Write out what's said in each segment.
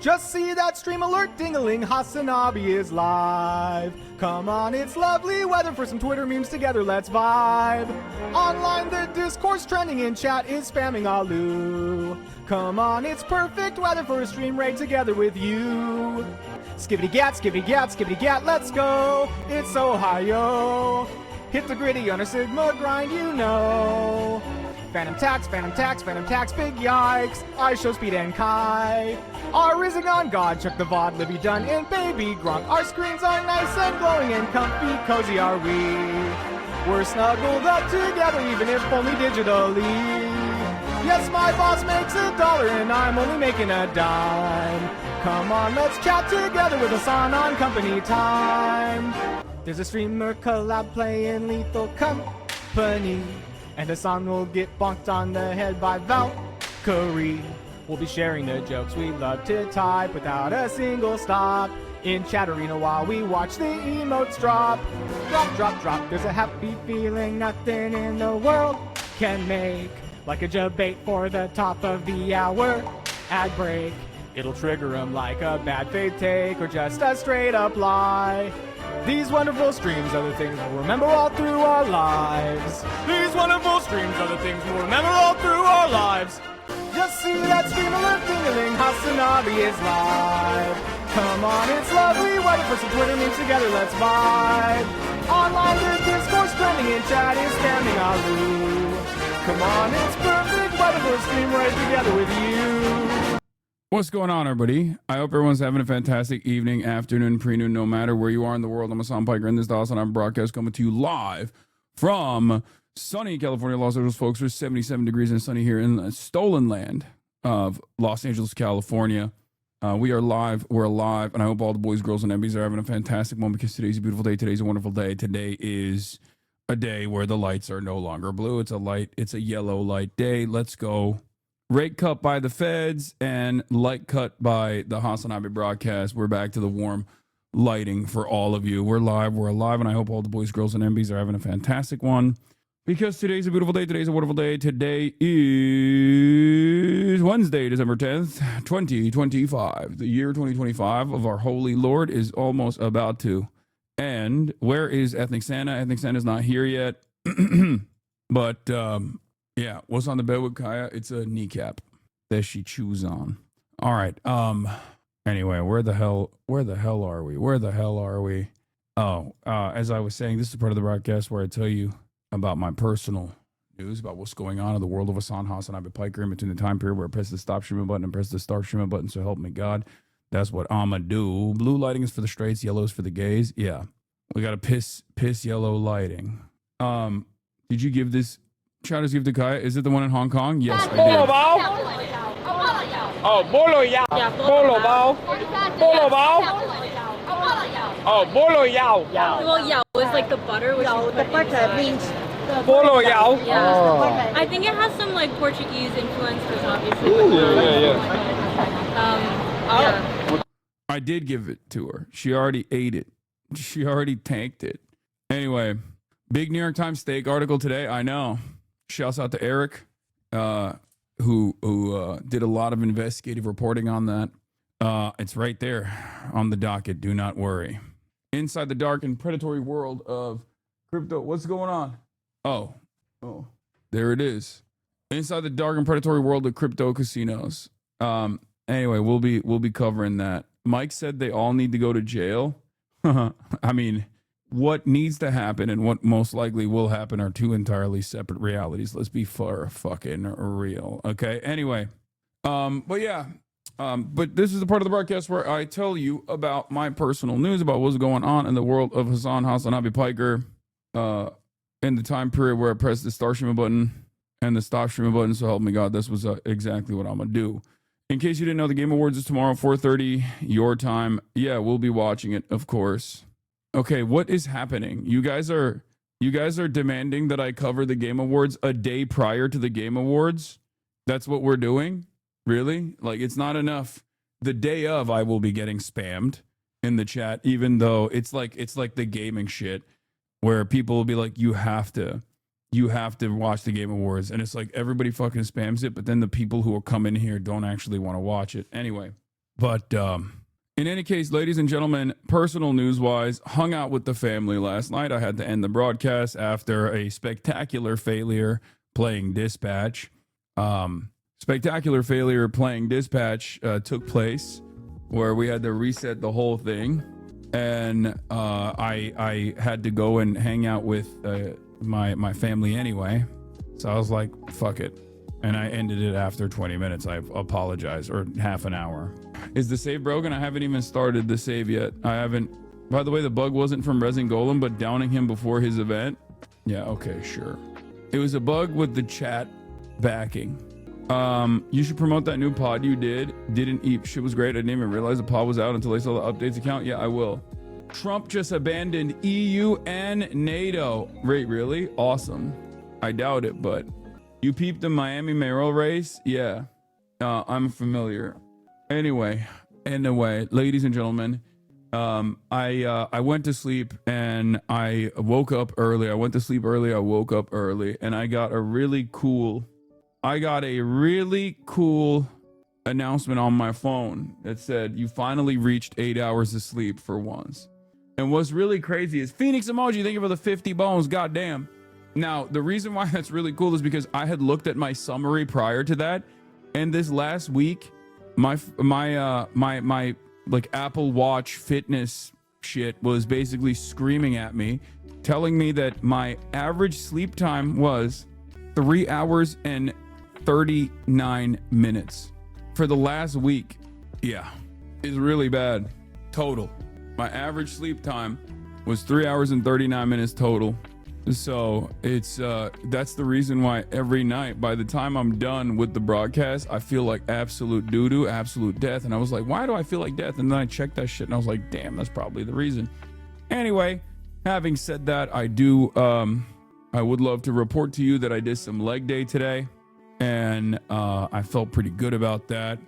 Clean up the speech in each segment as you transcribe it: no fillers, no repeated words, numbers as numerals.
Just see that stream alert ding-a-ling, HasanAbi is live. Come on, it's lovely weather for some Twitter memes together, let's vibe. Online the discourse trending in chat is spamming Alu. Come on, it's perfect weather for a stream raid together with you. Skibbity gat, skibbity gat, skibbity gat, let's go. It's Ohio. Hit the gritty on a Sigma grind, you know. Phantom tax, phantom tax, phantom tax, big yikes. I show speed and Kai. Our risen on God, check the VOD, Libby Dunn and Baby Gronk. Our screens are nice and glowing and comfy, cozy are we. We're snuggled up together, even if only digitally. Yes, my boss makes $1 and I'm only making a dime. Come on, let's chat together with Hasan on company time. There's a streamer collab playing Lethal Company. And Hasan will get bonked on the head by Valkyrie. We'll be sharing the jokes we love to type without a single stop. In chat arena while we watch the emotes drop. Drop, drop, drop, there's a happy feeling nothing in the world can make. Like a debate for the top of the hour ad break. It'll trigger them like a bad faith take or just a straight up lie. These wonderful streams are the things we'll remember all through our lives. These wonderful streams are the things we'll remember all through our lives. Just see that stream alert ding-a-ling, HasanAbi is live. Come on, it's lovely weather for some Twitter memes together, let's vibe. Online the discourse trending in chat is spamming Alu. Come on, it's perfect weather for a stream right together with you. What's going on, everybody? I hope everyone's having a fantastic evening, afternoon, pre-noon, no matter where you are in the world. I'm Hasan Piker, and this is the HasanAbi broadcast coming to you live from sunny California, Los Angeles, folks. We're 77 degrees and sunny here in the stolen land of Los Angeles, California. We are live. We're alive, and I hope all the boys, girls, and MBs are having a fantastic moment because today's a beautiful day. Today's a wonderful day. Today is a day where the lights are no longer blue. It's a yellow light day. Let's go. Rate cut by the feds and light cut by the HasanAbi broadcast. We're back to the warm lighting for all of you. We're live, we're alive, and I hope all the boys, girls, and MBs are having a fantastic one because today's a beautiful day. Today's a wonderful day. Today is Wednesday, December 10th, 2025. The year 2025 of our holy Lord is almost about to end. Where is Ethnic Santa? Ethnic Santa's not here yet, but yeah, what's on the bed with Kaya? It's a kneecap that she chews on. All right. Anyway, where the hell are we? Oh, as I was saying, this is part of the broadcast where I tell you about my personal news about what's going on in the world of HasanAbi Piker in between the time period where I press the stop streaming button and press the start streaming button. So help me God. That's what I'ma do. Blue lighting is for the straights, yellow is for the gays. Yeah, we got a piss yellow lighting. Did you give this? Shoutouts give to Kaya. Is it the one in Hong Kong? Yes, I did. Oh, bolo yao. Bolo bao. Bolo bao. Oh, bolo yao. Well, yao is like the butter. Yao, the butter means bolo yao. Yeah. Oh. I think it has some like Portuguese influences, obviously. Yeah. Yeah. I did give it to her. She already ate it. She already tanked it. Anyway, big New York Times steak article today. I know. Shouts out to Eric, who did a lot of investigative reporting on that. It's right there on the docket. Do not worry. Inside the dark and predatory world of crypto. What's going on? Oh, there it is. Inside the dark and predatory world of crypto casinos. Anyway, we'll be covering that. Mike said they all need to go to jail. I mean, what needs to happen and what most likely will happen are two entirely separate realities. Let's be fucking real. Okay. Anyway, but this is the part of the broadcast where I tell you about my personal news about what's going on in the world of HasanAbi Piker, in the time period where I pressed the start streaming button and the stop streaming button. So help me God, this was exactly what I'm gonna do. In case you didn't know, the Game Awards is tomorrow, 4:30 your time. Yeah, we'll be watching it, of course. Okay, what is happening? You guys are demanding that I cover the Game Awards a day prior to the Game Awards? That's what we're doing? Really? Like, it's not enough. The day of, I will be getting spammed in the chat, even though it's like the gaming shit where people will be like, you have to watch the Game Awards, and it's like everybody fucking spams it, but then the people who will come in here don't actually want to watch it. Anyway, But in any case, ladies and gentlemen, personal news wise, hung out with the family last night. I had to end the broadcast after a spectacular failure playing dispatch. Spectacular failure playing dispatch took place where we had to reset the whole thing. And I had to go and hang out with my family anyway. So I was like, fuck it. And I ended it after 20 minutes. I apologize, or half an hour. Is the save broken? I haven't even started the save yet. I haven't. By the way, the bug wasn't from Resin Golem, but downing him before his event. Yeah, okay, sure. It was a bug with the chat backing. You should promote that new pod you did. Didn't eat. Shit was great. I didn't even realize the pod was out until I saw the updates account. Yeah, I will. Trump just abandoned EU and NATO. Wait, really? Awesome. I doubt it, but you peeped the Miami mayoral race? Yeah, I'm familiar. Anyway, ladies and gentlemen, I went to sleep and I woke up early. I went to sleep early. I woke up early, and I got a really cool announcement on my phone that said, you finally reached 8 hours of sleep for once. And what's really crazy is Phoenix emoji, thank you for the 50 bones. Goddamn. Now, the reason why that's really cool is because I had looked at my summary prior to that, and this last week, my like Apple Watch fitness shit was basically screaming at me, telling me that my average sleep time was 3 hours and 39 minutes for the last week. Yeah, it's really bad. Total. My average sleep time was 3 hours and 39 minutes total. So it's that's the reason why every night, by the time I'm done with the broadcast, I feel like absolute doo-doo, absolute death. And I was like, why do I feel like death? And then I checked that shit and I was like, damn, that's probably the reason. Anyway, having said that, I would love to report to you that I did some leg day today, and I felt pretty good about that.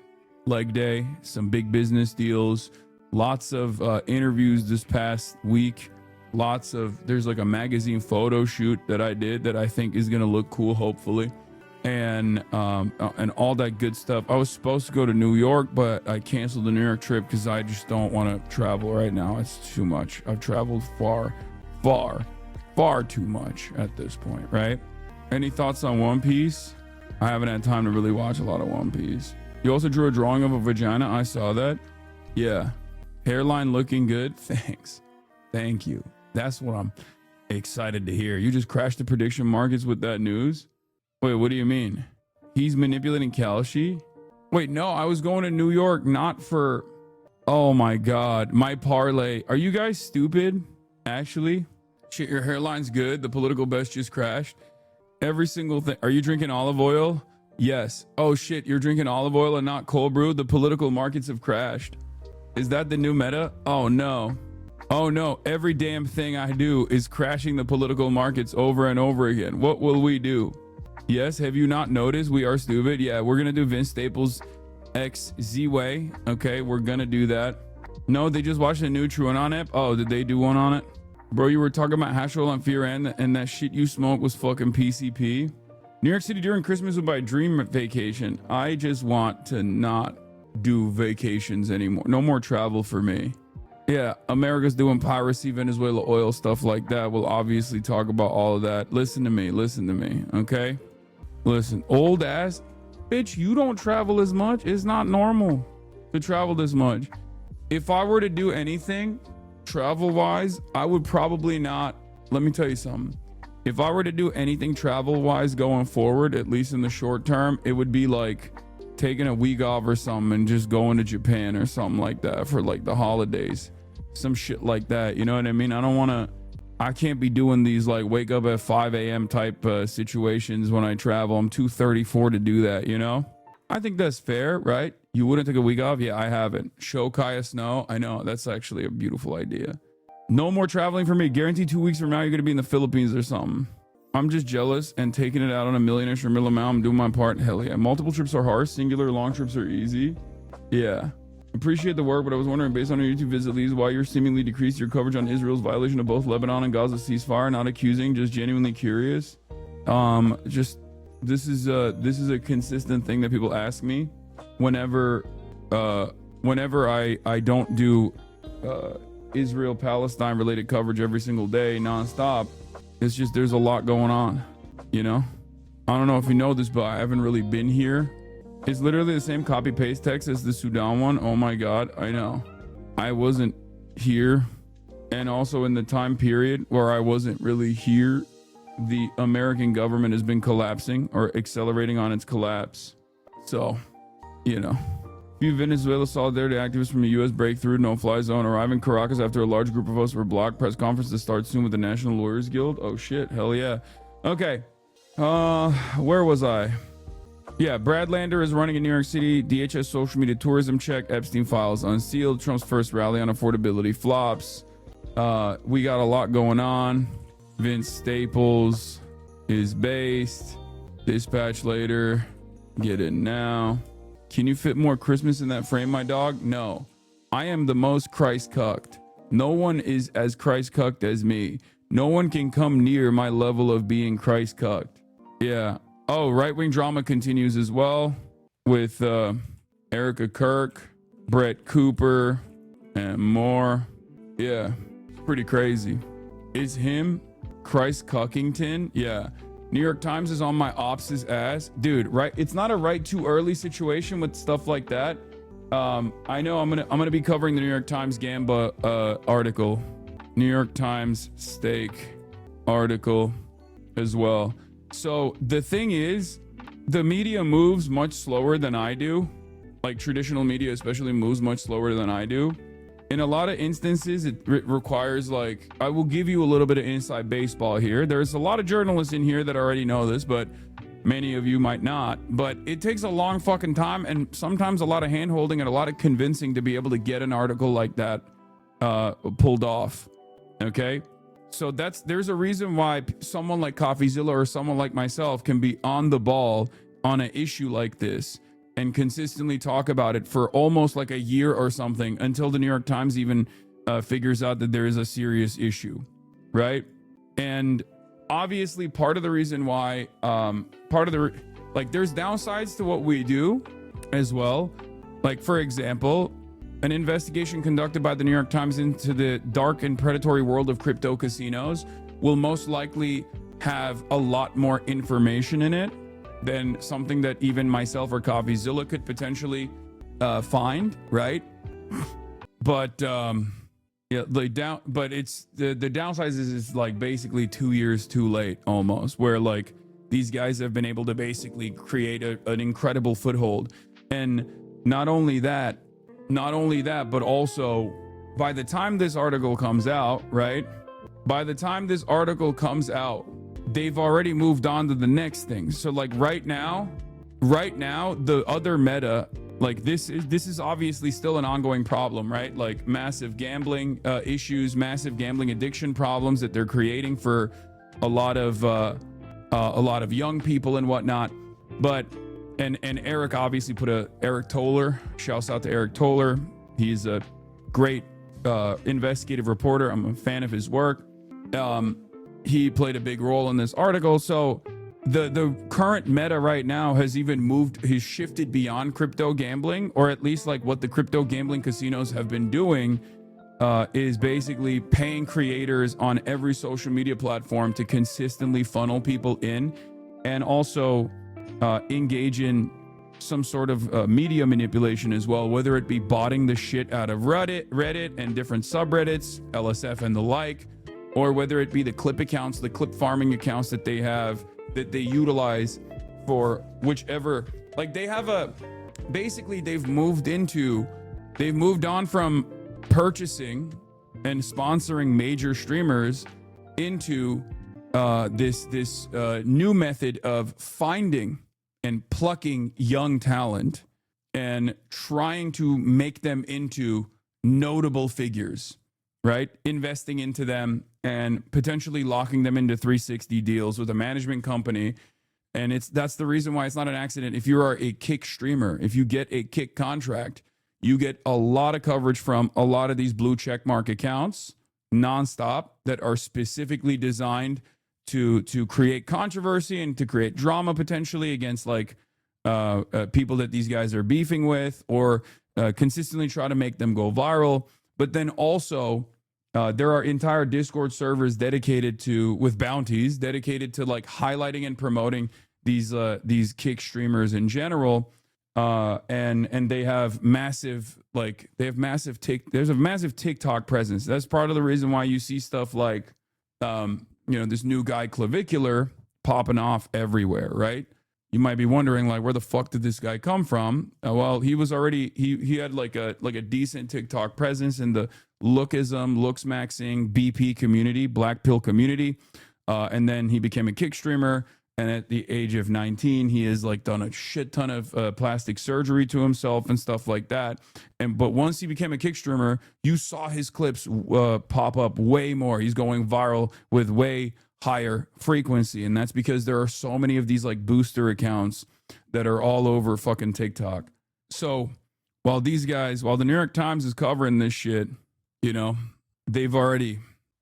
Leg day, some big business deals, lots of interviews this past week. There's like a magazine photo shoot that I did that I think is gonna look cool, hopefully, and all that good stuff. I was supposed to go to New York, but I canceled the New York trip because I just don't want to travel right now. It's too much. I've traveled far too much at this point, right? Any thoughts on One Piece? I haven't had time to really watch a lot of One Piece. You also drew a drawing of a vagina. I saw that. Yeah, hairline looking good. Thanks. Thank you. That's what I'm excited to hear. You just crashed the prediction markets with that news? Wait, what do you mean? He's manipulating Kalshi? Wait, no, I was going to New York, not for... Oh my God, my parlay. Are you guys stupid? Actually? Shit, your hairline's good. The political best just crashed. Every single thing. Are you drinking olive oil? Yes. Oh shit, you're drinking olive oil and not cold brew? The political markets have crashed. Is that the new meta? Oh no. Oh no, every damn thing I do is crashing the political markets over and over again. What will we do? Yes, have you not noticed we are stupid? Yeah, we're gonna do Vince Staples X Z-Way. Okay, we're gonna do that. No, they just watched a new TrueAnon app. Oh, did they do one on it? Bro, you were talking about hash roll on Fear and that shit you smoked was fucking PCP. New York City during Christmas was my dream vacation. I just want to not do vacations anymore. No more travel for me. Yeah, America's doing piracy, Venezuela oil, stuff like that. We'll obviously talk about all of that. Listen to me, okay? Listen, old ass, bitch, you don't travel as much. It's not normal to travel this much. If I were to do anything travel-wise, I would probably not. Let me tell you something. If I were to do anything travel-wise going forward, at least in the short term, it would be like taking a week off or something and just going to Japan or something like that for like the holidays. Some shit like that, you know what I mean? I can't be doing these like wake up at 5 a.m. type situations when I travel. I'm too 34 to do that, you know? I think that's fair, right? You wouldn't take a week off? Yeah, I haven't. Show Kaya Snow. I know, that's actually a beautiful idea. No more traveling for me. Guaranteed 2 weeks from now, you're gonna be in the Philippines or something. I'm just jealous and taking it out on a millionaire Shamil amount. I'm doing my part. Hell yeah. Multiple trips are hard. Singular long trips are easy. Yeah. Appreciate the work, but I was wondering, based on your YouTube visit leads, why you're seemingly decreased your coverage on Israel's violation of both Lebanon and Gaza ceasefire. Not accusing, just genuinely curious. This is a consistent thing that people ask me whenever whenever I don't do Israel Palestine related coverage every single day nonstop, it's just there's a lot going on, you know. I don't know if you know this, but I haven't really been here. It's literally the same copy paste text as the Sudan one. Oh my god, I know. I wasn't here, and also in the time period where I wasn't really here, the American government has been collapsing or accelerating on its collapse. So, you know. Few Venezuela solidarity activists from the U.S. breakthrough no-fly zone arrive in Caracas after a large group of us were blocked. Press conference to start soon with the National Lawyers Guild. Oh shit, hell yeah. Okay, where was I? Yeah, Brad Lander is running in New York City. DHS social media tourism check. Epstein files unsealed. Trump's first rally on affordability flops. We got a lot going on. Vince Staples is based. Dispatch later. Get in now. Can you fit more Christmas in that frame, my dog? No. I am the most Christ-cucked. No one is as Christ-cucked as me. No one can come near my level of being Christ-cucked. Yeah. Oh, right-wing drama continues as well with Erica Kirk, Brett Cooper, and more. Yeah. Pretty crazy. Is him Christ-cuckington? Yeah. New York Times is on my ops' ass. Dude, right? It's not a right too early situation with stuff like that. I know I'm gonna be covering the New York Times Gamba article. New York Times steak article as well. So the thing is, the media moves much slower than I do. Like traditional media especially moves much slower than I do. In a lot of instances, it requires, like, I will give you a little bit of inside baseball here. There's a lot of journalists in here that already know this, but many of you might not. But it takes a long fucking time and sometimes a lot of hand holding and a lot of convincing to be able to get an article like that pulled off. Okay? So there's a reason why someone like CoffeeZilla or someone like myself can be on the ball on an issue like this and consistently talk about it for almost like a year or something until the New York Times even figures out that there is a serious issue, right? And obviously part of the reason why, there's downsides to what we do as well. Like, for example, an investigation conducted by the New York Times into the dark and predatory world of crypto casinos will most likely have a lot more information in it than something that even myself or CoffeeZilla could potentially find, right? But but it's the downside is like basically 2 years too late almost, where like these guys have been able to basically create an incredible foothold. And not only that, but also by the time this article comes out, right? By the time this article comes out, they've already moved on to the next thing. So like right now, the other meta, like this is obviously still an ongoing problem, right? Like massive gambling issues, massive gambling addiction problems that they're creating for a lot of young people and whatnot. But and Eric obviously Eric Toller, shouts out to Eric Toller. He's a great investigative reporter. I'm a fan of his work. He played a big role in this article. So the current meta right now has shifted beyond crypto gambling, or at least like what the crypto gambling casinos have been doing is basically paying creators on every social media platform to consistently funnel people in, and also engage in some sort of media manipulation as well, whether it be botting the shit out of Reddit and different subreddits, LSF and the like, or whether it be the clip accounts, the clip farming accounts that they have, that they utilize for whichever, like they have basically they've moved on from purchasing and sponsoring major streamers into this new method of finding and plucking young talent and trying to make them into notable figures, right? Investing into them and potentially locking them into 360 deals with a management company. And that's the reason why it's not an accident. If you are a Kick streamer, if you get a Kick contract, you get a lot of coverage from a lot of these blue check mark accounts nonstop that are specifically designed to create controversy and to create drama potentially against like people that these guys are beefing with, or consistently try to make them go viral. But then also, there are entire Discord servers with bounties dedicated to like highlighting and promoting these kick streamers in general. And they have massive there's a massive TikTok presence. That's part of the reason why you see stuff like this new guy Clavicular popping off everywhere, right? You might be wondering, like, where the fuck did this guy come from? Well, he was already he had like a decent TikTok presence in the lookism, looks maxing, BP community, black pill community, and then he became a kick streamer. And at the age of 19, he has like done a shit ton of plastic surgery to himself and stuff like that. But once he became a kick streamer, you saw his clips pop up way more. He's going viral with way higher frequency, and that's because there are so many of these like booster accounts that are all over fucking TikTok. So while the New York Times is covering this shit, they've already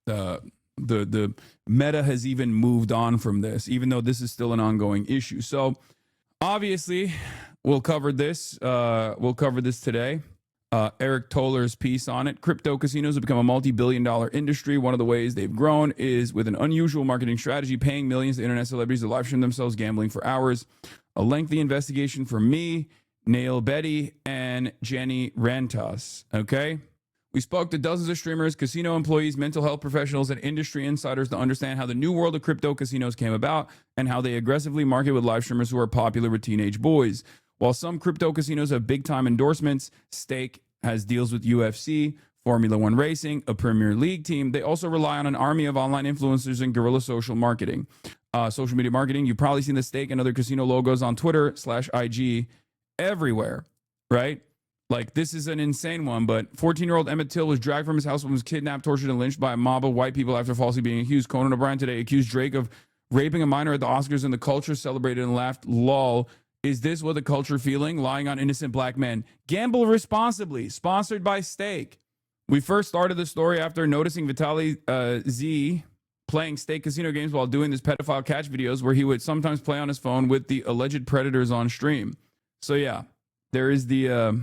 the meta has even moved on from this, even though this is still an ongoing issue. So obviously we'll cover this today. Eric Toller's piece on it. Crypto casinos have become a multi-billion-dollar industry. One of the ways they've grown is with an unusual marketing strategy, paying millions to internet celebrities to live stream themselves gambling for hours. A lengthy investigation from me, Nail Betty, and Jenny Rentas. Okay? We spoke to dozens of streamers, casino employees, mental health professionals, and industry insiders to understand how the new world of crypto casinos came about and how they aggressively market with live streamers who are popular with teenage boys. While some crypto casinos have big-time endorsements, Stake has deals with UFC, Formula One Racing, a Premier League team, they also rely on an army of online influencers and guerrilla social media marketing. You've probably seen the Stake and other casino logos on Twitter/IG everywhere, right? Like, this is an insane one, but 14-year-old Emmett Till was dragged from his house and was kidnapped, tortured, and lynched by a mob of white people after falsely being accused. Conan O'Brien today accused Drake of raping a minor at the Oscars, and the culture celebrated and laughed. Lol. Is this what the culture feeling? Lying on innocent black men. Gamble responsibly. Sponsored by Stake. We first started the story after noticing Vitaly Z playing Stake casino games while doing this pedophile catch videos where he would sometimes play on his phone with the alleged predators on stream. So yeah, there's the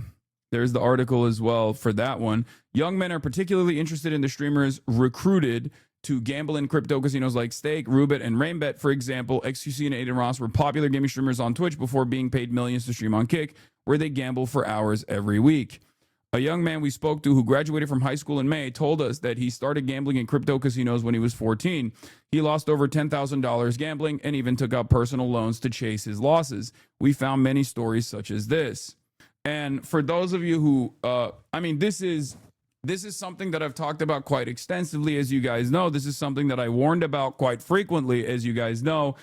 article as well for that one. Young men are particularly interested in the streamers recruited to gamble in crypto casinos like Stake, Rubit, and Rainbet. For example, XQC and Aiden Ross were popular gaming streamers on Twitch before being paid millions to stream on Kick, where they gamble for hours every week. A young man we spoke to who graduated from high school in May told us that he started gambling in crypto casinos when he was 14. He lost over $10,000 gambling and even took out personal loans to chase his losses. We found many stories such as this. And for those of you who, this is something that I've talked about quite extensively, as you guys know. This is something that I warned about quite frequently, as you guys know.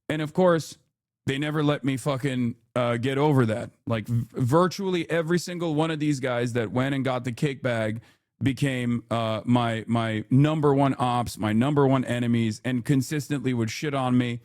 And of course, they never let me fucking get over that. Like, virtually every single one of these guys that went and got the kick bag became my number one ops, my number one enemies, and consistently would shit on me.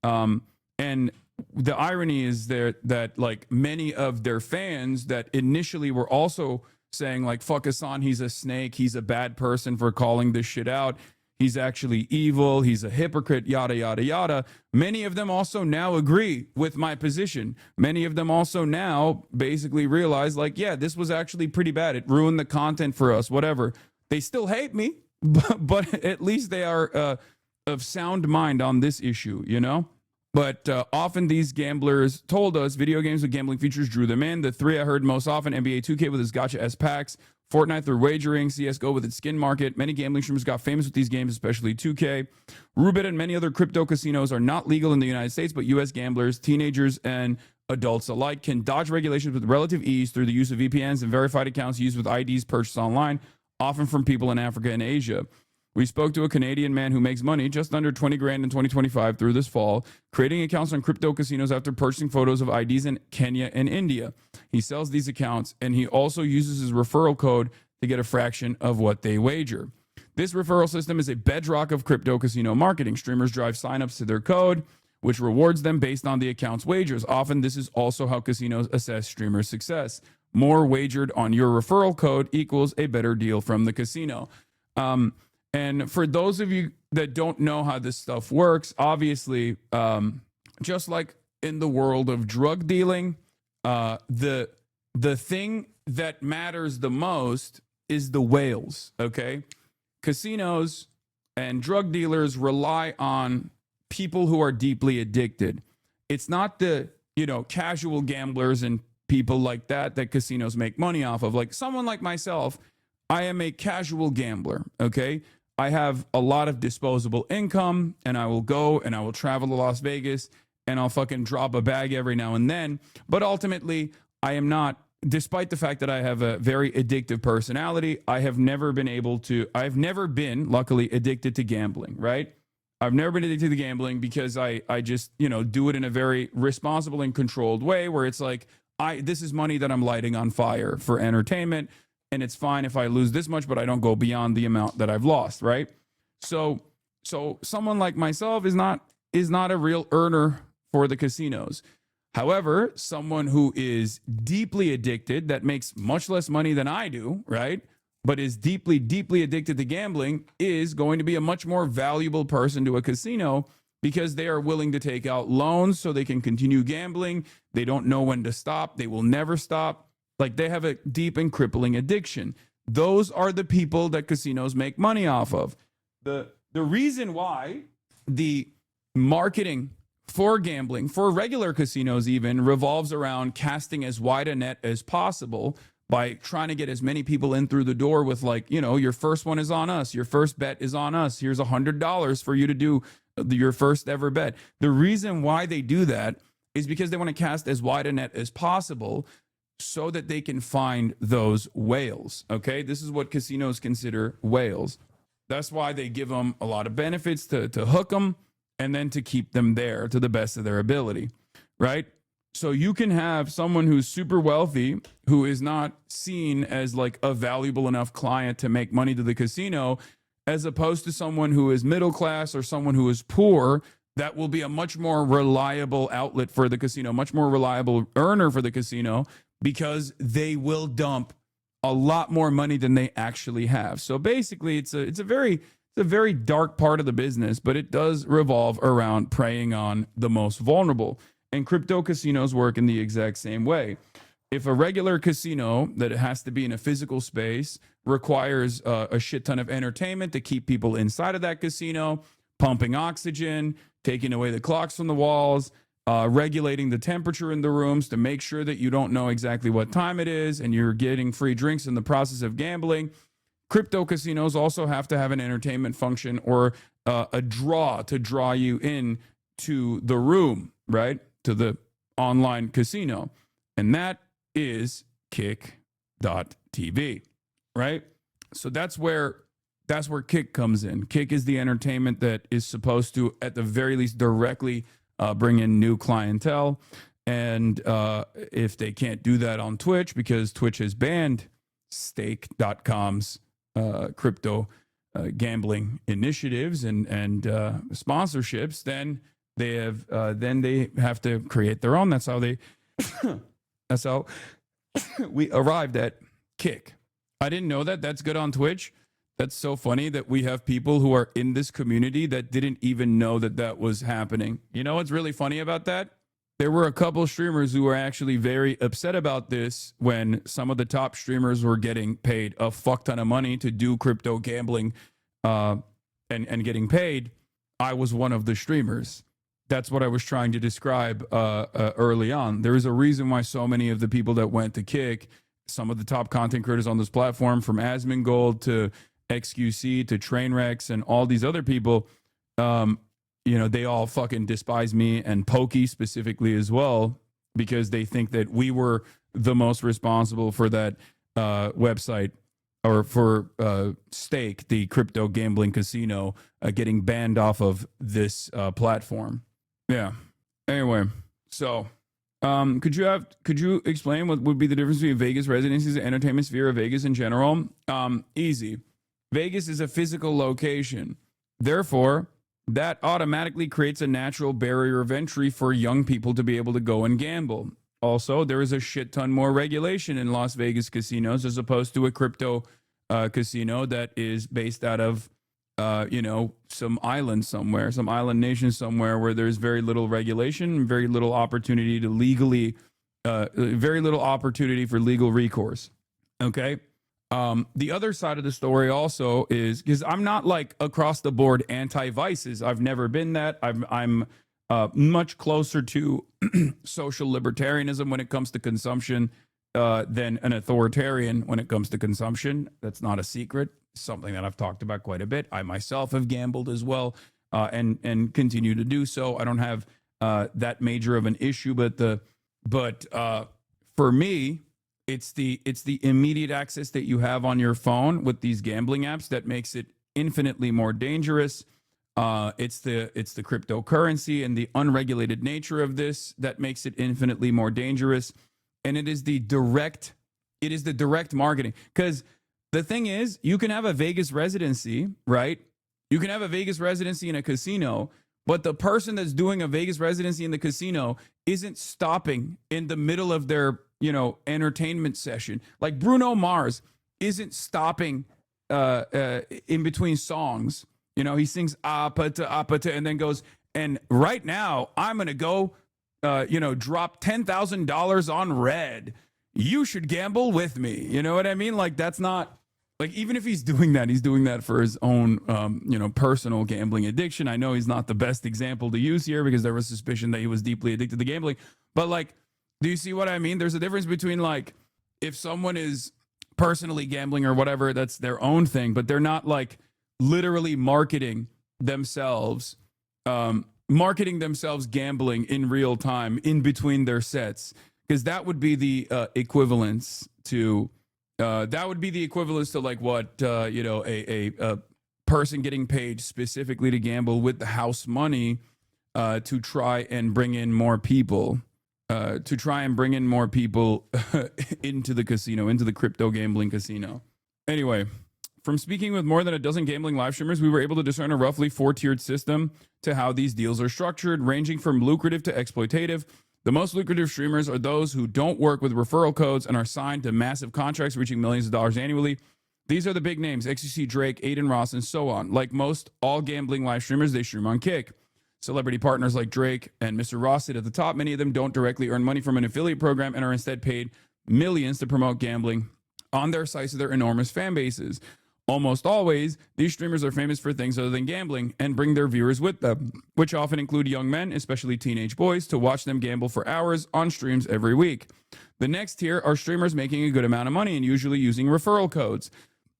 And the irony is that like many of their fans that initially were also saying like, fuck Hasan, he's a snake, he's a bad person for calling this shit out, he's actually evil, he's a hypocrite, yada, yada, yada. Many of them also now agree with my position. Many of them also now basically realize like, yeah, this was actually pretty bad. It ruined the content for us, whatever. They still hate me, but at least they are of sound mind on this issue, you know? But often these gamblers told us video games with gambling features drew them in. The three I heard most often: NBA 2K with its Gacha S packs, Fortnite through wagering, CSGO with its skin market. Many gambling streamers got famous with these games, especially 2K. Rubit and many other crypto casinos are not legal in the United States, but U.S. gamblers, teenagers, and adults alike can dodge regulations with relative ease through the use of VPNs and verified accounts used with IDs purchased online, often from people in Africa and Asia. We spoke to a Canadian man who makes money just under 20 grand in 2025 through this fall, creating accounts on crypto casinos after purchasing photos of IDs in Kenya and India. He sells these accounts, and he also uses his referral code to get a fraction of what they wager. This referral system is a bedrock of crypto casino marketing. Streamers drive signups to their code, which rewards them based on the account's wagers. Often, this is also how casinos assess streamers' success. More wagered on your referral code equals a better deal from the casino. And for those of you that don't know how this stuff works, obviously, just like in the world of drug dealing, the the thing that matters the most is the whales, okay? Casinos and drug dealers rely on people who are deeply addicted. It's not the, casual gamblers and people like that casinos make money off of. Like someone like myself, I am a casual gambler, okay? I have a lot of disposable income, and I will go and I will travel to Las Vegas and I'll fucking drop a bag every now and then. But ultimately, I am not, despite the fact that I have a very addictive personality, I've never been, luckily, addicted to gambling, right? I've never been addicted to gambling because I just, do it in a very responsible and controlled way where it's like, this is money that I'm lighting on fire for entertainment, and it's fine if I lose this much, but I don't go beyond the amount that I've lost, right? So someone like myself is not a real earner for the casinos. However, someone who is deeply addicted, that makes much less money than I do, right? But is deeply, deeply addicted to gambling, is going to be a much more valuable person to a casino because they are willing to take out loans so they can continue gambling. They don't know when to stop. They will never stop. Like, they have a deep and crippling addiction. Those are the people that casinos make money off of. The reason why the marketing for gambling, for regular casinos even, revolves around casting as wide a net as possible by trying to get as many people in through the door with, like, your first one is on us. Your first bet is on us. Here's $100 for you to do your first ever bet. The reason why they do that is because they want to cast as wide a net as possible so that they can find those whales, okay? This is what casinos consider whales. That's why they give them a lot of benefits to hook them and then to keep them there to the best of their ability, right? So you can have someone who's super wealthy who is not seen as like a valuable enough client to make money to the casino, as opposed to someone who is middle class or someone who is poor that will be a much more reliable outlet for the casino, much more reliable earner for the casino, because they will dump a lot more money than they actually have. So basically, it's a very dark part of the business, but it does revolve around preying on the most vulnerable. And crypto casinos work in the exact same way. If a regular casino that has to be in a physical space requires a shit ton of entertainment to keep people inside of that casino, pumping oxygen, taking away the clocks from the walls, regulating the temperature in the rooms to make sure that you don't know exactly what time it is and you're getting free drinks in the process of gambling, crypto casinos also have to have an entertainment function or a draw to draw you in to the room, right? To the online casino. And that is kick.tv, right? So that's where Kick comes in. Kick is the entertainment that is supposed to, at the very least, directly bring in new clientele. And if they can't do that on Twitch, because Twitch has banned stake.com's crypto gambling initiatives and sponsorships, then they have to create their own. That's how we arrived at Kick. I didn't know that. That's good on Twitch. That's so funny that we have people who are in this community that didn't even know that was happening. You know what's really funny about that? There were a couple streamers who were actually very upset about this when some of the top streamers were getting paid a fuck ton of money to do crypto gambling and getting paid. I was one of the streamers. That's what I was trying to describe early on. There is a reason why so many of the people that went to Kick, some of the top content creators on this platform, from Asmongold to XQC to Trainwrecks and all these other people, they all fucking despise me and Pokey specifically as well, because they think that we were the most responsible for that website, or for Stake, the crypto gambling casino, getting banned off of this platform. Yeah. Anyway, so could you explain what would be the difference between Vegas residencies and entertainment sphere of Vegas in general? Easy. Vegas is a physical location. Therefore, that automatically creates a natural barrier of entry for young people to be able to go and gamble. Also, there is a shit ton more regulation in Las Vegas casinos as opposed to a crypto casino that is based out of, some island somewhere, some island nation somewhere where there's very little regulation, very little opportunity to legally very little opportunity for legal recourse. Okay. The other side of the story also is because I'm not like across the board anti-vices. I've never been that. I'm much closer to social libertarianism when it comes to consumption than an authoritarian when it comes to consumption. That's not a secret. Something that I've talked about quite a bit. I myself have gambled as well, and continue to do so. I don't have that major of an issue, but for me, it's the immediate access that you have on your phone with these gambling apps that makes it infinitely more dangerous. It's the cryptocurrency and the unregulated nature of this that makes it infinitely more dangerous. And it is the direct marketing. Because the thing is, you can have a Vegas residency, right? You can have a Vegas residency in a casino, but the person that's doing a Vegas residency in the casino isn't stopping in the middle of their, entertainment session. Like Bruno Mars isn't stopping in between songs. He sings apata apata and then goes, and right now I'm going to go drop $10,000 on red. You should gamble with me. You know what I mean? Like, that's not like, even if he's doing that for his own, personal gambling addiction. I know he's not the best example to use here because there was suspicion that he was deeply addicted to gambling. But like, do you see what I mean? There's a difference between like, if someone is personally gambling or whatever, that's their own thing, but they're not like literally marketing themselves gambling in real time in between their sets, because that would be the equivalence to like what a person getting paid specifically to gamble with the house money to try and bring in more people into the casino, into the crypto gambling casino. Anyway, from speaking with more than a dozen gambling live streamers, we were able to discern a roughly 4-tiered system to how these deals are structured, ranging from lucrative to exploitative. The most lucrative streamers are those who don't work with referral codes and are signed to massive contracts reaching millions of dollars annually. These are the big names: XQC, Drake, Aiden Ross, and so on. Like most all gambling live streamers, they stream on Kick. Celebrity partners like Drake and Mr. Ross sit at the top. Many of them don't directly earn money from an affiliate program and are instead paid millions to promote gambling on their sites to their enormous fan bases. Almost always, these streamers are famous for things other than gambling and bring their viewers with them, which often include young men, especially teenage boys, to watch them gamble for hours on streams every week. The next tier are streamers making a good amount of money and usually using referral codes.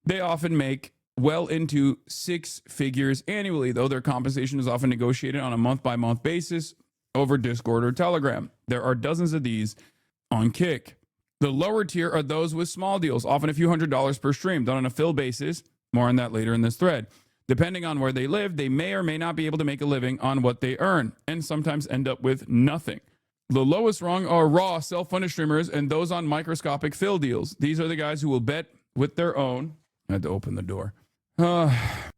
They often make well into 6 figures annually, though their compensation is often negotiated on a month-by-month basis over Discord or Telegram. There are dozens of these on Kick. The lower tier are those with small deals, often a few $100s per stream, done on a fill basis. More on that later in this thread. Depending on where they live, they may or may not be able to make a living on what they earn, and sometimes end up with nothing. The lowest rung are raw, self-funded streamers and those on microscopic fill deals. These are the guys who will bet with their own. I had to open the door.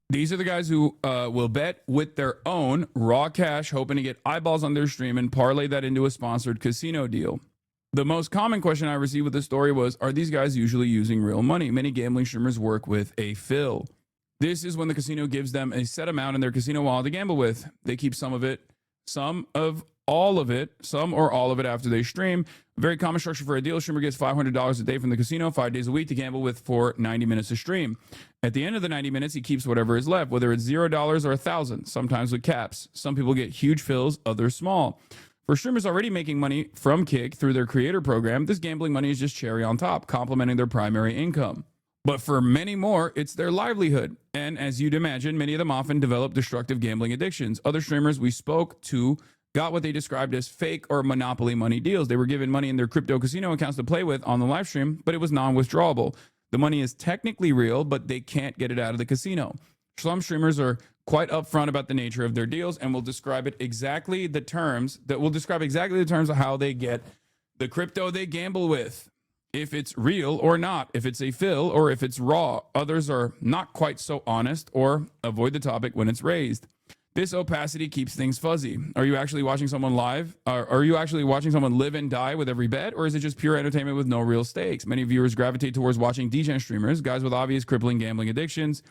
These are the guys who will bet with their own raw cash, hoping to get eyeballs on their stream and parlay that into a sponsored casino deal. The most common question I received with this story was, are these guys usually using real money? Many gambling streamers work with a fill. This is when the casino gives them a set amount in their casino wallet to gamble with. They keep some of it, some or all of it after they stream. A very common structure for a deal: streamer gets $500 a day from the casino, 5 days a week to gamble with for 90 minutes to stream. At the end of the 90 minutes, he keeps whatever is left, whether it's $0 or $1,000, sometimes with caps. Some people get huge fills, others small. For streamers already making money from Kick through their creator program, this gambling money is just cherry on top, complementing their primary income. But for many more, it's their livelihood. And as you'd imagine, many of them often develop destructive gambling addictions. Other streamers we spoke to got what they described as fake or monopoly money deals. They were given money in their crypto casino accounts to play with on the live stream, but it was non-withdrawable. The money is technically real, but they can't get it out of the casino. Some streamers are quite upfront about the nature of their deals and will describe exactly the terms of how they get the crypto they gamble with, if it's real or not, if it's a fill or if it's raw. Others are not quite so honest or avoid the topic when it's raised. This opacity keeps things fuzzy. Are you actually watching someone live? Are you actually watching someone live and die with every bet, or is it just pure entertainment with no real stakes? Many viewers gravitate towards watching degen streamers, guys with obvious crippling gambling addictions.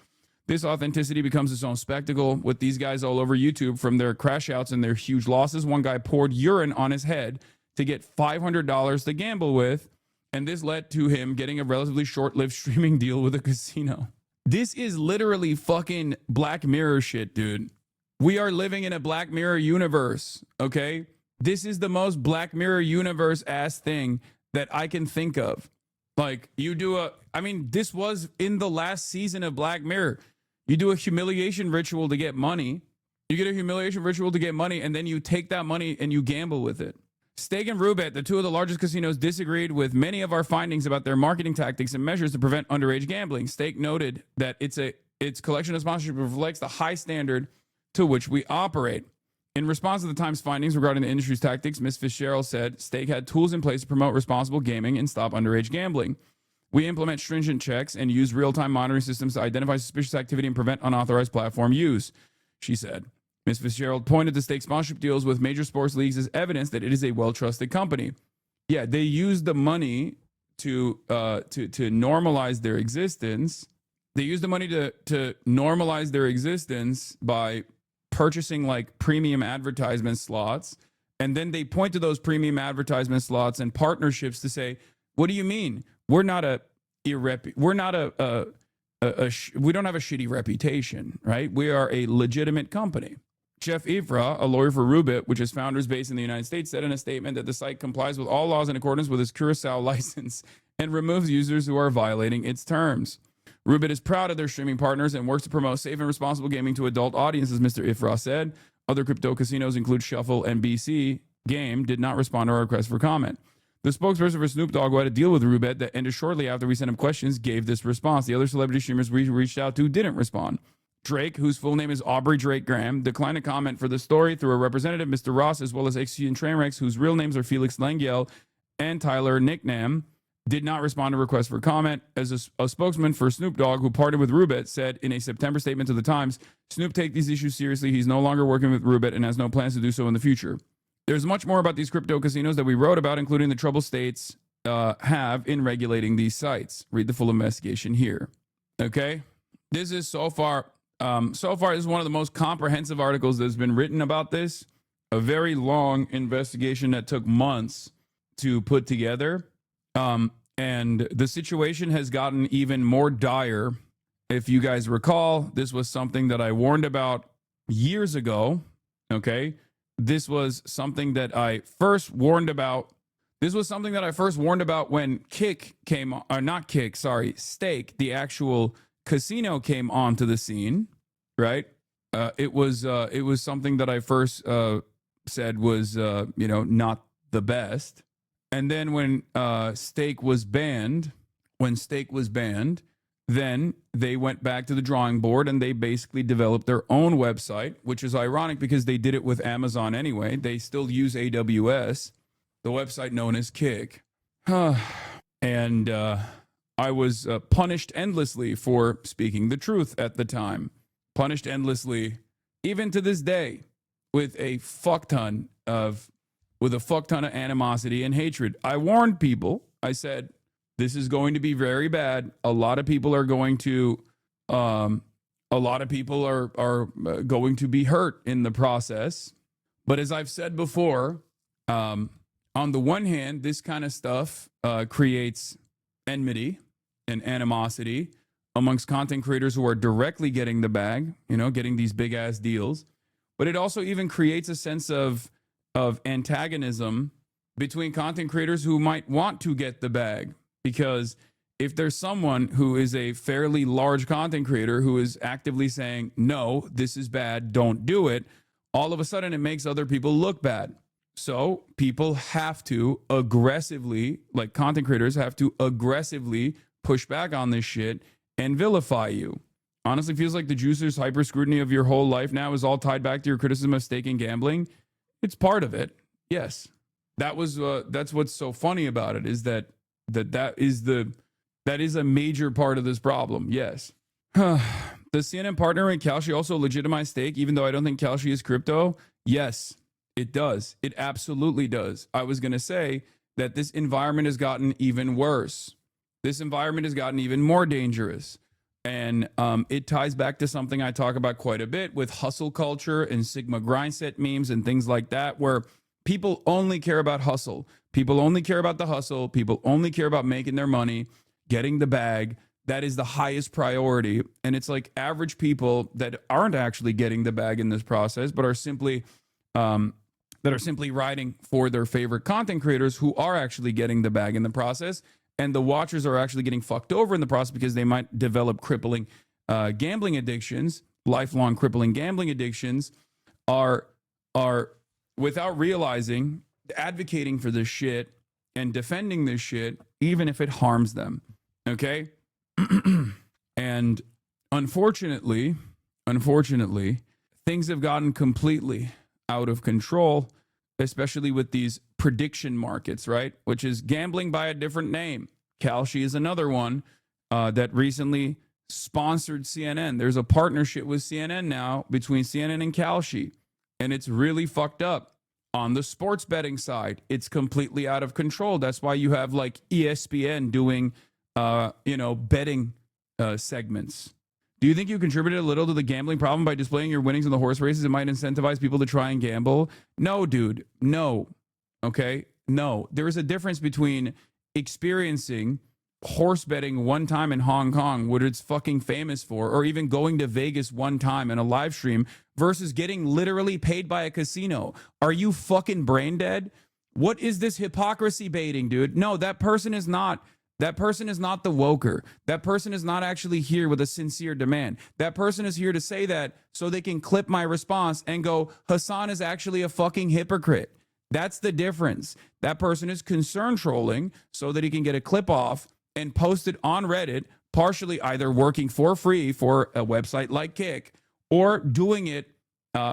This authenticity becomes its own spectacle with these guys all over YouTube, from their crash outs and their huge losses. One guy poured urine on his head to get $500 to gamble with, and this led to him getting a relatively short-lived streaming deal with a casino. This is literally fucking Black Mirror shit, dude. We are living in a Black Mirror universe, okay? This is the most Black Mirror universe ass thing that I can think of. Like, this was in the last season of Black Mirror. You do a humiliation ritual to get money. You get a humiliation ritual to get money, and then you take that money and you gamble with it. Stake and Roobet, the two of the largest casinos, disagreed with many of our findings about their marketing tactics and measures to prevent underage gambling. Stake noted that its collection of sponsorship reflects the high standard to which we operate. In response to the Times findings regarding the industry's tactics, Ms. Fitzgerald said Stake had tools in place to promote responsible gaming and stop underage gambling. We implement stringent checks and use real-time monitoring systems to identify suspicious activity and prevent unauthorized platform use, she said. Ms. Fitzgerald pointed to Stake sponsorship deals with major sports leagues as evidence that it is a well-trusted company. Yeah, they used the money to normalize their existence. They used the money to normalize their existence by purchasing like premium advertisement slots, and then they point to those premium advertisement slots and partnerships to say, "What do you mean? We don't have a shitty reputation, right? We are a legitimate company." Jeff Ifrah, a lawyer for Roobet, which is founders based in the United States, said in a statement that the site complies with all laws in accordance with its Curacao license and removes users who are violating its terms. Roobet is proud of their streaming partners and works to promote safe and responsible gaming to adult audiences, Mr. Ifrah said. Other crypto casinos include Shuffle and BC Game did not respond to our request for comment. The spokesperson for Snoop Dogg, who had a deal with Roobet that ended shortly after we sent him questions, gave this response. The other celebrity streamers we reached out to didn't respond. Drake, whose full name is Aubrey Drake Graham, declined to comment for the story through a representative, Mr. Ross, as well as XG and Trainwrecks, whose real names are Felix Langiel and Tyler Nicknam, did not respond to requests for comment. As a spokesman for Snoop Dogg, who partnered with Roobet, said in a September statement to the Times, Snoop take these issues seriously. He's no longer working with Roobet and has no plans to do so in the future. There's much more about these crypto casinos that we wrote about, including the trouble states have in regulating these sites. Read the full investigation here. Okay? This is so far, this is one of the most comprehensive articles that's been written about this. A very long investigation that took months to put together. And the situation has gotten even more dire. If you guys recall, this was something that I warned about years ago. Okay. This was something that I first warned about. This was something that I first warned about when Stake, the actual casino, came onto the scene, right? It was something that I first said was, not the best. And then when Stake was banned, then they went back to the drawing board and they basically developed their own website, which is ironic because they did it with Amazon anyway. They still use AWS, the website known as Kick. And I was punished endlessly for speaking the truth at the time. Punished endlessly, even to this day, with a fuck ton of animosity and hatred. I warned people. I said, this is going to be very bad. A lot of people are going to going to be hurt in the process. But as I've said before, on the one hand, this kind of stuff creates enmity and animosity amongst content creators who are directly getting the bag, getting these big ass deals. But it also even creates a sense of antagonism between content creators who might want to get the bag. Because if there's someone who is a fairly large content creator who is actively saying, no, this is bad, don't do it, all of a sudden it makes other people look bad. So people have to aggressively, like content creators have to aggressively push back on this shit and vilify you. Honestly, feels like the juicer's hyper scrutiny of your whole life now is all tied back to your criticism of stake and gambling. It's part of it. Yes. That's what's so funny about it, is that is a major part of this problem. Yes. Does CNN partner with Kalshi also legitimize stake, even though I don't think Kalshi is crypto? Yes, it does. It absolutely does. I was going to say that this environment has gotten even worse. This environment has gotten even more dangerous. And it ties back to something I talk about quite a bit with hustle culture and Sigma grindset memes and things like that, where people only care about hustle. People only care about the hustle. People only care about making their money, getting the bag. That is the highest priority. And it's like average people that aren't actually getting the bag in this process, but are simply riding for their favorite content creators who are actually getting the bag in the process. And the watchers are actually getting fucked over in the process because they might develop crippling gambling addictions, lifelong crippling gambling addictions, are without realizing, advocating for this shit and defending this shit, even if it harms them. Okay? And unfortunately, things have gotten completely out of control, especially with these prediction markets, right? Which is gambling by a different name. Kalshi is another one that recently sponsored CNN. There's a partnership with CNN now between CNN and Kalshi, and it's really fucked up. On the sports betting side, it's completely out of control. That's why you have like ESPN doing, betting segments. Do you think you contributed a little to the gambling problem by displaying your winnings in the horse races? It might incentivize people to try and gamble. No, dude. No. Okay? No. There is a difference between experiencing horse betting one time in Hong Kong, what it's fucking famous for, or even going to Vegas one time in a live stream versus getting literally paid by a casino. Are you fucking brain dead? What is this hypocrisy baiting, dude? No, that person is not. That person is not the woker. That person is not actually here with a sincere demand. That person is here to say that so they can clip my response and go, Hasan is actually a fucking hypocrite. That's the difference. That person is concern trolling so that he can get a clip off and post it on Reddit, partially either working for free for a website like Kick or doing it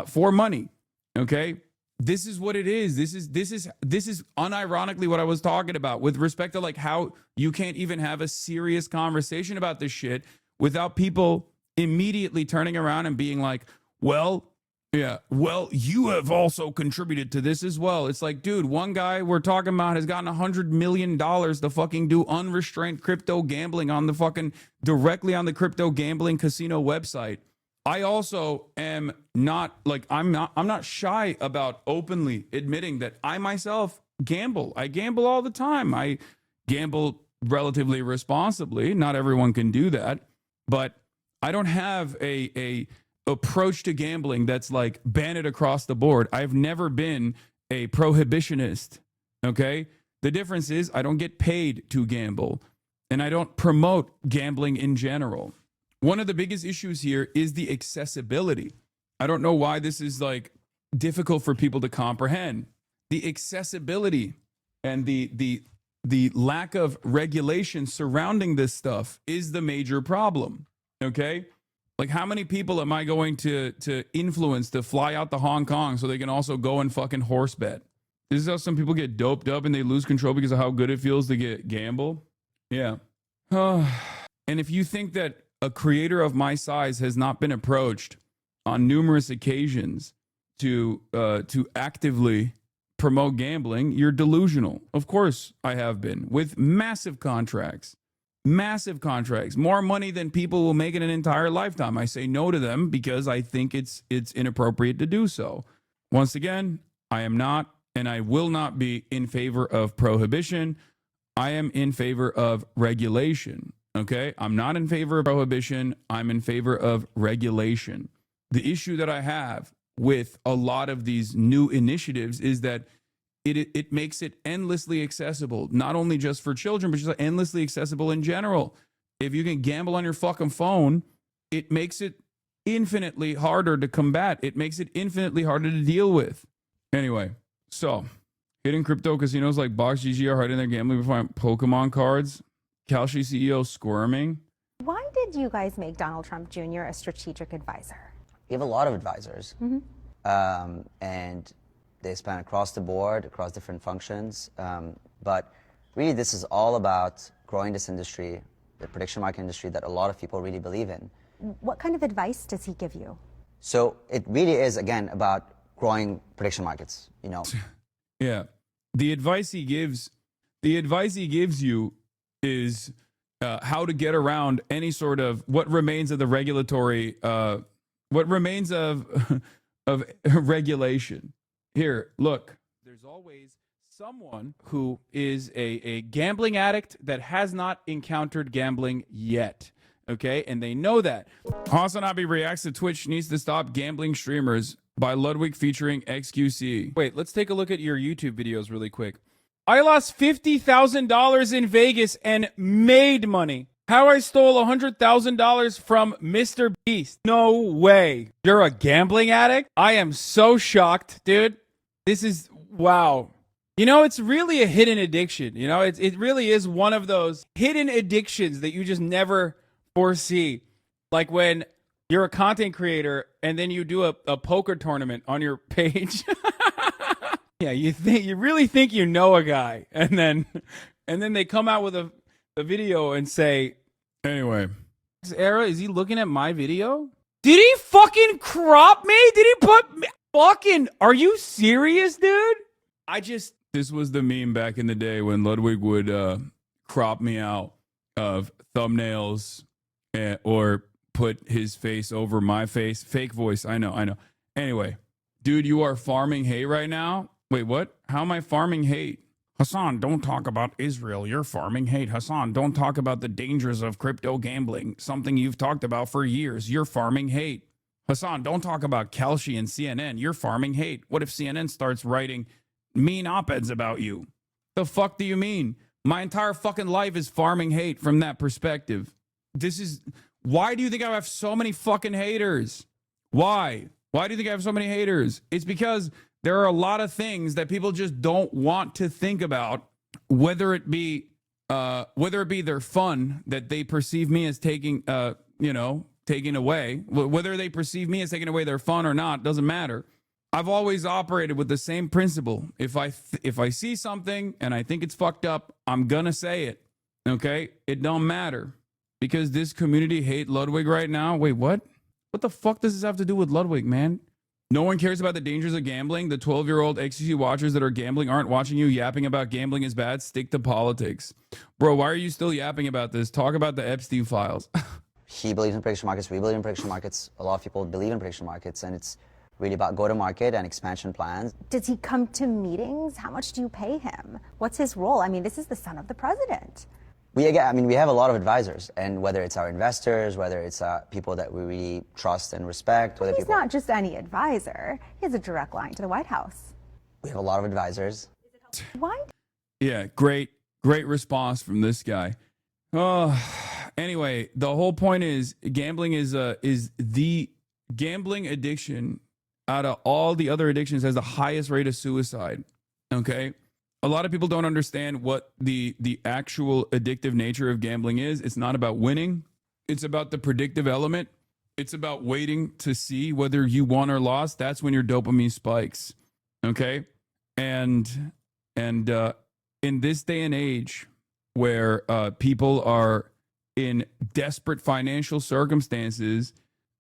for money. Okay? This is what it is. This is unironically what I was talking about with respect to like how you can't even have a serious conversation about this shit without people immediately turning around and being like, well, you have also contributed to this as well. It's like, dude, one guy we're talking about has gotten $100 million to fucking do unrestrained crypto gambling on the fucking directly on the crypto gambling casino website. I also am not like, I'm not shy about openly admitting that I myself gamble. I gamble all the time. I gamble relatively responsibly. Not everyone can do that, but I don't have a approach to gambling that's like ban it across the board. I've never been a prohibitionist. Okay. The difference is I don't get paid to gamble and I don't promote gambling in general. One of the biggest issues here is the accessibility. I don't know why this is like difficult for people to comprehend. The accessibility and the lack of regulation surrounding this stuff is the major problem. Okay. Like, how many people am I going to influence to fly out to Hong Kong so they can also go and fucking horse bet? This is how some people get doped up and they lose control because of how good it feels to get gamble. Yeah. And if you think that a creator of my size has not been approached on numerous occasions to actively promote gambling, you're delusional. Of course I have been, with massive contracts, more money than people will make in an entire lifetime. I say no to them because I think it's inappropriate to do so. Once again, I am not and I will not be in favor of prohibition. I am in favor of regulation. Okay? I'm not in favor of prohibition. I'm in favor of regulation. The issue that I have with a lot of these new initiatives is that it makes it endlessly accessible, not only just for children, but just endlessly accessible in general. If you can gamble on your fucking phone, it makes it infinitely harder to combat. It makes it infinitely harder to deal with. Anyway, so hidden crypto casinos like BoxGG are hiding their gambling behind Pokemon cards. Kalshi CEO squirming. Why did you guys make Donald Trump Jr. a strategic advisor? We have a lot of advisors, and they span across the board, across different functions. But really, this is all about growing this industry, the prediction market industry that a lot of people really believe in. What kind of advice does he give you? So it really is, again, about growing prediction markets, you know. Yeah. The advice he gives you is how to get around any sort of what remains of the regulatory, what remains of regulation. Here, look, there's always someone who is a gambling addict that has not encountered gambling yet. Okay, and they know that. HasanAbi reacts to Twitch needs to stop gambling streamers by Ludwig featuring XQC. Wait, let's take a look at your YouTube videos really quick. I lost $50,000 in Vegas and made money. How I stole $100,000 from Mr. Beast. No way. You're a gambling addict? I am so shocked, dude. This is, wow. You know, it's really a hidden addiction. You know, it really is one of those hidden addictions that you just never foresee. Like when you're a content creator and then you do a poker tournament on your page. Yeah, you really think you know a guy, and then they come out with a video and say, anyway, Era, is he looking at my video? Did he fucking crop me? Did he put me? Fucking, are you serious, dude? This was the meme back in the day when Ludwig would crop me out of thumbnails or put his face over my face. Fake voice, I know. Anyway, dude, you are farming hate right now. Wait, what? How am I farming hate? Hasan, don't talk about Israel. You're farming hate. Hasan, don't talk about the dangers of crypto gambling, something you've talked about for years. You're farming hate. Hasan, don't talk about Kalshi and CNN. You're farming hate. What if CNN starts writing mean op-eds about you? The fuck do you mean? My entire fucking life is farming hate from that perspective. Why do you think I have so many fucking haters? Why? Why do you think I have so many haters? It's because there are a lot of things that people just don't want to think about, whether it be their fun that they perceive me as taking away, whether they perceive me as taking away their fun or not, doesn't matter. I've always operated with the same principle. If I see something and I think it's fucked up, I'm gonna say it. Okay? It don't matter. Because this community hate Ludwig right now. Wait, what? What the fuck does this have to do with Ludwig, man? No one cares about the dangers of gambling. The 12-year-old XQC watchers that are gambling aren't watching you. Yapping about gambling is bad. Stick to politics. Bro, why are you still yapping about this? Talk about the Epstein files. He believes in prediction markets. We believe in prediction markets. A lot of people believe in prediction markets, and it's really about go-to-market and expansion plans. Does he come to meetings? How much do you pay him? What's his role? I mean, this is the son of the president. We have a lot of advisors, and whether it's our investors, whether it's people that we really trust and respect. He's not just any advisor. He has a direct line to the White House. We have a lot of advisors. Why? Yeah, great response from this guy. Anyway, the whole point is gambling is the gambling addiction out of all the other addictions has the highest rate of suicide. Okay? A lot of people don't understand what the actual addictive nature of gambling is. It's not about winning. It's about the predictive element. It's about waiting to see whether you won or lost. That's when your dopamine spikes. Okay? And in this day and age where people are in desperate financial circumstances,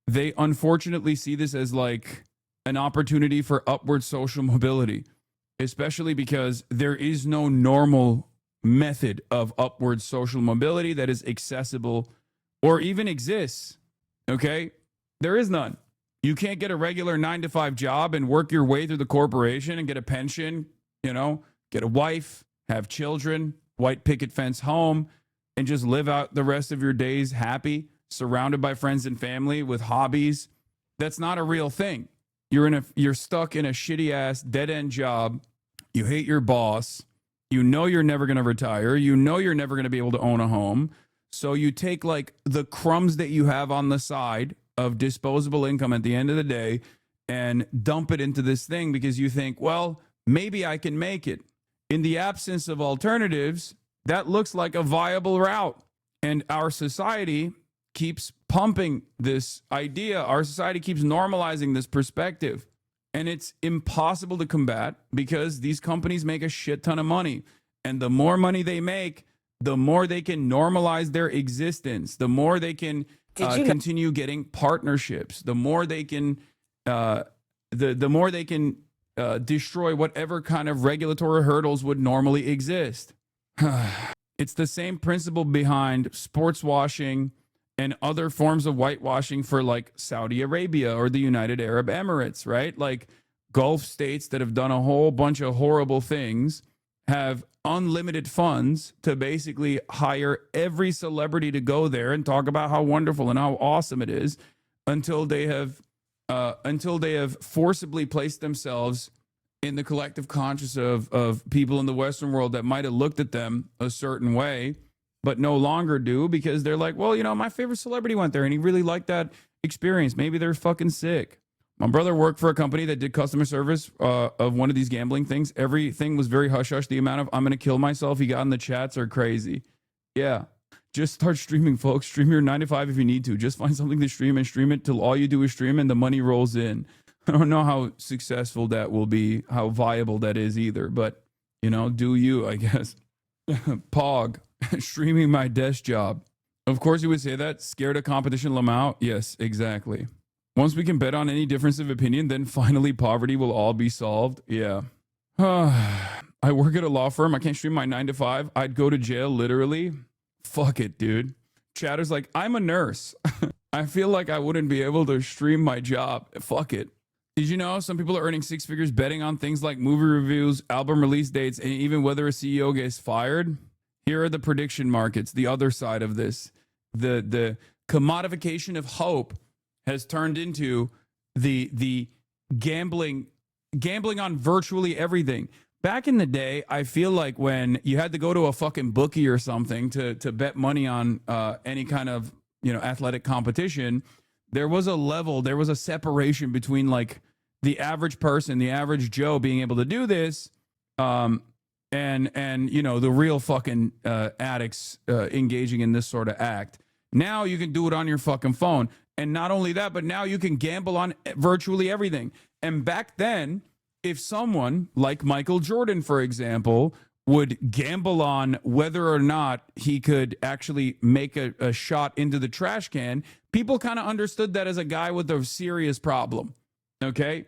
they unfortunately see this as like an opportunity for upward social mobility. Especially because there is no normal method of upward social mobility that is accessible or even exists. Okay? There is none. You can't get a regular 9-to-5 job and work your way through the corporation and get a pension, get a wife, have children, white picket fence home, and just live out the rest of your days happy, surrounded by friends and family with hobbies. That's not a real thing. You're stuck in a shitty ass dead end job. You hate your boss. You know you're never going to retire. You know you're never going to be able to own a home. So you take like the crumbs that you have on the side of disposable income at the end of the day and dump it into this thing because you think, well, maybe I can make it. In the absence of alternatives, that looks like a viable route. And our society keeps pumping this idea. Our society keeps normalizing this perspective. And it's impossible to combat because these companies make a shit ton of money. And the more money they make, the more they can normalize their existence, the more they can continue getting partnerships, the more they can destroy whatever kind of regulatory hurdles would normally exist. It's the same principle behind sports washing and other forms of whitewashing for like Saudi Arabia or the United Arab Emirates, right? Like Gulf states that have done a whole bunch of horrible things have unlimited funds to basically hire every celebrity to go there and talk about how wonderful and how awesome it is until they have forcibly placed themselves in the collective consciousness of people in the Western world that might have looked at them a certain way, but no longer do, because they're like, well, you know, my favorite celebrity went there and he really liked that experience. Maybe they're fucking sick. My brother worked for a company that did customer service of one of these gambling things. Everything was very hush-hush. The amount of I'm going to kill myself he got in the chats are crazy. Yeah. Just start streaming, folks. Stream your 9 to 5 if you need to. Just find something to stream and stream it till all you do is stream and the money rolls in. I don't know how successful that will be, how viable that is either. But, you know, do you, I guess. Pog. Streaming my desk job. Of course you would say that. Scared of competition, Lamau? Yes, exactly. Once we can bet on any difference of opinion, then finally poverty will all be solved. Yeah. I work at a law firm. I can't stream my 9 to 5. I'd go to jail, literally. Fuck it, dude. Chatter's like, I'm a nurse. I feel like I wouldn't be able to stream my job. Fuck it. Did you know some people are earning 6 figures betting on things like movie reviews, album release dates, and even whether a CEO gets fired? Here are the prediction markets, the other side of this. The commodification of hope has turned into the gambling on virtually everything. Back in the day, I feel like when you had to go to a fucking bookie or something to bet money on any kind of, you know, athletic competition, there was a level, there was a separation between like the average person, the average Joe being able to do this, and you know, the real fucking addicts engaging in this sort of act. Now you can do it on your fucking phone. And not only that, but now you can gamble on virtually everything. And back then, if someone like Michael Jordan, for example, would gamble on whether or not he could actually make a shot into the trash can, people kind of understood that as a guy with a serious problem. Okay?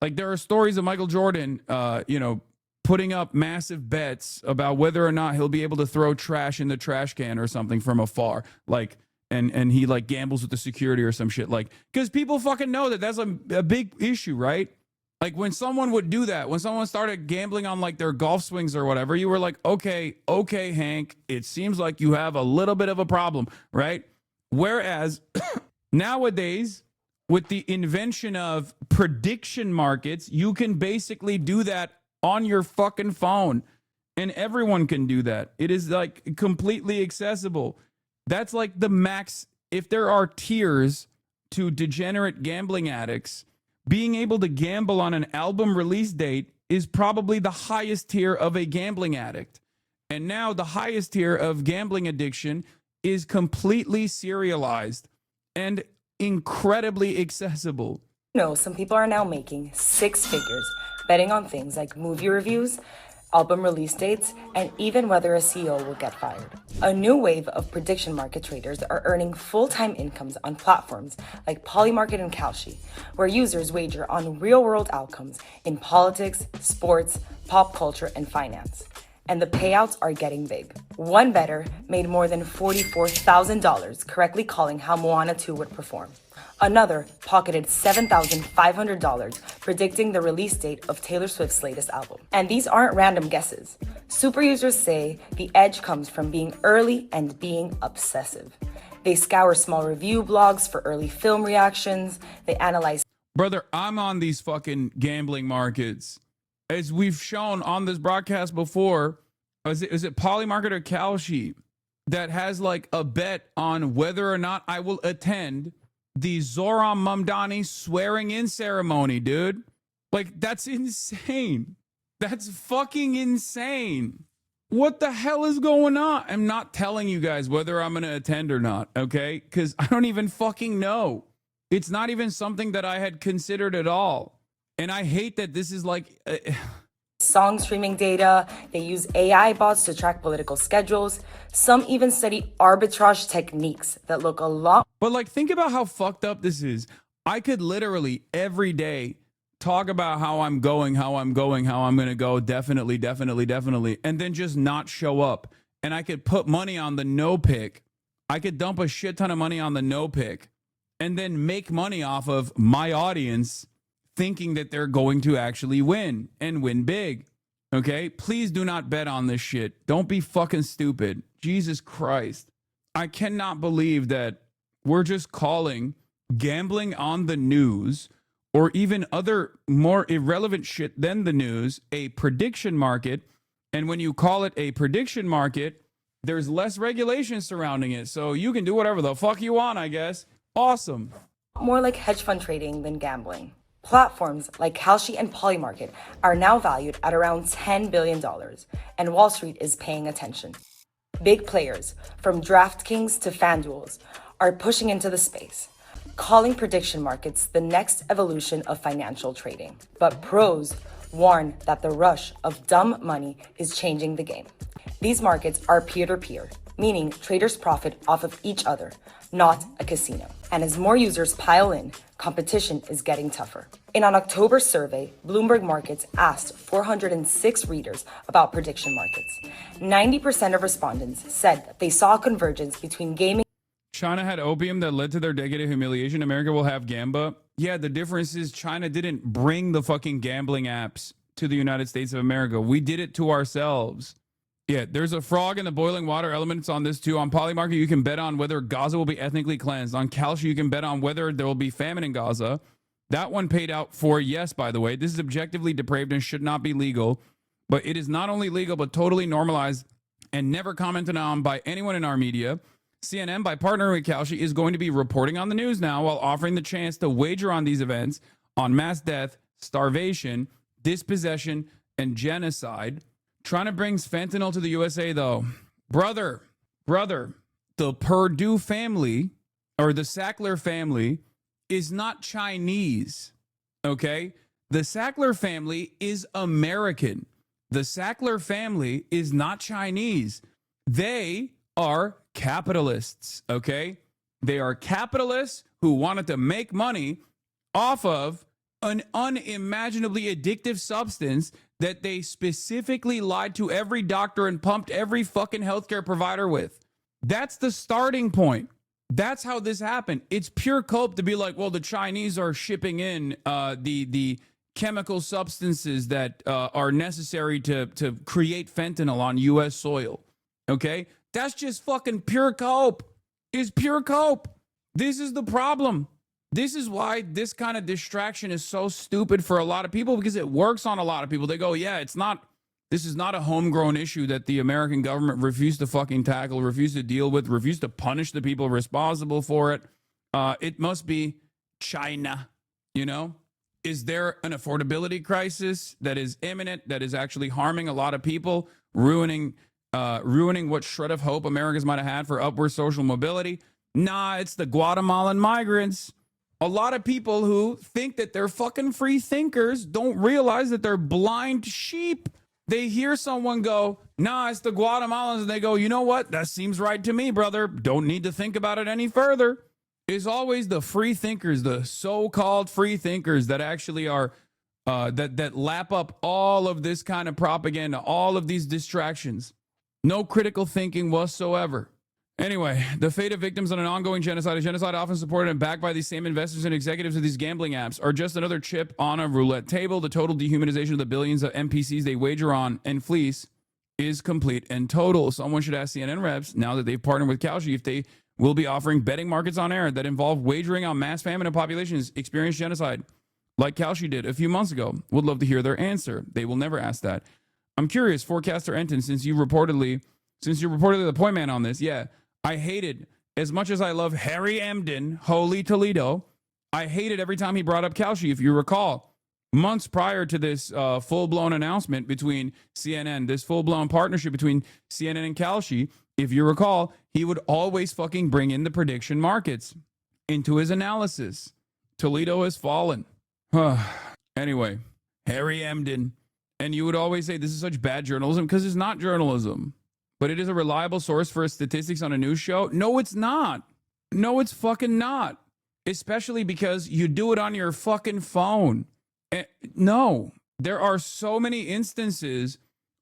Like there are stories of Michael Jordan, you know, putting up massive bets about whether or not he'll be able to throw trash in the trash can or something from afar. Like, and he like gambles with the security or some shit, like, because people fucking know that that's a big issue, right? Like when someone would do that, when someone started gambling on like their golf swings or whatever, you were like, okay, Hank, it seems like you have a little bit of a problem, right? Whereas nowadays, with the invention of prediction markets, you can basically do that on your fucking phone, and everyone can do that. It is like completely accessible. That's like the max. If there are tiers to degenerate gambling addicts, being able to gamble on an album release date is probably the highest tier of a gambling addict. And now the highest tier of gambling addiction is completely serialized and incredibly accessible. No, some people are now making 6 figures betting on things like movie reviews, album release dates, and even whether a CEO will get fired. A new wave of prediction market traders are earning full-time incomes on platforms like Polymarket and Kalshi, where users wager on real-world outcomes in politics, sports, pop culture, and finance. And the payouts are getting big. One bettor made more than $44,000 correctly calling how Moana 2 would perform. Another pocketed $7,500 predicting the release date of Taylor Swift's latest album. And these aren't random guesses. Super users say the edge comes from being early and being obsessive. They scour small review blogs for early film reactions. They analyze. Brother, I'm on these fucking gambling markets. As we've shown on this broadcast before, is it Polymarket or Kalshi that has like a bet on whether or not I will attend the Zohran Mamdani swearing in ceremony, dude. Like, that's insane. That's fucking insane. What the hell is going on? I'm not telling you guys whether I'm going to attend or not, okay? Because I don't even fucking know. It's not even something that I had considered at all. And I hate that this is like... song streaming data. They use AI bots to track political schedules. Some even study arbitrage techniques that look a lot. But like, think about how fucked up this is. I could literally every day talk about how I'm going, how I'm going to go, definitely, and then just not show up. And I could put money on the no pick. I could dump a shit ton of money on the no pick and then make money off of my audience thinking that they're going to actually win and win big. Okay? Please do not bet on this shit. Don't be fucking stupid. Jesus Christ. I cannot believe that we're just calling gambling on the news or even other more irrelevant shit than the news a prediction market. And when you call it a prediction market, there's less regulation surrounding it. So you can do whatever the fuck you want, I guess. Awesome. More like hedge fund trading than gambling. Platforms like Kalshi and Polymarket are now valued at around $10 billion, and Wall Street is paying attention. Big players, from DraftKings to FanDuels, are pushing into the space, calling prediction markets the next evolution of financial trading. But pros warn that the rush of dumb money is changing the game. These markets are peer-to-peer, meaning traders profit off of each other, not a casino. And as more users pile in, competition is getting tougher. In an October survey, Bloomberg Markets asked 406 readers about prediction markets. 90% of respondents said that they saw a convergence between gaming. China had opium that led to their decade of humiliation. America will have gamba. Yeah, the difference is China didn't bring the fucking gambling apps to the United States of America. We did it to ourselves. Yeah, there's a frog in the boiling water elements on this too. On Polymarket, you can bet on whether Gaza will be ethnically cleansed. On Kalshi, you can bet on whether there will be famine in Gaza. That one paid out for yes, by the way. This is objectively depraved and should not be legal. But it is not only legal, but totally normalized and never commented on by anyone in our media. CNN, by partnering with Kalshi, is going to be reporting on the news now while offering the chance to wager on these events on mass death, starvation, dispossession, and genocide. Trying to bring fentanyl to the USA, though. Brother, the Purdue family, or the Sackler family, is not Chinese, okay? The Sackler family is American. The Sackler family is not Chinese. They are capitalists, okay? They are capitalists who wanted to make money off of an unimaginably addictive substance that they specifically lied to every doctor and pumped every fucking healthcare provider with. That's the starting point. That's how this happened. It's pure cope to be like, well, the Chinese are shipping in the chemical substances that are necessary to create fentanyl on U.S. soil. Okay? That's just fucking pure cope. It's pure cope. This is the problem. This is why this kind of distraction is so stupid for a lot of people, because it works on a lot of people. They go, yeah, this is not a homegrown issue that the American government refused to fucking tackle, refused to deal with, refused to punish the people responsible for it. It must be China, you know? Is there an affordability crisis that is imminent, that is actually harming a lot of people, ruining what shred of hope Americans might have had for upward social mobility? Nah, it's the Guatemalan migrants. A lot of people who think that they're fucking free thinkers don't realize that they're blind sheep. They hear someone go, nah, it's the Guatemalans, and they go, you know what? That seems right to me, brother. Don't need to think about it any further. It's always the free thinkers, the so-called free thinkers that actually are, that lap up all of this kind of propaganda, all of these distractions. No critical thinking whatsoever. Anyway, the fate of victims on an ongoing genocide, a genocide often supported and backed by these same investors and executives of these gambling apps, are just another chip on a roulette table. The total dehumanization of the billions of NPCs they wager on and fleece is complete and total. Someone should ask CNN reps, now that they've partnered with Kalshi, if they will be offering betting markets on air that involve wagering on mass famine and populations experienced genocide, like Kalshi did a few months ago. Would love to hear their answer. They will never ask that. I'm curious, forecaster Enton, since you're reportedly the point man on this, yeah. I hated, as much as I love Harry Emden, Holy Toledo, I hated every time he brought up Kalshi. If you recall, months prior to this full-blown announcement between CNN, this full-blown partnership between CNN and Kalshi, if you recall, he would always fucking bring in the prediction markets into his analysis. Toledo has fallen. Anyway, Harry Emden. And you would always say this is such bad journalism, because it's not journalism. But it is a reliable source for statistics on a news show? No, it's not. No, it's fucking not. Especially because you do it on your fucking phone. No, there are so many instances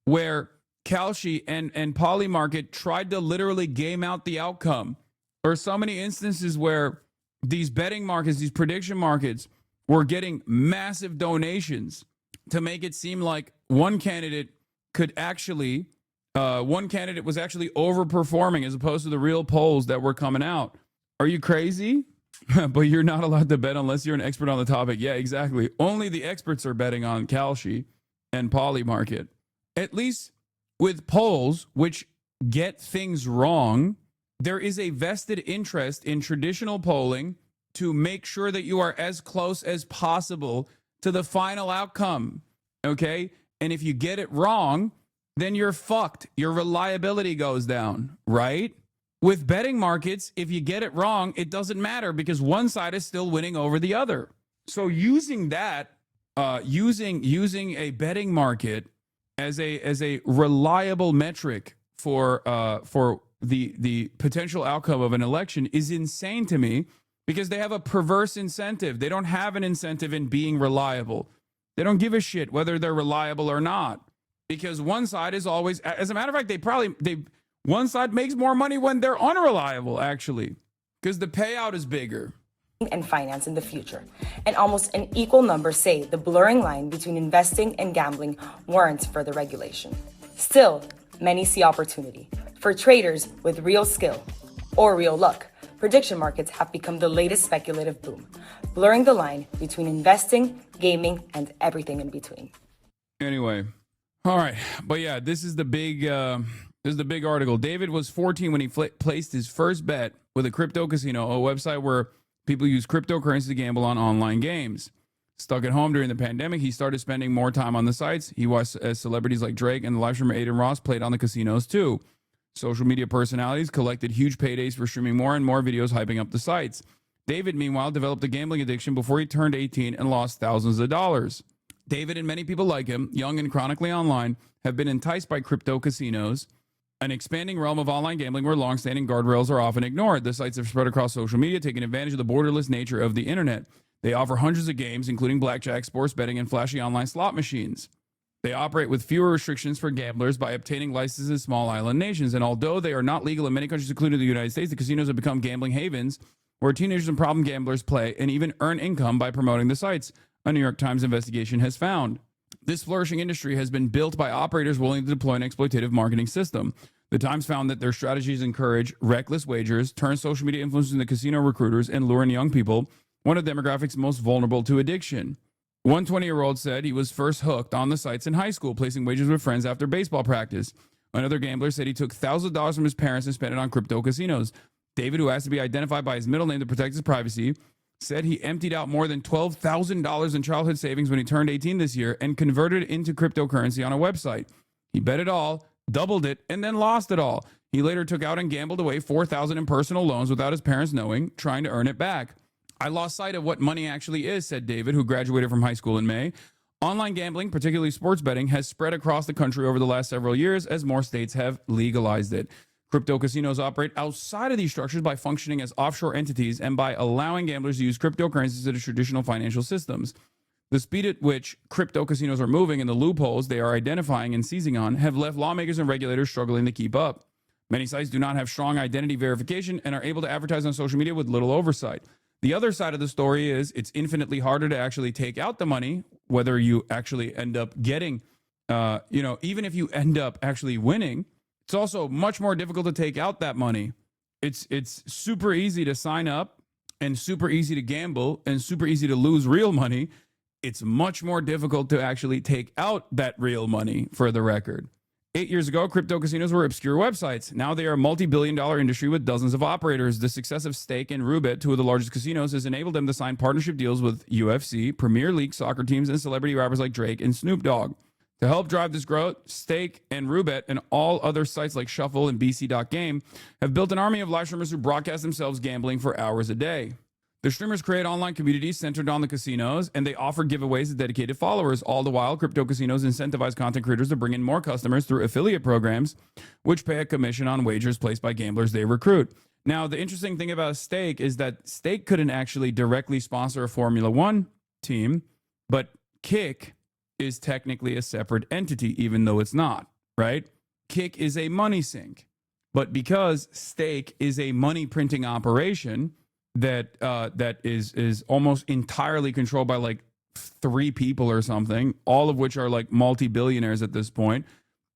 where Kalshi and Polymarket tried to literally game out the outcome. There are so many instances where these betting markets, these prediction markets, were getting massive donations to make it seem like one candidate was actually overperforming as opposed to the real polls that were coming out. Are you crazy? But you're not allowed to bet unless you're an expert on the topic. Yeah, exactly. Only the experts are betting on Kalshi and Polymarket. At least with polls, which get things wrong, there is a vested interest in traditional polling to make sure that you are as close as possible to the final outcome. Okay? And if you get it wrong, then you're fucked. Your reliability goes down, right? With betting markets, if you get it wrong, it doesn't matter because one side is still winning over the other. So using that, using a betting market as a reliable metric for the potential outcome of an election is insane to me because they have a perverse incentive. They don't have an incentive in being reliable. They don't give a shit whether they're reliable or not because one side is always, as a matter of fact, one side makes more money when they're unreliable, actually, because the payout is bigger. And finance in the future. And almost an equal number say the blurring line between investing and gambling warrants further regulation. Still, many see opportunity. For traders with real skill or real luck, prediction markets have become the latest speculative boom, blurring the line between investing, gaming, and everything in between. Anyway, all right. But yeah, this is the big article. David was 14 when he placed his first bet with a crypto casino, a website where people use cryptocurrency to gamble on online games. Stuck at home during the pandemic, he started spending more time on the sites. He watched as celebrities like Drake and the live streamer Aiden Ross played on the casinos too. Social media personalities collected huge paydays for streaming more and more videos hyping up the sites. David, meanwhile, developed a gambling addiction before he turned 18 and lost thousands of dollars. David and many people like him, young and chronically online, have been enticed by crypto casinos, an expanding realm of online gambling where long-standing guardrails are often ignored. The sites have spread across social media, taking advantage of the borderless nature of the internet. They offer hundreds of games, including blackjack, sports betting, and flashy online slot machines. They operate with fewer restrictions for gamblers by obtaining licenses in small island nations. And although they are not legal in many countries, including the United States, the casinos have become gambling havens where teenagers and problem gamblers play and even earn income by promoting the sites, a New York Times investigation has found. This flourishing industry has been built by operators willing to deploy an exploitative marketing system. The Times found that their strategies encourage reckless wagers, turn social media influencers into casino recruiters, and lure in young people, one of the demographics most vulnerable to addiction. One 20-year-old said he was first hooked on the sites in high school, placing wagers with friends after baseball practice. Another gambler said he took thousands of dollars from his parents and spent it on crypto casinos. David, who asked to be identified by his middle name to protect his privacy, said he emptied out more than $12,000 in childhood savings when he turned 18 this year and converted it into cryptocurrency on a website. He bet it all, doubled it, and then lost it all. He later took out and gambled away $4,000 in personal loans without his parents knowing, trying to earn it back. I lost sight of what money actually is, said David, who graduated from high school in May. Online gambling, particularly sports betting, has spread across the country over the last several years as more states have legalized it. Crypto casinos operate outside of these structures by functioning as offshore entities and by allowing gamblers to use cryptocurrencies instead of traditional financial systems. The speed at which crypto casinos are moving and the loopholes they are identifying and seizing on have left lawmakers and regulators struggling to keep up. Many sites do not have strong identity verification and are able to advertise on social media with little oversight. The other side of the story is it's infinitely harder to actually take out the money, whether you actually end up getting, even if you end up actually winning, it's also much more difficult to take out that money. It's super easy to sign up and super easy to gamble and super easy to lose real money. It's much more difficult to actually take out that real money, for the record. 8 years ago, crypto casinos were obscure websites. Now they are a multi-billion-dollar industry with dozens of operators. The success of Stake and Roobet, two of the largest casinos, has enabled them to sign partnership deals with UFC, Premier League soccer teams, and celebrity rappers like Drake and Snoop Dogg. To help drive this growth, Stake and Roobet and all other sites like Shuffle and BC.game have built an army of live streamers who broadcast themselves gambling for hours a day. The streamers create online communities centered on the casinos, and they offer giveaways to dedicated followers. All the while, crypto casinos incentivize content creators to bring in more customers through affiliate programs, which pay a commission on wagers placed by gamblers they recruit. Now, the interesting thing about Stake is that Stake couldn't actually directly sponsor a Formula One team, but Kick is technically a separate entity, even though it's not, right? Kick is a money sink. But because Stake is a money printing operation, that is almost entirely controlled by like 3 people or something, all of which are like multi-billionaires at this point.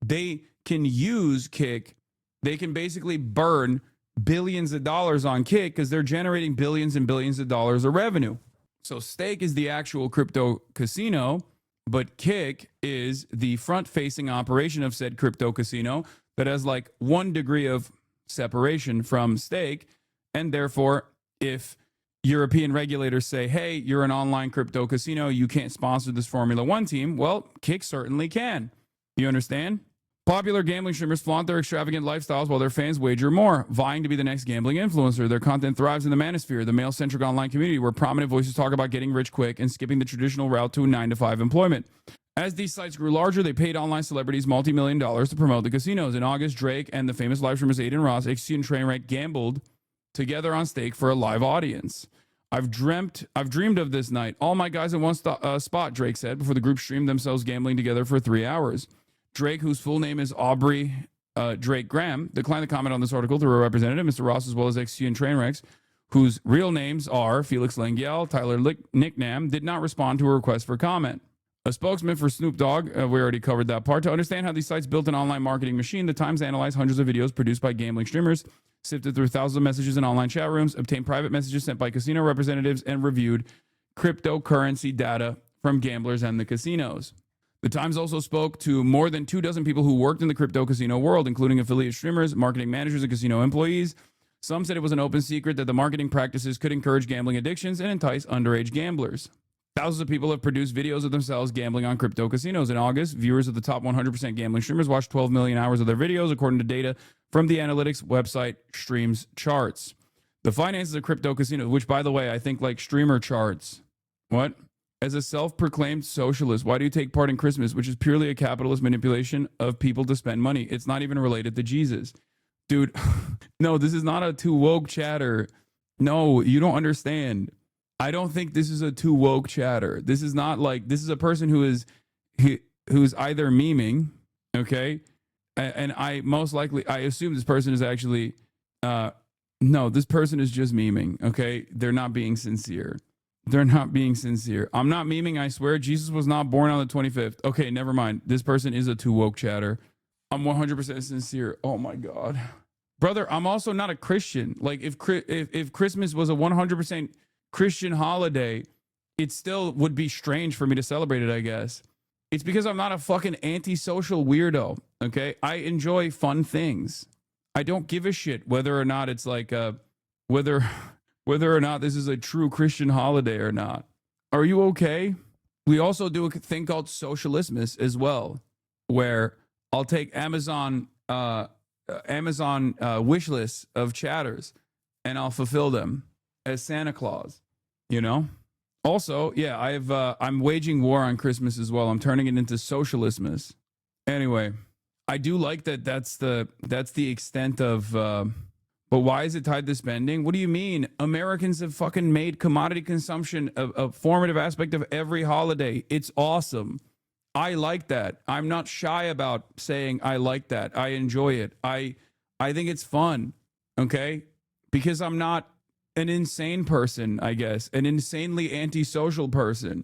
They can use Kick. They can basically burn billions of dollars on Kick because they're generating billions and billions of dollars of revenue. So Stake is the actual crypto casino, but Kick is the front-facing operation of said crypto casino that has like 1 degree of separation from Stake. And therefore, if European regulators say, hey, you're an online crypto casino, you can't sponsor this Formula One team, well, Kick certainly can. You understand? Popular gambling streamers flaunt their extravagant lifestyles while their fans wager more, vying to be the next gambling influencer. Their content thrives in the manosphere, the male-centric online community where prominent voices talk about getting rich quick and skipping the traditional route to a 9-to-5 employment. As these sites grew larger, they paid online celebrities multi-million dollars to promote the casinos. In August, Drake and the famous live streamers Aiden Ross, XG, and Trainwreck gambled together on Stake for a live audience. I've dreamed of this night. All my guys in one spot, Drake said, before the group streamed themselves gambling together for 3 hours. Drake, whose full name is Aubrey Drake Graham, declined to comment on this article through a representative, Mr. Ross, as well as XG and Trainwrecks, whose real names are Felix Lengyel, Tyler Nicknam, did not respond to a request for comment. A spokesman for Snoop Dogg, we already covered that part. To understand how these sites built an online marketing machine, the Times analyzed hundreds of videos produced by gambling streamers, sifted through thousands of messages in online chat rooms, obtained private messages sent by casino representatives, and reviewed cryptocurrency data from gamblers and the casinos. The Times also spoke to more than 24 people who worked in the crypto casino world, including affiliate streamers, marketing managers, and casino employees. Some said it was an open secret that the marketing practices could encourage gambling addictions and entice underage gamblers. Thousands of people have produced videos of themselves gambling on crypto casinos. In August, viewers of the top 100% gambling streamers watched 12 million hours of their videos, according to data from the analytics website Streams Charts. The finances of crypto casinos, which, by the way, I think like Streamer Charts. What? As a self-proclaimed socialist, why do you take part in Christmas, which is purely a capitalist manipulation of people to spend money? It's not even related to Jesus. Dude, no, this is not a too woke chatter. No, you don't understand. I don't think this is a too woke chatter. This is not like, this is a person who's either memeing, okay? And I most likely, I assume this person is actually, no, this person is just memeing, okay? They're not being sincere. They're not being sincere. I'm not memeing, I swear. Jesus was not born on the 25th. Okay, never mind. This person is a too woke chatter. I'm 100% sincere. Oh my God. Brother, I'm also not a Christian. Like if Christmas was a 100% Christian holiday, it still would be strange for me to celebrate it, I guess. It's because I'm not a fucking antisocial weirdo, okay? I enjoy fun things. I don't give a shit whether or not it's like whether or not this is a true Christian holiday or not. Are you okay? We also do a thing called socialismus as well, where I'll take Amazon wish lists of chatters and I'll fulfill them as Santa Claus, you know? Also, yeah, I'm waging war on Christmas as well. I'm turning it into socialismus. Anyway, I do like that that's the extent of but why is it tied to spending? What do you mean? Americans have fucking made commodity consumption a formative aspect of every holiday. It's awesome. I like that. I'm not shy about saying I like that. I enjoy it. I think it's fun, okay? Because I'm not an insane person, I guess. An insanely antisocial person.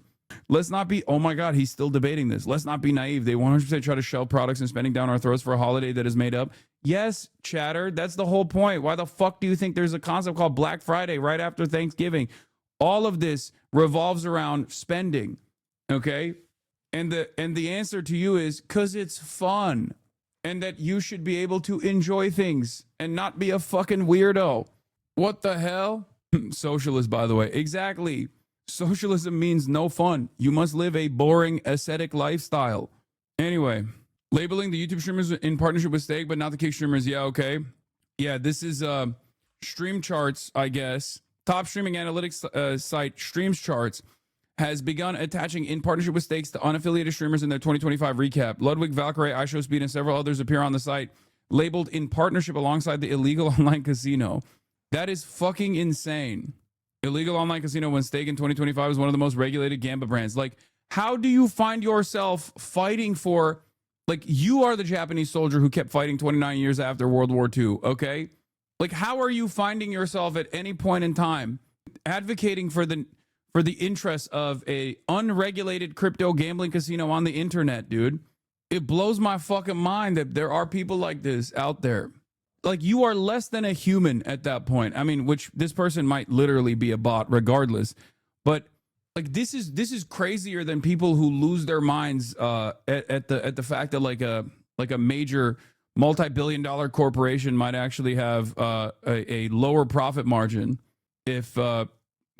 Let's not be, oh my God, he's still debating this. Let's not be naive. They 100% try to shove products and spending down our throats for a holiday that is made up. Yes, chatter, that's the whole point. Why the fuck do you think there's a concept called Black Friday right after Thanksgiving? All of this revolves around spending, okay? And the answer to you is because it's fun and that you should be able to enjoy things and not be a fucking weirdo. What the hell? Socialist, by the way. Exactly. Socialism means no fun. You must live a boring, ascetic lifestyle. Anyway, labeling the YouTube streamers in partnership with Stake, but not the Kick streamers. Yeah, okay. Yeah, this is Stream Charts, I guess. Top streaming analytics site Streams Charts has begun attaching in partnership with Stakes to unaffiliated streamers in their 2025 recap. Ludwig, Valkyrie, iShowSpeed, and several others appear on the site, labeled in partnership alongside the illegal online casino. That is fucking insane. Illegal online casino when Stake in 2025 is one of the most regulated gambling brands. Like, how do you find yourself fighting for, like, you are the Japanese soldier who kept fighting 29 years after World War II, okay? Like, how are you finding yourself at any point in time advocating for the interests of a unregulated crypto gambling casino on the internet, dude? It blows my fucking mind that there are people like this out there. Like, you are less than a human at that point. I mean, which this person might literally be a bot regardless. But like, this is crazier than people who lose their minds at the fact that like a major multi-billion-dollar corporation might actually have a lower profit margin if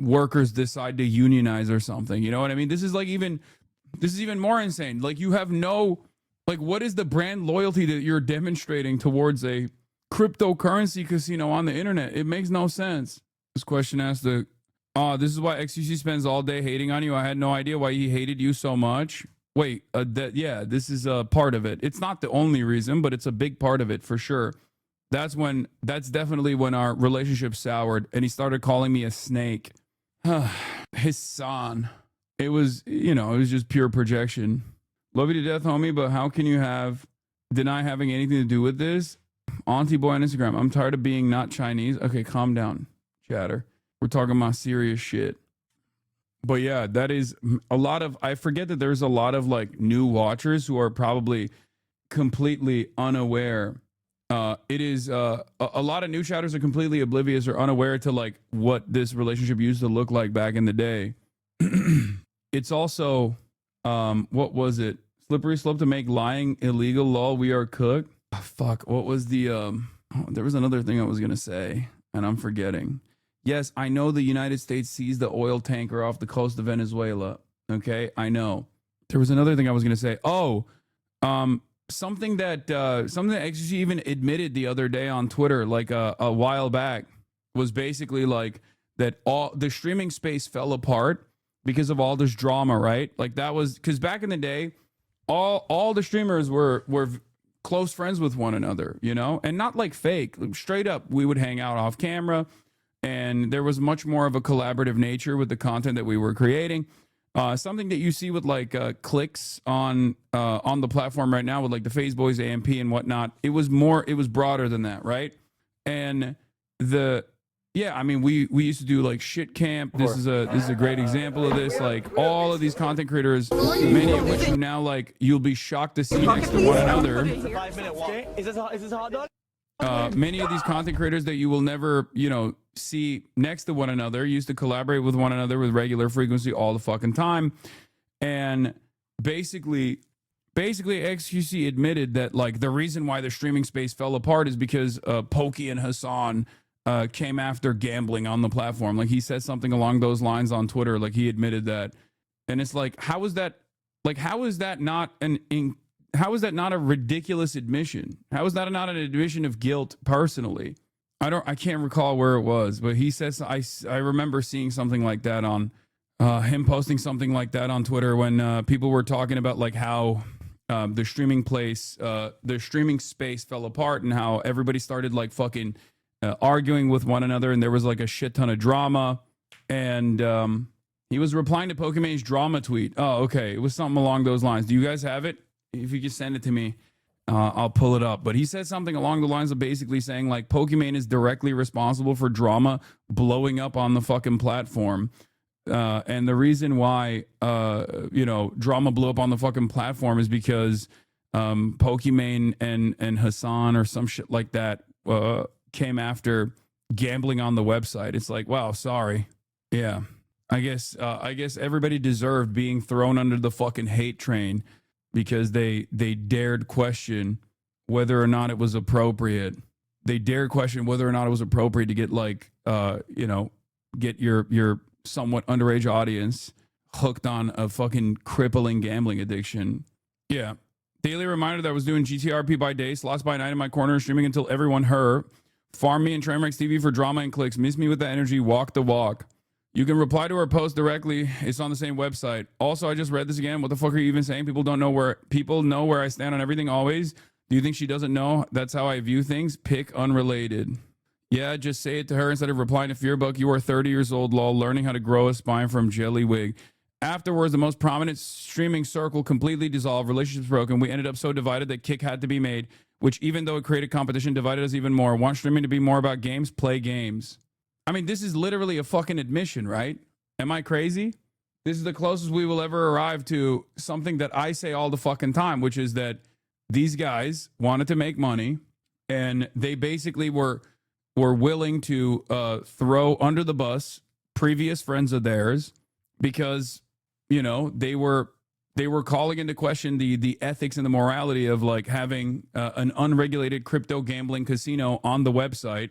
workers decide to unionize or something. You know what I mean? This is even more insane. Like, you have no, like, what is the brand loyalty that you're demonstrating towards a cryptocurrency casino on the internet? It makes no sense. This question asks this is why XQC spends all day hating on you. I had no idea why he hated you so much. Wait, this is a part of it. It's not the only reason, but it's a big part of it for sure. That's definitely when our relationship soured and he started calling me a snake. Hasan. It was just pure projection. Love you to death, homie, but how can you deny having anything to do with this? Auntie boy on Instagram. I'm tired of being not Chinese. Okay, calm down, chatter. We're talking about serious shit. But yeah, that is a lot of, I forget that there's a lot of like new watchers who are probably completely unaware. It is a lot of new chatters are completely oblivious or unaware to like what this relationship used to look like back in the day. It's also, what was it? Slippery slope to make lying illegal. Lol, we are cooked. Oh, fuck. What was the, there was another thing I was going to say and I'm forgetting. Yes, I know the United States seized the oil tanker off the coast of Venezuela. Okay, I know. There was another thing I was going to say. Oh, something that XQC even admitted the other day on Twitter, like a while back, was basically like that all the streaming space fell apart because of all this drama, right? Like that was because back in the day, all the streamers were close friends with one another, you know, and not like fake. Straight up, we would hang out off camera. And there was much more of a collaborative nature with the content that we were creating. Something that you see with like clicks on the platform right now with like the FaZe Boys, AMP and whatnot. It was broader than that, right? And I mean, we used to do like shit camp. This is a great example of this. Like all of these content creators, many of which you now like, you'll be shocked to see next to one another. Many of these content creators that you will never, see next to one another used to collaborate with one another with regular frequency all the fucking time. And basically XQC admitted that like the reason why the streaming space fell apart is because Pokey and Hasan came after gambling on the platform. Like he said something along those lines on Twitter. Like he admitted that. And it's like, how is that not a ridiculous admission? How is that not an admission of guilt personally? I can't recall where it was, but he says, I remember seeing something like that on him posting something like that on Twitter when people were talking about like how the streaming space fell apart and how everybody started like fucking arguing with one another. And there was like a shit ton of drama. And he was replying to Pokemon's drama tweet. Oh, okay. It was something along those lines. Do you guys have it? If you could send it to me, I'll pull it up. But he said something along the lines of basically saying like Pokemon is directly responsible for drama blowing up on the fucking platform. And the reason why, drama blew up on the fucking platform is because Pokemon and Hasan or some shit like that came after gambling on the website. It's like, wow, sorry. Yeah. I guess everybody deserved being thrown under the fucking hate train because they dared question whether or not it was appropriate. They dared question whether or not it was appropriate to get like, get your somewhat underage audience hooked on a fucking crippling gambling addiction. Yeah. Daily reminder that I was doing GTRP by day, slots by night in my corner, streaming until everyone heard. Farm me and Trainwrecks TV for drama and clicks. Miss me with that energy. Walk the walk. You can reply to her post directly. It's on the same website. Also, I just read this again. What the fuck are you even saying? People know where I stand on everything always. Do you think she doesn't know? That's how I view things. Pick unrelated. Yeah, just say it to her instead of replying to Fearbook. You are 30 years old, lol, learning how to grow a spine from Jellywig. Afterwards, the most prominent streaming circle completely dissolved. Relationships broken. We ended up so divided that kick had to be made. which even though it created competition, divided us even more. Want streaming to be more about games? Play games. I mean, this is literally a fucking admission, right? Am I crazy? This is the closest we will ever arrive to something that I say all the fucking time, which is that these guys wanted to make money, and they basically were willing to throw under the bus previous friends of theirs because, you know, they were calling into question the ethics and the morality of like having an unregulated crypto gambling casino on the website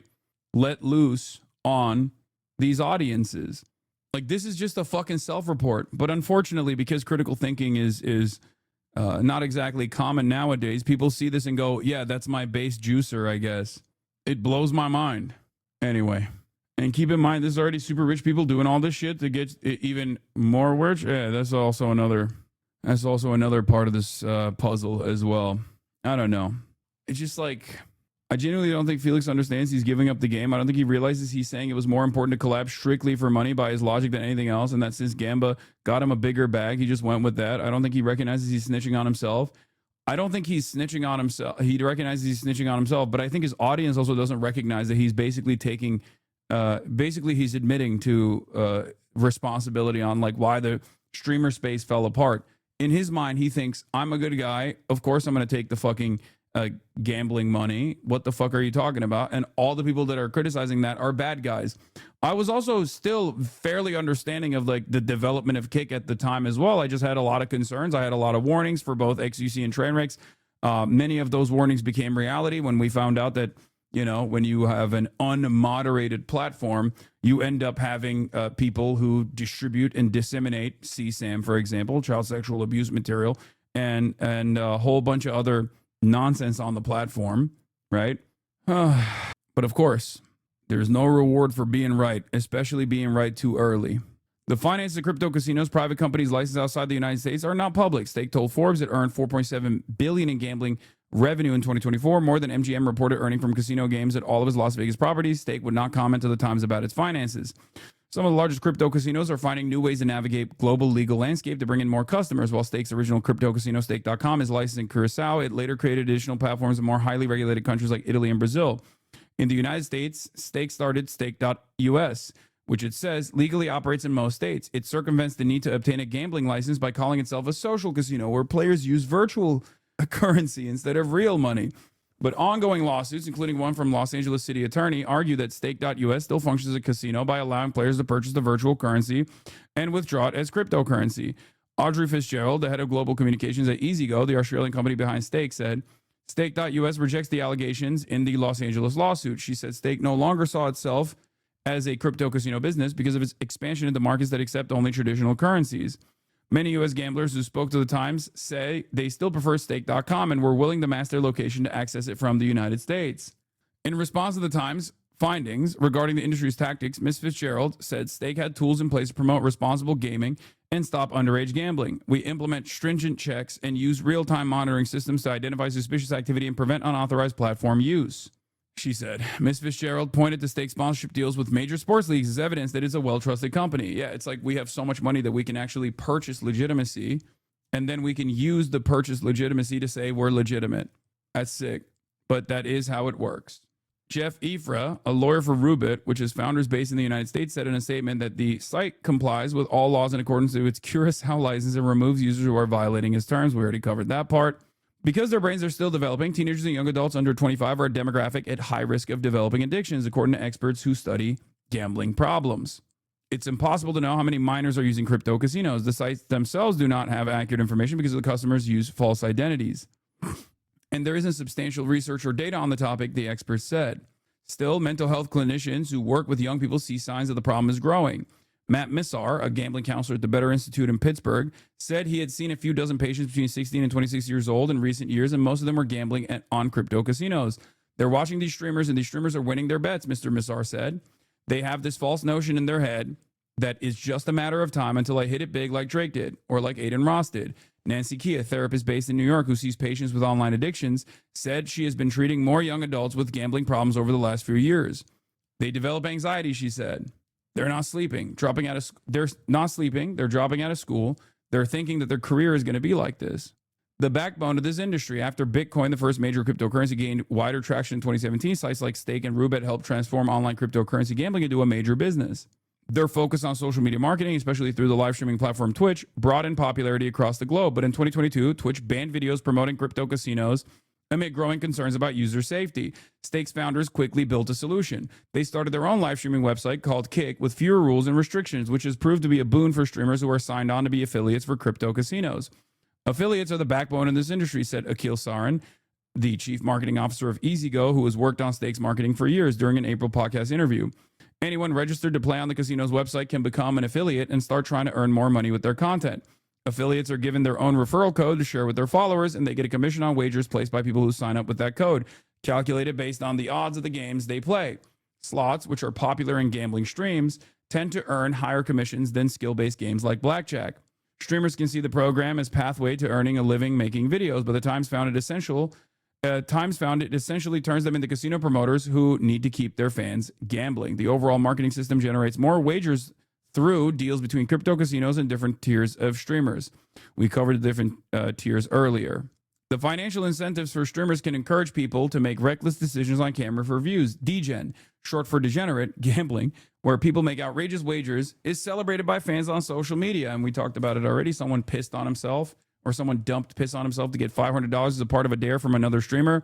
let loose on these audiences. Like, this is just a fucking self-report. But unfortunately, because critical thinking is not exactly common nowadays, people see this and go, yeah, that's my base juicer, I guess. It blows my mind. Anyway, and keep in mind, there's already super rich people doing all this shit to get even more rich. Yeah, that's also another part of this puzzle as well. I don't know. It's just like, I genuinely don't think Felix understands he's giving up the game. I don't think he realizes he's saying it was more important to collab strictly for money by his logic than anything else, and that since Gamba got him a bigger bag, he just went with that. I don't think he recognizes he's snitching on himself. I don't think he's snitching on himself. He recognizes he's snitching on himself, but I think his audience also doesn't recognize that he's basically taking, he's admitting to responsibility on like why the streamer space fell apart. In his mind, he thinks, I'm a good guy. Of course, I'm going to take the fucking gambling money. What the fuck are you talking about? And all the people that are criticizing that are bad guys. I was also still fairly understanding of like the development of Kick at the time as well. I just had a lot of concerns. I had a lot of warnings for both XUC and Trainwrecks. Many of those warnings became reality when we found out that, you know, when you have an unmoderated platform, you end up having people who distribute and disseminate CSAM, for example, child sexual abuse material, and a whole bunch of other nonsense on the platform, right? But of course, there's no reward for being right, especially being right too early. The finances of crypto casinos, private companies licensed outside the United States, are not public. Stake told Forbes it earned $4.7 billion in gambling revenue in 2024, more than MGM reported earning from casino games at all of his Las Vegas properties. Stake would not comment to the Times about its finances. Some of the largest crypto casinos are finding new ways to navigate global legal landscape to bring in more customers. While Stake's original crypto casino, Stake.com, is licensed in Curacao, it later created additional platforms in more highly regulated countries like Italy and Brazil. In the United States, Stake started Stake.us, which it says legally operates in most states. It circumvents the need to obtain a gambling license by calling itself a social casino, where players use virtual currency instead of real money. But ongoing lawsuits, including one from Los Angeles City Attorney, argue that Stake.us still functions as a casino by allowing players to purchase the virtual currency and withdraw it as cryptocurrency. Audrey Fitzgerald, the head of global communications at EasyGo, the Australian company behind Stake, said, Stake.us rejects the allegations in the Los Angeles lawsuit. She said Stake no longer saw itself as a crypto casino business because of its expansion into markets that accept only traditional currencies. Many U.S. gamblers who spoke to the Times say they still prefer Stake.com and were willing to mask their location to access it from the United States. In response to the Times findings regarding the industry's tactics, Ms. Fitzgerald said Stake had tools in place to promote responsible gaming and stop underage gambling. We implement stringent checks and use real-time monitoring systems to identify suspicious activity and prevent unauthorized platform use, she said. Ms. Fitzgerald pointed to Stake sponsorship deals with major sports leagues as evidence that it's a well-trusted company. Yeah, it's like we have so much money that we can actually purchase legitimacy, and then we can use the purchased legitimacy to say we're legitimate. That's sick, but that is how it works. Jeff Ifra, a lawyer for Rubit, which is founders based in the United States, said in a statement that the site complies with all laws in accordance with its Curacao license and removes users who are violating its terms. We already covered that part. Because their brains are still developing, teenagers and young adults under 25 are a demographic at high risk of developing addictions, according to experts who study gambling problems. It's impossible to know how many minors are using crypto casinos. The sites themselves do not have accurate information because the customers use false identities. And there isn't substantial research or data on the topic, the experts said. Still, mental health clinicians who work with young people see signs that the problem is growing. Matt Missar, a gambling counselor at the Better Institute in Pittsburgh, said he had seen a few dozen patients between 16 and 26 years old in recent years, and most of them were gambling on crypto casinos. They're watching these streamers, and these streamers are winning their bets, Mr. Missar said. They have this false notion in their head that it's just a matter of time until I hit it big like Drake did, or like Aiden Ross did. Nancy Key, a therapist based in New York who sees patients with online addictions, said she has been treating more young adults with gambling problems over the last few years. They develop anxiety, she said. They're not sleeping, they're not sleeping, they're dropping out of school. They're thinking that their career is going to be like this. the backbone of this industry. After Bitcoin, the first major cryptocurrency, gained wider traction in 2017, sites like Stake and Roobet helped transform online cryptocurrency gambling into a major business. Their focus on social media marketing, especially through the live streaming platform Twitch, broadened popularity across the globe. But in 2022, Twitch banned videos promoting crypto casinos amid growing concerns about user safety. Stake's founders quickly built a solution. They started their own live streaming website called Kick with fewer rules and restrictions, which has proved to be a boon for streamers who are signed on to be affiliates for crypto casinos. Affiliates are the backbone in this industry, said Akil Sarin, the chief marketing officer of EasyGo, who has worked on Stake's marketing for years, during an April podcast interview. Anyone registered to play on the casino's website can become an affiliate and start trying to earn more money with their content. Affiliates are given their own referral code to share with their followers, and they get a commission on wagers placed by people who sign up with that code, calculated based on the odds of the games they play. Slots, which are popular in gambling streams, tend to earn higher commissions than skill-based games like blackjack. Streamers can see the program as pathway to earning a living making videos, but the Times found it essentially turns them into casino promoters who need to keep their fans gambling. The overall marketing system generates more wagers through deals between crypto casinos and different tiers of streamers. We covered the different tiers earlier. The financial incentives for streamers can encourage people to make reckless decisions on camera for views. DGen, short for degenerate gambling, where people make outrageous wagers, is celebrated by fans on social media. And we talked about it already. Someone pissed on himself, or someone dumped piss on himself to get $500 as a part of a dare from another streamer.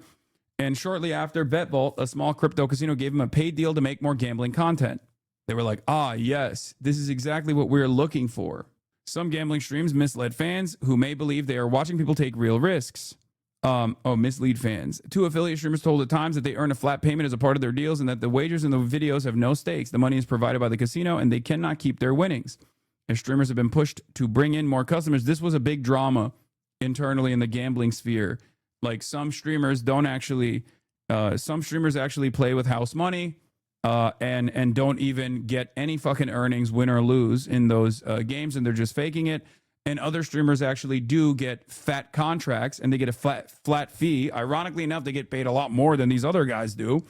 And shortly after, BetVault, a small crypto casino, gave him a paid deal to make more gambling content. They were like, yes, this is exactly what we're looking for. Some gambling streams misled fans who may believe they are watching people take real risks. Mislead fans. Two affiliate streamers told the Times that they earn a flat payment as a part of their deals and that the wagers in the videos have no stakes. The money is provided by the casino and they cannot keep their winnings. As streamers have been pushed to bring in more customers, this was a big drama internally in the gambling sphere. Like some streamers actually play with house money. And don't even get any fucking earnings, win or lose, in those games, and they're just faking it. And other streamers actually do get fat contracts, and they get a flat fee. Ironically enough, they get paid a lot more than these other guys do,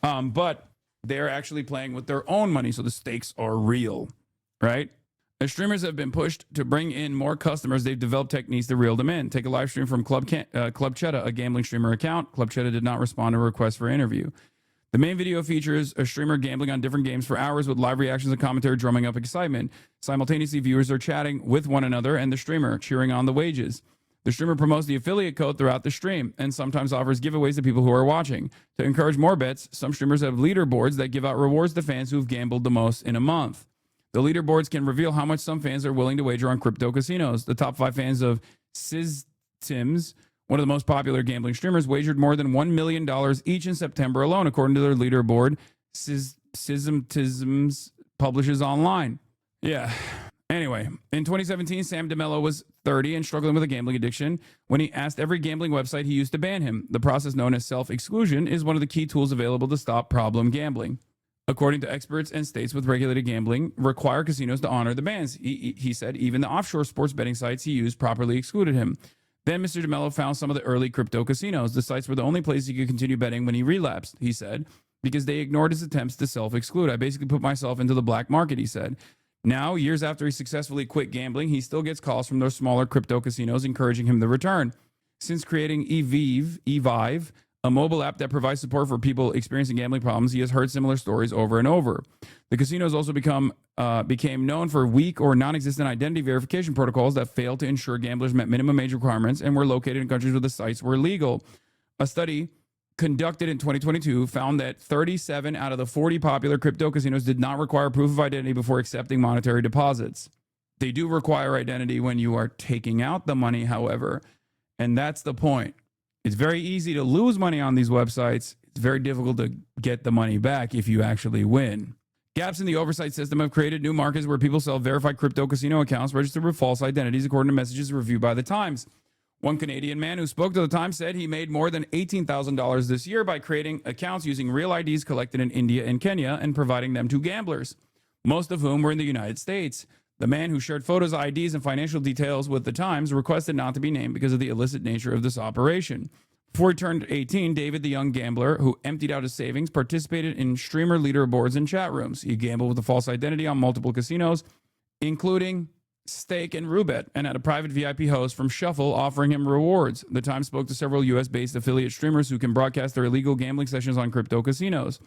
but they're actually playing with their own money, so the stakes are real, right? As streamers have been pushed to bring in more customers, they've developed techniques to reel them in. Take a live stream from Club Cheddar, a gambling streamer account. Club Cheddar did not respond to a request for interview. The main video features a streamer gambling on different games for hours with live reactions and commentary drumming up excitement. Simultaneously, viewers are chatting with one another and the streamer, cheering on the wages. The streamer promotes the affiliate code throughout the stream and sometimes offers giveaways to people who are watching. To encourage more bets, some streamers have leaderboards that give out rewards to fans who've gambled the most in a month. The leaderboards can reveal how much some fans are willing to wager on crypto casinos. The top 5 fans of SysTims, one of the most popular gambling streamers, wagered more than $1 million each in September alone, according to their leaderboard. SysTims publishes online. Yeah. Anyway, in 2017, Sam DeMello was 30 and struggling with a gambling addiction when he asked every gambling website he used to ban him. The process known as self-exclusion is one of the key tools available to stop problem gambling. According to experts, and states with regulated gambling require casinos to honor the bans. He said even the offshore sports betting sites he used properly excluded him. Then Mr. DeMello found some of the early crypto casinos. The sites were the only place he could continue betting when he relapsed, he said, because they ignored his attempts to self-exclude. I basically put myself into the black market, he said. Now, years after he successfully quit gambling, he still gets calls from those smaller crypto casinos encouraging him to return. Since creating Evive, a mobile app that provides support for people experiencing gambling problems, he has heard similar stories over and over. The casinos also became known for weak or non-existent identity verification protocols that failed to ensure gamblers met minimum age requirements and were located in countries where the sites were legal. A study conducted in 2022 found that 37 out of the 40 popular crypto casinos did not require proof of identity before accepting monetary deposits. They do require identity when you are taking out the money, however, and that's the point. It's very easy to lose money on these websites. It's very difficult to get the money back if you actually win. Gaps in the oversight system have created new markets where people sell verified crypto casino accounts registered with false identities, according to messages reviewed by The Times. One Canadian man who spoke to The Times said he made more than $18,000 this year by creating accounts using real IDs collected in India and Kenya and providing them to gamblers, most of whom were in the United States. The man who shared photos, IDs, and financial details with The Times requested not to be named because of the illicit nature of this operation. Before he turned 18, David, the young gambler who emptied out his savings, participated in streamer leaderboards and chat rooms. He gambled with a false identity on multiple casinos, including Stake, and Roobet, and had a private VIP host from Shuffle offering him rewards. The Times spoke to several U.S.-based affiliate streamers who can broadcast their illegal gambling sessions on crypto casinos.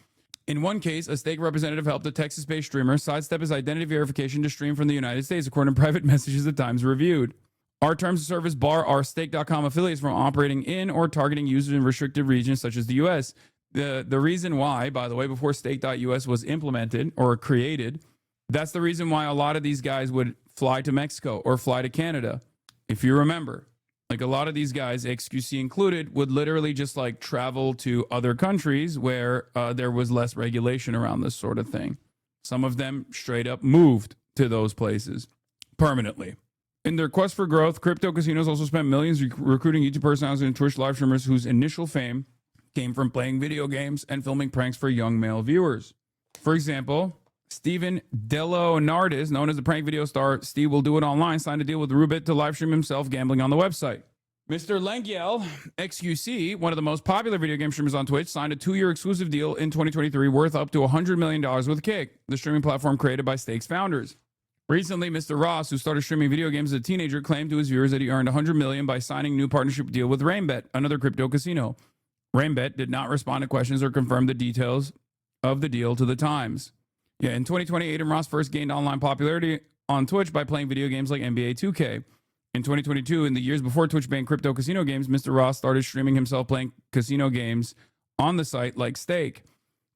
In one case, a Stake representative helped a Texas-based streamer sidestep his identity verification to stream from the United States, according to private messages the Times reviewed. Our terms of service bar our Stake.com affiliates from operating in or targeting users in restricted regions such as the U.S. The reason why, by the way, before Stake.us was implemented or created, that's the reason why a lot of these guys would fly to Mexico or fly to Canada. If you remember, like a lot of these guys, XQC included, would literally just like travel to other countries where there was less regulation around this sort of thing. Some of them straight up moved to those places permanently. In their quest for growth, crypto casinos also spent millions recruiting YouTube personalities and Twitch live streamers whose initial fame came from playing video games and filming pranks for young male viewers. For example, Steven Delonardis, known as the prank video star Steve Will Do It Online, signed a deal with Roobet to live stream himself gambling on the website. Mr. Lengyel, XQC, one of the most popular video game streamers on Twitch, signed a 2-year exclusive deal in 2023 worth up to $100 million with Kick, the streaming platform created by Stake's founders. Recently, Mr. Ross, who started streaming video games as a teenager, claimed to his viewers that he earned $100 million by signing a new partnership deal with RainBet, another crypto casino. RainBet did not respond to questions or confirm the details of the deal to the Times. Yeah, in 2020, Adin Ross first gained online popularity on Twitch by playing video games like NBA 2K. In 2022, in the years before Twitch banned crypto casino games, Mr. Ross started streaming himself playing casino games on the site like Stake.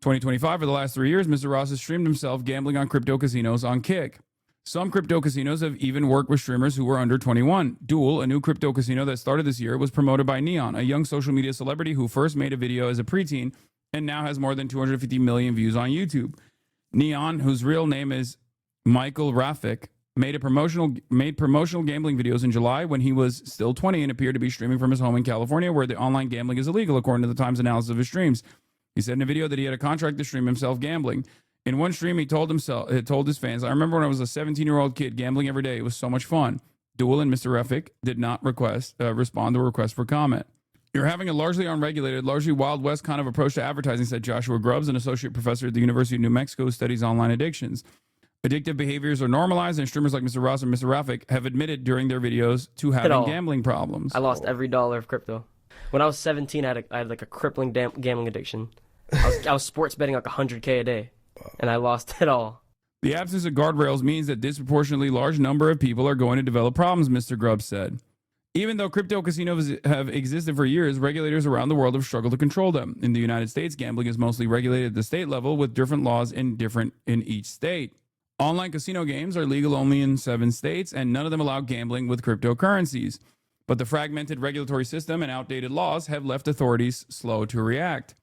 2025, for the last 3 years, Mr. Ross has streamed himself gambling on crypto casinos on Kick. Some crypto casinos have even worked with streamers who were under 21. Duel, a new crypto casino that started this year, was promoted by Neon, a young social media celebrity who first made a video as a preteen and now has more than 250 million views on YouTube. Neon, whose real name is Michael Rafik, made promotional gambling videos in July when he was still 20 and appeared to be streaming from his home in California, where the online gambling is illegal, according to the Times analysis of his streams. He said in a video that he had a contract to stream himself gambling. In one stream, he told his fans, "I remember when I was a 17-year-old kid gambling every day. It was so much fun." Duel and Mr. Rafik did not respond to a request for comment. "You're having a largely unregulated, largely Wild West kind of approach to advertising," said Joshua Grubbs, an associate professor at the University of New Mexico who studies online addictions. "Addictive behaviors are normalized, and streamers like Mr. Ross and Mr. Rafik have admitted during their videos to having gambling problems." I lost every dollar of crypto. When I was 17, I had like a crippling gambling addiction. I was sports betting like 100K a day, and I lost it all. "The absence of guardrails means that disproportionately large number of people are going to develop problems," Mr. Grubbs said. Even though crypto casinos have existed for years, regulators around the world have struggled to control them. In the United States, gambling is mostly regulated at the state level with different laws in each state. Online casino games are legal only in 7 states, and none of them allow gambling with cryptocurrencies. But the fragmented regulatory system and outdated laws have left authorities slow to react.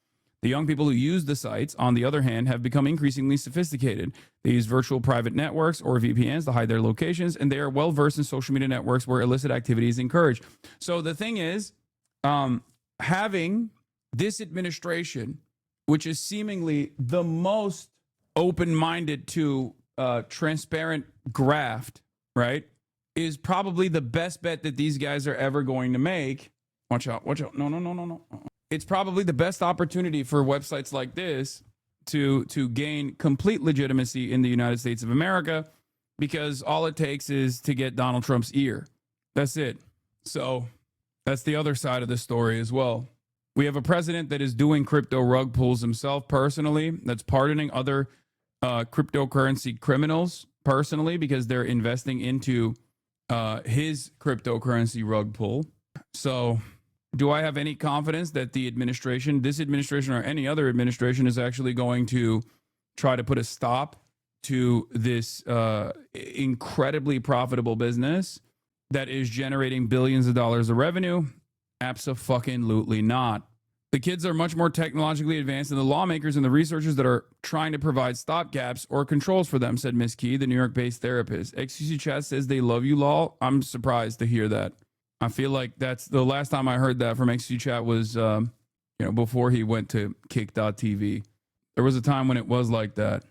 The young people who use the sites, on the other hand, have become increasingly sophisticated. They use virtual private networks or VPNs to hide their locations, and they are well versed in social media networks where illicit activity is encouraged. So the thing is, having this administration, which is seemingly the most open-minded to transparent graft, right, is probably the best bet that these guys are ever going to make. Watch out. No. It's probably the best opportunity for websites like this to gain complete legitimacy in the United States of America, because all it takes is to get Donald Trump's ear. That's it. So that's the other side of the story as well. We have a president that is doing crypto rug pulls himself personally, that's pardoning other cryptocurrency criminals personally because they're investing into his cryptocurrency rug pull. So do I have any confidence that this administration or any other administration is actually going to try to put a stop to this incredibly profitable business that is generating billions of dollars of revenue? Abso-fucking-lutely not. The kids are much more technologically advanced than the lawmakers and the researchers that are trying to provide stopgaps or controls for them, said Miss Key, the New York-based therapist. XQC Chat says they love you, lol. I'm surprised to hear that. I feel like that's the last time I heard that from XQC Chat was, before he went to kick.tv. There was a time when it was like that.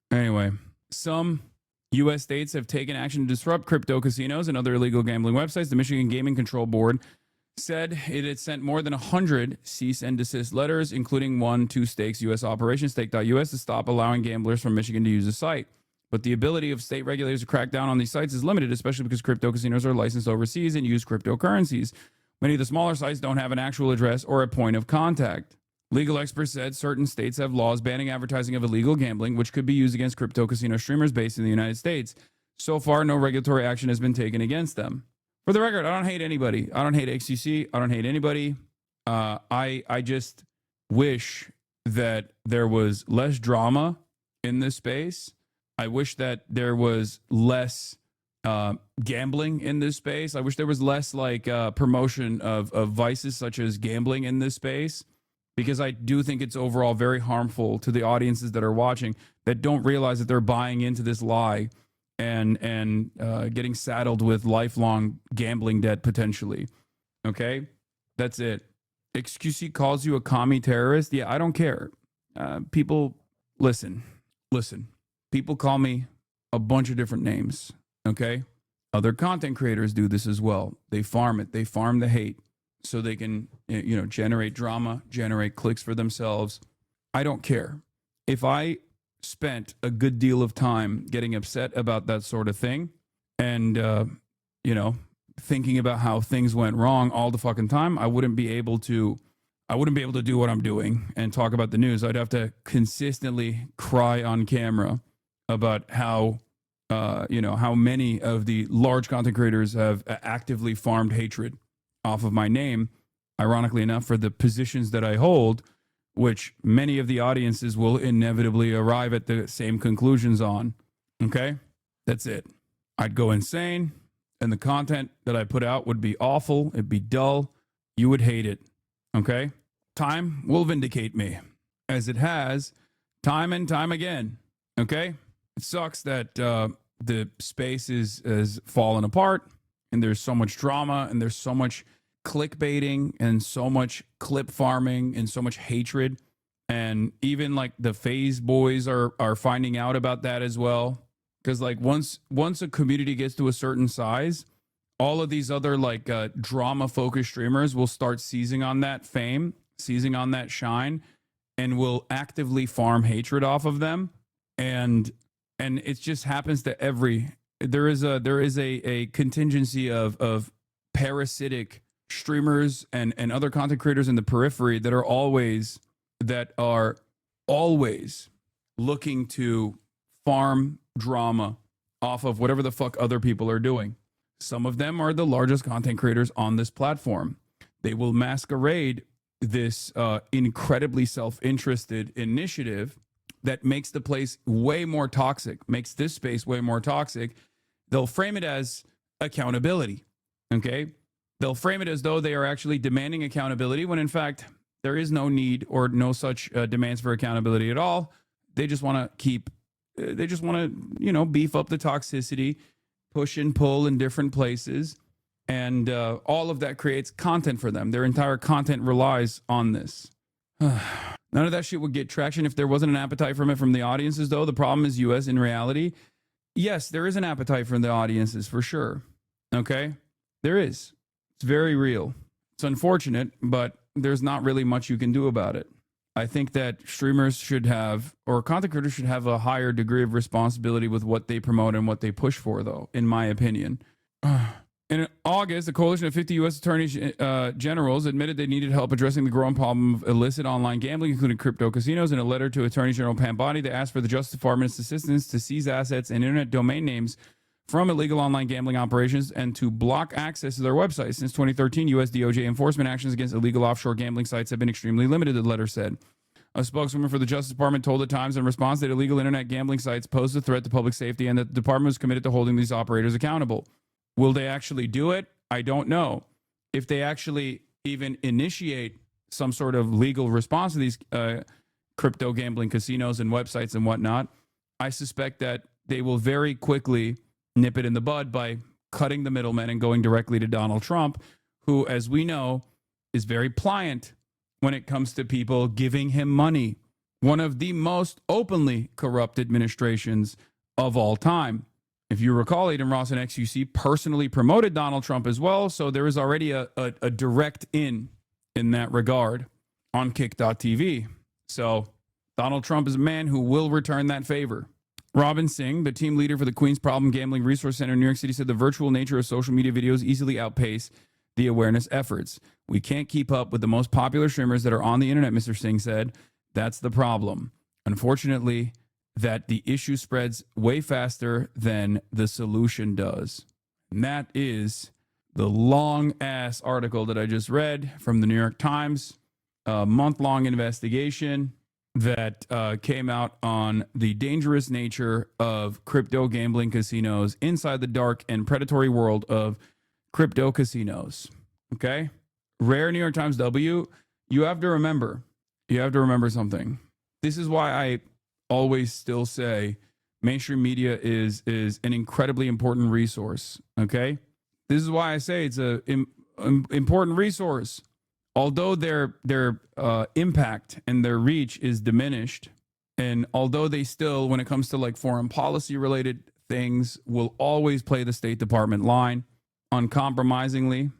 Anyway, some U.S. states have taken action to disrupt crypto casinos and other illegal gambling websites. The Michigan Gaming Control Board said it had sent more than 100 cease and desist letters, including one to Stake's U.S. operation, Stake.us, to stop allowing gamblers from Michigan to use the site. but the ability of state regulators to crack down on these sites is limited, especially because crypto casinos are licensed overseas and use cryptocurrencies. Many of the smaller sites don't have an actual address or a point of contact. Legal experts said certain states have laws banning advertising of illegal gambling, which could be used against crypto casino streamers based in the United States. So far, no regulatory action has been taken against them. For the record, I don't hate anybody. I don't hate XQC. I don't hate anybody. I just wish that there was less drama in this space. I wish that there was less gambling in this space. I wish there was less like promotion of vices such as gambling in this space, because I do think it's overall very harmful to the audiences that are watching that don't realize that they're buying into this lie and getting saddled with lifelong gambling debt potentially. Okay, that's it. XQC calls you a commie terrorist. Yeah, I don't care. People, listen. People call me a bunch of different names. Okay, other content creators do this as well. They farm it. They farm the hate so they can, generate drama, generate clicks for themselves. I don't care. If I spent a good deal of time getting upset about that sort of thing and, thinking about how things went wrong all the fucking time, I wouldn't be able to do what I'm doing and talk about the news. I'd have to consistently cry on camera about how many of the large content creators have actively farmed hatred off of my name, ironically enough, for the positions that I hold, which many of the audiences will inevitably arrive at the same conclusions on. Okay? That's it. I'd go insane, and the content that I put out would be awful. It'd be dull. You would hate it. Okay? Time will vindicate me, as it has time and time again. Okay? It sucks that the space has fallen apart, and there's so much drama, and there's so much clickbaiting, and so much clip farming, and so much hatred. And even like the FaZe boys are finding out about that as well. Because like once a community gets to a certain size, all of these other like drama focused streamers will start seizing on that fame, seizing on that shine, and will actively farm hatred off of them. And it just happens to there is a contingency of parasitic streamers and other content creators in the periphery that are always looking to farm drama off of whatever the fuck other people are doing. Some of them are the largest content creators on this platform. They will masquerade this incredibly self-interested initiative that makes the place way more toxic, makes this space way more toxic. They'll frame it as accountability, okay? They'll frame it as though they are actually demanding accountability when in fact there is no need or no such demands for accountability at all. They just want to beef up the toxicity, push and pull in different places. And all of that creates content for them. Their entire content relies on this. None of that shit would get traction if there wasn't an appetite from it from the audiences, though. The problem is, US, in reality, yes, there is an appetite from the audiences, for sure. Okay? There is. It's very real. It's unfortunate, but there's not really much you can do about it. I think that streamers should have, or content creators should have, a higher degree of responsibility with what they promote and what they push for, though, in my opinion. In August, a coalition of 50 U.S. attorneys generals admitted they needed help addressing the growing problem of illicit online gambling, including crypto casinos. In a letter to Attorney General Pam Bondi, they asked for the Justice Department's assistance to seize assets and internet domain names from illegal online gambling operations and to block access to their websites. Since 2013, U.S. DOJ enforcement actions against illegal offshore gambling sites have been extremely limited, the letter said. A spokeswoman for the Justice Department told The Times in response that illegal internet gambling sites pose a threat to public safety and that the department was committed to holding these operators accountable. Will they actually do it? I don't know. If they actually even initiate some sort of legal response to these crypto gambling casinos and websites and whatnot, I suspect that they will very quickly nip it in the bud by cutting the middlemen and going directly to Donald Trump, who, as we know, is very pliant when it comes to people giving him money. One of the most openly corrupt administrations of all time. If you recall, Aiden Ross and XUC personally promoted Donald Trump as well, so there is already a direct in that regard on Kick.tv. So Donald Trump is a man who will return that favor. Robin Singh, the team leader for the Queens Problem Gambling Resource Center in New York City, said the virtual nature of social media videos easily outpace the awareness efforts. We can't keep up with the most popular streamers that are on the internet, Mr. Singh said. That's the problem. Unfortunately, that the issue spreads way faster than the solution does. And that is the long-ass article that I just read from the New York Times, a month-long investigation that came out on the dangerous nature of crypto gambling casinos inside the dark and predatory world of crypto casinos. Okay? Rare New York Times W. You have to remember something. This is why I always still say mainstream media is an incredibly important resource. Okay? This is why I say it's an important resource. Although their impact and their reach is diminished, and although they still, when it comes to like foreign policy related things, will always play the State Department line uncompromisingly,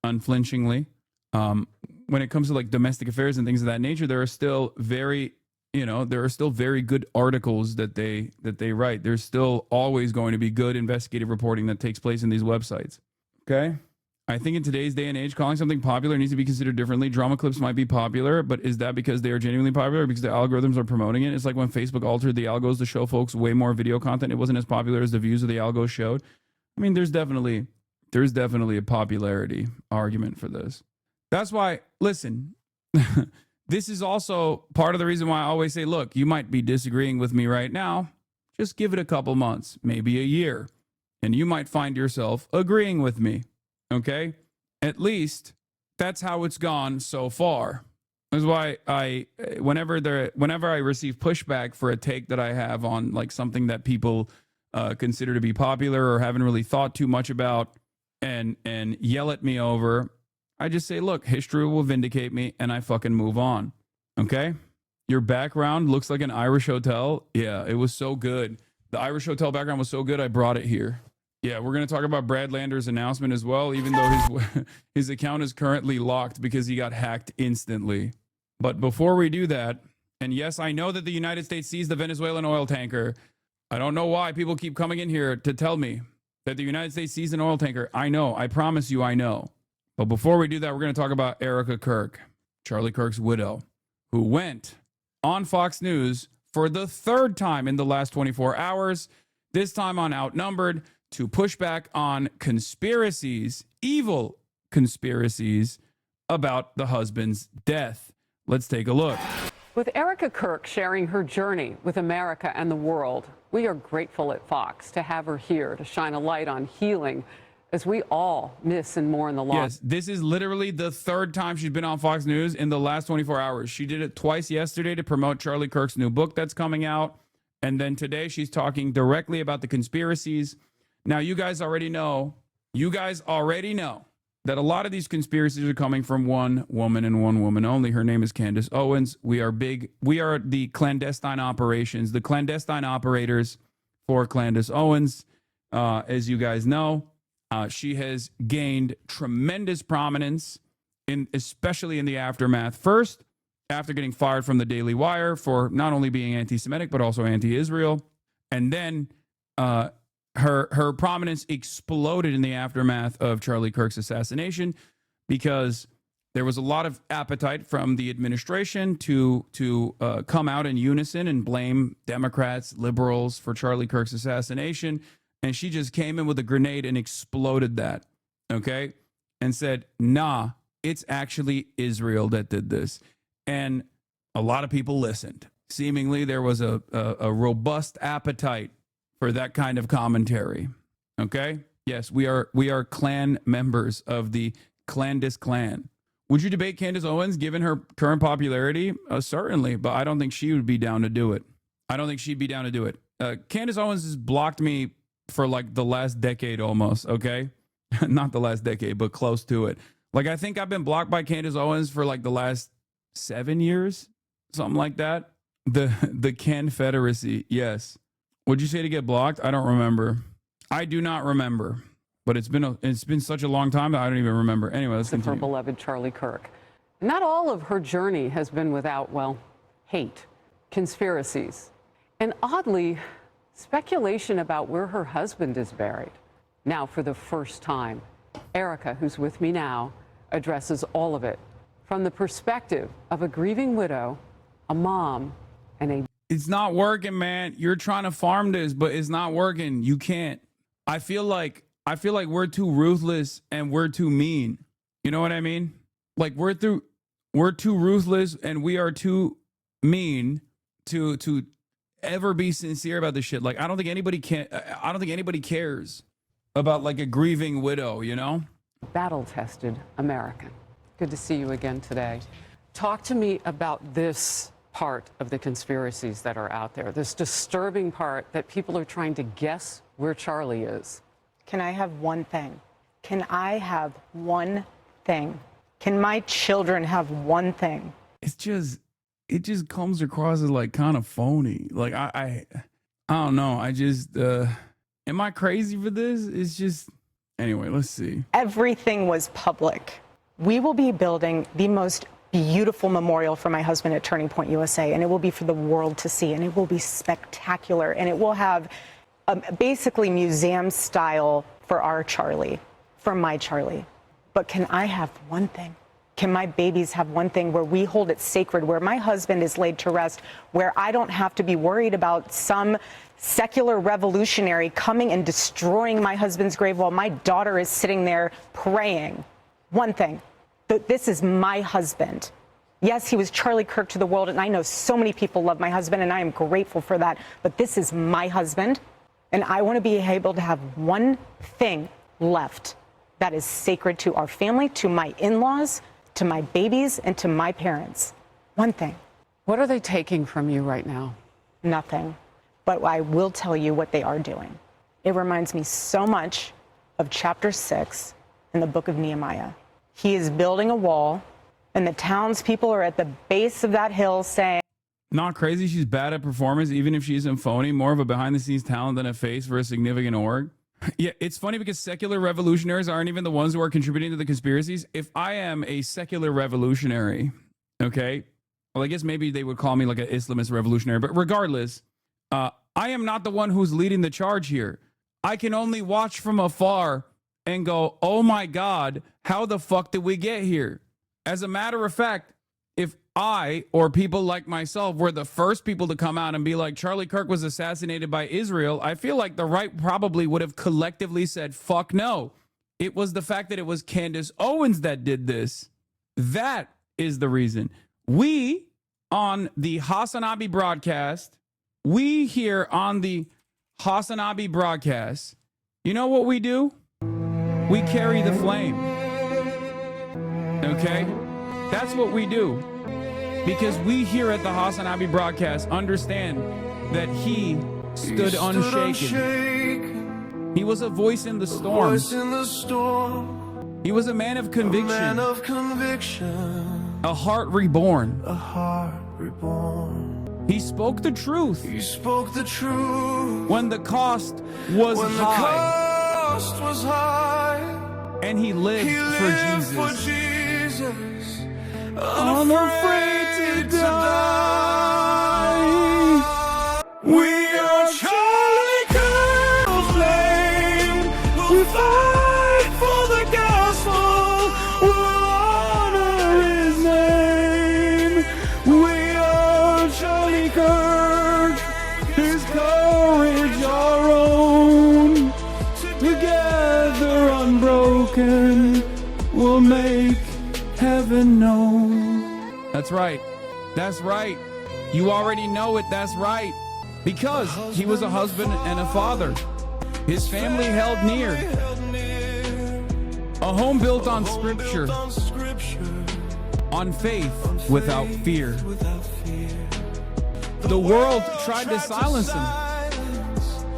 unflinchingly. When it comes to like domestic affairs and things of that nature, there are still very good articles that they write. There's still always going to be good investigative reporting that takes place in these websites. Okay? I think in today's day and age, calling something popular needs to be considered differently. Drama clips might be popular, but is that because they are genuinely popular or because the algorithms are promoting it? It's like when Facebook altered the algos to show folks way more video content. It wasn't as popular as the views of the algos showed. I mean, there's definitely a popularity argument for this. That's why, listen, this is also part of the reason why I always say, look, you might be disagreeing with me right now. Just give it a couple months, maybe a year, and you might find yourself agreeing with me. Okay? At least that's how it's gone so far. That's why whenever I receive pushback for a take that I have on like something that people consider to be popular or haven't really thought too much about and yell at me over, I just say, look, history will vindicate me, and I fucking move on. Okay? Your background looks like an Irish hotel. Yeah, it was so good. The Irish hotel background was so good, I brought it here. Yeah, we're going to talk about Brad Lander's announcement as well, even though his account is currently locked because he got hacked instantly. But before we do that, and yes, I know that the United States seized the Venezuelan oil tanker. I don't know why people keep coming in here to tell me that the United States seized an oil tanker. I know. I promise you I know. But before we do that, we're going to talk about Erica Kirk, Charlie Kirk's widow, who went on Fox News for the third time in the last 24 hours, this time on Outnumbered, to push back on conspiracies, evil conspiracies about the husband's death. Let's take a look. With Erica Kirk sharing her journey with America and the world, we are grateful at Fox to have her here to shine a light on healing as we all miss and mourn the loss. Yes, this is literally the third time she's been on Fox News in the last 24 hours. She did it twice yesterday to promote Charlie Kirk's new book that's coming out. And then today she's talking directly about the conspiracies. Now, you guys already know that a lot of these conspiracies are coming from one woman and one woman only. Her name is Candace Owens. We are the clandestine operations, the clandestine operators for Candace Owens. As you guys know, she has gained tremendous prominence, especially in the aftermath. First, after getting fired from the Daily Wire for not only being anti-Semitic, but also anti-Israel. And then her prominence exploded in the aftermath of Charlie Kirk's assassination because there was a lot of appetite from the administration to come out in unison and blame Democrats, liberals for Charlie Kirk's assassination. And she just came in with a grenade and exploded that, okay? And said, nah, it's actually Israel that did this. And a lot of people listened. Seemingly there was a robust appetite for that kind of commentary. Okay? Yes, we are clan members of the Clandis clan. Would you debate Candace Owens given her current popularity? Certainly, but I don't think she would be down to do it. I don't think she'd be down to do it. Candace Owens has blocked me for like the last decade almost, okay? Not the last decade, but close to it. Like, I think I've been blocked by Candace Owens for like the last 7 years, something like that. The Confederacy, yes. Would you say to get blocked? I don't remember. I do not remember. But it's been such a long time that I don't even remember. Anyway, let's continue. Her beloved Charlie Kirk. Not all of her journey has been without, well, hate, conspiracies, and oddly, speculation about where her husband is buried. Now, for the first time, Erica, who's with me now, addresses all of it from the perspective of a grieving widow, a mom, and a... It's not working, man. You're trying to farm this, but it's not working. You can't. I feel like we're too ruthless and we're too mean. You know what I mean? Like we're too ruthless and we are too mean to ever be sincere about this shit. Like I don't think anybody cares about like a grieving widow, you know? Battle-tested American. Good to see you again today. Talk to me about this part of the conspiracies that are out there, this disturbing part that people are trying to guess where Charlie is. Can I have one thing? Can I have one thing? Can my children have one thing? It just comes across as like kind of phony. Like I don't know. I just am I crazy for this? It's just anyway, let's see. Everything was public. We will be building the most beautiful memorial for my husband at Turning Point USA, and it will be for the world to see, and it will be spectacular, and it will have basically museum style for our Charlie, for my Charlie. But can I have one thing? Can my babies have one thing where we hold it sacred, where my husband is laid to rest, where I don't have to be worried about some secular revolutionary coming and destroying my husband's grave while my daughter is sitting there praying? One thing. This is my husband. Yes, he was Charlie Kirk to the world, and I know so many people love my husband, and I am grateful for that. But this is my husband, and I want to be able to have one thing left that is sacred to our family, to my in-laws, to my babies, and to my parents. One thing. What are they taking from you right now? Nothing. But I will tell you what they are doing. It reminds me so much of chapter 6 in the book of Nehemiah. He is building a wall, and the townspeople are at the base of that hill saying... Not crazy she's bad at performance, even if she isn't phony, more of a behind-the-scenes talent than a face for a significant org. Yeah, it's funny because secular revolutionaries aren't even the ones who are contributing to the conspiracies. If I am a secular revolutionary, okay, well, I guess maybe they would call me like an Islamist revolutionary, but regardless, I am not the one who's leading the charge here. I can only watch from afar and go, oh my God, how the fuck did we get here? As a matter of fact, if I or people like myself were the first people to come out and be like, Charlie Kirk was assassinated by Israel, I feel like the right probably would have collectively said, fuck no. It was the fact that it was Candace Owens that did this. That is the reason. We on the HasanAbi broadcast, we here on the HasanAbi broadcast, you know what we do? We carry the flame. Okay? That's what we do. Because we here at the HasanAbi broadcast understand that he stood unshaken. He was a voice in the storm. He was a man of conviction. A heart reborn. He spoke the truth. When the cost was high. And he lived for Jesus. Unafraid to die. We are Charlie Kirk flame. We fight for the gospel. We'll honor his name. We are Charlie Kirk. His courage our own. Together unbroken, we'll make heaven known. That's right. That's right. You already know it. That's right. Because he was a husband and a father. His family held near. A home built on scripture. On faith without fear. The world tried to silence him,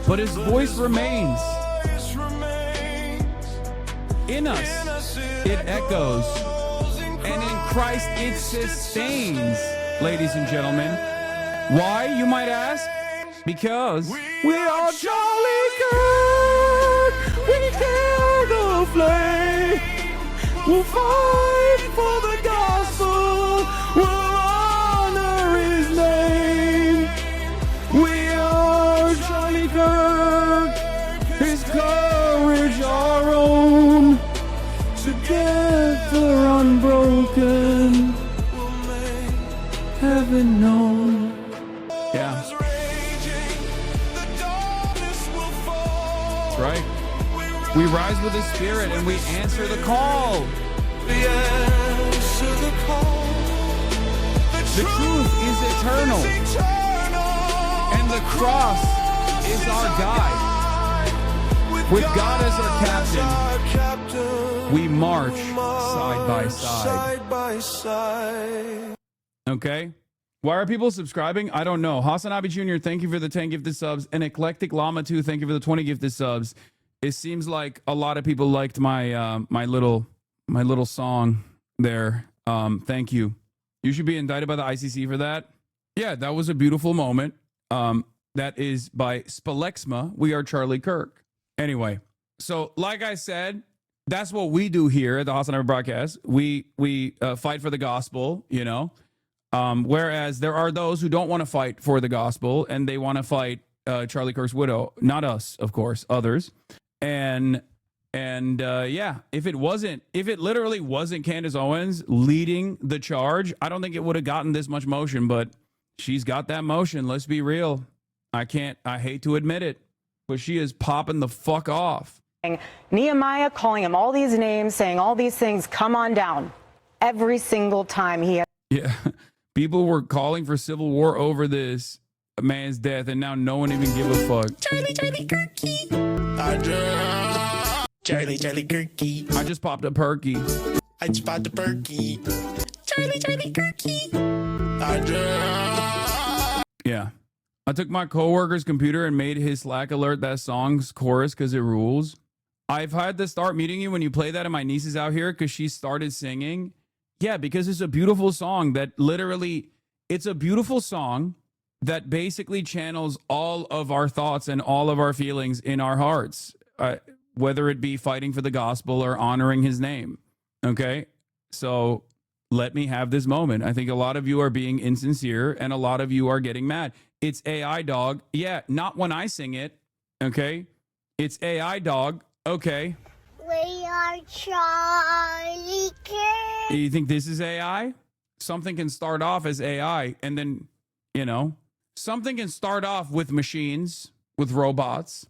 but his voice remains. In us, it echoes. And in Christ, it sustains, ladies and gentlemen. Why, you might ask? Because we are Charlie Kirk. We carry the flame. We'll fight for the gospel. We'll honor his name. We are Charlie Kirk. even know. Yeah. That's right. We rise with the Spirit and we answer the call. The truth is eternal. And the cross is our guide. With God as our captain, we march side by side. Okay? Why are people subscribing? I don't know. HasanAbi Jr., thank you for the 10 gifted subs. And Eclectic Llama 2, thank you for the 20 gifted subs. It seems like a lot of people liked my my little song there. Thank you. You should be indicted by the ICC for that. Yeah, that was a beautiful moment. That is by Spalexma. We are Charlie Kirk. Anyway, so like I said, that's what we do here at the HasanAbi broadcast. We fight for the gospel, you know. Whereas there are those who don't want to fight for the gospel and they want to fight Charlie Kirk's widow. Not us, of course, others. And yeah, if it literally wasn't Candace Owens leading the charge, I don't think it would have gotten this much motion, but she's got that motion. Let's be real. I hate to admit it, but she is popping the fuck off. Nehemiah calling him all these names, saying all these things, come on down. Every single time he had. Yeah. People were calling for civil war over this man's death, and now no one even give a fuck. Charlie Kirky. Charlie Kirky. I just popped a perky. I just popped a perky. Charlie Kirky. Yeah. I took my coworker's computer and made his Slack alert that song's chorus because it rules. I've had to start muting you when you play that, and my niece is out here because she started singing. Yeah, because it's a beautiful song that literally, it's a beautiful song that basically channels all of our thoughts and all of our feelings in our hearts, whether it be fighting for the gospel or honoring his name. Okay? So let me have this moment. I think a lot of you are being insincere and a lot of you are getting mad. It's AI, dog. Yeah, not when I sing it. Okay? It's AI, dog. Okay. We are Charlie Kirk. You think this is AI? Something can start off as AI and then, you know, something can start off with machines, with robots,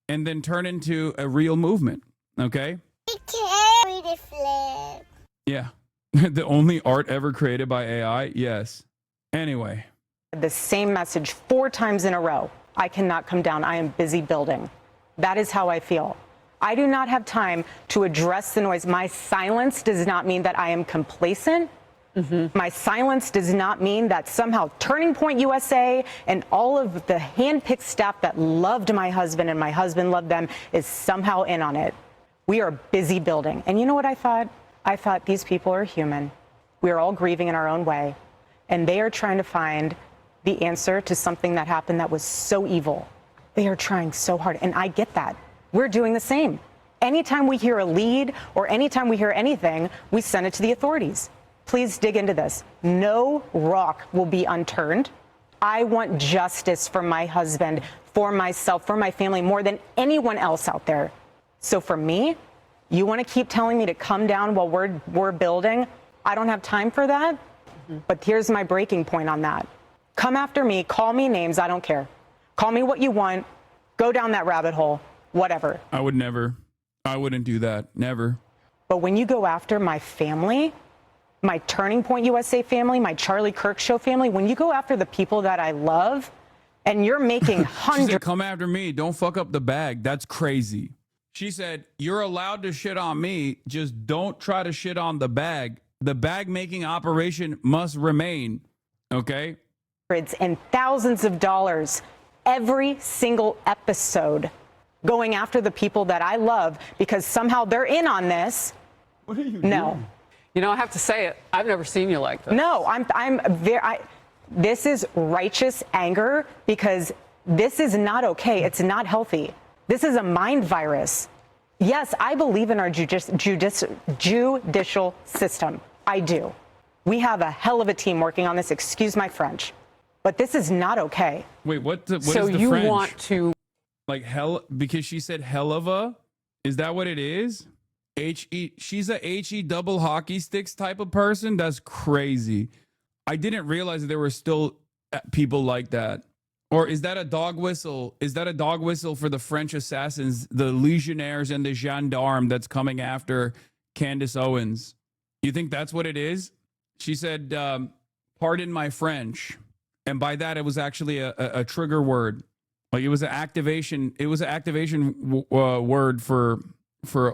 and then turn into a real movement. Okay? We carry the flag. Yeah. The only art ever created by AI? Yes. Anyway. The same message 4 times in a row. I cannot come down. I am busy building. That is how I feel. I do not have time to address the noise. My silence does not mean that I am complacent. My silence does not mean that somehow Turning Point USA and all of the handpicked staff that loved my husband and my husband loved them is somehow in on it. We are busy building. And you know what I thought? I thought these people are human. We are all grieving in our own way. And they are trying to find the answer to something that happened that was so evil. They are trying so hard. And I get that. We're doing the same. Anytime we hear a lead or anytime we hear anything, we send it to the authorities. Please dig into this. No rock will be unturned. I want justice for my husband, for myself, for my family, more than anyone else out there. So for me, you want to keep telling me to come down while we're building? I don't have time for that. But here's my breaking point on that. Come after me, call me names, I don't care. Call me what you want, go down that rabbit hole. Whatever. I would never. I wouldn't do that. Never. But when you go after my family, my Turning Point USA family, my Charlie Kirk Show family, when you go after the people that I love and you're making hundreds. She said, come after me. Don't fuck up the bag. That's crazy. She said, you're allowed to shit on me. Just don't try to shit on the bag. The bag making operation must remain. Okay? And thousands of dollars every single episode going after the people that I love because somehow they're in on this. What are you No. doing? You know, I have to say it. I've never seen you like this. No, this is righteous anger because this is not okay. It's not healthy. This is a mind virus. Yes, I believe in our judicial system. I do. We have a hell of a team working on this. Excuse my French. But this is not okay. Wait, what is the So you French? want to... Like hell, because she said hell of a? Is that what it is? She's a HE double hockey sticks type of person? That's crazy. I didn't realize that there were still people like that. Or is that a dog whistle? Is that a dog whistle for the French assassins, the legionnaires and the gendarme that's coming after Candace Owens? You think that's what it is? She said, pardon my French. And by that, it was actually a trigger word. Like it was an activation. It was an activation word for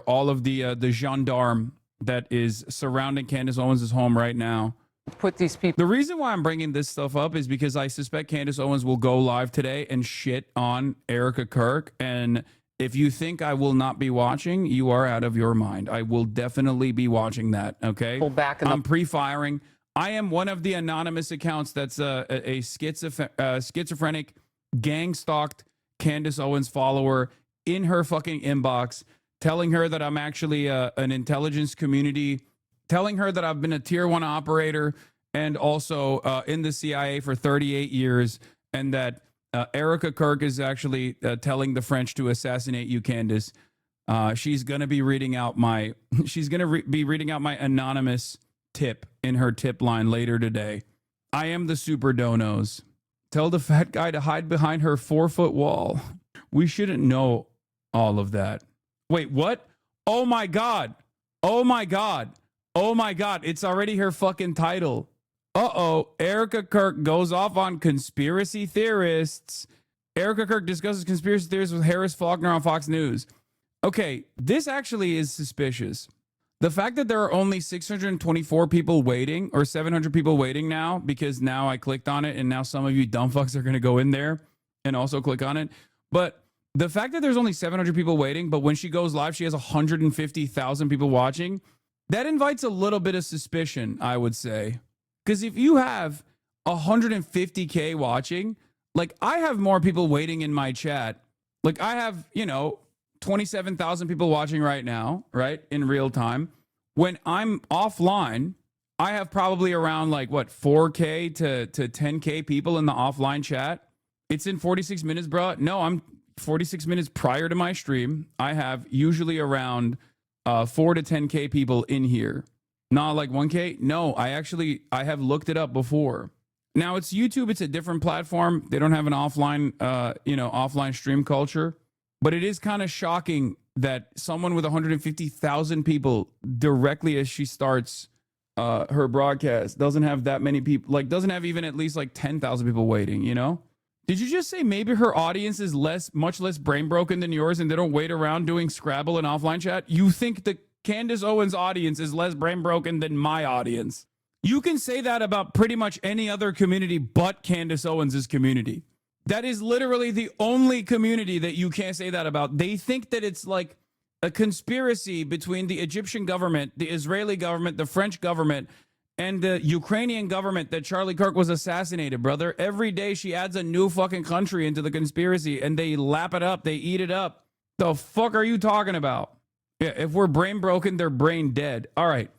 all of the gendarme that is surrounding Candace Owens' home right now. Put these people. The reason why I'm bringing this stuff up is because I suspect Candace Owens will go live today and shit on Erica Kirk. And if you think I will not be watching, you are out of your mind. I will definitely be watching that. Okay. I'm pre-firing. I am one of the anonymous accounts that's a schizophrenic, gang-stalked Candace Owens follower in her fucking inbox, telling her that I'm actually an intelligence community, telling her that I've been a tier 1 operator and also in the CIA for 38 years, and that Erica Kirk is actually telling the French to assassinate you, Candace. She's going to be reading out my anonymous tip in her tip line later today. I am the super donos. Tell the fat guy to hide behind her 4-foot wall. We shouldn't know all of that. Wait, what? Oh my God. Oh my God. Oh my God. It's already her fucking title. Uh-oh. Erica Kirk goes off on conspiracy theorists. Erica Kirk discusses conspiracy theories with Harris Faulkner on Fox News. Okay, this actually is suspicious. The fact that there are only 624 people waiting or 700 people waiting now, because now I clicked on it and now some of you dumb fucks are going to go in there and also click on it. But the fact that there's only 700 people waiting, but when she goes live, she has 150,000 people watching, that invites a little bit of suspicion, I would say. Because if you have 150K watching, like I have more people waiting in my chat. Like I have, 27,000 people watching right now, right? In real time. When I'm offline, I have probably around 4K to 10K people in the offline chat. It's in 46 minutes, bro. No, I'm 46 minutes prior to my stream. I have usually around 4 to 10K people in here. Not like 1K. No, I have looked it up before. Now it's YouTube. It's a different platform. They don't have an offline, offline stream culture. But it is kind of shocking that someone with 150,000 people directly as she starts her broadcast doesn't have that many people, doesn't have even at least 10,000 people waiting, Did you just say maybe her audience is much less brain broken than yours and they don't wait around doing Scrabble and offline chat? You think the Candace Owens audience is less brain broken than my audience? You can say that about pretty much any other community but Candace Owens' community. That is literally the only community that you can't say that about. They think that it's like a conspiracy between the Egyptian government, the Israeli government, the French government, and the Ukrainian government that Charlie Kirk was assassinated, brother. Every day she adds a new fucking country into the conspiracy and they lap it up. They eat it up. The fuck are you talking about? Yeah, if we're brain broken, they're brain dead. All right.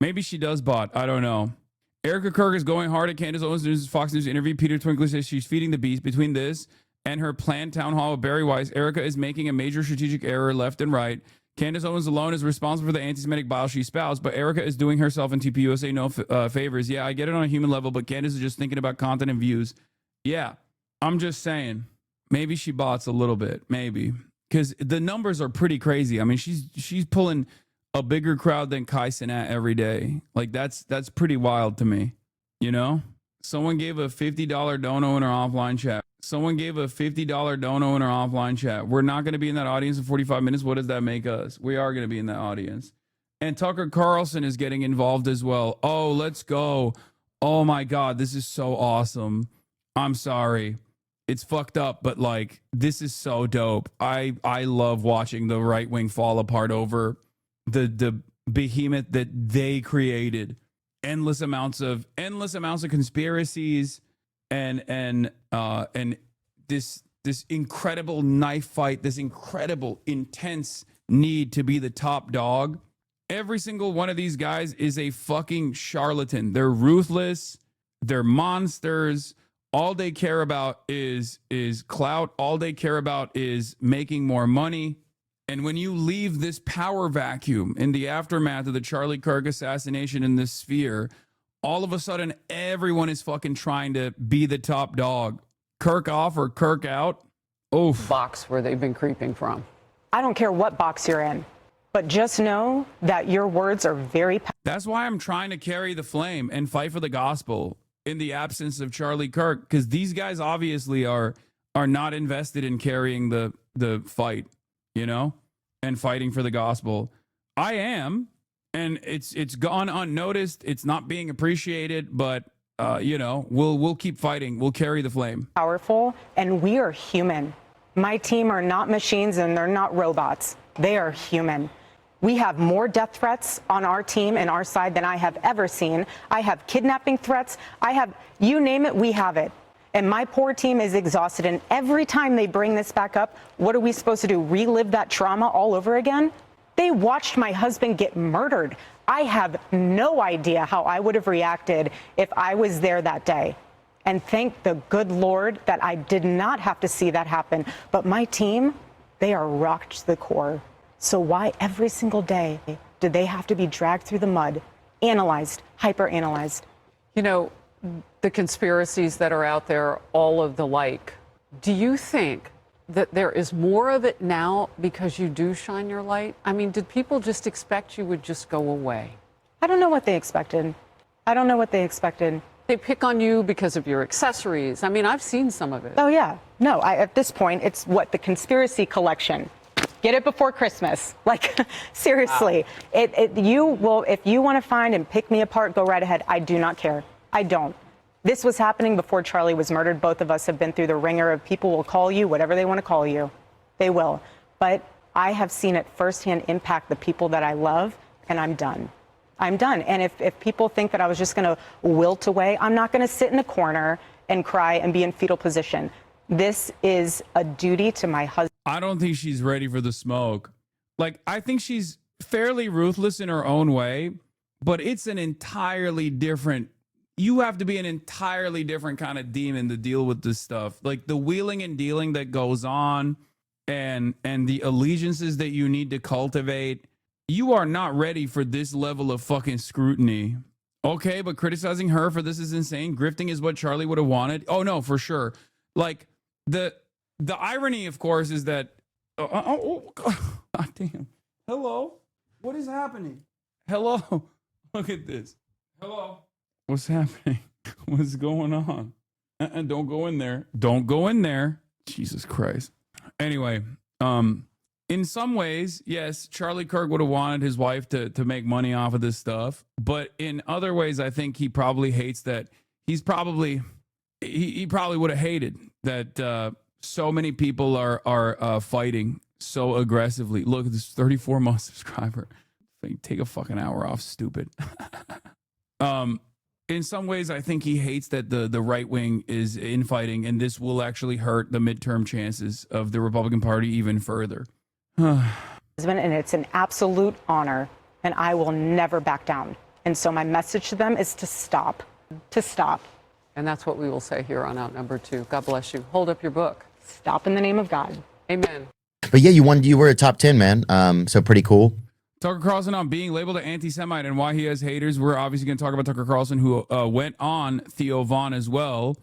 Maybe she does bot. I don't know. Erica Kirk is going hard at Candace Owens' News' Fox News interview. Peter Twinkler says she's feeding the beast. Between this and her planned town hall with Barry Weiss, Erica is making a major strategic error left and right. Candace Owens alone is responsible for the anti-Semitic bile she spouts, but Erica is doing herself and TPUSA no favors. Yeah, I get it on a human level, but Candace is just thinking about content and views. Yeah, I'm just saying. Maybe she bots a little bit. Maybe. Because the numbers are pretty crazy. I mean, she's pulling a bigger crowd than Kai Cenat every day. That's pretty wild to me, Someone gave a $50 dono in our offline chat. We're not going to be in that audience in 45 minutes. What does that make us? We are going to be in that audience. And Tucker Carlson is getting involved as well. Oh, let's go. Oh my God, this is so awesome. I'm sorry. It's fucked up, but this is so dope. I love watching the right wing fall apart over the behemoth that they created. Endless amounts of conspiracies and this incredible knife fight, this incredible intense need to be the top dog. Every single one of these guys is a fucking charlatan. They're ruthless. They're monsters. All they care about is clout. All they care about is making more money. And when you leave this power vacuum in the aftermath of the Charlie Kirk assassination in this sphere, all of a sudden everyone is fucking trying to be the top dog. Kirk off or Kirk out. Oof. Box where they've been creeping from. I don't care what box you're in, but just know that your words are very powerful. That's why I'm trying to carry the flame and fight for the gospel in the absence of Charlie Kirk, because these guys obviously are not invested in carrying the fight, you know, and fighting for the gospel. I am, and it's gone unnoticed. It's not being appreciated, but you know, we'll keep fighting. We'll carry the flame. Powerful, and we are human. My team are not machines and they're not robots. They are human. We have more death threats on our team and our side than I have ever seen. I have kidnapping threats. I have, you name it, we have it. And my poor team is exhausted. And every time they bring this back up, what are we supposed to do? Relive that trauma all over again? They watched my husband get murdered. I have no idea how I would have reacted if I was there that day. And thank the good Lord that I did not have to see that happen. But my team, they are rocked to the core. So why every single day do they have to be dragged through the mud, analyzed, hyper-analyzed? You know, the conspiracies that are out there, all of the like, do you think that there is more of it now because you do shine your light? I mean, did people just expect you would just go away? I don't know what they expected. I don't know what they expected. They pick on you because of your accessories. I mean, I've seen some of it. Oh, yeah. No, at this point, it's what, the conspiracy collection. Get it before Christmas. Like, seriously. Wow. You will, if you want to find and pick me apart, go right ahead. I do not care. I don't. This was happening before Charlie was murdered. Both of us have been through the ringer of people will call you whatever they want to call you. They will. But I have seen it firsthand impact the people that I love, and I'm done. I'm done. And if people think that I was just going to wilt away, I'm not going to sit in a corner and cry and be in fetal position. This is a duty to my husband. I don't think she's ready for the smoke. Like, I think she's fairly ruthless in her own way, but it's an entirely different, you have to be an entirely different kind of demon to deal with this stuff. Like the wheeling and dealing that goes on and the allegiances that you need to cultivate. You are not ready for this level of fucking scrutiny. Okay, but criticizing her for this is insane. Grifting is what Charlie would have wanted. Oh, no, for sure. Like, the irony, of course, is that... oh, God damn. Hello? What is happening? Hello? Look at this. Hello? What's happening? What's going on? Don't go in there. Don't go in there. Jesus Christ. Anyway, in some ways, yes, Charlie Kirk would have wanted his wife to make money off of this stuff. But in other ways, I think he probably hates that. He probably would have hated that so many people are fighting so aggressively. Look at this 34-month subscriber. Take a fucking hour off, stupid. In some ways, I think he hates that the right wing is infighting, and this will actually hurt the midterm chances of the Republican Party even further. And it's an absolute honor, and I will never back down. And so my message to them is to stop. To stop. And that's what we will say here on Outnumbered 2. God bless you. Hold up your book. Stop in the name of God. Amen. But yeah, you were a top 10, man. So pretty cool. Tucker Carlson on being labeled an anti-Semite and why he has haters. We're obviously going to talk about Tucker Carlson, who went on Theo Von as well.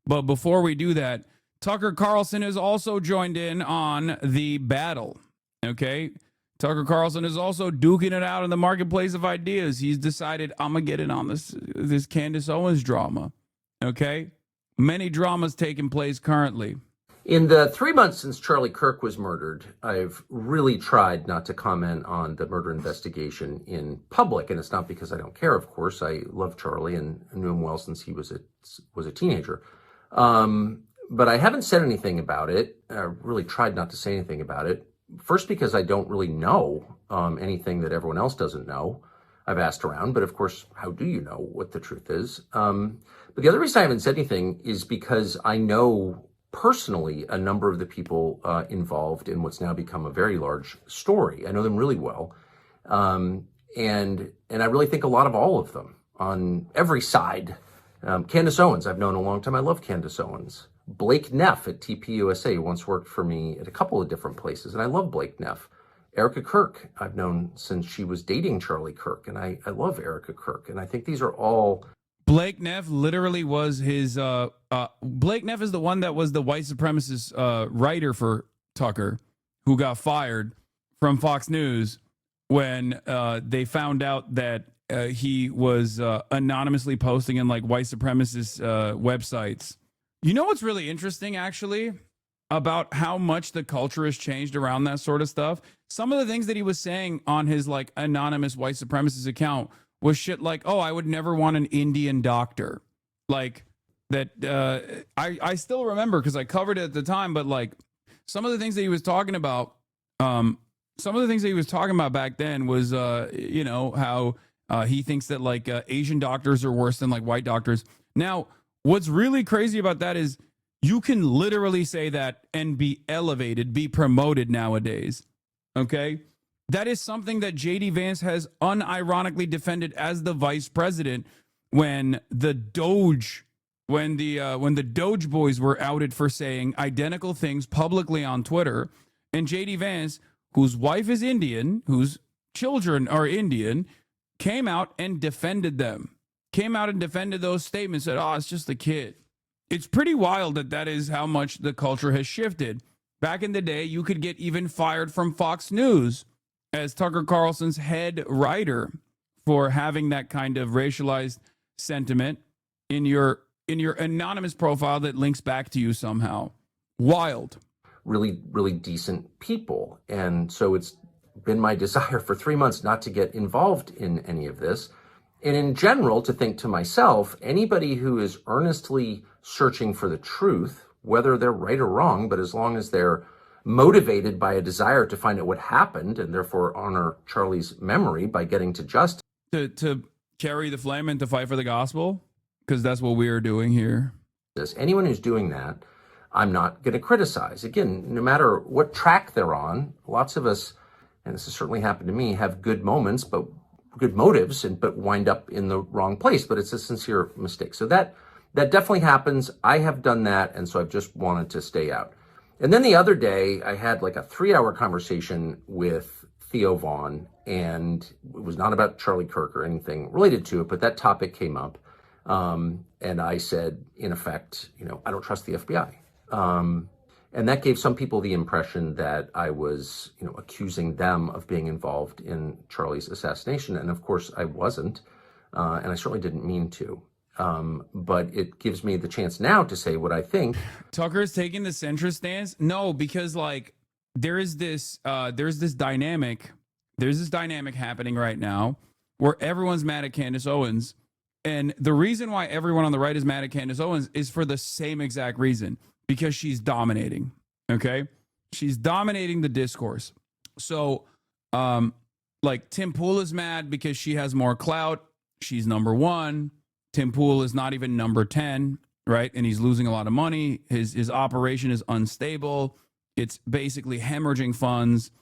But before we do that, Tucker Carlson has also joined in on the battle. Okay? Tucker Carlson is also duking it out in the marketplace of ideas. He's decided, I'm going to get in on this Candace Owens drama. Okay? Many dramas taking place currently. In the 3 months since Charlie Kirk was murdered, I've really tried not to comment on the murder investigation in public, and it's not because I don't care, of course. I love Charlie and knew him well since he was a teenager. But I haven't said anything about it. I really tried not to say anything about it. First, because I don't really know anything that everyone else doesn't know. I've asked around, but of course, how do you know what the truth is? But the other reason I haven't said anything is because I know personally a number of the people involved in what's now become a very large story. I know them really well. And I really think a lot of all of them on every side. Candace Owens, I've known a long time. I love Candace Owens. Blake Neff at TPUSA once worked for me at a couple of different places, and I love Blake Neff. Erica Kirk, I've known since she was dating Charlie Kirk, and I love Erica Kirk. And I think these are all... Blake Neff literally was his... Blake Neff is the one that was the white supremacist writer for Tucker, who got fired from Fox News when they found out that he was anonymously posting in like white supremacist websites. You know what's really interesting, actually, about how much the culture has changed around that sort of stuff? Some of the things that he was saying on his like anonymous white supremacist account was shit like, oh, I would never want an Indian doctor. Like that. I still remember because I covered it at the time, but like some of the things that he was talking about, back then was, you know, how he thinks that like Asian doctors are worse than like white doctors. Now, what's really crazy about that is you can literally say that and be elevated, be promoted nowadays. Okay? That is something that J.D. Vance has unironically defended as the vice president when the Doge boys were outed for saying identical things publicly on Twitter. And J.D. Vance, whose wife is Indian, whose children are Indian, came out and defended them. Came out and defended those statements, said, oh, it's just a kid. It's pretty wild that is how much the culture has shifted. Back in the day, you could get even fired from Fox News as Tucker Carlson's head writer for having that kind of racialized sentiment in your anonymous profile that links back to you somehow. Wild. Really, really decent people. And so it's been my desire for 3 months not to get involved in any of this. And in general, to think to myself, anybody who is earnestly searching for the truth, whether they're right or wrong, but as long as they're motivated by a desire to find out what happened and therefore honor Charlie's memory by getting to justice. To carry the flame and to fight for the gospel, because that's what we are doing here. Anyone who's doing that, I'm not going to criticize. Again, no matter what track they're on, lots of us, and this has certainly happened to me, have good moments, but good motives, but wind up in the wrong place. But it's a sincere mistake. So that definitely happens. I have done that, and so I've just wanted to stay out. And then the other day, I had like a 3-hour conversation with Theo Vaughn, and it was not about Charlie Kirk or anything related to it, but that topic came up. And I said, in effect, you know, I don't trust the FBI. And that gave some people the impression that I was, you know, accusing them of being involved in Charlie's assassination. And of course I wasn't. And I certainly didn't mean to. But it gives me the chance now to say what I think. Tucker's taking the centrist stance? No, because like there's this dynamic happening right now where everyone's mad at Candace Owens. And the reason why everyone on the right is mad at Candace Owens is for the same exact reason. Because she's dominating, okay? She's dominating the discourse. So, like, Tim Pool is mad because she has more clout. She's number 1. Tim Pool is not even number 10, right? And he's losing a lot of money. His operation is unstable. It's basically hemorrhaging funds,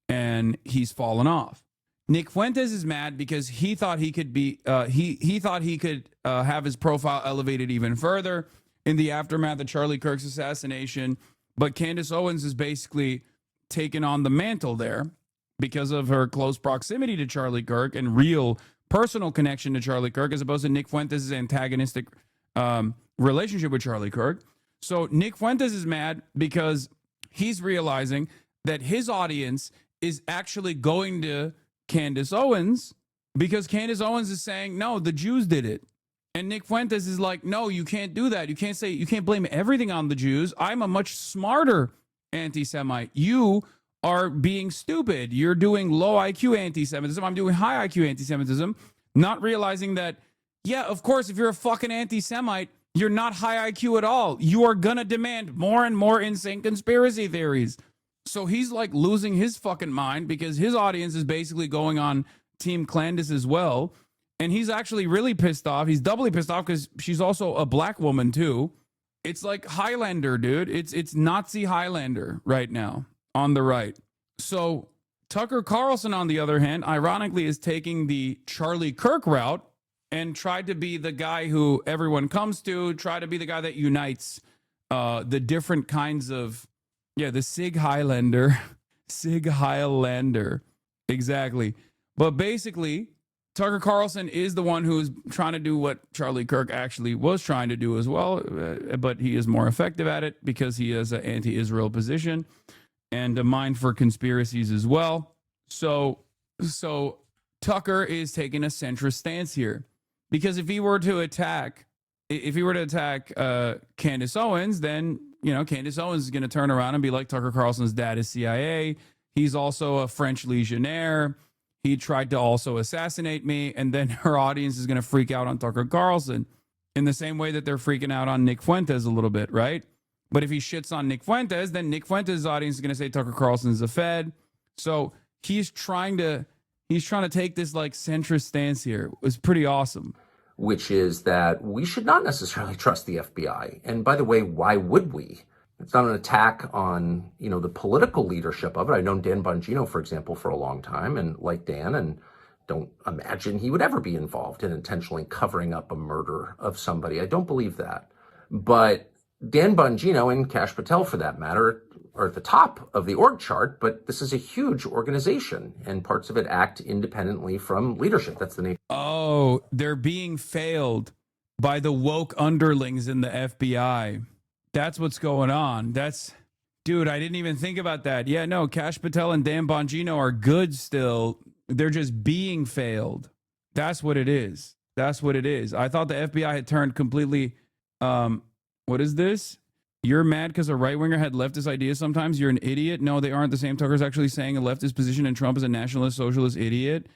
and he's fallen off. Nick Fuentes is mad because he thought he could be, he thought he could have his profile elevated even further in the aftermath of Charlie Kirk's assassination. But Candace Owens is basically taken on the mantle there because of her close proximity to Charlie Kirk and real personal connection to Charlie Kirk, as opposed to Nick Fuentes' antagonistic relationship with Charlie Kirk. So Nick Fuentes is mad because he's realizing that his audience is actually going to Candace Owens because Candace Owens is saying, no, the Jews did it. And Nick Fuentes is like, no, you can't do that. You can't blame everything on the Jews. I'm a much smarter anti-Semite. You are being stupid. You're doing low IQ anti-Semitism. I'm doing high IQ anti-Semitism, not realizing that, yeah, of course, if you're a fucking anti-Semite, you're not high IQ at all. You are going to demand more and more insane conspiracy theories. So he's like losing his fucking mind because his audience is basically going on Team Clandis as well. And he's actually really pissed off. He's doubly pissed off because she's also a black woman too. It's like Highlander, dude. It's Nazi Highlander right now on the right. So Tucker Carlson, on the other hand, ironically is taking the Charlie Kirk route and tried to be the guy who everyone comes to, try to be the guy that unites the different kinds of, the Sig Highlander. Sig Heil LANDER. Exactly. But basically, Tucker Carlson is the one who's trying to do what Charlie Kirk actually was trying to do as well, but he is more effective at it because he has an anti-Israel position and a mind for conspiracies as well. So Tucker is taking a centrist stance here, because if he were to attack Candace Owens, then Candace Owens is going to turn around and be like, Tucker Carlson's dad is CIA. He's also a French legionnaire. He tried to also assassinate me. And then her audience is going to freak out on Tucker Carlson in the same way that they're freaking out on Nick Fuentes a little bit, right? But if he shits on Nick Fuentes, then Nick Fuentes' audience is going to say Tucker Carlson's a Fed. So he's trying to take this like centrist stance here. It's pretty awesome. Which is that we should not necessarily trust the FBI. And by the way, why would we? It's not an attack on, the political leadership of it. I've known Dan Bongino, for example, for a long time, and like Dan, and don't imagine he would ever be involved in intentionally covering up a murder of somebody. I don't believe that. But Dan Bongino and Kash Patel, for that matter, are at the top of the org chart, but this is a huge organization, and parts of it act independently from leadership. That's the nature. Oh, they're being failed by the woke underlings in the FBI. That's what's going on. Dude, I didn't even think about that. Yeah, no, Kash Patel and Dan Bongino are good still. They're just being failed. That's what it is. That's what it is. I thought the FBI had turned completely, what is this? You're mad because a right-winger had leftist ideas sometimes? You're an idiot? No, they aren't the same. Tucker's actually saying a leftist position and Trump is a nationalist, socialist idiot.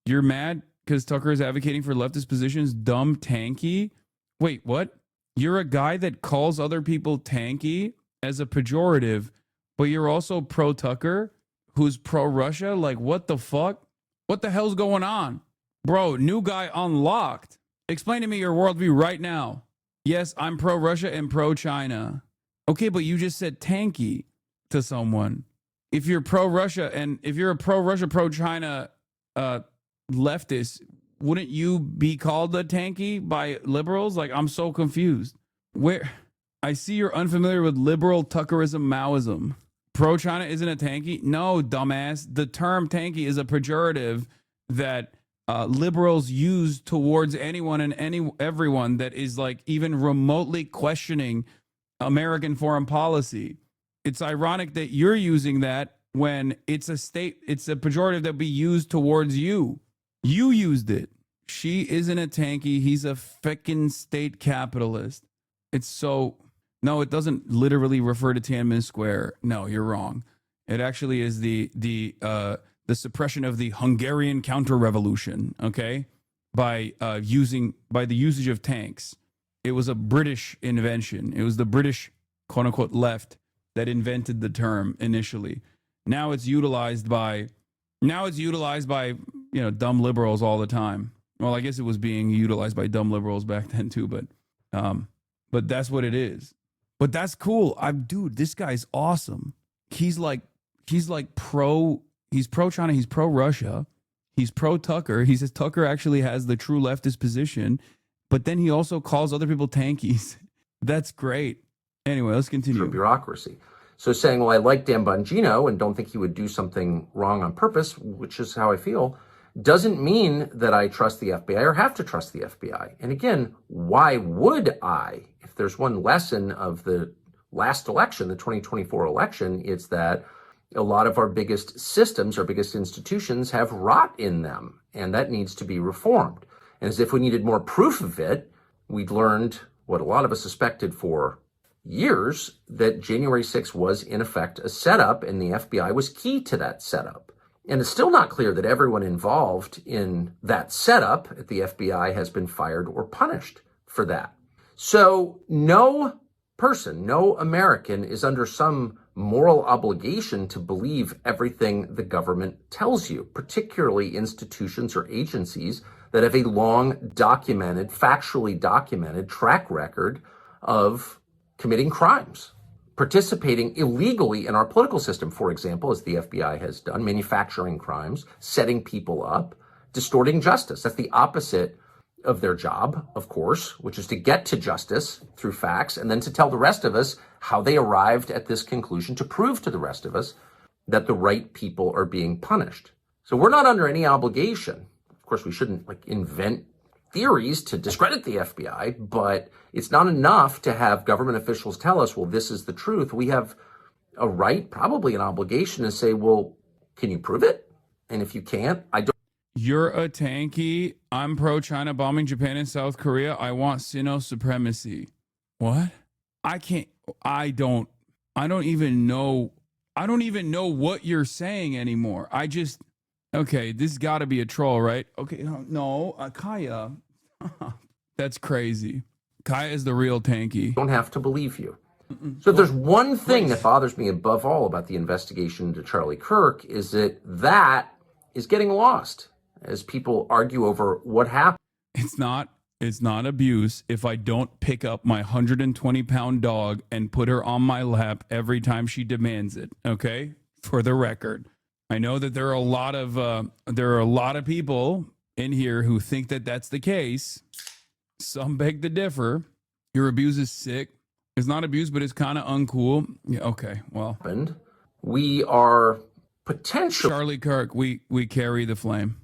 You're mad because Tucker is advocating for leftist positions? Dumb tanky? Wait, what? You're a guy that calls other people tanky as a pejorative, but you're also pro-Tucker, who's pro-Russia? Like, what the fuck? What the hell's going on? Bro, new guy unlocked. Explain to me your worldview right now. Yes, I'm pro-Russia and pro-China. Okay, but you just said tanky to someone. If you're pro-Russia and if you're a pro-Russia, pro-China leftist, wouldn't you be called a tanky by liberals? Like, I'm so confused. Where I see you're unfamiliar with liberal Tuckerism, Maoism. Pro-China isn't a tanky? No, dumbass. The term tanky is a pejorative that liberals use towards anyone and everyone that is like even remotely questioning American foreign policy. It's ironic that you're using that when it's a pejorative that be used towards you. You used it. She isn't a tanky. He's a feckin' state capitalist. No, it doesn't literally refer to Tiananmen Square. No, you're wrong. It actually is the suppression of the Hungarian counter-revolution, okay? By the usage of tanks. It was a British invention. It was the British, quote-unquote, left that invented the term initially. Now it's utilized by dumb liberals all the time. Well, I guess it was being utilized by dumb liberals back then too, but that's what it is. But that's cool. Dude, this guy's awesome. He's pro-China, he's pro-Russia, he's pro-Tucker. He says Tucker actually has the true leftist position, but then he also calls other people tankies. That's great. Anyway, let's continue. Bureaucracy. So saying, well, I like Dan Bongino and don't think he would do something wrong on purpose, which is how I feel, doesn't mean that I trust the FBI or have to trust the FBI. And again, why would I? If there's one lesson of the last election, the 2024 election, it's that a lot of our biggest systems, our biggest institutions have rot in them, and that needs to be reformed. And as if we needed more proof of it, we'd learned what a lot of us suspected for years, that January 6th was in effect a setup, and the FBI was key to that setup. And it's still not clear that everyone involved in that setup at the FBI has been fired or punished for that. So no person, no American is under some moral obligation to believe everything the government tells you, particularly institutions or agencies that have a long documented, factually documented track record of committing crimes, participating illegally in our political system, for example, as the FBI has done, manufacturing crimes, setting people up, distorting justice. That's the opposite of their job, of course, which is to get to justice through facts and then to tell the rest of us how they arrived at this conclusion, to prove to the rest of us that the right people are being punished. So we're not under any obligation. Of course, we shouldn't invent theories to discredit the FBI, but it's not enough to have government officials tell us, well, this is the truth. We have a right, probably an obligation to say, well, can you prove it? And if you can't, I don't. You're a tanky. I'm pro-China bombing Japan and South Korea. I want Sino supremacy. What? I don't even know what you're saying anymore. Okay, this got to be a troll, right? Okay, no, Kaya. That's crazy. Kaya is the real tanky. Don't have to believe you. So if there's one thing that bothers me above all about the investigation into Charlie Kirk is that is getting lost as people argue over what happened. It's not abuse if I don't pick up my 120-pound dog and put her on my lap every time she demands it, okay? For the record. I know that there are a lot of people in here who think that that's the case. Some beg to differ. Your abuse is sick. It's not abuse, but it's kind of uncool. Yeah, okay, well. We are potentially... Charlie Kirk, we carry the flame.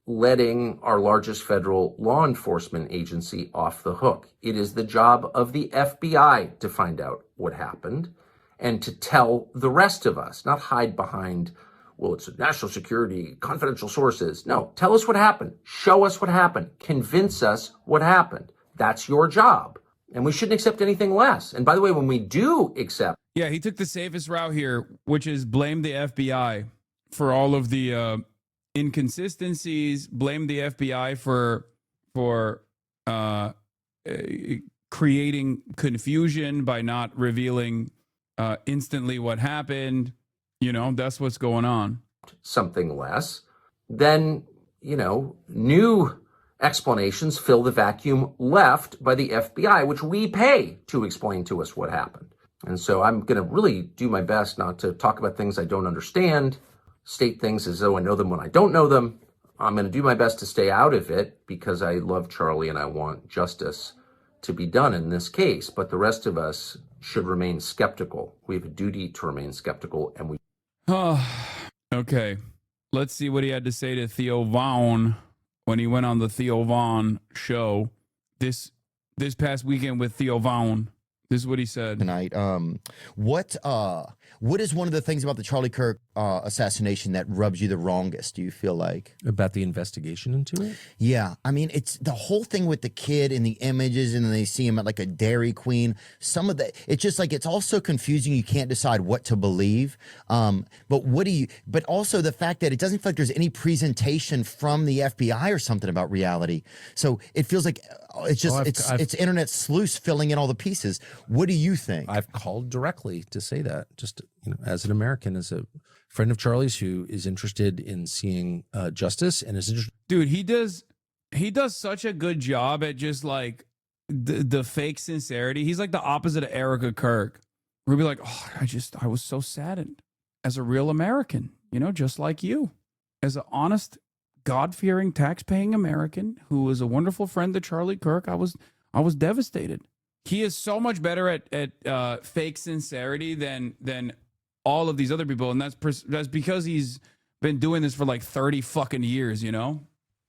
Letting our largest federal law enforcement agency off the hook. It is the job of the FBI to find out what happened and to tell the rest of us, not hide behind, well, it's national security, confidential sources. No, tell us what happened. Show us what happened. Convince us what happened. That's your job. And we shouldn't accept anything less. And by the way, when we do accept... Yeah, he took the safest route here, which is blame the FBI for all of the inconsistencies, blame the FBI for creating confusion by not revealing instantly what happened. You know, that's what's going on. Something less, then, new explanations fill the vacuum left by the FBI, which we pay to explain to us what happened. And so I'm going to really do my best not to talk about things I don't understand, state things as though I know them when I don't know them. I'm going to do my best to stay out of it because I love Charlie and I want justice to be done in this case. But the rest of us should remain skeptical. We have a duty to remain skeptical, and we... Okay. Let's see what he had to say to Theo Vaughn when he went on the Theo Vaughn show this past weekend with Theo Vaughn. This is what he said tonight. What is one of the things about the Charlie Kirk assassination that rubs you the wrongest, do you feel like? About the investigation into it? Yeah. I mean, it's the whole thing with the kid and the images, and then they see him at like a Dairy Queen. Some of the, it's just like, it's all so confusing. You can't decide what to believe. But also the fact that it doesn't feel like there's any presentation from the FBI or something about reality. So it feels like it's just, it's internet sleuths filling in all the pieces. What do you think? I've called directly to say that, just as an American, as a friend of Charlie's who is interested in seeing justice and is interested. Dude, he does such a good job at just like the fake sincerity. He's like the opposite of Erica Kirk. We'll be like, oh, I was so saddened as a real American, just like you, as an honest, God-fearing, tax-paying American who was a wonderful friend to Charlie Kirk. I was devastated. He is so much better at fake sincerity than all of these other people, and that's because he's been doing this for like 30 fucking years.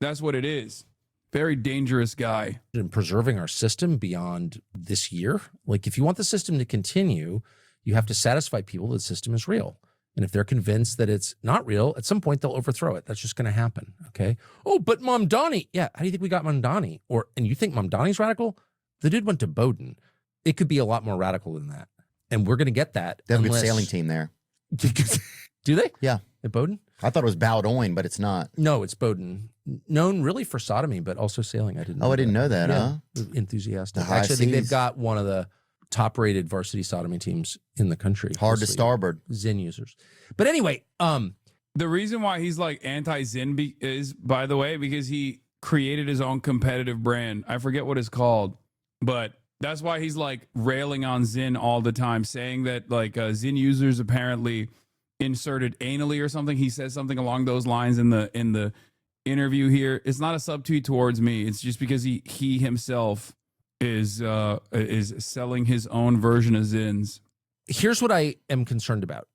That's what it is. Very dangerous guy. In preserving our system beyond this year, like if you want the system to continue, you have to satisfy people that the system is real. And if they're convinced that it's not real, at some point they'll overthrow it. That's just going to happen. Okay. Oh, but Mamdani. Yeah. How do you think we got Mamdani? And you think Mamdani's radical? The dude went to Bowdoin. It could be a lot more radical than that. And we're going to get that. They have a good sailing team there. Do they? Yeah. At Bowdoin? I thought it was Bowdoin, but it's not. No, it's Bowdoin. Known really for sodomy, but also sailing. I didn't know that, yeah. huh? Enthusiastic. Actually, I think they've got one of the top-rated varsity sodomy teams in the country. Hard to starboard. Zen users. But anyway, the reason why he's like anti-Zen is, by the way, because he created his own competitive brand. I forget what it's called, but that's why he's like railing on Zen all the time, saying that like Zen users apparently inserted anally or something. He says something along those lines in the interview here. It's not a subtweet towards me. It's just because he himself is selling his own version of Zins. Here's what I am concerned about.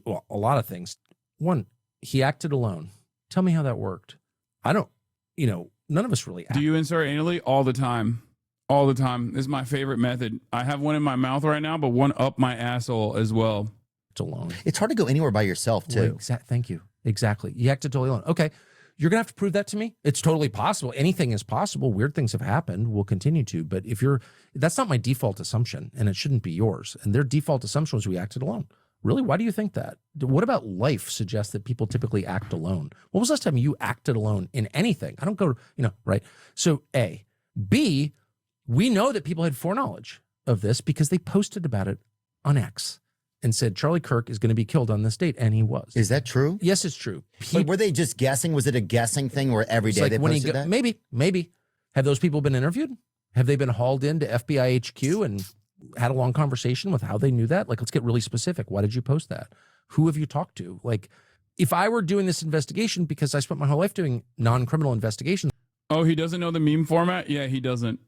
Well, a lot of things. One, he acted alone. Tell me how that worked. I don't, none of us really act. Do you insert anally? All the time. All the time. This is my favorite method. I have one in my mouth right now, but one up my asshole as well. It's alone. It's hard to go anywhere by yourself, too. Thank you. Exactly. You acted totally alone. Okay. You're going to have to prove that to me. It's totally possible. Anything is possible. Weird things have happened. We'll continue to. But that's not my default assumption, and it shouldn't be yours. And their default assumption was we acted alone. Really? Why do you think that? What about life suggests that people typically act alone? When was the last time you acted alone in anything? I don't go, right? So A. B, we know that people had foreknowledge of this because they posted about it on X and said Charlie Kirk is going to be killed on this date, and he was. Is that true? Yes, it's true. But were they just guessing? Was it a guessing thing where every day they posted that? Maybe. Have those people been interviewed? Have they been hauled into FBI HQ and had a long conversation with how they knew that? Like, let's get really specific. Why did you post that? Who have you talked to? Like, if I were doing this investigation, because I spent my whole life doing non-criminal investigations. Oh, he doesn't know the meme format? Yeah, he doesn't.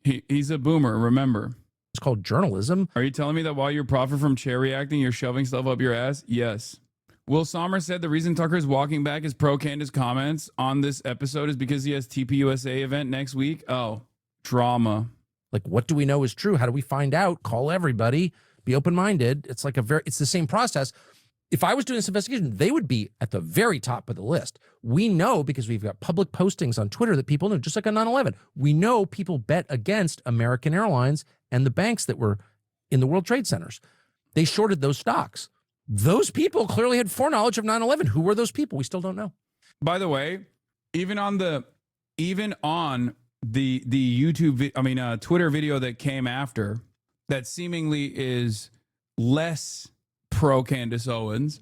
He's a boomer, remember. It's called journalism. Are you telling me that while you're profit from chair reacting, you're shoving stuff up your ass? Yes. Will Sommer said the reason Tucker is walking back his pro-Candace comments on this episode is because he has TPUSA event next week. Oh, drama. Like, what do we know is true? How do we find out? Call everybody. Be open-minded. It's like it's the same process. If I was doing this investigation, they would be at the very top of the list. We know because we've got public postings on Twitter that people know, just like on 9/11. We know people bet against American Airlines and the banks that were in the World Trade Centers. They shorted those stocks. Those people clearly had foreknowledge of 9/11. Who were those people? We still don't know. By the way, even on the YouTube, Twitter video that came after that seemingly is less pro Candace Owens,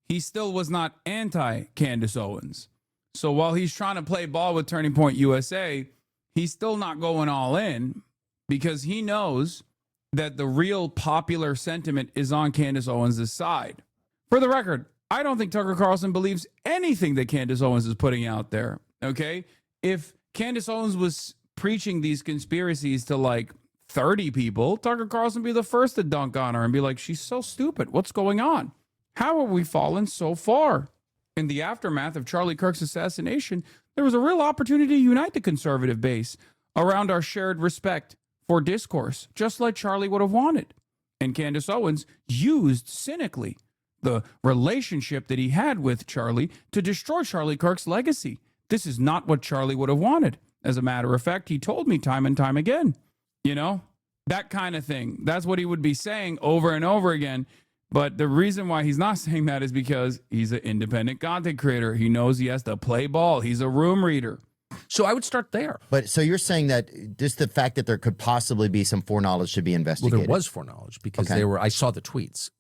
he still was not anti Candace Owens. So while he's trying to play ball with Turning Point USA, he's still not going all in because he knows that the real popular sentiment is on Candace Owens' side. For the record, I don't think Tucker Carlson believes anything that Candace Owens is putting out there. Okay? If Candace Owens was preaching these conspiracies to like 30 people, Tucker Carlson would be the first to dunk on her and be like, she's so stupid. What's going on? How have we fallen so far? In the aftermath of Charlie Kirk's assassination, there was a real opportunity to unite the conservative base around our shared respect for discourse, just like Charlie would have wanted. And Candace Owens used cynically the relationship that he had with Charlie to destroy Charlie Kirk's legacy. This is not what Charlie would have wanted. As a matter of fact, he told me time and time again, that kind of thing. That's what he would be saying over and over again. But the reason why he's not saying that is because he's an independent content creator. He knows he has to play ball. He's a room reader. So I would start there. But so you're saying that just the fact that there could possibly be some foreknowledge should be investigated. Well, there was foreknowledge because I saw the tweets.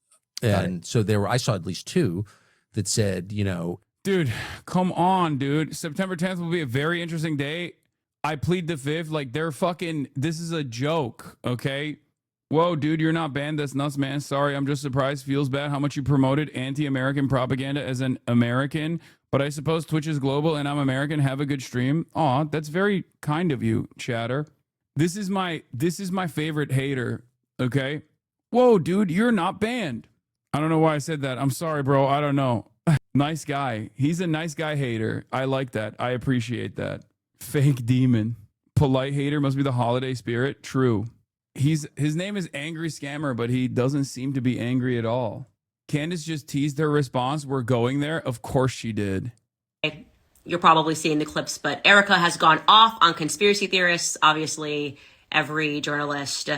And so I saw at least two that said, Dude, come on, dude. September 10th will be a very interesting day. I plead the fifth. Like, this is a joke, okay? Whoa, dude, you're not banned. That's nuts, man. Sorry, I'm just surprised. Feels bad how much you promoted anti-American propaganda as an American. But I suppose Twitch is global and I'm American. Have a good stream. Aw, that's very kind of you, chatter. This is my favorite hater, okay? Whoa, dude, you're not banned. I don't know why I said that. I'm sorry, bro. I don't know. Nice guy. He's a nice guy hater. I like that. I appreciate that. Fake demon. Polite hater must be the holiday spirit. True. His name is Angry Scammer, but he doesn't seem to be angry at all. Candace just teased her response. We're going there. Of course she did. You're probably seeing the clips, but Erica has gone off on conspiracy theorists. Obviously, every journalist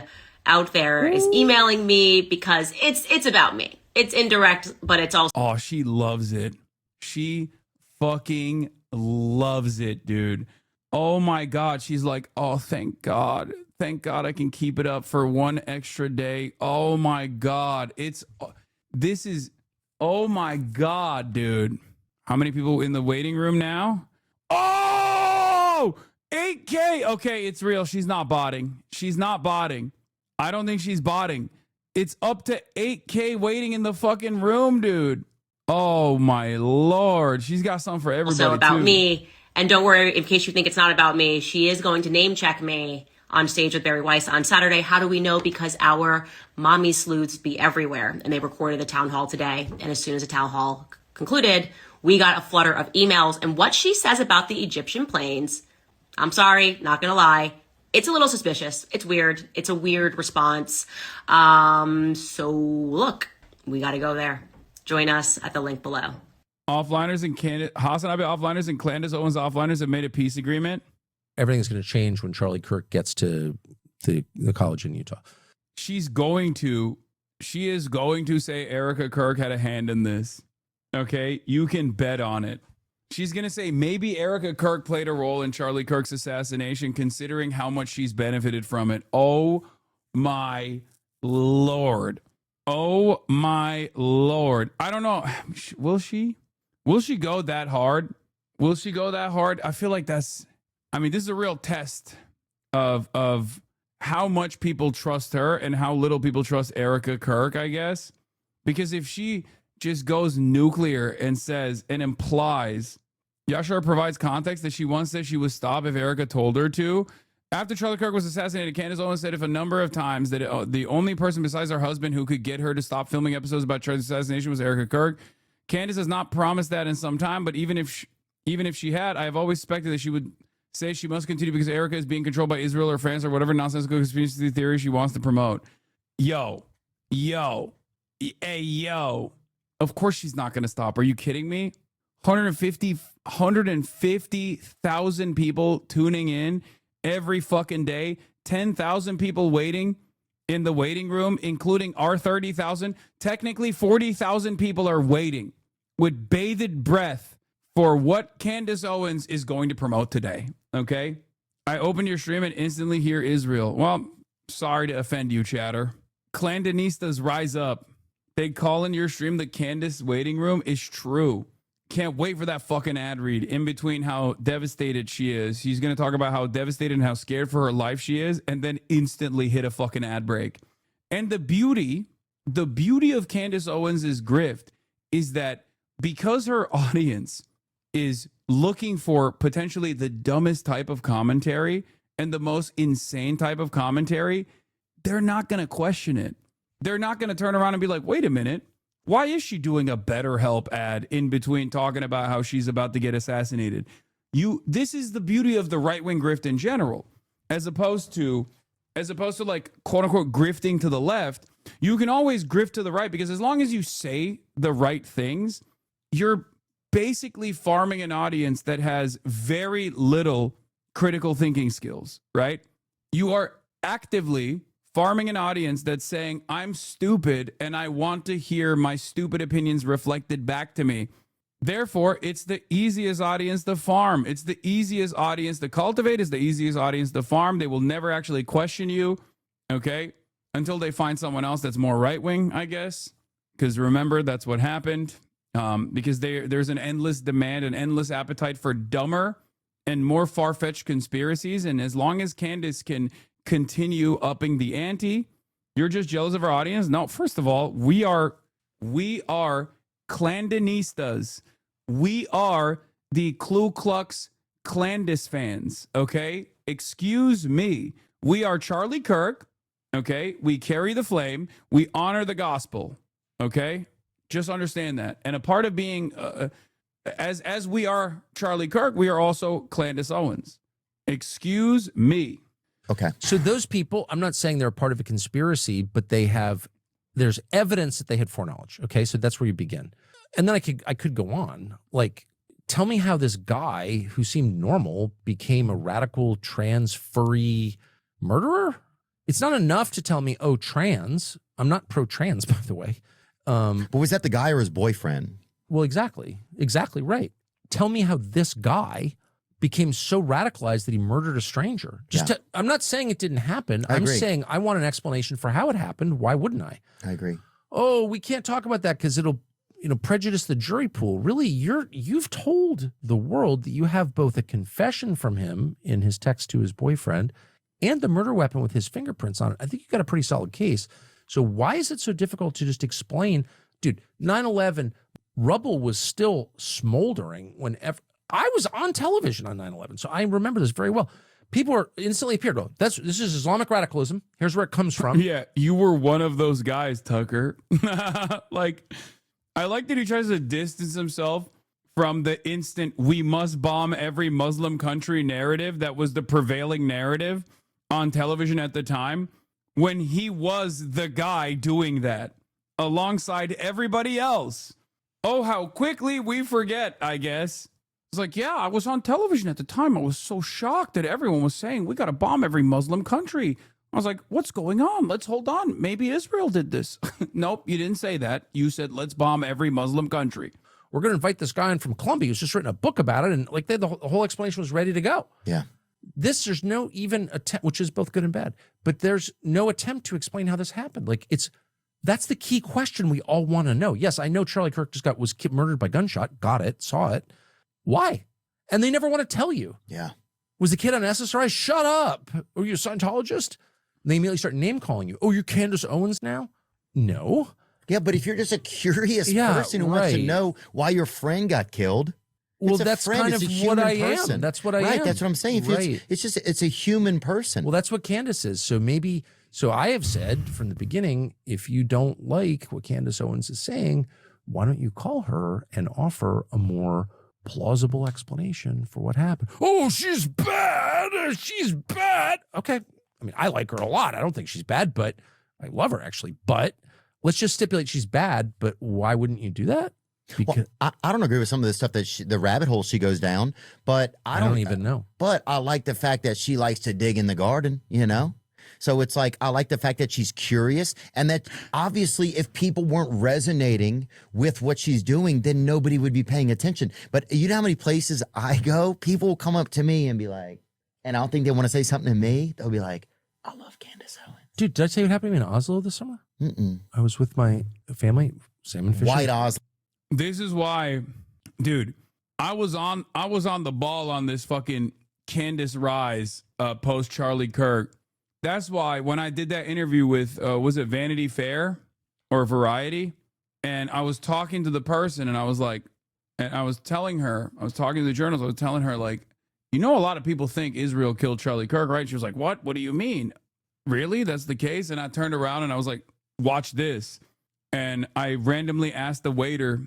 out there is emailing me because it's about me. It's indirect, but it's also... Oh, she loves it. She fucking loves it, dude. Oh my God. She's like, oh, thank God. Thank God I can keep it up for one extra day. Oh my God. Oh my God, dude. How many people in the waiting room now? Oh, 8K. Okay, it's real. She's not botting. I don't think she's botting. It's up to 8K waiting in the fucking room, dude. Oh my Lord. She's got something for everybody. Also about too. Me. And don't worry, in case you think it's not about me, she is going to name check me on stage with Barry Weiss on Saturday. How do we know? Because our mommy sleuths be everywhere. And they recorded the town hall today. And as soon as the town hall concluded, we got a flutter of emails. And what she says about the Egyptian planes, I'm sorry, not going to lie, it's a little suspicious. It's weird. It's a weird response. So look, we got to go there. Join us at the link below. HasanAbi offliners and Candace Owens offliners have made a peace agreement. Everything's going to change when Charlie Kirk gets to the college in Utah. She is going to say Erica Kirk had a hand in this. Okay? You can bet on it. She's going to say maybe Erica Kirk played a role in Charlie Kirk's assassination, considering how much she's benefited from it. Oh, my Lord. Oh, my Lord. I don't know. Will she? Will she go that hard? Will she go that hard? I feel like this is a real test of how much people trust her and how little people trust Erica Kirk, I guess. Because if she just goes nuclear and says and implies, Yashar provides context that she once said she would stop if Erica told her to. After Charlie Kirk was assassinated, Candace Owens said if a number of times that the only person besides her husband who could get her to stop filming episodes about Charlie's assassination was Erica Kirk. Candace has not promised that in some time, but even if she had, I have always suspected that she would say she must continue because Erica is being controlled by Israel or France or whatever nonsensical conspiracy theory she wants to promote. Yo. Of course she's not going to stop. Are you kidding me? 150,000 people tuning in every fucking day. 10,000 people waiting in the waiting room, including our 30,000. Technically, 40,000 people are waiting with bated breath for what Candace Owens is going to promote today. Okay? I open your stream and instantly hear Israel. Well, sorry to offend you, chatter. Clandanistas rise up. They call in your stream the Candace waiting room is true. Can't wait for that fucking ad read in between how devastated she is. She's going to talk about how devastated and how scared for her life she is, and then instantly hit a fucking ad break. And the beauty of Candace Owens' grift is that because her audience is looking for potentially the dumbest type of commentary and the most insane type of commentary, they're not going to question it. They're not going to turn around and be like, wait a minute. Why is she doing a BetterHelp ad in between talking about how she's about to get assassinated? This is the beauty of the right-wing grift in general, as opposed to like quote unquote grifting to the left. You can always grift to the right because as long as you say the right things, you're basically farming an audience that has very little critical thinking skills, right? You are actively farming an audience that's saying, I'm stupid and I want to hear my stupid opinions reflected back to me. Therefore, it's the easiest audience to farm. It's the easiest audience to cultivate. It's the easiest audience to farm. They will never actually question you, okay? Until they find someone else that's more right-wing, I guess. Because remember, that's what happened. Because there's an endless demand, an endless appetite for dumber and more far-fetched conspiracies. And as long as Candace can continue upping the ante, you're just jealous of our audience? No, first of all, we are Clandanistas. We are the Ku Klux Clandis fans, okay? Excuse me. We are Charlie Kirk, okay? We carry the flame. We honor the gospel, okay? Just understand that. And a part of being, as we are Charlie Kirk, we are also Candace Owens. Excuse me. Okay. So those people, I'm not saying they're a part of a conspiracy, but there's evidence that they had foreknowledge. Okay, so that's where you begin. And then I could go on. Like, tell me how this guy who seemed normal became a radical trans furry murderer? It's not enough to tell me, oh, trans. I'm not pro-trans, by the way. But was that the guy or his boyfriend? Well, exactly right. Tell me how this guy became so radicalized that he murdered a stranger. I'm not saying it didn't happen. I'm saying I want an explanation for how it happened. Why wouldn't I? I agree. Oh, we can't talk about that because it'll, prejudice the jury pool. Really, you've told the world that you have both a confession from him in his text to his boyfriend and the murder weapon with his fingerprints on it. I think you got a pretty solid case. So why is it so difficult to just explain, dude? 9/11 rubble was still smoldering whenever. I was on television on 9/11, so I remember this very well. People are instantly appeared. Oh, this is Islamic radicalism. Here's where it comes from. Yeah, you were one of those guys, Tucker. Like, I like that he tries to distance himself from the instant we must bomb every Muslim country narrative that was the prevailing narrative on television at the time, when he was the guy doing that alongside everybody else. Oh, how quickly we forget, I guess. It's like, yeah, I was on television at the time. I was so shocked that everyone was saying we got to bomb every Muslim country. I was like, what's going on? Let's hold on. Maybe Israel did this. Nope, you didn't say that. You said, let's bomb every Muslim country. We're going to invite this guy in from Columbia who's just written a book about it. And like the whole explanation was ready to go. Yeah. There's no even attempt, which is both good and bad, but there's no attempt to explain how this happened. Like that's the key question we all want to know. Yes, I know Charlie Kirk was murdered by gunshot. Got it. Saw it. Why? And they never want to tell you. Yeah. Was the kid on SSRI? Shut up. Are you a Scientologist? And they immediately start name calling you. Oh, you're Candace Owens now? No. Yeah, but if you're just a curious person who wants to know why your friend got killed, well, it's that's friend. kind It's of a what human I person. am. That's what I am. Right, that's what I'm saying. It's a human person. Well, that's what Candace is. So I have said from the beginning, if you don't like what Candace Owens is saying, why don't you call her and offer a more plausible explanation for what happened? Oh, she's bad. She's bad. Okay. I mean, I like her a lot. I don't think she's bad, but I love her actually. But let's just stipulate she's bad. But why wouldn't you do that? Because I don't agree with some of the stuff that the rabbit hole she goes down, but I don't even know. But I like the fact that she likes to dig in the garden, you know? So it's like, I like the fact that she's curious, and that obviously if people weren't resonating with what she's doing, then nobody would be paying attention. But you know how many places I go, people will come up to me and be like, and I don't think they want to say something to me. They'll be like, I love Candace Owens. Dude, did I tell you what happened to me in Oslo this summer? Mm-mm. I was with my family, salmon fishing. White Oslo. This is why, dude, I was on the ball on this fucking Candace Rise post Charlie Kirk. That's why when I did that interview with, was it Vanity Fair or Variety? And I was talking to the person and I was like, and I was talking to the journalist, I was telling her, like, you know, a lot of people think Israel killed Charlie Kirk, right? She was like, what? What do you mean? Really? That's the case? And I turned around and I was like, watch this. And I randomly asked the waiter,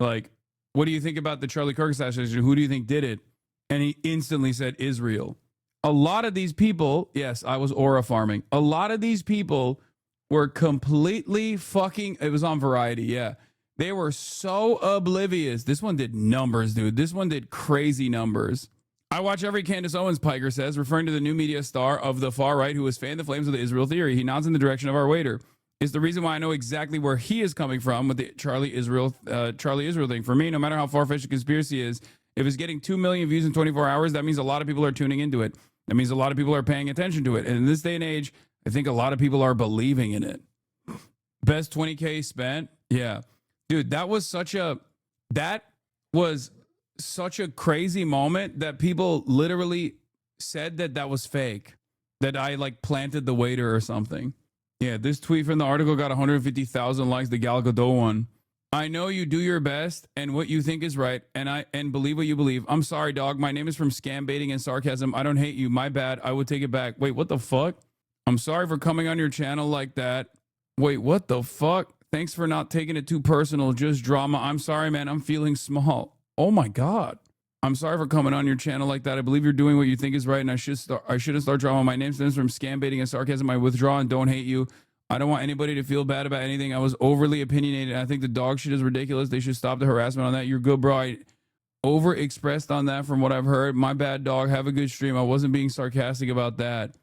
like, what do you think about the Charlie Kirk assassination? Who do you think did it? And he instantly said Israel. A lot of these people, yes, I was aura farming. A lot of these people were completely fucking, it was on Variety, yeah. They were so oblivious. This one did numbers, dude. This one did crazy numbers. I watch every Candace Owens, Piker says, referring to the new media star of the far right who has fanned the flames of the Israel theory. He nods in the direction of our waiter. It's the reason why I know exactly where he is coming from with the Charlie Israel thing. For me, no matter how far-fetched a conspiracy is, if it's getting 2 million views in 24 hours, that means a lot of people are tuning into it. That means a lot of people are paying attention to it. And in this day and age, I think a lot of people are believing in it. Best 20K spent? Yeah. Dude, that was such a crazy moment that people literally said that was fake, that I like planted the waiter or something. Yeah, this tweet from the article got 150,000 likes, the Gal Gadot one. I know you do your best and what you think is right, and believe what you believe. I'm sorry, dog. My name is from scam baiting and sarcasm. I don't hate you. My bad. I would take it back. Wait, what the fuck? I'm sorry for coming on your channel like that. Wait, what the fuck? Thanks for not taking it too personal. Just drama. I'm sorry, man. I'm feeling small. Oh my God. I'm sorry for coming on your channel like that. I believe you're doing what you think is right, and I shouldn't start drama. My name stems from scam baiting and sarcasm. I withdraw and don't hate you. I don't want anybody to feel bad about anything. I was overly opinionated. I think the dog shit is ridiculous. They should stop the harassment on that. You're good, bro. I overexpressed on that from what I've heard. My bad, dog. Have a good stream. I wasn't being sarcastic about that.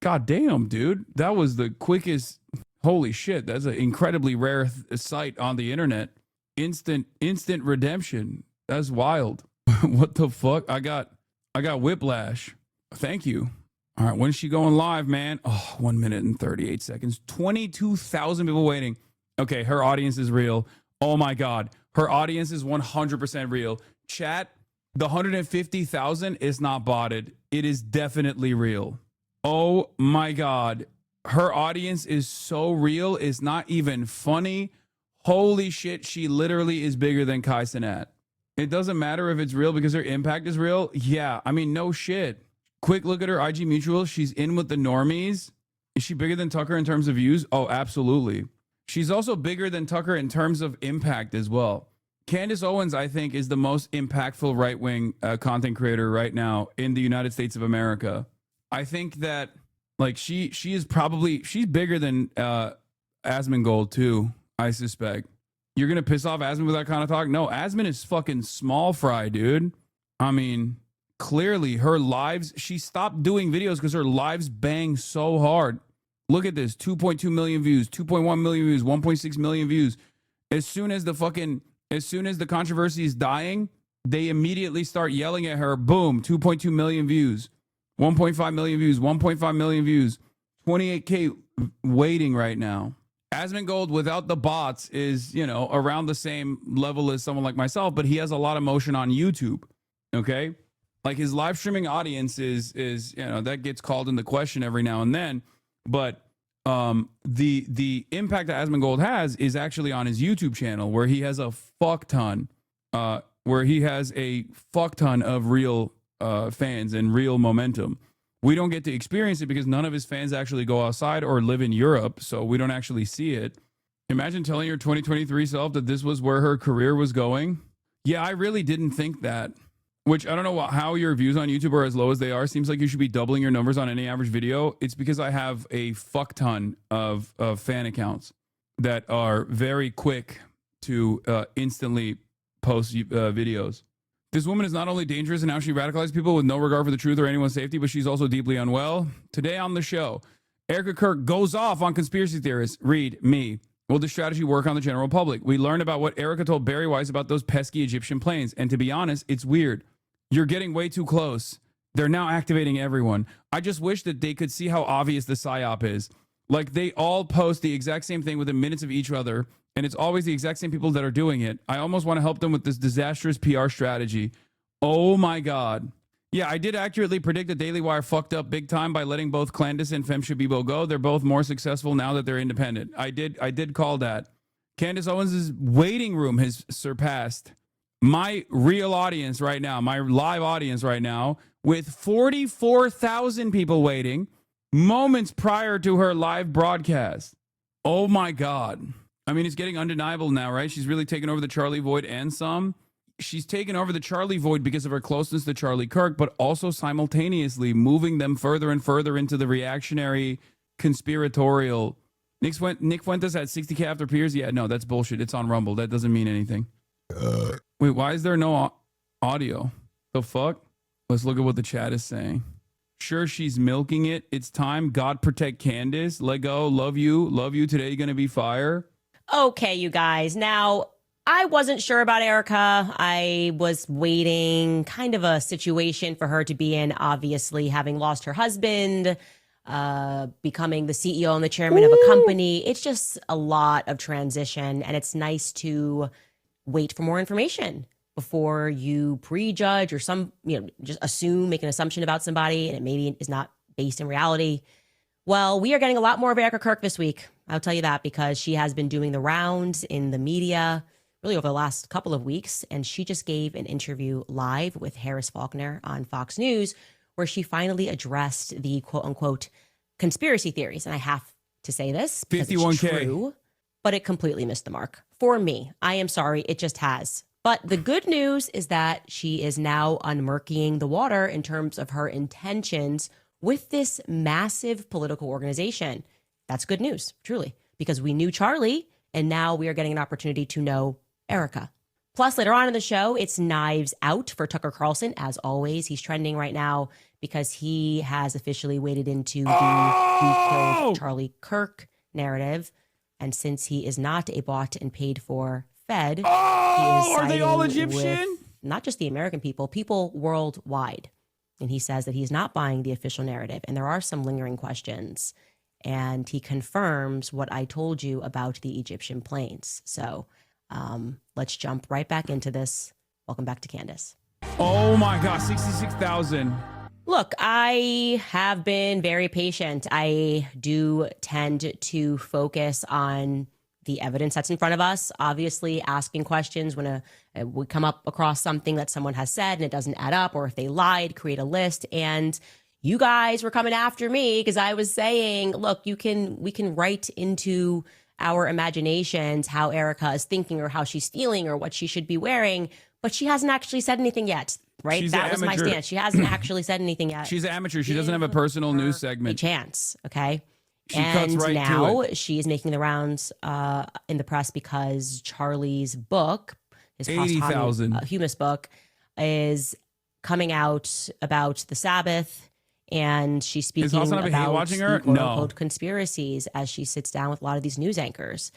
God damn, dude. That was the quickest. Holy shit. That's an incredibly rare sight on the internet. Instant redemption. That's wild. What the fuck? I got whiplash. Thank you. All right, when's she going live, man? Oh, 1 minute and 38 seconds. 22,000 people waiting. Okay, her audience is real. Oh my God. Her audience is 100% real. Chat, the 150,000 is not botted. It is definitely real. Oh my God. Her audience is so real. It's not even funny. Holy shit, she literally is bigger than Kai Cenat. It doesn't matter if it's real because her impact is real. Yeah, I mean, no shit. Quick look at her IG mutual. She's in with the normies. Is she bigger than Tucker in terms of views? Oh, absolutely. She's also bigger than Tucker in terms of impact as well. Candace Owens, I think, is the most impactful right-wing content creator right now in the United States of America. I think that like she's bigger than Asmongold too, I suspect. You're going to piss off Asmon with that kind of talk? No, Asmon is fucking small fry, dude. I mean, clearly her lives, she stopped doing videos because her lives bang so hard. Look at this, 2.2 million views, 2.1 million views, 1.6 million views. As soon as the controversy is dying, they immediately start yelling at her. Boom, 2.2 million views, 1.5 million views, 1.5 million views, 28K waiting right now. Asmongold without the bots is, around the same level as someone like myself, but he has a lot of motion on YouTube. Okay? Like his live streaming audience is that gets called into question every now and then. But the impact that Asmongold has is actually on his YouTube channel, where he has a fuck ton of real fans and real momentum. We don't get to experience it because none of his fans actually go outside or live in Europe, so we don't actually see it. Imagine telling your 2023 self that this was where her career was going. Yeah, I really didn't think that. Which I don't know how your views on YouTube are as low as they are. Seems like you should be doubling your numbers on any average video. It's because I have a fuck ton of fan accounts that are very quick to instantly post videos. This woman is not only dangerous in how she radicalizes people with no regard for the truth or anyone's safety, but she's also deeply unwell. Today on the show, Erica Kirk goes off on conspiracy theorists. Read me. Will this strategy work on the general public? We learned about what Erica told Barry Weiss about those pesky Egyptian planes. And to be honest, it's weird. You're getting way too close. They're now activating everyone. I just wish that they could see how obvious the psyop is. Like they all post the exact same thing within minutes of each other, and it's always the exact same people that are doing it. I almost want to help them with this disastrous PR strategy. Oh my God. Yeah, I did accurately predict that Daily Wire fucked up big time by letting both Clandis and Fem Shabibo go. They're both more successful now that they're independent. I did call that. Candace Owens' waiting room has surpassed my real audience right now, my live audience right now, with 44,000 people waiting moments prior to her live broadcast. Oh my God. I mean, it's getting undeniable now, right? She's really taken over the Charlie Void and some. She's taken over the Charlie Void because of her closeness to Charlie Kirk, but also simultaneously moving them further and further into the reactionary, conspiratorial. Nick Fuentes had 60K after peers. Yeah, no, that's bullshit. It's on Rumble. That doesn't mean anything. Wait, why is there no audio? The fuck? Let's look at what the chat is saying. Sure, she's milking it. It's time. God protect Candace. Let go. Love you. Love you. Today you're going to be fire. Okay, you guys. Now, I wasn't sure about Erica. I was waiting kind of a situation for her to be in, obviously, having lost her husband, becoming the CEO and the chairman of a company. It's just a lot of transition, and it's nice to wait for more information before you prejudge or just make an assumption about somebody and it maybe is not based in reality. Well, we are getting a lot more of Erica Kirk this week. I'll tell you that because she has been doing the rounds in the media really over the last couple of weeks. And she just gave an interview live with Harris Faulkner on Fox News where she finally addressed the quote unquote conspiracy theories. And I have to say this because 51K. It's true, but it completely missed the mark. For me, I am sorry, it just has. But the good news is that she is now unmurkying the water in terms of her intentions with this massive political organization. That's good news, truly, because we knew Charlie, and now we are getting an opportunity to know Erica. Plus, later on in the show, it's Knives Out for Tucker Carlson. As always, he's trending right now because he has officially waded into the Who Killed Charlie Kirk narrative. And since he is not a bought and paid for Fed, he is are they all Egyptian? With not just the American people worldwide. And he says that he's not buying the official narrative. And there are some lingering questions. And he confirms what I told you about the Egyptian planes. So let's jump right back into this. Welcome back to Candace. Oh my God, 66,000. Look, I have been very patient. I do tend to focus on the evidence that's in front of us, obviously asking questions when we come up across something that someone has said and it doesn't add up, or if they lied, create a list. And you guys were coming after me because I was saying, look, we can write into our imaginations how Erica is thinking or how she's feeling or what she should be wearing, but she hasn't actually said anything yet, right? She's that an was my amateur. stance. She hasn't actually said anything yet. She's an amateur. She doesn't have a personal news segment. Chance, okay? She cuts right now to it. she is making the rounds in the press because Charlie's book, his 80,000 Humus book, is coming out about the Sabbath, and she's speaking HasanAbi about watching her? quote No. unquote conspiracies as she sits down with a lot of these news anchors.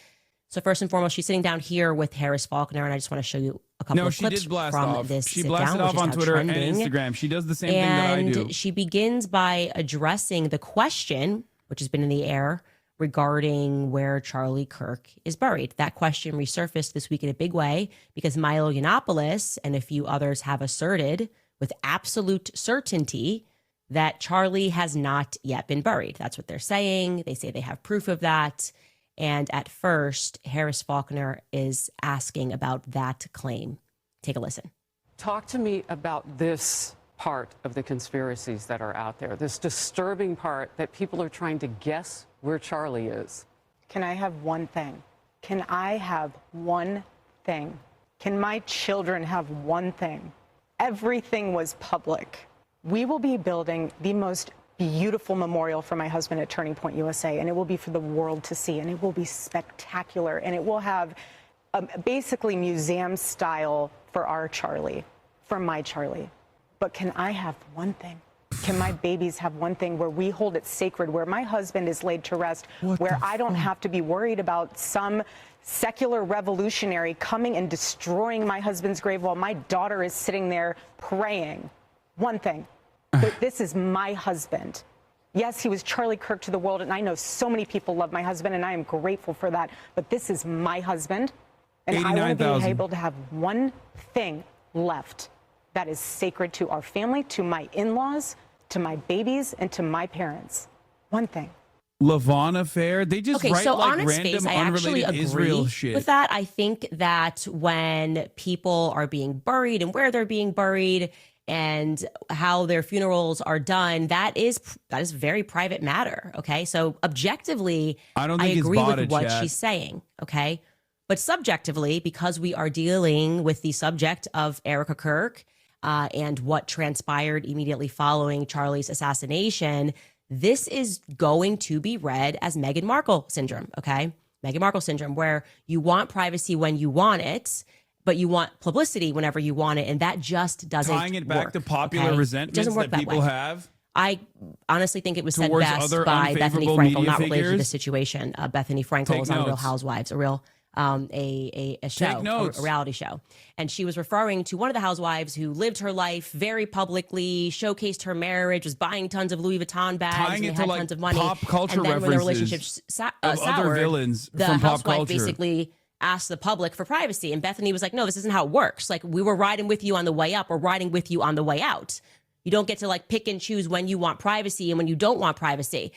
So first and foremost, she's sitting down here with Harris Faulkner, and I just want to show you a couple No, of she clips did blast from off. this She sit blasted down, off which is on now Twitter and trending. Instagram. She does the same thing that I do. And she begins by addressing the question, which has been in the air, regarding where Charlie Kirk is buried. That question resurfaced this week in a big way because Milo Yiannopoulos and a few others have asserted with absolute certainty that Charlie has not yet been buried. That's what they're saying. They say they have proof of that. And at first, Harris Faulkner is asking about that claim. Take a listen. Talk to me about this part of the conspiracies that are out there, this disturbing part that people are trying to guess where Charlie is. Can I have one thing? Can I have one thing? Can my children have one thing? Everything was public. We will be building the most beautiful memorial for my husband at Turning Point USA, and it will be for the world to see, and it will be spectacular, and it will have basically museum style for our Charlie, for my Charlie. But can I have one thing? Can my babies have one thing where we hold it sacred, where my husband is laid to rest, where I don't have to be worried about some secular revolutionary coming and destroying my husband's grave while my daughter is sitting there praying? One thing. This is my husband. Yes, he was Charlie Kirk to the world, and I know so many people love my husband, and I am grateful for that. But this is my husband, and I want to be able to have one thing left that is sacred to our family, to my in-laws, to my babies, and to my parents. One thing. Levon affair. They just Okay, write so like on its random face, I actually unrelated agree Israel shit. with that. I think that when people are being buried and where they're being buried and how their funerals are done, that is very private matter. Okay, so objectively, I don't think it's agree with botted, what Chad. she's saying. Okay, but subjectively, because we are dealing with the subject of Erica Kirk and what transpired immediately following Charlie's assassination, this is going to be read as Meghan Markle syndrome. Okay, Meghan Markle syndrome, where you want privacy when you want it, but you want publicity whenever you want it, and that just doesn't Tying it back work, to popular okay? It resentments doesn't work that people way. have. I honestly think it was said Towards best other by Bethany unfavorable Frankel, media not related to the figures? situation. Bethany Frankel Take was on Real notes. Housewives, a show, Take notes. a reality show, and she was referring to one of the housewives who lived her life very publicly, showcased her marriage, was buying tons of Louis Vuitton bags, Tying and it they to, had like, tons of money. pop culture and then when the references relationship of other soured, villains the from pop housewife culture. basically asked the public for privacy, and Bethany was like, "No, this isn't how it works. Like, we were riding with you on the way up, or riding with you on the way out. You don't get to like pick and choose when you want privacy and when you don't want privacy."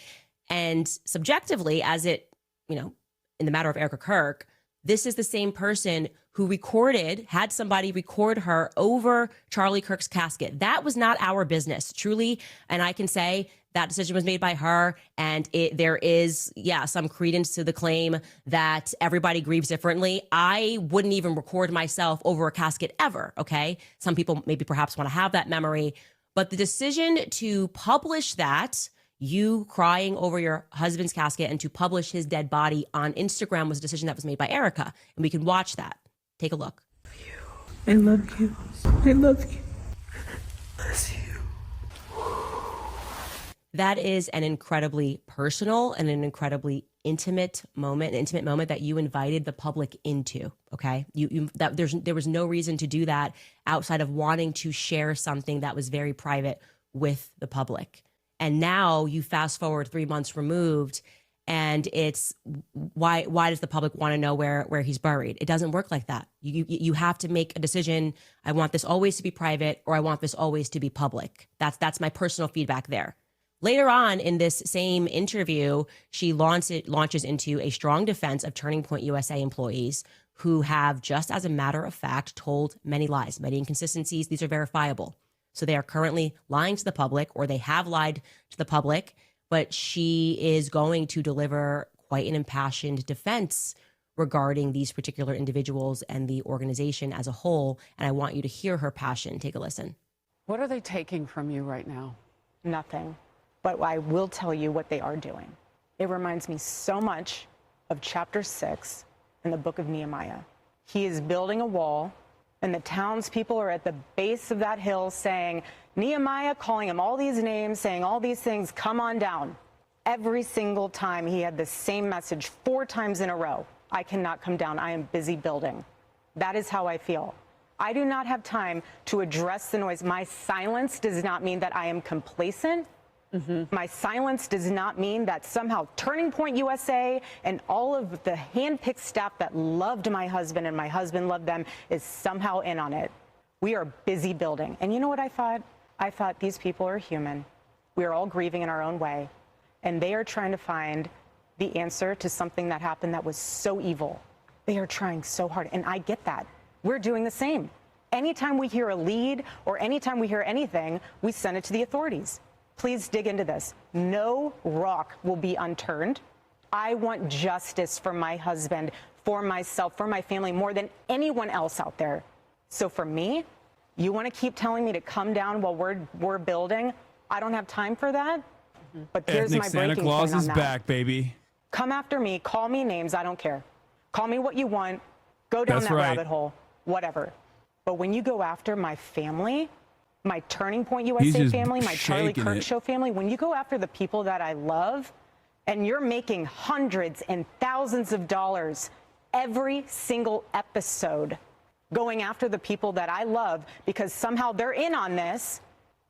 And subjectively, as it, in the matter of Erica Kirk, this is the same person who had somebody record her over Charlie Kirk's casket. That was not our business, truly. And I can say that decision was made by her. And there is, some credence to the claim that everybody grieves differently. I wouldn't even record myself over a casket ever, okay? Some people maybe perhaps want to have that memory. But the decision to publish that, you crying over your husband's casket, and to publish his dead body on Instagram was a decision that was made by Erica. And we can watch that. Take a look. I love you. I love you. Bless you. That is an incredibly personal and an incredibly intimate moment that you invited the public into. Okay, there was no reason to do that outside of wanting to share something that was very private with the public. And now you fast forward 3 months removed, and it's why does the public want to know where he's buried? It doesn't work like that. You have to make a decision. I want this always to be private, or I want this always to be public. That's my personal feedback there. Later on in this same interview, she launches into a strong defense of Turning Point USA employees who have, just as a matter of fact, told many lies, many inconsistencies. These are verifiable. So they are currently lying to the public, or they have lied to the public, but she is going to deliver quite an impassioned defense regarding these particular individuals and the organization as a whole. And I want you to hear her passion. Take a listen. What are they taking from you right now? Nothing. But I will tell you what they are doing. It reminds me so much of chapter 6 in the book of Nehemiah. He is building a wall, and the townspeople are at the base of that hill saying, Nehemiah, calling him all these names, saying all these things, come on down. Every single time he had the same message 4 times in a row. I cannot come down. I am busy building. That is how I feel. I do not have time to address the noise. My silence does not mean that I am complacent. My silence does not mean that somehow Turning Point USA and all of the hand-picked staff that loved my husband and my husband loved them is somehow in on it. We are busy building. And you know what I thought? I thought these people are human. We are all grieving in our own way. And they are trying to find the answer to something that happened that was so evil. They are trying so hard. And I get that. We're doing the same. Anytime we hear a lead or anytime we hear anything, we send it to the authorities. Please dig into this. No rock will be unturned. I want justice for my husband, for myself, for my family, more than anyone else out there. So for me, you want to keep telling me to come down while we're building? I don't have time for that. But here's Ethnic my Santa breaking Claus point on is that. back, baby. Come after me. Call me names. I don't care. Call me what you want. Go down That's that right. rabbit hole. Whatever. But when you go after my family, my Turning Point USA just family, my Charlie shaking Kirk it. Show family, when you go after the people that I love, and you're making hundreds and thousands of dollars every single episode going after the people that I love because somehow they're in on this,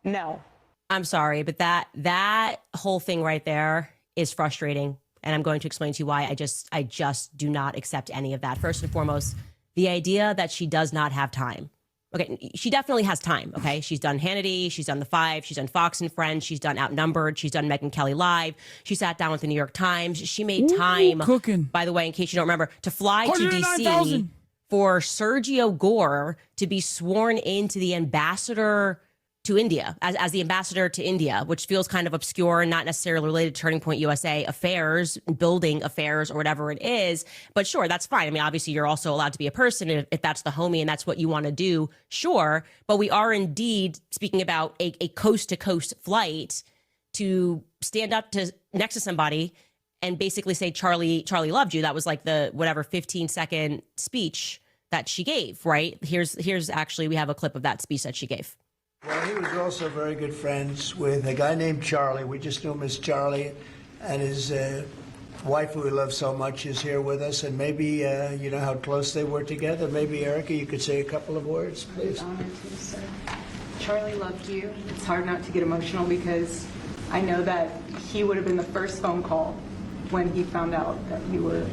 no. I'm sorry, but that whole thing right there is frustrating. And I'm going to explain to you why I just do not accept any of that. First and foremost, the idea that she does not have time. Okay, she definitely has time, okay? She's done Hannity, she's done The Five, she's done Fox and Friends, she's done Outnumbered, she's done Megyn Kelly Live, she sat down with the New York Times, she made time, cooking. By the way, in case you don't remember, to fly to 109,000. DC for Sergio Gore to be sworn into the ambassador to India, as the ambassador to India, which feels kind of obscure and not necessarily related to Turning Point USA affairs, building affairs, or whatever it is. But sure, that's fine. I mean, obviously, you're also allowed to be a person if that's the homie and that's what you want to do, sure. But we are indeed speaking about a coast-to-coast flight to stand up next to somebody and basically say, Charlie loved you. That was like the whatever 15-second speech that she gave, right? Here's actually, we have a clip of that speech that she gave. Well, he was also very good friends with a guy named Charlie. We just knew him as Charlie. And his wife, who we love so much, is here with us. And maybe, you know how close they were together. Maybe, Erica, you could say a couple of words, please. Honored to, sir. Charlie loved you. It's hard not to get emotional because I know that he would have been the first phone call when he found out that you were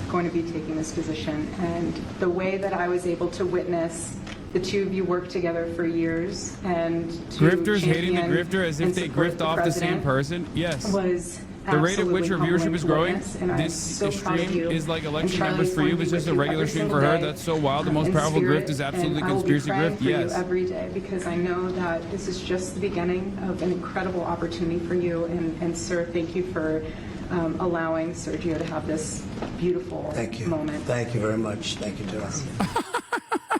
going to be taking this position. And the way that I was able to witness the two of you work together for years, and Grifters hating the grifter as if they grift off the same person. Yes. Was the rate at which her absolutely viewership is growing. This so proud of stream you. is like election And Charlie's numbers for you, going but to it's be just a with you regular every stream for single her. day, That's so wild. The most in powerful spirit, grift is absolutely and I will be conspiracy praying grift. for you Yes. every day because I know that this is just the beginning of an incredible opportunity for you. And sir, thank you for allowing Sergio to have this beautiful moment. Thank you very much. Thank you, Tara.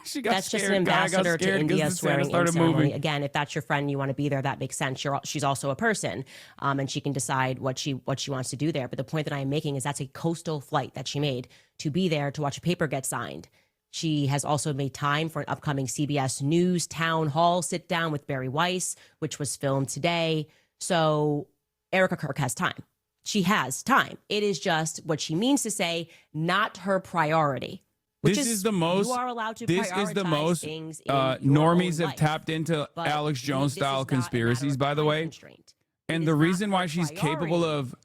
She got That's scared. just an Guy got ambassador to scared 'cause India the Santa swearing in started ceremony. moving. Again, if that's your friend, you want to be there, that makes sense. She's also a person, and she can decide what she wants to do there. But the point that I am making is that's a coastal flight that she made to be there to watch a paper get signed. She has also made time for an upcoming CBS News town hall sit down with Barry Weiss, which was filmed today. So Erica Kirk has time. She has time. It is just what she means to say, not her priority. Which This is the most. You are allowed to This is the prioritize most. things in Normies your own have tapped into But Alex Jones this is style not a matter conspiracies, of by the time way. constraint. And the reason why she's capable of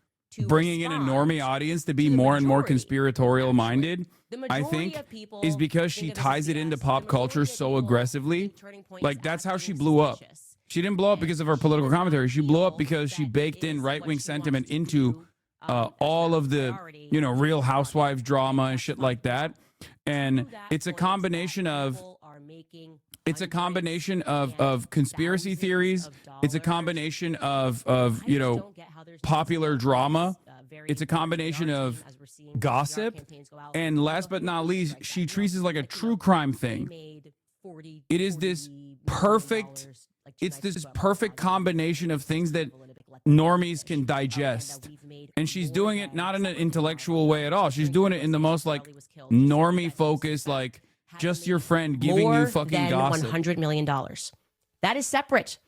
bringing in a normie audience to be more and more conspiratorial minded, I think, is because she ties it into pop culture so aggressively. Like, that's how she blew up. She didn't blow up because of her political commentary. She blew up because she baked in right-wing sentiment into all of the, Real Housewives drama and shit like that. And it's a combination of It's a combination of conspiracy theories. It's a combination of popular drama. It's a combination of gossip. And last but not least, she treats it like a true crime thing. It is this perfect, it's this perfect combination of things that normies can digest. And she's doing it not in an intellectual way at all. She's doing it in the most like normie focused, like just your friend giving you fucking gossip. $100 million. That is separate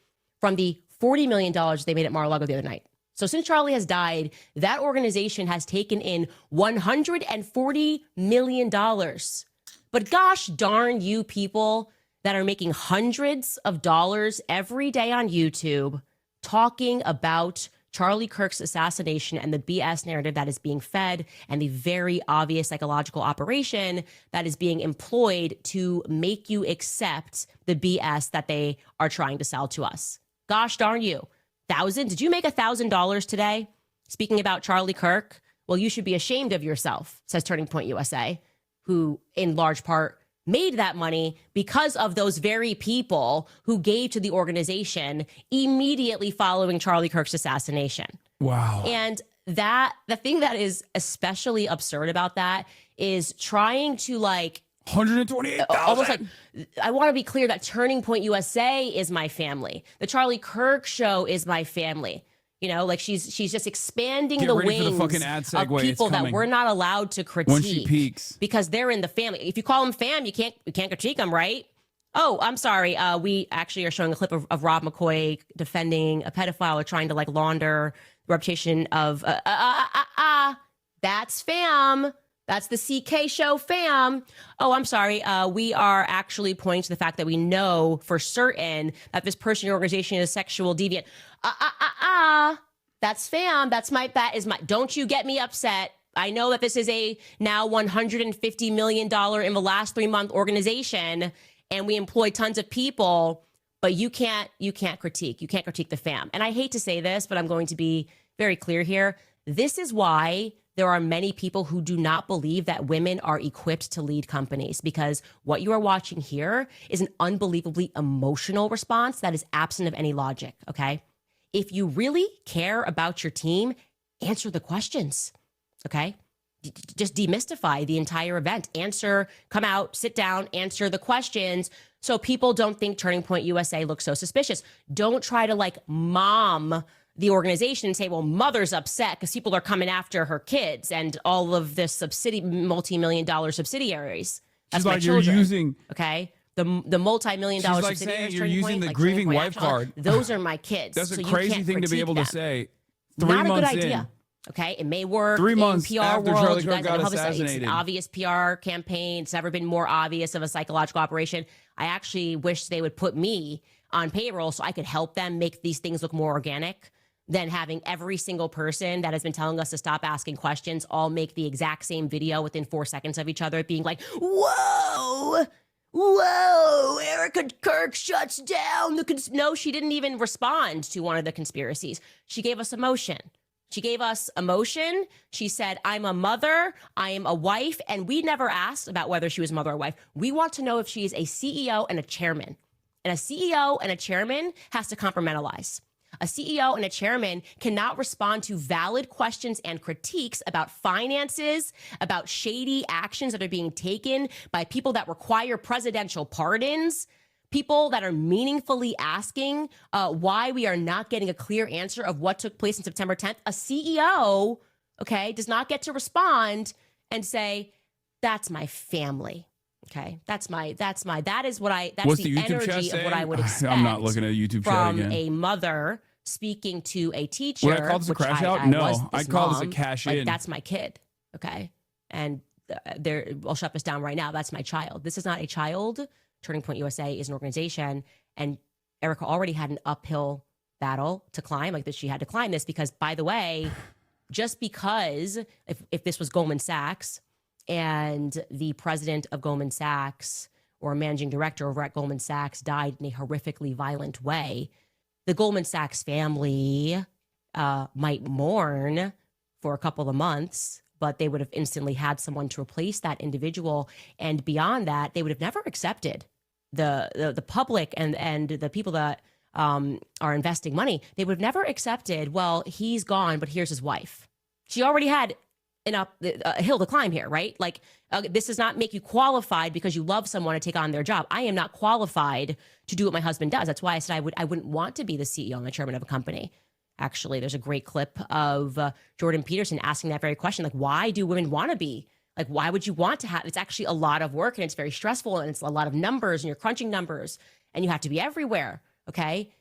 from the $40 million they made at Mar-a-Lago the other night. So since Charlie has died, that organization has taken in $140 million. But gosh darn you people that are making hundreds of dollars every day on YouTube talking about Charlie Kirk's assassination and the BS narrative that is being fed and the very obvious psychological operation that is being employed to make you accept the BS that they are trying to sell to us. Gosh darn you. Did you make $1,000 today? Speaking about Charlie Kirk, well, you should be ashamed of yourself, says Turning Point USA, who in large part made that money because of those very people who gave to the organization immediately following Charlie Kirk's assassination. Wow. And the thing that is especially absurd about that is trying to like 128,000. Almost like, I want to be clear that Turning Point USA is my family. The Charlie Kirk show is my family. You know, like she's just expanding the wings of people that we're not allowed to critique when she peaks because they're in the family. If you call them fam, you can't critique them, right? Oh, I'm sorry. We actually are showing a clip of Rob McCoy defending a pedophile or trying to like launder the reputation of that's fam. That's the CK show fam. Oh, I'm sorry. We are actually pointing to the fact that we know for certain that this person or organization is sexual deviant. That's fam. That is my, don't you get me upset. I know that this is a now $150 million in the last 3-month organization and we employ tons of people, but you can't critique. You can't critique the fam. And I hate to say this, but I'm going to be very clear here. This is why there are many people who do not believe that women are equipped to lead companies, because what you are watching here is an unbelievably emotional response that is absent of any logic, okay? If you really care about your team, answer the questions, okay? Just demystify the entire event. Come out, sit down, answer the questions so people don't think Turning Point USA looks so suspicious. Don't try to like mom the organization and say, well, mother's upset because people are coming after her kids and all of this multi-million-dollar subsidiaries. That's my children. You're using, okay? The multi-million-dollar subsidiaries. Saying you're using the grieving wife card. Those are my kids. That's a crazy thing to be able to say. 3 Not months a good idea. Okay, it may work 3 months in PR after world. Charlie You Kirk guys got know assassinated. It's an obvious PR campaign. It's never been more obvious of a psychological operation. I actually wish they would put me on payroll so I could help them make these things look more organic than having every single person that has been telling us to stop asking questions all make the exact same video within 4 seconds of each other, being like, whoa, Erica Kirk shuts down no, she didn't even respond to one of the conspiracies. She gave us emotion. She said, I'm a mother, I am a wife, and we never asked about whether she was a mother or wife. We want to know if she is a CEO and a chairman. And a CEO and a chairman has to compartmentalize. A CEO and a chairman cannot respond to valid questions and critiques about finances, about shady actions that are being taken by people that require presidential pardons, people that are meaningfully asking why we are not getting a clear answer of what took place on September 10th. A CEO, okay, does not get to respond and say, that's my family. Okay, that is the energy of what I would expect. I'm not looking at a YouTube chat again. From a mother speaking to a teacher. Would I call this a crash out? No, I'd call this a cash in. That's my kid. Okay, and I'll shut this down right now. That's my child. This is not a child. Turning Point USA is an organization, and Erica already had an uphill battle to climb. Like that, she had to climb this because, by the way, just because if this was Goldman Sachs, and the president of Goldman Sachs or managing director over at Goldman Sachs died in a horrifically violent way, the Goldman Sachs family might mourn for a couple of months, but they would have instantly had someone to replace that individual. And beyond that, they would have never accepted the public and the people that are investing money, they would have never accepted, well, he's gone, but here's his wife. She already had a hill to climb here, right? Like, this does not make you qualified because you love someone to take on their job. I am not qualified to do what my husband does. That's why I said I wouldn't want to be the CEO and the chairman of a company. Actually, there's a great clip of Jordan Peterson asking that very question. Like, why do women want to be? Like, why would you want to have? It's actually a lot of work and it's very stressful and it's a lot of numbers and you're crunching numbers and you have to be everywhere. Okay.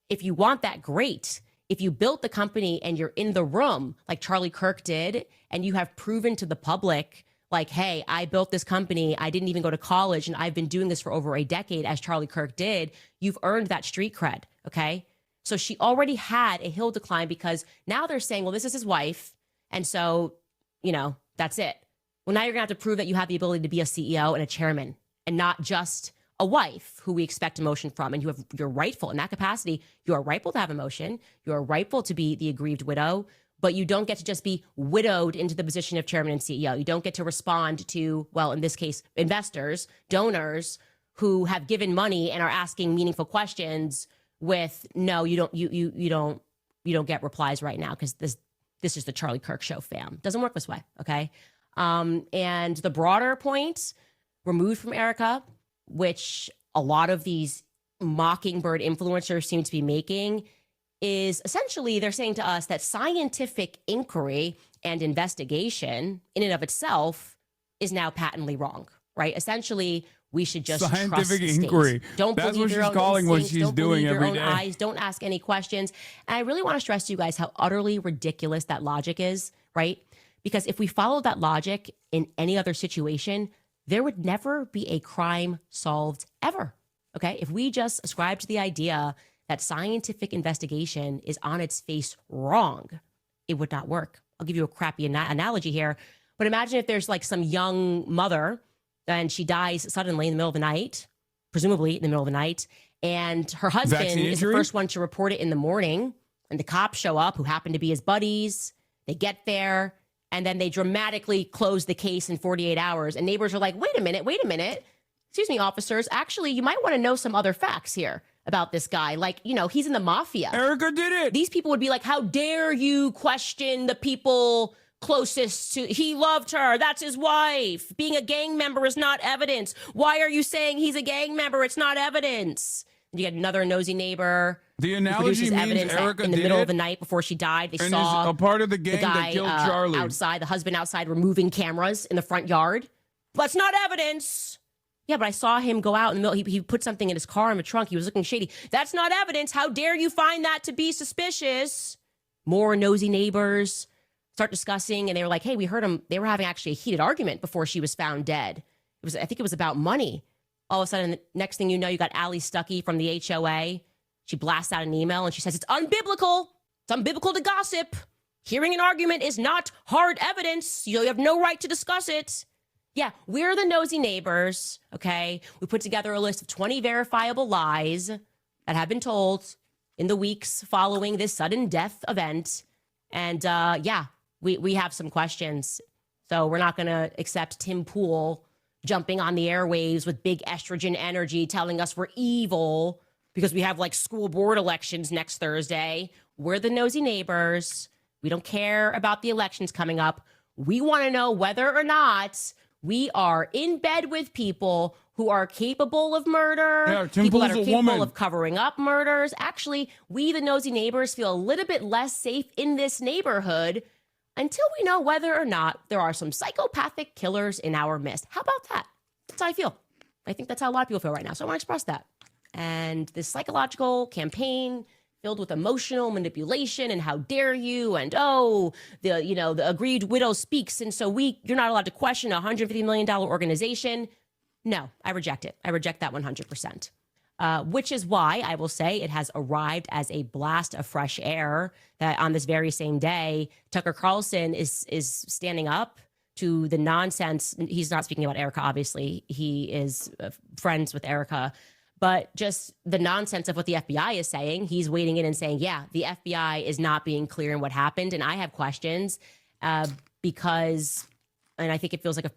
If you want that, great. If you built the company and you're in the room like Charlie Kirk did, and you have proven to the public, like, hey, I built this company, I didn't even go to college, and I've been doing this for over a decade, as Charlie Kirk did, you've earned that street cred, okay? So she already had a hill to climb because now they're saying, well, this is his wife, and so, you know, that's it. Well, now you're going to have to prove that you have the ability to be a CEO and a chairman and not just a wife who we expect emotion from, and you're rightful in that capacity. You are rightful to have emotion. You are rightful to be the aggrieved widow, but you don't get to just be widowed into the position of chairman and CEO. You don't get to respond to, well, in this case, investors, donors who have given money and are asking meaningful questions with, no, you don't get replies right now because this is the Charlie Kirk show, fam. Doesn't work this way, okay? And the broader point, removed from Erica, which a lot of these mockingbird influencers seem to be making, is essentially they're saying to us that scientific inquiry and investigation in and of itself is now patently wrong, right? Essentially, we should just trust scientific the state. inquiry. Don't That's believe what your she's own calling what instincts. she's Don't doing believe your every own day. eyes. Don't ask any questions. And I really want to stress to you guys how utterly ridiculous that logic is, right? Because if we followed that logic in any other situation, there would never be a crime solved ever, okay? If we just ascribe to the idea that scientific investigation is on its face wrong, it would not work. I'll give you a crappy analogy here, but imagine if there's like some young mother and she dies suddenly in the middle of the night, presumably in the middle of the night, and her husband Vaccine is the injury? first one to report it in the morning, and the cops show up who happen to be his buddies. They get there, and then they dramatically close the case in 48 hours. And neighbors are like, wait a minute. Excuse me, officers. Actually, you might want to know some other facts here about this guy. Like, you know, he's in the mafia. Erica did it. These people would be like, how dare you question the people closest to, he loved her. That's his wife. Being a gang member is not evidence. Why are you saying he's a gang member? It's not evidence. And you get another nosy neighbor. The who analogy produces means evidence that Erica in the did middle it of the night before she died, they and saw is a part of the the gang guy that killed Charlie. outside, the husband outside removing cameras in the front yard. That's not evidence. Yeah, but I saw him go out in the middle. He put something in his car in the trunk. He was looking shady. That's not evidence. How dare you find that to be suspicious? More nosy neighbors start discussing, and they were like, hey, we heard them. They were having actually a heated argument before she was found dead. I think it was about money. All of a sudden, the next thing you know, you got Allie Stuckey from the HOA. She blasts out an email and she says, it's unbiblical. It's unbiblical to gossip. Hearing an argument is not hard evidence. You have no right to discuss it. Yeah, we're the nosy neighbors, okay? We put together a list of 20 verifiable lies that have been told in the weeks following this sudden death event. And yeah, we have some questions. So we're not going to accept Tim Pool jumping on the airwaves with big estrogen energy telling us we're evil because we have like school board elections next Thursday. We're the nosy neighbors. We don't care about the elections coming up. We want to know whether or not we are in bed with people who are capable of murder, Yeah, Tim people that Pool's are a capable woman. of covering up murders. Actually, we, the nosy neighbors, feel a little bit less safe in this neighborhood until we know whether or not there are some psychopathic killers in our midst. How about that? That's how I feel. I think that's how a lot of people feel right now. So I want to express that. And this psychological campaign filled with emotional manipulation and how dare you, and the aggrieved widow speaks, and so you're not allowed to question a $150 million organization. No, I reject it. I reject that 100%. Which is why I will say it has arrived as a blast of fresh air that on this very same day, Tucker Carlson is standing up to the nonsense. He's not speaking about Erica, obviously. He is friends with Erica. But just the nonsense of what the FBI is saying, he's wading in and saying, yeah, the FBI is not being clear in what happened. And I have questions because, and I think it feels like a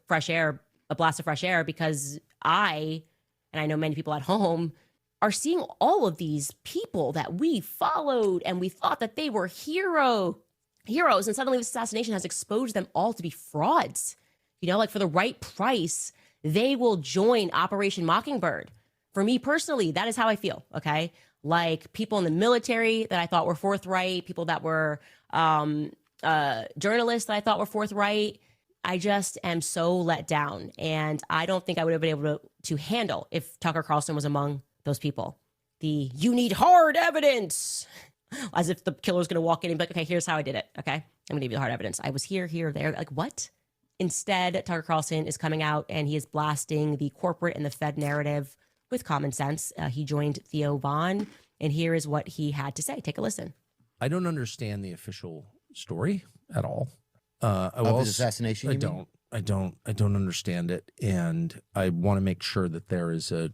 blast of fresh air, because I and I know many people at home are seeing all of these people that we followed and we thought that they were heroes, and suddenly this assassination has exposed them all to be frauds. You know, like for the right price, they will join Operation Mockingbird. For me personally, that is how I feel, okay? Like people in the military that I thought were forthright, people that were journalists that I thought were forthright. I just am so let down. And I don't think I would have been able to handle if Tucker Carlson was among those people. You need hard evidence. As if the killer's going to walk in and be like, okay, here's how I did it. Okay, I'm going to give you the hard evidence. I was here, there. Like, what? Instead, Tucker Carlson is coming out and he is blasting the corporate and the Fed narrative with common sense. He joined Theo Von, and here is what he had to say. Take a listen. I don't understand the official story at all. Of his assassination? I don't understand it, and I want to make sure that there is a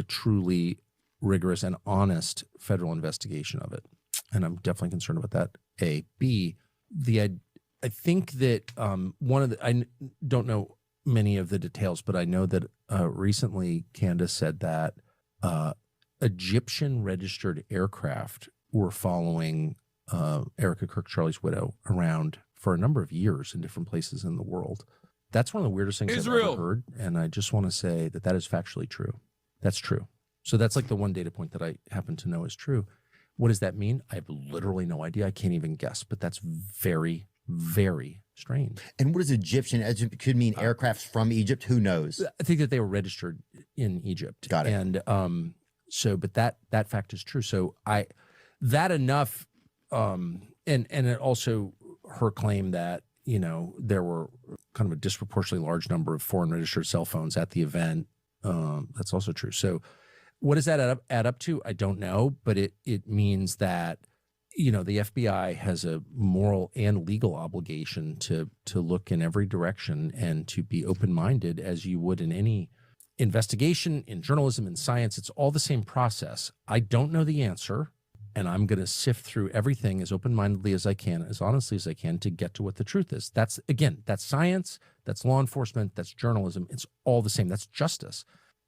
truly rigorous and honest federal investigation of it, and I'm definitely concerned about that. A. B. I think that I don't know many of the details, but I know that recently Candace said that Egyptian registered aircraft were following Erica Kirk Charlie's widow around for a number of years in different places in the world. That's one of the weirdest things I've ever heard, and I just want to say that is factually true. That's true. So that's like the one data point that I happen to know is true. What does that mean? I have literally no idea. I can't even guess, but that's very, very strange. And what is Egyptian? It could mean aircrafts from Egypt. Who knows? I think that they were registered in Egypt. Got it. And but that fact is true. So enough. And it also her claim that, you know, there were kind of a disproportionately large number of foreign registered cell phones at the event. That's also true. So what does that add up to? I don't know, but it means that, you know, the FBI has a moral and legal obligation to look in every direction and to be open-minded as you would in any investigation, in journalism, in science. It's all the same process. I don't know the answer, and I'm going to sift through everything as open-mindedly as I can, as honestly as I can, to get to what the truth is. That's science, that's law enforcement, that's journalism. It's all the same. That's justice.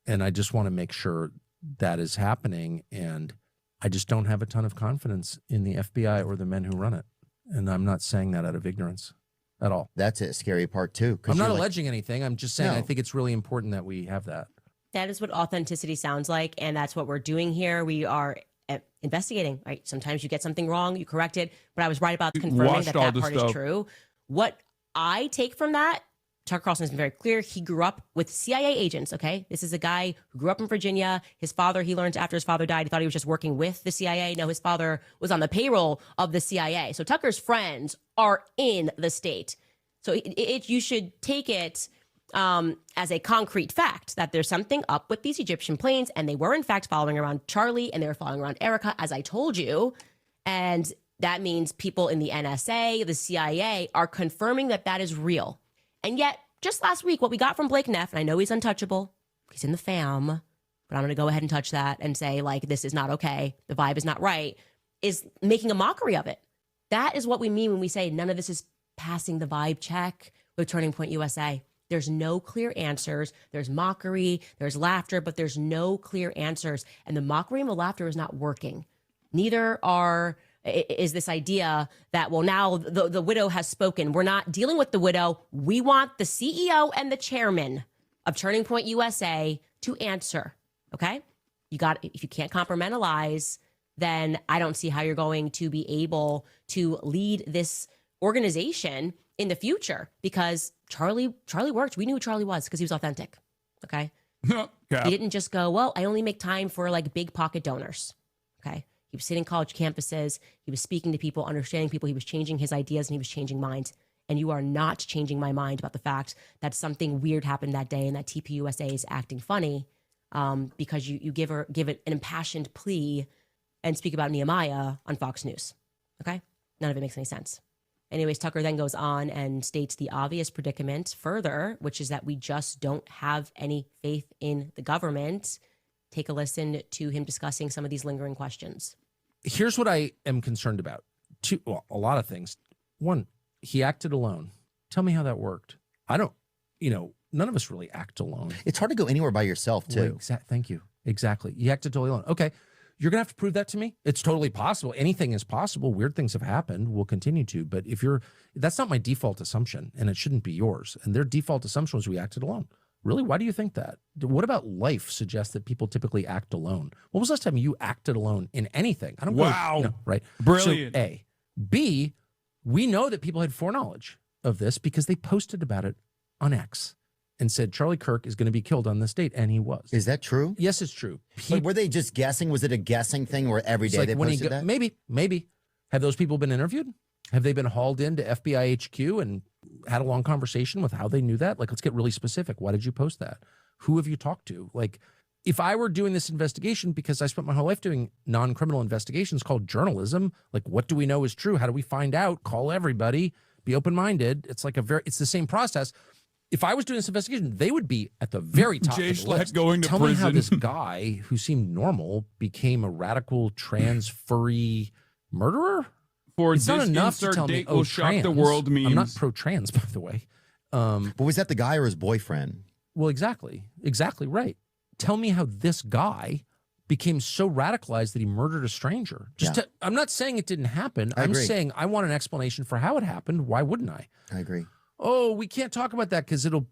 And I just want to make sure that is happening, and I just don't have a ton of confidence in the FBI or the men who run it. And I'm not saying that out of ignorance at all. That's a scary part too. I'm not alleging anything. I'm just saying I think it's really important that we have that. That is what authenticity sounds like, and that's what we're doing here. We are investigating, right? Sometimes you get something wrong, you correct it, but I was right about confirming that part is true. What I take from that, Tucker Carlson has been very clear. He grew up with CIA agents, okay? This is a guy who grew up in Virginia. His father, he learned after his father died, he thought he was just working with the CIA. No, his father was on the payroll of the CIA. So Tucker's friends are in the state. So you should take it as a concrete fact that there's something up with these Egyptian planes, and they were in fact following around Charlie, and they were following around Erica, as I told you. And that means people in the NSA, the CIA, are confirming that that is real. And yet, just last week, what we got from Blake Neff, and I know he's untouchable, he's in the fam, but I'm going to go ahead and touch that and say, like, this is not okay, the vibe is not right, is making a mockery of it. That is what we mean when we say none of this is passing the vibe check with Turning Point USA. There's no clear answers. There's mockery, there's laughter, but there's no clear answers. And the mockery and the laughter is not working. Neither is this idea that, well, now the widow has spoken. We're not dealing with the widow. We want the CEO and the chairman of Turning Point USA to answer, okay? If you can't compartmentalize, then I don't see how you're going to be able to lead this organization in the future, because Charlie worked. We knew who Charlie was because he was authentic, okay? He didn't just go, well, I only make time for like big pocket donors, okay? He was sitting college campuses. He was speaking to people, understanding people. He was changing his ideas, and he was changing minds. And you are not changing my mind about the fact that something weird happened that day and that TPUSA is acting funny because you give it an impassioned plea and speak about Nehemiah on Fox News. Okay? None of it makes any sense. Anyways, Tucker then goes on and states the obvious predicament further, which is that we just don't have any faith in the government. Take a listen to him discussing some of these lingering questions. Here's what I am concerned about. A lot of things. One, he acted alone. Tell me how that worked. I don't, none of us really act alone. It's hard to go anywhere by yourself, too. Well, thank you. Exactly. You acted totally alone. Okay. You're going to have to prove that to me. It's totally possible. Anything is possible. Weird things have happened. We'll continue to. But that's not my default assumption, and it shouldn't be yours. And their default assumption was we acted alone. Really? Why do you think that? What about life suggests that people typically act alone? When was the last time you acted alone in anything? I don't Wow. Right? Brilliant. So, A. B, we know that people had foreknowledge of this because they posted about it on X and said Charlie Kirk is going to be killed on this date, and he was. Is that true? Yes, it's true. But were they just guessing? Was it a guessing thing where every day they posted that? Maybe. Have those people been interviewed? Have they been hauled into FBI HQ and had a long conversation with how they knew that? Like, let's get really specific. Why did you post that? Who have you talked to? Like, if I were doing this investigation, because I spent my whole life doing non-criminal investigations called journalism, like, what do we know is true? How do we find out? Call everybody. Be open-minded. It's like it's the same process. If I was doing this investigation, they would be at the very top Jay of the Schlatt list. going to Tell prison. me how this guy who seemed normal became a radical trans furry murderer? For It's not this enough to insert tell me, date will shock the trans. world memes. I'm not pro-trans, by the way. But was that the guy or his boyfriend? Well, exactly right. Tell me how this guy became so radicalized that he murdered a stranger. I'm not saying it didn't happen. I'm agree. saying I want an explanation for how it happened. Why wouldn't I? I agree. Oh, we can't talk about that because it'll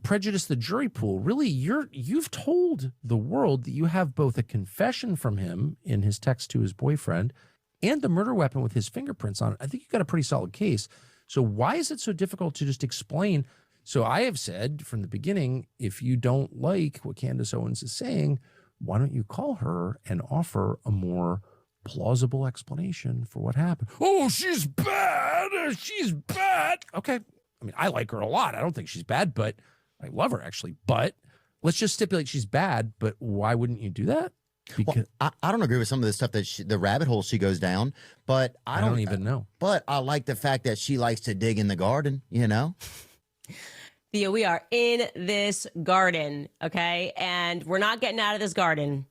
prejudice the jury pool. Really, you've told the world that you have both a confession from him in his text to his boyfriend and the murder weapon with his fingerprints on it. I think you've got a pretty solid case. So why is it so difficult to just explain? So I have said from the beginning, if you don't like what Candace Owens is saying, why don't you call her and offer a more plausible explanation for what happened? Oh, she's bad. She's bad. Okay. I mean, I like her a lot. I don't think she's bad, but I love her actually. But let's just stipulate she's bad. But why wouldn't you do that? Because I don't agree with some of the stuff that the rabbit hole she goes down, but I don't even know. But I like the fact that she likes to dig in the garden, Theo, we are in this garden, okay? And we're not getting out of this garden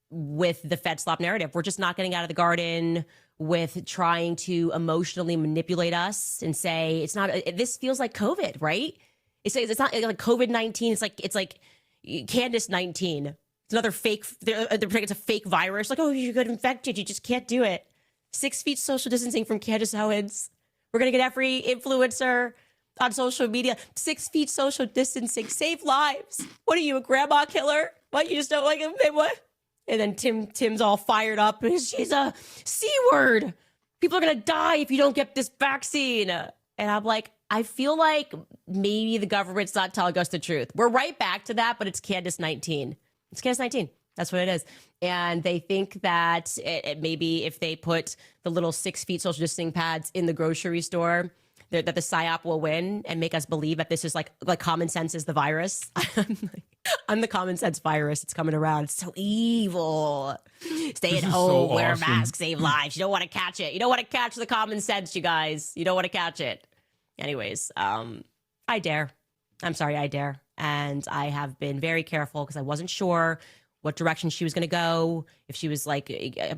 with the Fed slop narrative. We're just not getting out of the garden with trying to emotionally manipulate us and say it's not. This feels like COVID, right? It's not like COVID-19. It's like Candace-19. It's another fake. They're saying it's a fake virus. Like, oh, you got infected. You just can't do it. 6 feet social distancing from Candace Owens. We're gonna get every influencer on social media. 6 feet social distancing. Save lives. What are you, a grandma killer? What, you just don't like him? What? And then Tim's all fired up. She's a C word. People are going to die if you don't get this vaccine. And I'm like, I feel like maybe the government's not telling us the truth. We're right back to that, but it's Candace-19. It's Candace-19. That's what it is. And they think that it maybe if they put the little 6 feet social distancing pads in the grocery store, that the PSYOP will win and make us believe that this is like common sense is the virus. I'm the common sense virus. It's coming around. It's so evil. Stay at home, wear a mask, save lives. You don't want to catch it. You don't want to catch the common sense, you guys. You don't want to catch it. Anyways, I dare. I'm sorry, I dare. And I have been very careful because I wasn't sure what direction she was going to go. If she was like,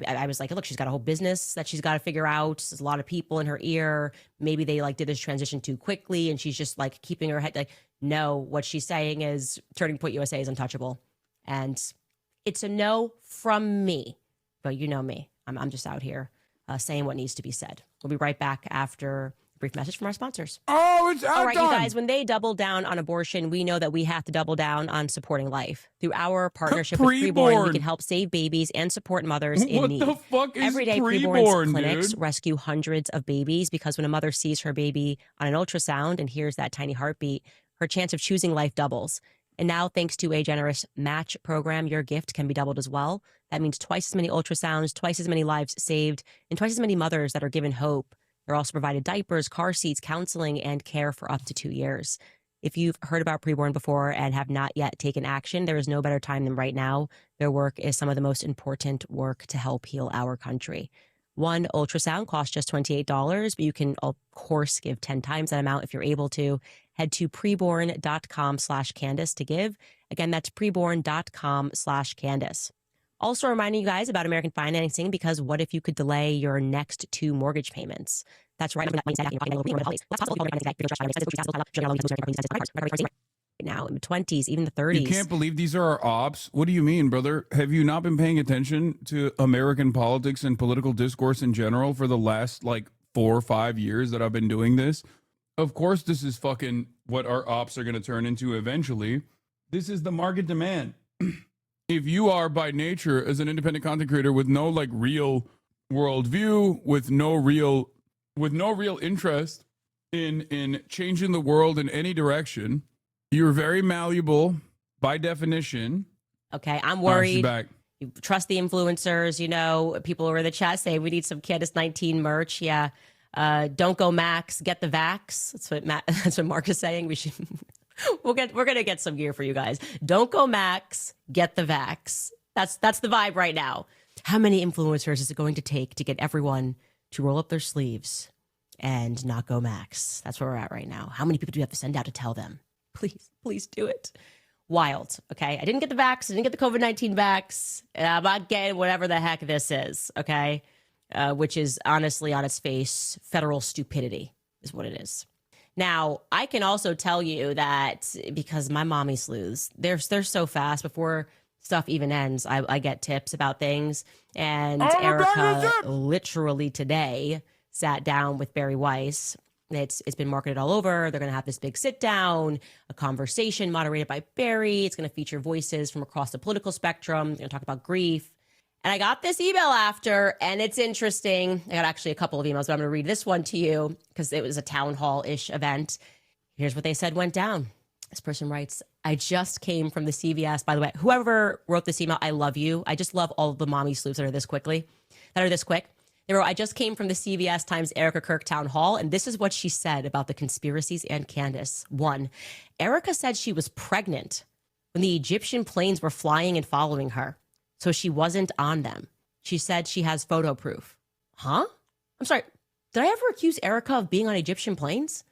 I was like, look, she's got a whole business that she's got to figure out. There's a lot of people in her ear. Maybe they like did this transition too quickly and she's just like keeping her head like, no, what she's saying is Turning Point USA is untouchable. And it's a no from me, but you know me. I'm just out here saying what needs to be said. We'll be right back after a brief message from our sponsors. Oh, it's all right, you guys, when they double down on abortion, we know that we have to double down on supporting life. Through our partnership with Preborn, we can help save babies and support mothers in need. What the fuck is Every day, Preborn's clinics rescue hundreds of babies because when a mother sees her baby on an ultrasound and hears that tiny heartbeat, her chance of choosing life doubles. And now, thanks to a generous match program, your gift can be doubled as well. That means twice as many ultrasounds, twice as many lives saved, and twice as many mothers that are given hope. They're also provided diapers, car seats, counseling, and care for up to 2 years. If you've heard about Preborn before and have not yet taken action, there is no better time than right now. Their work is some of the most important work to help heal our country. One ultrasound costs just $28, but you can, of course, give 10 times that amount if you're able to. Head to preborn.com/Candace to give. Again, that's preborn.com/Candace. Also reminding you guys about American financing because what if you could delay your next 2 mortgage payments? That's right. Now in the 20s, even the 30s. You can't believe these are our ops. What do you mean, brother? Have you not been paying attention to American politics and political discourse in general for the last like 4 or 5 years that I've been doing this? Of course, this is fucking what our ops are going to turn into eventually. This is the market demand. If you are by nature as an independent content creator with no like real worldview, with no real interest in changing the world in any direction, you're very malleable by definition. Okay, I'm worried. Back. You trust the influencers. You know, people over in the chat say we need some Candace 19 merch. Yeah, don't go Max, get the Vax. That's what Mark is saying. We should. We're gonna get some gear for you guys. Don't go Max, get the Vax. That's the vibe right now. How many influencers is it going to take to get everyone to roll up their sleeves and not go Max? That's where we're at right now. How many people do you have to send out to tell them? Please do it. Wild. Okay. I didn't get the vax. I didn't get the COVID-19 vax. And I'm not getting whatever the heck this is. Okay. Which is honestly on its face, federal stupidity is what it is. Now, I can also tell you that because my mommy sleuths, they're so fast before stuff even ends. I get tips about things. And Erica literally today sat down with Barry Weiss. It's been marketed all over. They're going to have this big sit down, a conversation moderated by Barry. It's going to feature voices from across the political spectrum. They're going to talk about grief. And I got this email after, and it's interesting. I got actually a couple of emails, but I'm going to read this one to you because it was a town hall-ish event. Here's what they said went down. This person writes, I just came from the CVS. By the way, whoever wrote this email, I love you. I just love all of the mommy sleuths that are this quick. They wrote, I just came from the CBS Times Erica Kirk town hall, and this is what she said about the conspiracies and Candace. 1, Erica said she was pregnant when the Egyptian planes were flying and following her, so she wasn't on them. She said she has photo proof. Huh? I'm sorry. Did I ever accuse Erica of being on Egyptian planes?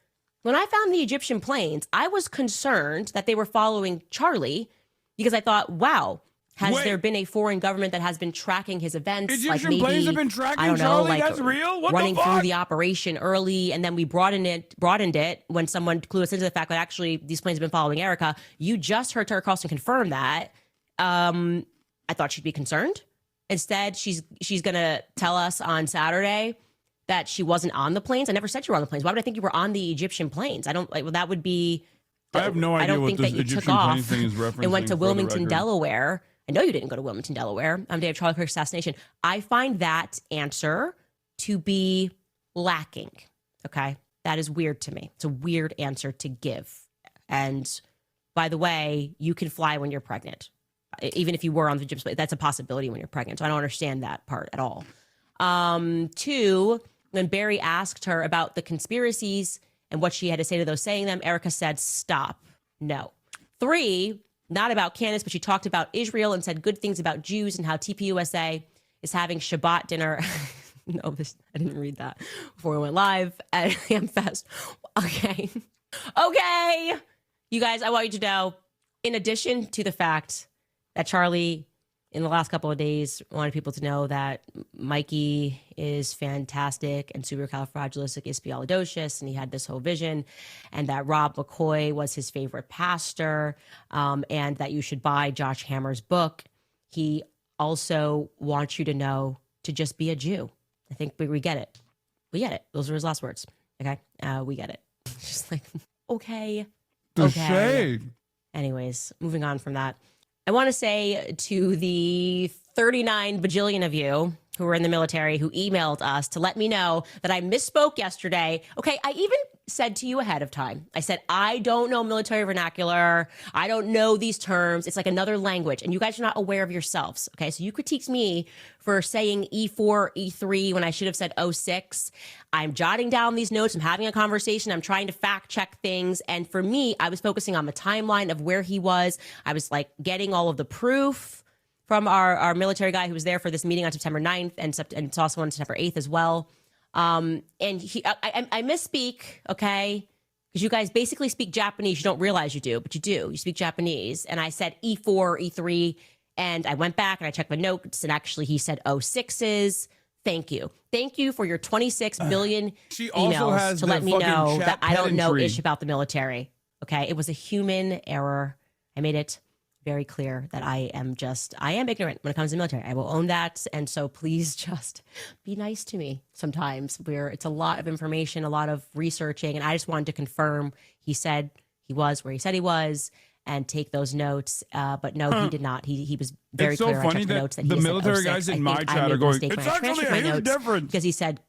When I found the Egyptian planes, I was concerned that they were following Charlie because I thought, wow, has there been a foreign government that has been tracking his events? Egyptian like maybe, planes have been tracking I don't know, Charlie? like That's real? What running the fuck? through the operation early, and then we broadened it when someone clued us into the fact that actually these planes have been following Erica. You just heard Tucker Carlson confirm that. I thought she'd be concerned. Instead, she's gonna tell us on Saturday that she wasn't on the planes. I never said you were on the planes. Why would I think you were on the Egyptian planes? I don't like. Well, that would be. I have no idea I don't what think this that you Egyptian took off plane thing is referencing. and went to for the Wilmington, record. Delaware. I know you didn't go to Wilmington, Delaware on the day of Charlie Kirk's assassination. I find that answer to be lacking. Okay. That is weird to me. It's a weird answer to give. And by the way, you can fly when you're pregnant. Even if you were on the Egyptian plane, that's a possibility when you're pregnant. So I don't understand that part at all. 2, when Barry asked her about the conspiracies and what she had to say to those saying them, Erica said, stop. No. 3, not about Candace, but she talked about Israel and said good things about Jews and how TPUSA is having Shabbat dinner. No, I didn't read that before we went live at AmFest. Okay. Okay. You guys, I want you to know, in addition to the fact that Charlie, in the last couple of days, wanted people to know that Mikey is fantastic and supercalifragilisticexpialidocious, and he had this whole vision, and that Rob McCoy was his favorite pastor, and that you should buy Josh Hammer's book. He also wants you to know to just be a Jew. I think we get it. We get it. Those are his last words. Okay? We get it. Just like, okay. The shade. Anyways, moving on from that. I want to say to the 39 bajillion of you who were in the military who emailed us to let me know that I misspoke yesterday. Okay, I even said to you ahead of time. I said, I don't know military vernacular. I don't know these terms. It's like another language. And you guys are not aware of yourselves. Okay, so you critiqued me for saying E4, E3 when I should have said 06. I'm jotting down these notes. I'm having a conversation. I'm trying to fact check things. And for me, I was focusing on the timeline of where he was. I was like getting all of the proof from our military guy who was there for this meeting on September 9th and it's also on September 8th as well. And I misspeak, okay? Because you guys basically speak Japanese. You don't realize you do, but you do. You speak Japanese. And I said E4, E3, and I went back and I checked my notes, and actually he said 06s, Thank you. Thank you for your 26 billion She also emails has to the let me fucking know chat that I don't know pedantry. ish about the military. Okay. It was a human error. I made it very clear that I am ignorant when it comes to the military. I will own that. And so please just be nice to me sometimes, where it's a lot of information, a lot of researching. And I just wanted to confirm he said he was where he said he was and take those notes. But no, he did not. He was very It's so clear. I funny checked the that notes that the he military said 06. guys in I my think chat I are made a going, mistake "It's when I actually transferred a my huge notes difference." because he said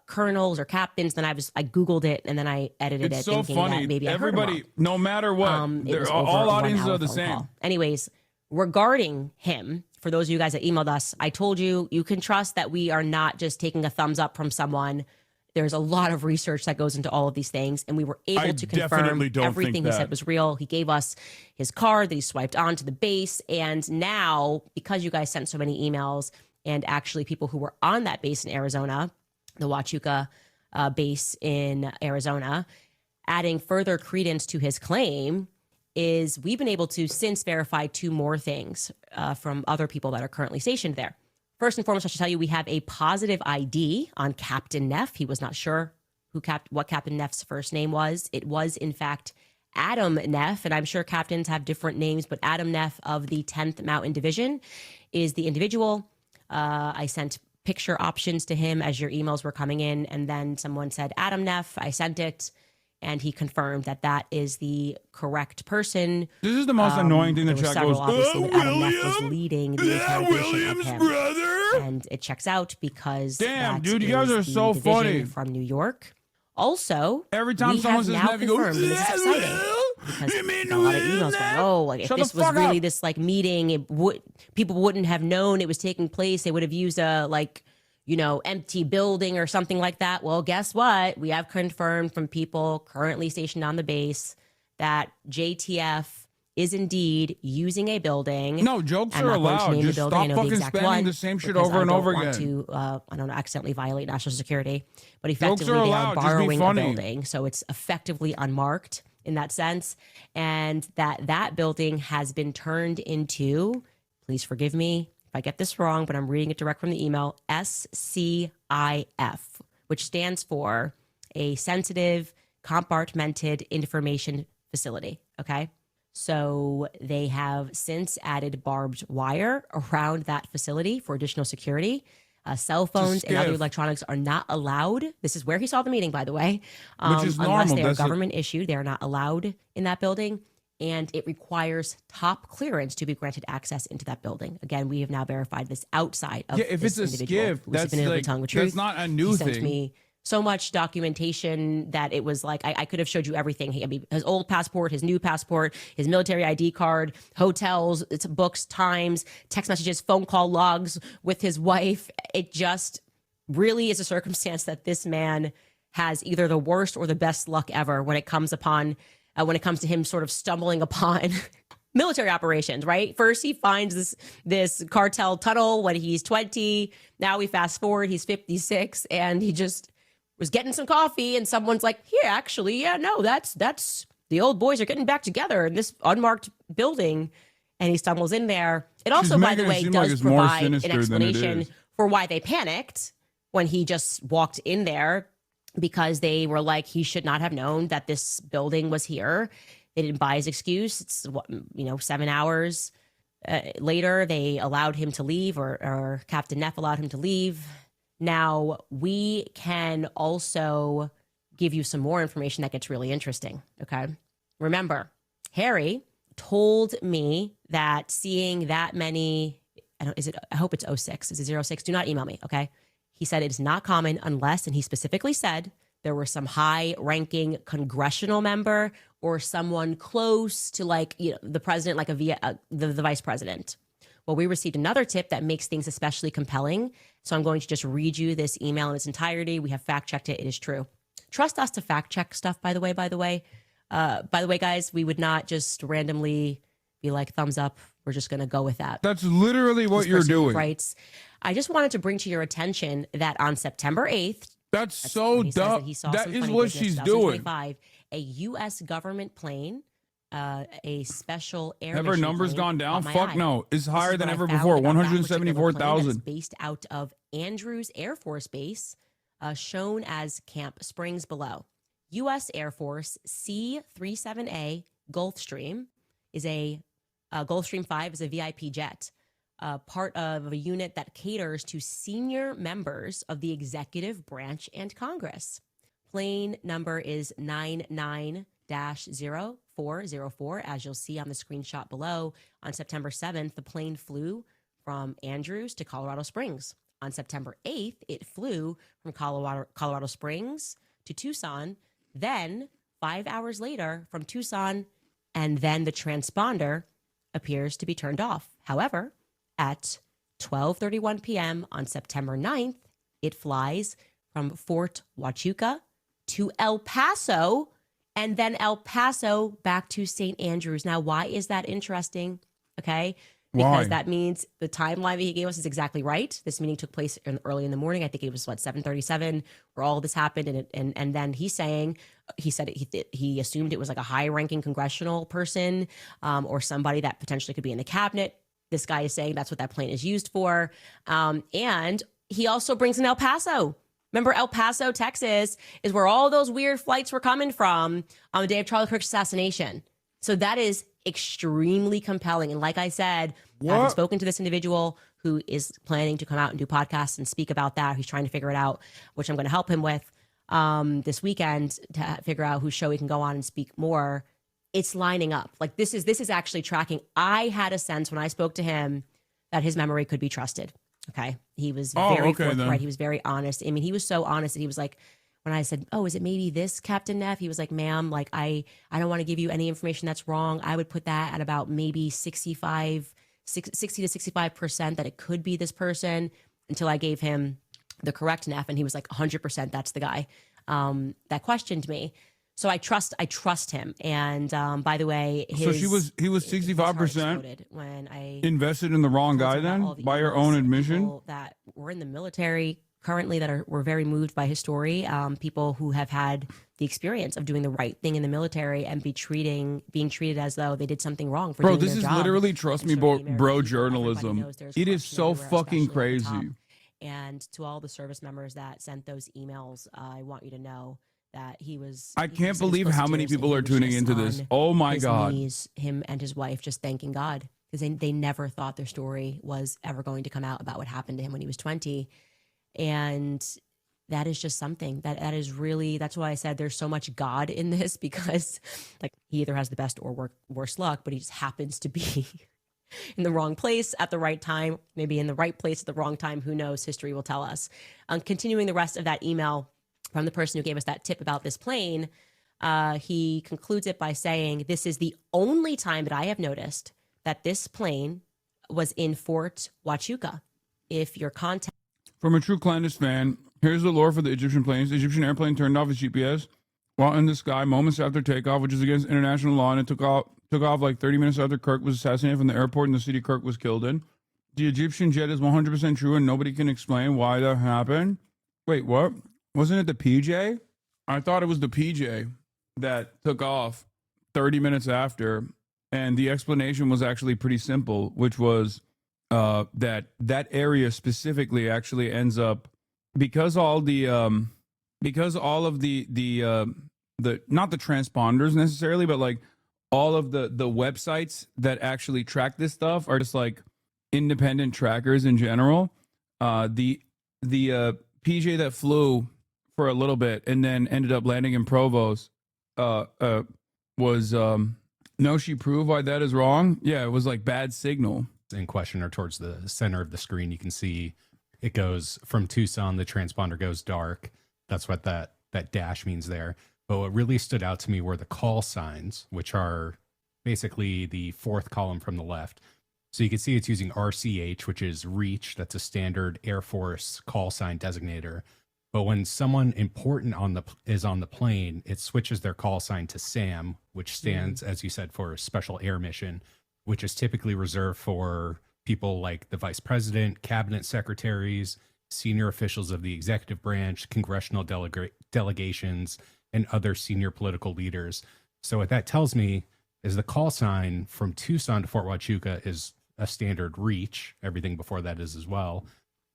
colonels or captains. Then I Googled it and then I edited It's it so thinking funny. that maybe I heard him Everybody, wrong. no matter what, It was all over a audiences 1 hour are the phone same. call. Anyways, regarding him, for those of you guys that emailed us, I told you, you can trust that we are not just taking a thumbs up from someone. There's a lot of research that goes into all of these things, and we were able to confirm definitely don't everything think he that. said was real. He gave us his card that he swiped onto the base, and now, because you guys sent so many emails, and actually people who were on that base in Arizona, the Huachuca base in Arizona, adding further credence to his claim, is we've been able to since verify 2 more things from other people that are currently stationed there. First and foremost, I should tell you we have a positive ID on Captain Neff. He was not sure what Captain Neff's first name was. It was, in fact, Adam Neff, and I'm sure captains have different names, but Adam Neff of the 10th Mountain Division is the individual. I sent picture options to him as your emails were coming in, and then someone said Adam Neff. I sent it, and he confirmed that that is the correct person. This is the most annoying thing. The There were chat several, goes, obviously, that Adam Neff was William? leading the interrogation of him. Brother? And it checks out because Damn, that dude, you guys is are the so division funny. from New York. Also, Every time we someone have says now Neff, you go, confirmed, and this is exciting, because we got a lot of emails going, oh, like if Shut the this was fuck really up. this like meeting, people wouldn't have known it was taking place. They would have used a empty building or something like that. Well, guess what? We have confirmed from people currently stationed on the base that JTF is indeed using a building. No, jokes I'm are not going to allowed. name Just the building. I stop know the fucking exact spamming one the same shit because over I and don't over want again. to, I don't know, accidentally violate national security. But Jokes effectively, are they allowed. are Just be borrowing a funny. building, so it's effectively unmarked in that sense, and that building has been turned into. Please forgive me if I get this wrong, but I'm reading it direct from the email. SCIF, which stands for a sensitive compartmented information facility. Okay. So they have since added barbed wire around that facility for additional security. Cell phones and other electronics are not allowed. This is where he saw the meeting, by the way. Which is unless normal. they are That's government issued. They are not allowed in that building. And it requires top clearance to be granted access into that building. Again, we have now verified this outside of if this it's a individual skiff, who's that's been able to like tell the that's truth. not a new He sent thing. me so much documentation that it was like I could have showed you everything. His old passport, his new passport, his military ID card, hotels, it's books, times, text messages, phone call logs with his wife. It just really is a circumstance that this man has either the worst or the best luck ever when it comes to him sort of stumbling upon military operations, right? First, he finds this cartel tunnel when he's 20. Now we fast forward, he's 56, and he just was getting some coffee, and someone's like, "Here, actually, yeah, no, that's the old boys are getting back together in this unmarked building," and he stumbles in there. It also, by the way, does provide an explanation for why they panicked when he just walked in there, because they were like, he should not have known that this building was here. They didn't buy his excuse. It's 7 hours later, they allowed him to leave, or Captain Neff allowed him to leave. Now, we can also give you some more information that gets really interesting, okay? Remember, Harry told me that seeing that many, I hope it's 06. Is it 06? Do not email me, okay? He said it is not common unless, and he specifically said, there were some high-ranking congressional member or someone close to the president, like the vice president. Well, we received another tip that makes things especially compelling. So I'm going to just read you this email in its entirety. We have fact-checked it. It is true. Trust us to fact-check stuff, by the way, guys. We would not just randomly be like, thumbs up. We're just going to go with that. That's literally what you're doing. Writes, I just wanted to bring to your attention that on September 8th, that's so dumb. That is what she's doing. A U.S. government plane a special air Have our mission numbers plane gone down? caught my Fuck eye. no. It's This higher is than what I ever found before. about that particular plane that's 174,000. based out of Andrews Air Force Base, shown as Camp Springs below. U.S. Air Force C-37A Gulfstream is a Gulfstream 5 is a VIP jet, part of a unit that caters to senior members of the executive branch and Congress. Plane number is 99-0404, as you'll see on the screenshot below. On September 7th, the plane flew from Andrews to Colorado Springs. On September 8th, it flew from Colorado Springs to Tucson. Then, 5 hours later, from Tucson, and then the transponder appears to be turned off. However, at 12:31 p.m. on September 9th, it flies from Fort Huachuca to El Paso, and then El Paso back to St. Andrews. Now, why is that interesting? Okay. Because Why? that means the timeline that he gave us is exactly right. This meeting took place early in the morning. I think it was 7:37 where all this happened. And then he's saying, he said he assumed it was like a high ranking congressional person or somebody that potentially could be in the cabinet. This guy is saying that's what that plane is used for. And he also brings in El Paso. Remember, El Paso, Texas is where all those weird flights were coming from on the day of Charlie Kirk's assassination. So that is extremely compelling. And like I said, I haven't spoken to this individual who is planning to come out and do podcasts and speak about that. He's trying to figure it out, which I'm going to help him with this weekend to figure out whose show he can go on and speak more. It's lining up. Like this is actually tracking. I had a sense when I spoke to him that his memory could be trusted. Okay. He was very forthright. Then. He was very honest. I mean, he was so honest that he was like, when I said, oh, is it maybe this, Captain Neff? He was like, ma'am, like, I don't want to give you any information that's wrong. I would put that at about maybe 60 to 65% that it could be this person, until I gave him the correct Neff. And he was like, 100% that's the guy that questioned me. So I trust him. And by the way, So he was 65% when I invested in the wrong guy then, by your own admission? That were in the military currently that were very moved by his story. People who have had the experience of doing the right thing in the military and being treated as though they did something wrong for doing this their is job. literally, trust me, bro journalism. It is so fucking crazy. And to all the service members that sent those emails, I want you to know that he was. I can't believe how many people are tuning into this. Oh my God. Knees, him and his wife just thanking God, because they never thought their story was ever going to come out about what happened to him when he was 20. And that is just something that is really, that's why I said there's so much God in this, because like he either has the best or worst luck, but he just happens to be in the wrong place at the right time, maybe in the right place at the wrong time. Who knows? History will tell us. Continuing the rest of that email from the person who gave us that tip about this plane, he concludes it by saying, this is the only time that I have noticed that this plane was in Fort Huachuca. If your contact... From a true clandestine fan, here's the lore for the Egyptian planes. The Egyptian airplane turned off its GPS while in the sky moments after takeoff, which is against international law, and it took off like 30 minutes after Kirk was assassinated from the airport in the city Kirk was killed in. The Egyptian jet is 100% true, and nobody can explain why that happened. Wait, what? Wasn't it the PJ? I thought it was the PJ that took off 30 minutes after, and the explanation was actually pretty simple, which was that area specifically actually ends up, because all of the not the transponders necessarily, but like all of the websites that actually track this stuff are just like independent trackers in general. The PJ that flew for a little bit and then ended up landing in Provost was no, she proved why that is wrong. Yeah, it was like bad signal. In question, or towards the center of the screen, you can see it goes from Tucson, the transponder goes dark. That's what that dash means there. But what really stood out to me were the call signs, which are basically the fourth column from the left. So you can see it's using RCH, which is reach. That's a standard Air Force call sign designator. But when someone important is on the plane, it switches their call sign to SAM, which stands, as you said, for Special Air Mission, which is typically reserved for people like the vice president, cabinet secretaries, senior officials of the executive branch, congressional delegations, and other senior political leaders. So what that tells me is the call sign from Tucson to Fort Huachuca is a standard reach. Everything before that is as well.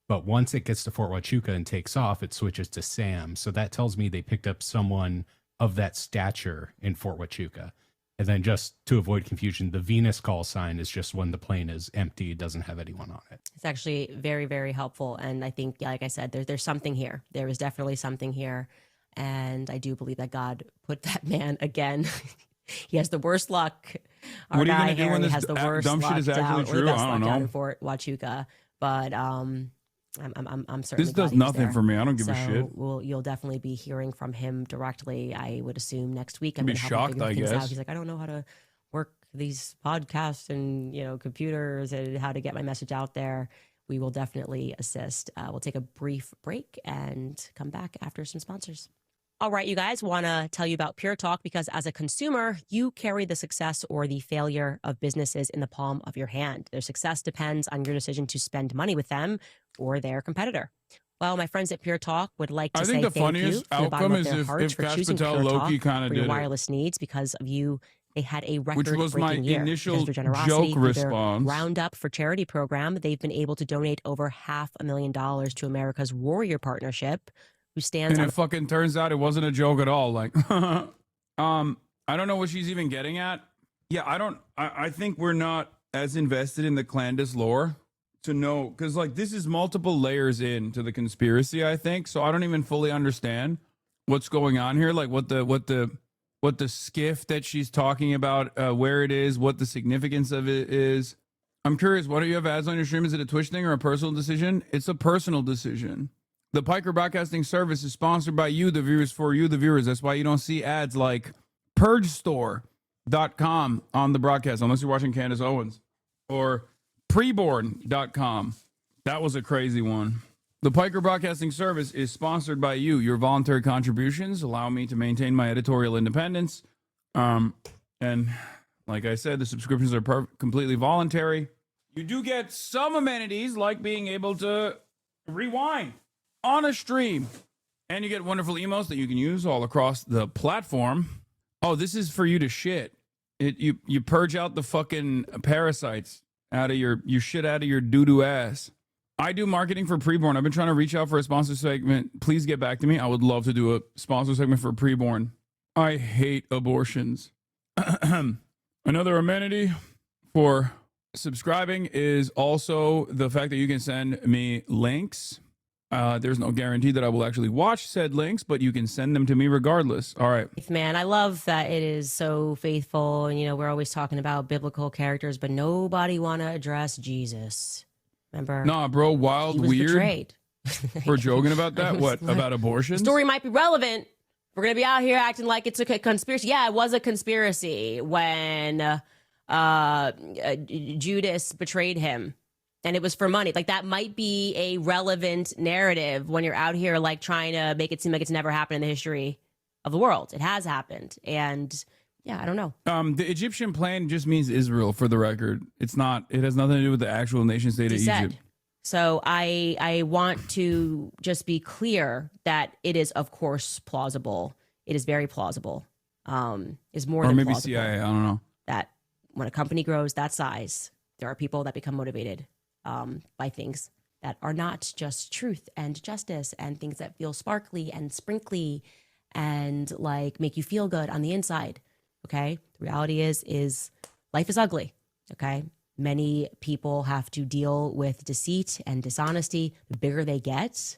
But once it gets to Fort Huachuca and takes off, it switches to Sam. So that tells me they picked up someone of that stature in Fort Huachuca. And then just to avoid confusion, the Venus call sign is just when the plane is empty, doesn't have anyone on it. It's actually very, very helpful. And I think, like I said, there's something here. There is definitely something here. And I do believe that God put that man again. He has the worst luck. Our What are you guy gonna do when Harry this has the worst dumb shit luck is actually down, or true? the best I don't luck down know. in Fort Huachuca. But I'm certainly This glad does he was nothing there. for me. I don't give a So shit. you'll definitely be hearing from him directly. I would assume next week. I'd be gonna help him shocked, figure I things guess. out. He's like, I don't know how to work these podcasts and computers and how to get my message out there. We will definitely assist. We'll take a brief break and come back after some sponsors. All right, you guys, want to tell you about Pure Talk because as a consumer, you carry the success or the failure of businesses in the palm of your hand. Their success depends on your decision to spend money with them or their competitor. Well, my friends at Pure Talk would like to I say think the thank you funniest from the bottom outcome of is their if hearts for Kash choosing Patel Pure Loki Talk kinda for your did it. wireless needs because of you. They had a Which was my record-breaking year. initial Because of their generosity joke through their response. Roundup for Charity program, they've been able to donate over $500,000 to America's Warrior Partnership, who stands And on it fucking turns out it wasn't a joke at all. Like, I don't know what she's even getting at. Yeah, I think we're not as invested in the Clandis lore to know, because like this is multiple layers into the conspiracy, I think. So I don't even fully understand what's going on here. Like what the skiff that she's talking about, where it is, what the significance of it is. I'm curious, what do you have ads on your stream? Is it a Twitch thing or a personal decision? It's a personal decision. The Piker Broadcasting Service is sponsored by you, the viewers, for you, the viewers. That's why you don't see ads like PurgeStore.com on the broadcast, unless you're watching Candace Owens, or Preborn.com. That was a crazy one. The Piker Broadcasting Service is sponsored by you. Your voluntary contributions allow me to maintain my editorial independence. And like I said, the subscriptions are completely voluntary. You do get some amenities like being able to rewind on a stream. And you get wonderful emotes that you can use all across the platform. Oh, this is for you to shit. You purge out the fucking parasites out of your shit out of your doo-doo ass. I do marketing for Preborn. I've been trying to reach out for a sponsor segment. Please get back to me. I would love to do a sponsor segment for Preborn. I hate abortions. Another amenity for subscribing is also the fact that you can send me links. There's no guarantee that I will actually watch said links, but you can send them to me regardless. All right. Man, I love that it is so faithful. And, we're always talking about biblical characters, but nobody want to address Jesus. Remember? Nah, bro, wild, he was weird. betrayed. We're joking about that? What? Like, about abortions? The story might be relevant. We're going to be out here acting like it's a conspiracy. Yeah, it was a conspiracy when Judas betrayed him. And it was for money. Like, that might be a relevant narrative when you're out here, like, trying to make it seem like it's never happened in the history of the world. It has happened. And, yeah, I don't know. The Egyptian plan just means Israel, for the record. It's not, it has nothing to do with the actual nation state of Egypt. So I want to just be clear that it is, of course, plausible. It is very plausible. Is more than maybe plausible. CIA, I don't know. That when a company grows that size, there are people that become motivated by things that are not just truth and justice and things that feel sparkly and sprinkly and like make you feel good on the inside. Okay. The reality is life is ugly. Okay. Many people have to deal with deceit and dishonesty the bigger they get.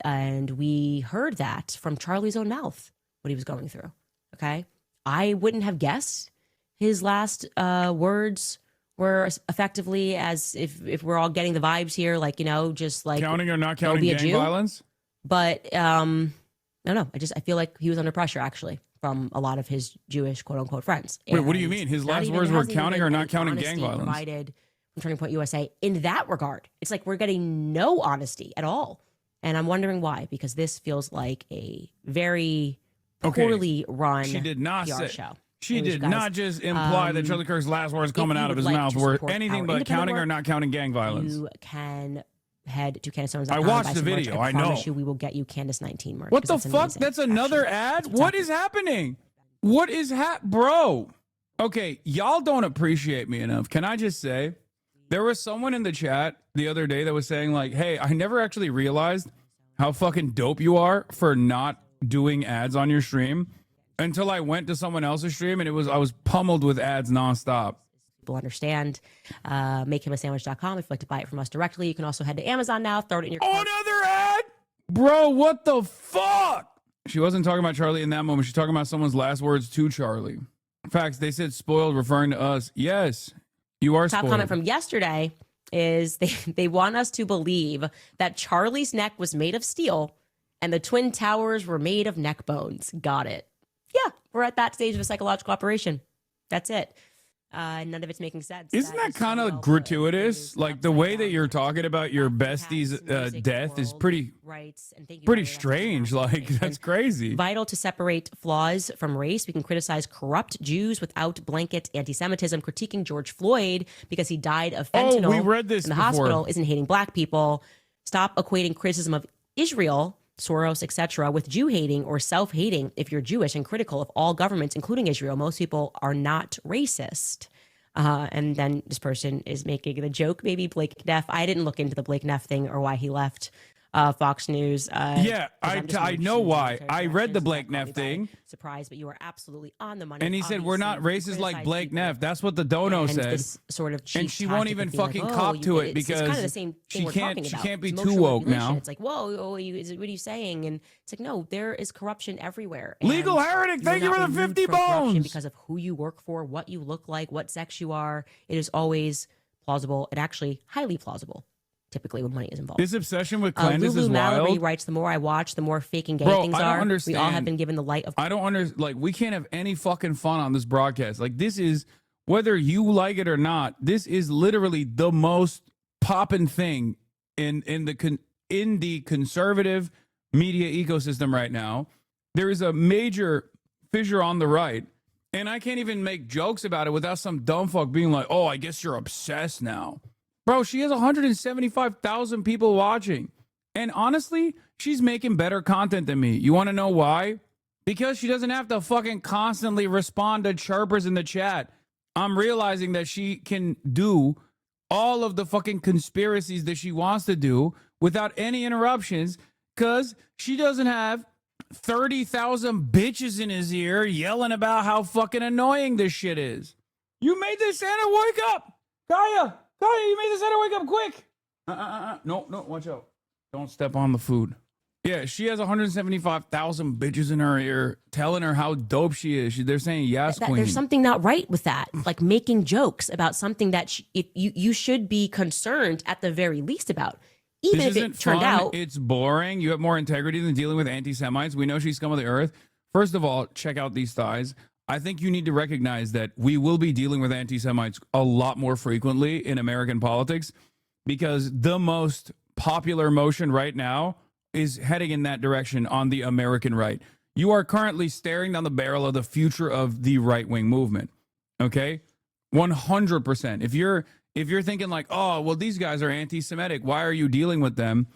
And we heard that from Charlie's own mouth, what he was going through. Okay. I wouldn't have guessed his last words were effectively as if we're all getting the vibes here, like, just like counting or not counting gang violence. But no, I feel like he was under pressure actually from a lot of his Jewish quote unquote friends. Wait, what do you mean? His last words were counting or not counting gang violence? Provided from Turning Point USA in that regard. It's like we're getting no honesty at all. And I'm wondering why, because this feels like a very poorly run she did not PR say, show. She did not just imply that Charlie Kirk's last words coming out of his mouth were anything but counting or not counting gang violence. You can head to CandaceOwens.com. I watched the video. I know. promise you we will get you Candace 19 merch. What the fuck? That's another ad? What is happening? What is bro? Okay, y'all don't appreciate me enough. Can I just say, there was someone in the chat the other day that was saying like, hey, I never actually realized how fucking dope you are for not doing ads on your stream until I went to someone else's stream and I was pummeled with ads nonstop. People understand. MakeHimASandwich.com. If you'd like to buy it from us directly, you can also head to Amazon now. Throw it in your. Another ad, bro. What the fuck? She wasn't talking about Charlie in that moment. She's talking about someone's last words to Charlie. Facts. They said spoiled, referring to us. Yes, you are. Top spoiled. comment from yesterday is they want us to believe that Charlie's neck was made of steel and the Twin Towers were made of neck bones. Got it. Yeah, we're at that stage of a psychological operation. That's it. None of it's making sense. Isn't that kind of gratuitous? Like the way that you're talking about your bestie's death is pretty strange. Like that's crazy. Vital to separate flaws from race. We can criticize corrupt Jews without blanket anti-Semitism. Critiquing George Floyd because he died of fentanyl we read this in the before. hospital isn't hating black people. Stop equating criticism of Israel, Soros, etc., with Jew hating or self-hating. If you're Jewish and critical of all governments, including Israel, most people are not racist. And then this person is making the joke, maybe Blake Neff. I didn't look into the Blake Neff thing or why he left Fox News. Yeah, I know why. I read the Blake Neff thing. Surprise, but you are absolutely on the money. And he said, we're not racist like Blake Neff. That's what the dono said. This sort of cheap and she won't even fucking like, cop to it because it's kind of the same thing she we're talking about. can't be It's too emotional woke regulation. now. It's like, whoa, what are you saying? And it's like, no, there is corruption everywhere. Legal heretic, thank you for the 50 bones. Because of who you work for, what you look like, what sex you are. It is always plausible and actually highly plausible. Typically when money is involved. This obsession with Candace Lulu is Mallory wild. writes, the more I watch, the more fake and gay Bro, things I don't are. understand. We all have been given the light of. I don't understand. Like, we can't have any fucking fun on this broadcast. Like, this is, whether you like it or not, this is literally the most poppin' thing in the conservative media ecosystem right now. There is a major fissure on the right, and I can't even make jokes about it without some dumb fuck being like, oh, I guess you're obsessed now. Bro, she has 175,000 people watching. And honestly, she's making better content than me. You want to know why? Because she doesn't have to fucking constantly respond to chirpers in the chat. I'm realizing that she can do all of the fucking conspiracies that she wants to do without any interruptions because she doesn't have 30,000 bitches in his ear yelling about how fucking annoying this shit is. You made this Santa wake up! Kaya, you made this Santa wake up quick! No, watch out. Don't step on the food. Yeah, she has 175,000 bitches in her ear telling her how dope she is. They're saying, yes, queen. There's something not right with that. Like making jokes about something that you should be concerned at the very least about. Even This if isn't it turned fun. out. It's boring. You have more integrity than dealing with anti-Semites. We know she's scum of the earth. First of all, check out these thighs. I think you need to recognize that we will be dealing with anti-Semites a lot more frequently in American politics because the most popular motion right now is heading in that direction on the American right. You are currently staring down the barrel of the future of the right-wing movement. Okay? 100%. If you're thinking like, oh, well, these guys are anti-Semitic, why are you dealing with them?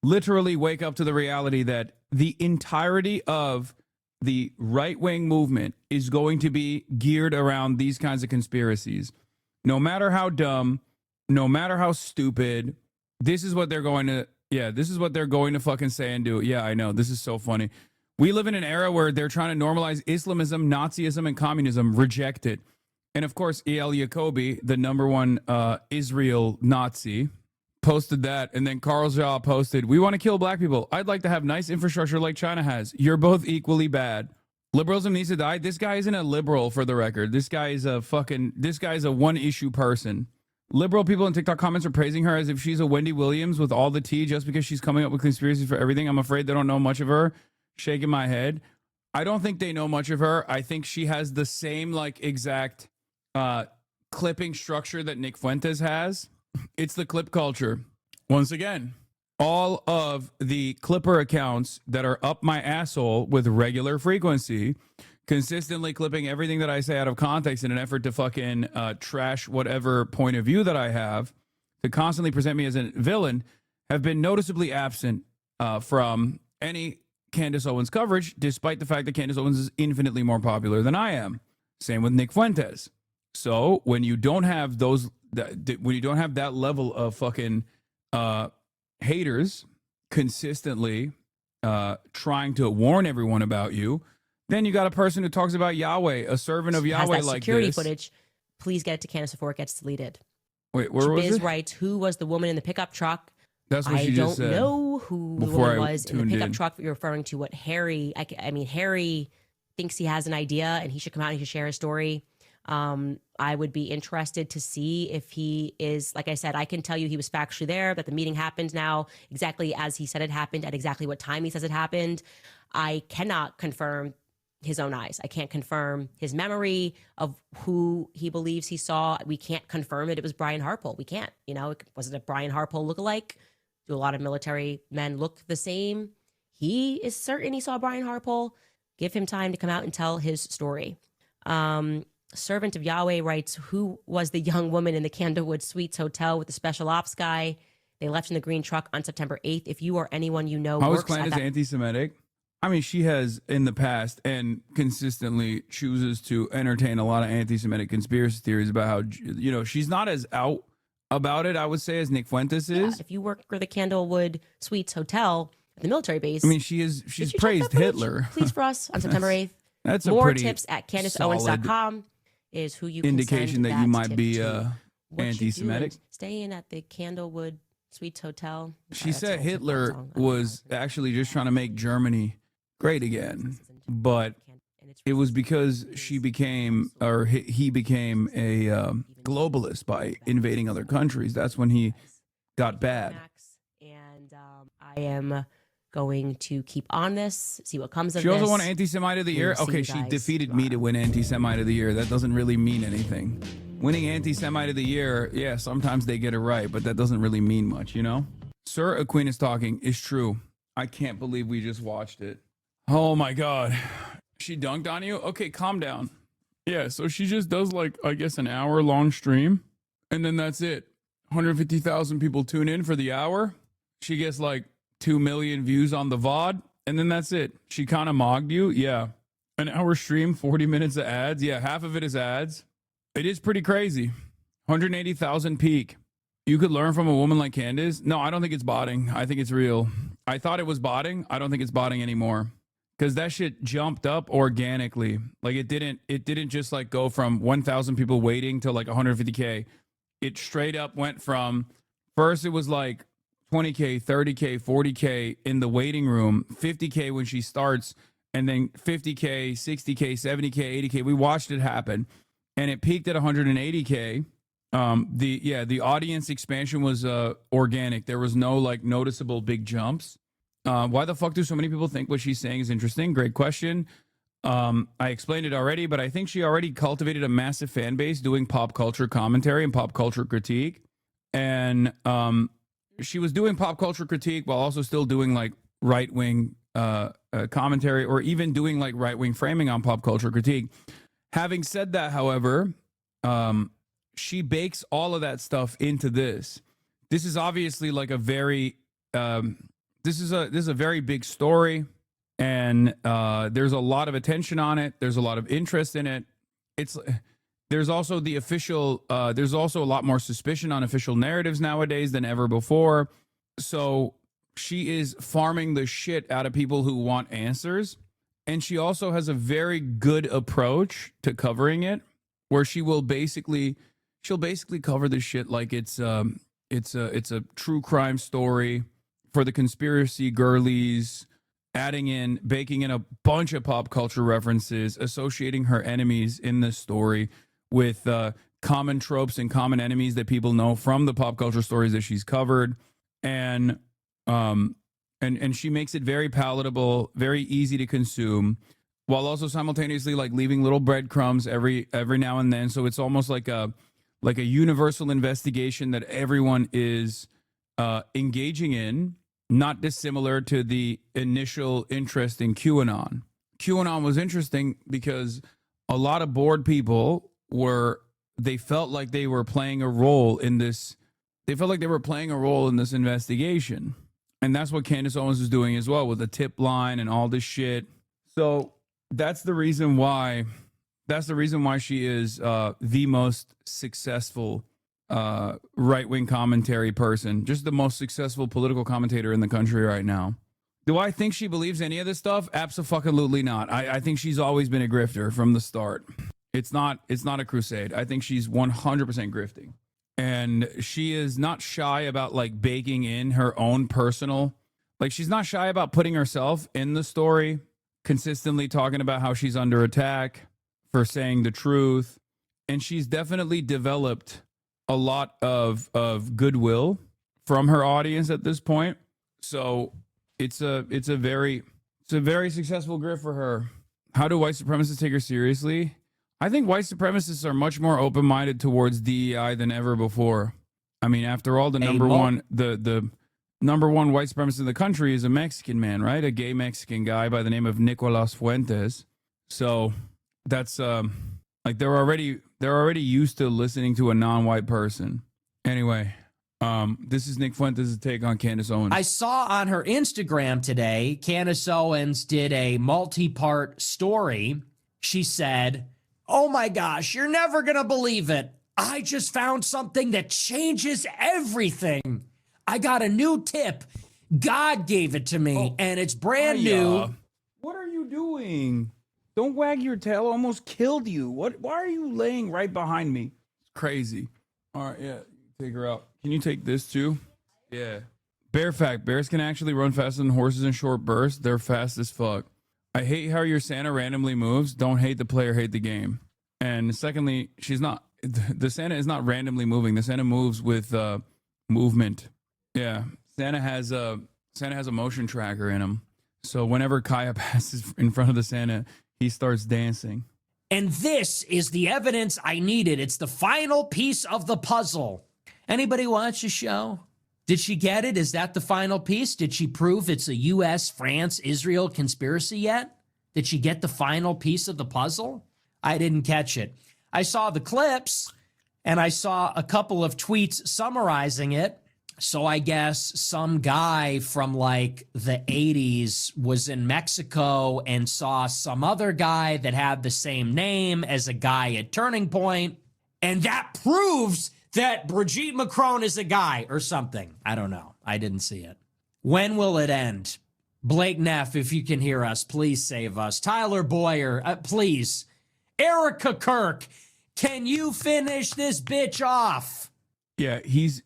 Literally wake up to the reality that the entirety of the right-wing movement is going to be geared around these kinds of conspiracies. No matter how dumb, no matter how stupid, this is what they're going to fucking say and do. Yeah, I know. This is so funny. We live in an era where they're trying to normalize Islamism, Nazism, and communism. Reject it. And of course, E.L. Jacobi, the #1 Israel Nazi, posted that. And then Carl Shaw posted, we want to kill black people. I'd like to have nice infrastructure like China has. You're both equally bad. Liberalism needs to die. This guy isn't a liberal, for the record. This guy is a one-issue person. Liberal people in TikTok comments are praising her as if she's a Wendy Williams with all the tea just because she's coming up with conspiracies for everything. I'm afraid they don't know much of her. Shaking my head. I don't think they know much of her. I think she has the same exact clipping structure that Nick Fuentes has. It's the clip culture. Once again, all of the Clipper accounts that are up my asshole with regular frequency, consistently clipping everything that I say out of context in an effort to fucking trash whatever point of view that I have, to constantly present me as a villain, have been noticeably absent from any Candace Owens coverage, despite the fact that Candace Owens is infinitely more popular than I am. Same with Nick Fuentes. So when you don't have when you don't have that level of fucking haters consistently trying to warn everyone about you, then you got a person who talks about Yahweh, a servant of Yahweh, has that like security this. footage. Please get it to Candace before it gets deleted. Wait, where was Biz it? writes, who was the woman in the pickup truck? That's what she just said. I don't know who the before woman I was in the tuned pickup in. truck. You're referring to what Harry, I mean, Harry thinks he has an idea and he should come out and he should share his story. I would be interested to see if he is, like I said, I can tell you he was factually there, that the meeting happened now exactly as he said it happened at exactly what time he says it happened. I cannot confirm his own eyes. I can't confirm his memory of who he believes he saw. We can't confirm it was Brian Harpole. We can't, you know, was it a Brian Harpole lookalike? Do a lot of military men look the same? He is certain he saw Brian Harpole. Give him time to come out and tell his story. Servant of Yahweh writes, who was the young woman in the Candlewood Suites Hotel with the special ops guy? They left in the green truck on September 8th. If you or anyone you know How is works at Candace that... anti-Semitic? I mean, she has in the past and consistently chooses to entertain a lot of anti-Semitic conspiracy theories about how, you know, she's not as out about it, I would say, as Nick Fuentes is. Yeah, if you work for the Candlewood Suites Hotel at the military base... I mean, she's praised Hitler. Please for us on September 8th. That's a More pretty tips at CandaceOwens.com is who you can indication send that you might tip be to. What you anti-Semitic. doing? Staying at the Candlewood Suites Hotel. She said Hitler was actually just trying to make Germany great again, but it was because she became, or he became a globalist by invading other countries. That's when he got bad. And I am going to keep on this, see what comes of She this. also won Anti-Semite of the Year. We'll see Okay, you she guys defeated me to win Anti-Semite of the Year. That doesn't really mean anything. Winning Anti-Semite of the Year, yeah, sometimes they get it right, but that doesn't really mean much, you know? Sir Aquinas Talking is true. I can't believe we just watched it. Oh my God. She dunked on you? Okay, calm down. Yeah, so she just does like, I guess, an hour-long stream, and then that's it. 150,000 people tune in for the hour. She gets like 2 million views on the VOD, and then that's it. She kind of mogged you. Yeah. An hour stream, 40 minutes of ads. Yeah, half of it is ads. It is pretty crazy. 180,000 peak. You could learn from a woman like Candace. No, I don't think it's botting. I think it's real. I thought it was botting. I don't think it's botting anymore. Because that shit jumped up organically. Like it didn't just like go from 1,000 people waiting to like 150K. It straight up went from, first it was like 20K, 30K, 40K in the waiting room, 50K when she starts, and then 50K, 60K, 70K, 80K. We watched it happen, and it peaked at 180K. The audience expansion was organic. There was no like noticeable big jumps. Why the fuck do so many people think what she's saying is interesting? Great question. I explained it already, but I think she already cultivated a massive fan base doing pop culture commentary and pop culture critique. And she was doing pop culture critique while also still doing like right-wing commentary, or even doing like right-wing framing on pop culture critique. Having said that, however, she bakes all of that stuff into this. This is obviously like a very... This is a very big story, and there's a lot of attention on it. There's a lot of interest in it. There's also the official. There's also a lot more suspicion on official narratives nowadays than ever before. So she is farming the shit out of people who want answers, and she also has a very good approach to covering it, where she'll basically cover this shit like it's a true crime story for the conspiracy girlies, baking in a bunch of pop culture references, associating her enemies in this story with common tropes and common enemies that people know from the pop culture stories that she's covered. And she makes it very palatable, very easy to consume, while also simultaneously like leaving little breadcrumbs every now and then. So it's almost like a universal investigation that everyone is engaging in, not dissimilar to the initial interest in QAnon. QAnon was interesting because a lot of bored people they felt like they were playing a role in this. They felt like they were playing a role in this investigation. And that's what Candace Owens is doing as well, with the tip line and all this shit. So that's the reason why That's the reason why she is the most successful right-wing commentary person, just the most successful political commentator in the country right now. Do I think she believes any of this stuff? Absolutely not. I think she's always been a grifter from the start. It's not a crusade. I think she's 100% grifting. And she is not shy about like baking in her own personal, like she's not shy about putting herself in the story, consistently talking about how she's under attack for saying the truth. And she's definitely developed a lot of goodwill from her audience at this point. So it's a very successful grift for her. How do white supremacists take her seriously? I think white supremacists are much more open-minded towards DEI than ever before. I mean, after all, the number one white supremacist in the country is a Mexican man, right? A gay Mexican guy by the name of Nicolas Fuentes. So that's like they're already used to listening to a non-white person. Anyway, this is Nick Fuentes' take on Candace Owens. I saw on her Instagram today, Candace Owens did a multi-part story. She said, "Oh my gosh, you're never going to believe it. I just found something that changes everything. I got a new tip. God gave it to me, and it's brand new." What are you doing? Don't wag your tail. Almost killed you. Why are you laying right behind me? It's crazy. All right, yeah, take her out. Can you take this too? Yeah. Bear fact, bears can actually run faster than horses in short bursts. They're fast as fuck. I hate how your Santa randomly moves. Don't hate the player, hate the game. And secondly, the Santa is not randomly moving. The Santa moves with movement. Yeah, Santa has a motion tracker in him. So whenever Kaya passes in front of the Santa, he starts dancing. And this is the evidence I needed. It's the final piece of the puzzle. Anybody watch the show? Did she get it? Is that the final piece? Did she prove it's a U.S., France, Israel conspiracy yet? Did she get the final piece of the puzzle? I didn't catch it. I saw the clips, and I saw a couple of tweets summarizing it. So I guess some guy from like the 80s was in Mexico and saw some other guy that had the same name as a guy at Turning Point, and that proves that Brigitte Macron is a guy or something. I don't know. I didn't see it. When will it end? Blake Neff, if you can hear us, please save us. Tyler Boyer, please. Erica Kirk, can you finish this bitch off? Yeah, he's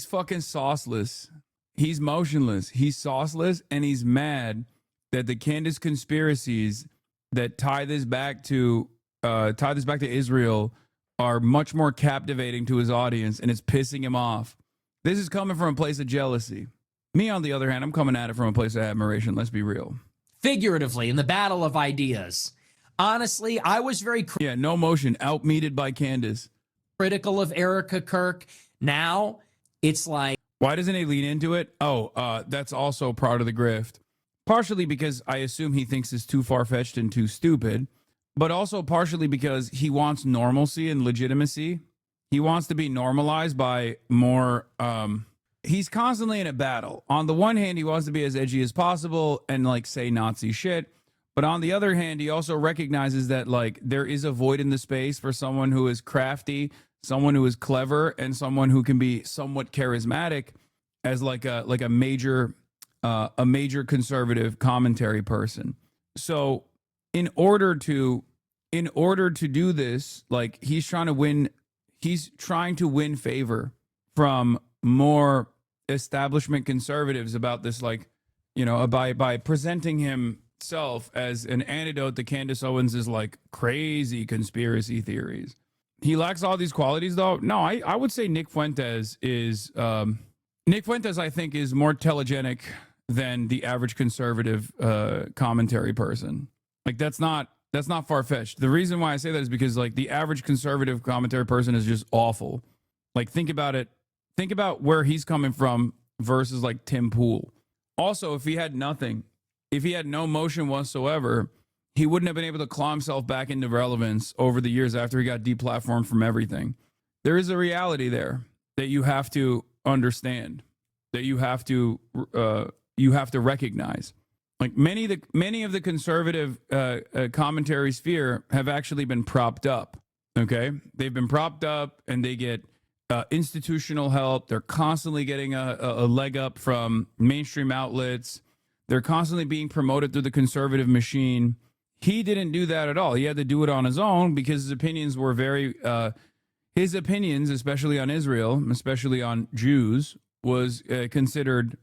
fucking sauceless. He's motionless. He's sauceless, and he's mad that the Candace conspiracies that tie this back to Israel are much more captivating to his audience, and it's pissing him off. This is coming from a place of jealousy. Me, on the other hand, I'm coming at it from a place of admiration. Let's be real. Figuratively, in the battle of ideas. Honestly, I was very no motion, outmeted by Candace. Critical of Erica Kirk. Now, it's like, why doesn't he lean into it? That's also part of the grift. Partially because I assume he thinks it's too far-fetched and too stupid, but also partially because he wants normalcy and legitimacy. He wants to be normalized by more. He's constantly in a battle. On the one hand, he wants to be as edgy as possible and like say Nazi shit. But on the other hand, he also recognizes that like there is a void in the space for someone who is crafty, someone who is clever, and someone who can be somewhat charismatic as like a major conservative commentary person. So in order to do this, like he's trying to win favor from more establishment conservatives about this, like, you know, by presenting himself as an antidote to Candace Owens' like crazy conspiracy theories. He lacks all these qualities, though. No, I would say Nick Fuentes, I think, is more telegenic than the average conservative commentary person. Like that's not far-fetched. The reason why I say that is because like the average conservative commentary person is just awful. Like think about it. Think about where he's coming from versus like Tim Pool. Also, if he had no motion whatsoever, he wouldn't have been able to claw himself back into relevance over the years after he got deplatformed from everything. There is a reality there that you have to understand, that you have to recognize. Like many of the conservative commentary sphere have actually been propped up. Okay, they've been propped up, and they get institutional help. They're constantly getting a leg up from mainstream outlets. They're constantly being promoted through the conservative machine. He didn't do that at all. He had to do it on his own because his opinions were very his opinions, especially on Israel, especially on Jews, was considered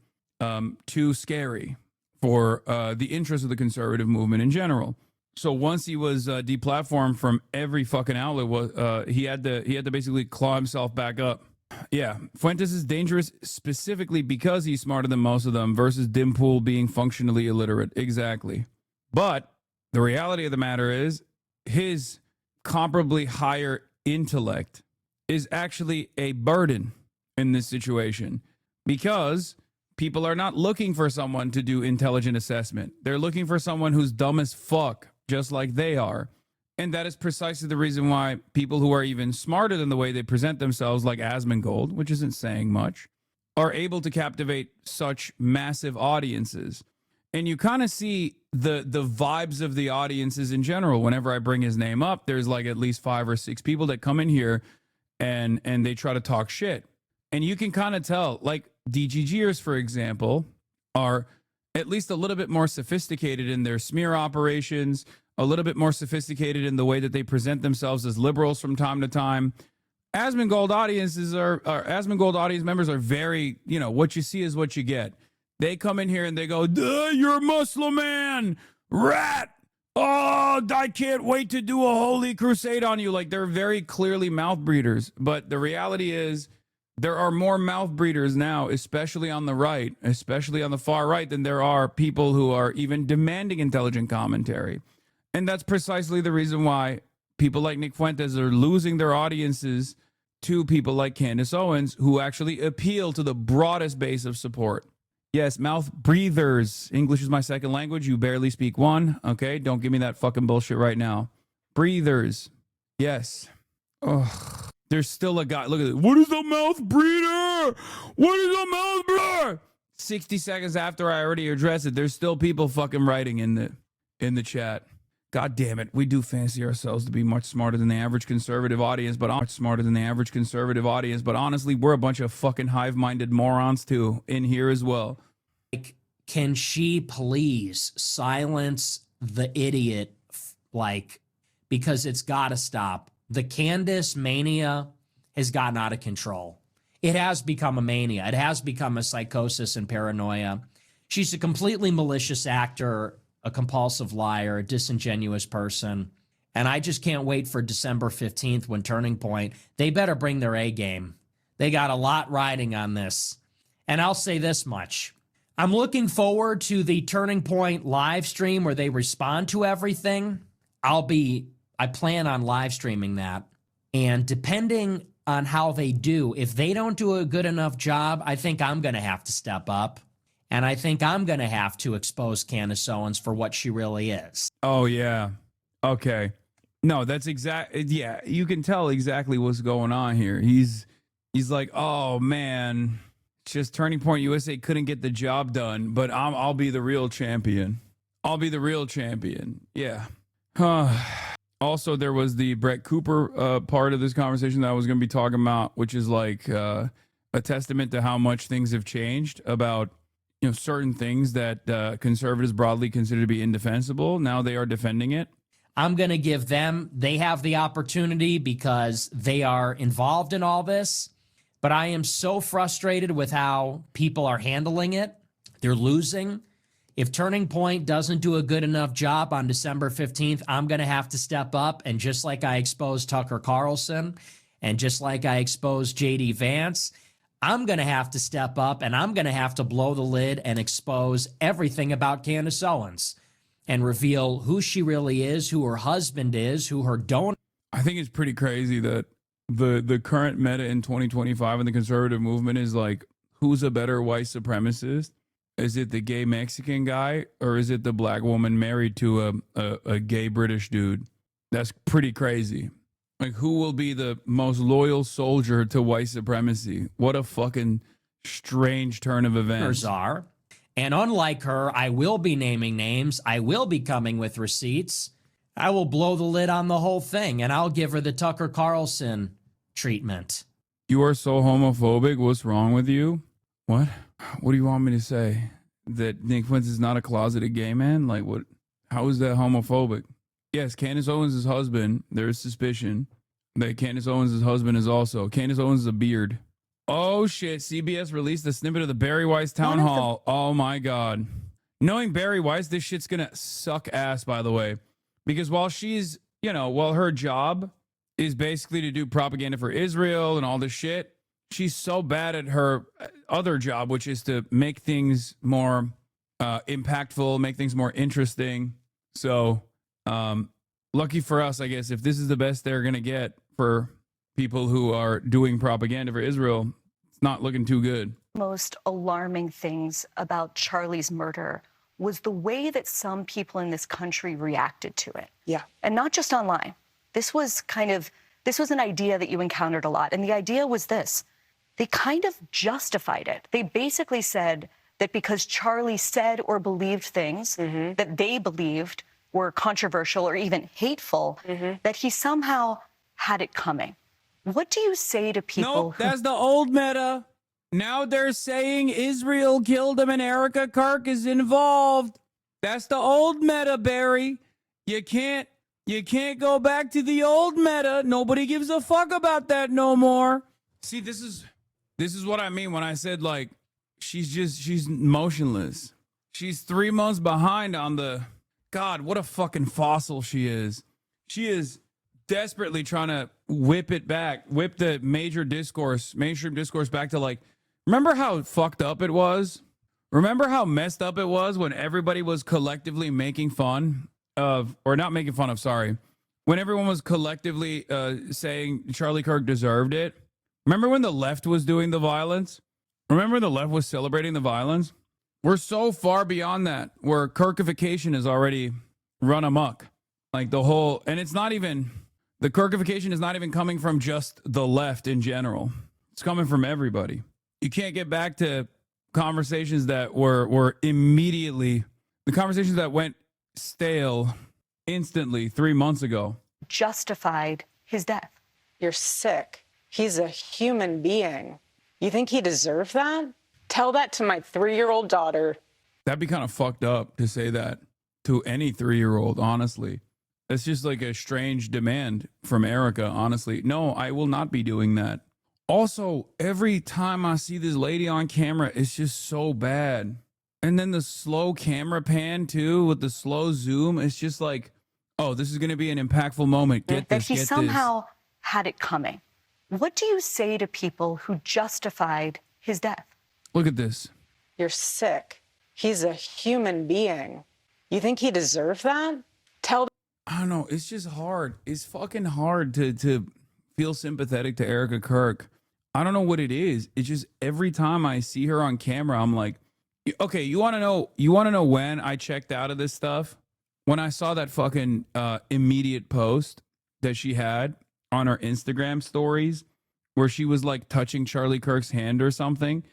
too scary for the interests of the conservative movement in general. So once he was deplatformed from every fucking outlet, he had to basically claw himself back up. Yeah, Fuentes is dangerous specifically because he's smarter than most of them versus Dimpool being functionally illiterate. Exactly. But the reality of the matter is his comparably higher intellect is actually a burden in this situation because people are not looking for someone to do intelligent assessment. They're looking for someone who's dumb as fuck, just like they are. And that is precisely the reason why people who are even smarter than the way they present themselves, like Asmongold, which isn't saying much, are able to captivate such massive audiences. And you kind of see the vibes of the audiences in general. Whenever I bring his name up, there's like at least 5 or 6 people that come in here and they try to talk shit. And you can kind of tell, like DGGers, for example, are at least a little bit more sophisticated in their smear operations, a little bit more sophisticated in the way that they present themselves as liberals from time to time. Asmongold Asmongold audience members are very, what you see is what you get. They come in here and they go, duh, you're a Muslim man, rat. Oh, I can't wait to do a holy crusade on you. Like, they're very clearly mouth breeders. But the reality is there are more mouth breeders now, especially on the right, especially on the far right, than there are people who are even demanding intelligent commentary. And that's precisely the reason why people like Nick Fuentes are losing their audiences to people like Candace Owens, who actually appeal to the broadest base of support. Yes, mouth breathers. English is my second language. You barely speak one. Okay, don't give me that fucking bullshit right now. Breathers. Yes. Ugh. There's still a guy. Look at it. What is a mouth breather? What is a mouth breather? 60 seconds after I already addressed it, there's still people fucking writing in the chat. God damn it. We do fancy ourselves to be much smarter than the average conservative audience, but honestly, we're a bunch of fucking hive-minded morons too in here as well. Like, can she please silence the idiot? Because it's got to stop. The Candace mania has gotten out of control. It has become a mania. It has become a psychosis and paranoia. She's a completely malicious actor, a compulsive liar, a disingenuous person. And I just can't wait for December 15th when Turning Point, they better bring their A game. They got a lot riding on this. And I'll say this much. I'm looking forward to the Turning Point live stream where they respond to everything. I plan on live streaming that. And depending on how they do, if they don't do a good enough job, I think I'm going to have to step up. And I think I'm going to have to expose Candace Owens for what she really is. Oh, yeah. Okay. No, that's yeah, you can tell exactly what's going on here. He's like, oh, man, just Turning Point USA couldn't get the job done, but I'll be the real champion. I'll be the real champion. Yeah. Also, there was the Brett Cooper part of this conversation that I was going to be talking about, which is like a testament to how much things have changed about certain things that conservatives broadly consider to be indefensible. Now they are defending it. I'm going to give them, they have the opportunity because they are involved in all this. But I am so frustrated with how people are handling it. They're losing. If Turning Point doesn't do a good enough job on December 15th, I'm going to have to step up. And just like I exposed Tucker Carlson and just like I exposed J.D. Vance, I'm going to have to step up and I'm going to have to blow the lid and expose everything about Candace Owens and reveal who she really is, who her husband is, who her donor. I think it's pretty crazy that the current meta in 2025 in the conservative movement is like, who's a better white supremacist? Is it the gay Mexican guy or is it the black woman married to a gay British dude? That's pretty crazy. Like, who will be the most loyal soldier to white supremacy? What a fucking strange turn of events. Are. And unlike her, I will be naming names. I will be coming with receipts. I will blow the lid on the whole thing, and I'll give her the Tucker Carlson treatment. You are so homophobic. What's wrong with you? What? What do you want me to say? That Nick Prince is not a closeted gay man? Like, what? How is that homophobic? Yes, Candace Owens' husband, there is suspicion that Candace Owens' husband is also. Candace Owens is a beard. Oh, shit. CBS released a snippet of the Barry Weiss town hall. Oh, my God. Knowing Barry Weiss, this shit's going to suck ass, by the way. Because while she's, you know, while her job is basically to do propaganda for Israel and all this shit, she's so bad at her other job, which is to make things more impactful, make things more interesting. So, lucky for us, I guess, if this is the best they're going to get for people who are doing propaganda for Israel, it's not looking too good. Most alarming things about Charlie's murder was the way that some people in this country reacted to it. Yeah. And not just online. This was an idea that you encountered a lot. And the idea was this. They kind of justified it. They basically said that because Charlie said or believed things that they believed were controversial or even hateful, that he somehow had it coming. What do you say to people? Nope, that's the old meta. Now they're saying Israel killed him and Erica Kirk is involved. That's the old meta, Barry. You can't go back to the old meta. Nobody gives a fuck about that no more. See, this is what I mean when I said, like, she's motionless. She's 3 months behind on the, God, what a fucking fossil she is. She is desperately trying to whip the mainstream discourse back to, like, remember how fucked up it was? Remember how messed up it was when everybody was collectively making fun of, or not making fun of, sorry, when everyone was collectively saying Charlie Kirk deserved it? Remember when the left was doing the violence? Remember when the left was celebrating the violence? We're so far beyond that, where Kirkification has already run amok. Like the whole, and it's not even, the Kirkification is not even coming from just the left in general. It's coming from everybody. You can't get back to conversations that were immediately, the conversations that went stale instantly 3 months ago. Justified his death. You're sick. He's a human being. You think he deserved that? Tell that to my 3-year-old daughter. That'd be kind of fucked up to say that to any 3-year-old, honestly. That's just like a strange demand from Erica, honestly. No, I will not be doing that. Also, every time I see this lady on camera, it's just so bad. And then the slow camera pan, too, with the slow zoom, it's just like, oh, this is going to be an impactful moment. Get this, that he somehow had it coming. What do you say to people who justified his death? Look at this. You're sick. He's a human being. You think he deserved that? I don't know. It's just hard. It's fucking hard to feel sympathetic to Erica Kirk. I don't know what it is. It's just every time I see her on camera, I'm like, okay, you want to know when I checked out of this stuff? When I saw that fucking immediate post that she had on her Instagram stories where she was like touching Charlie Kirk's hand or something.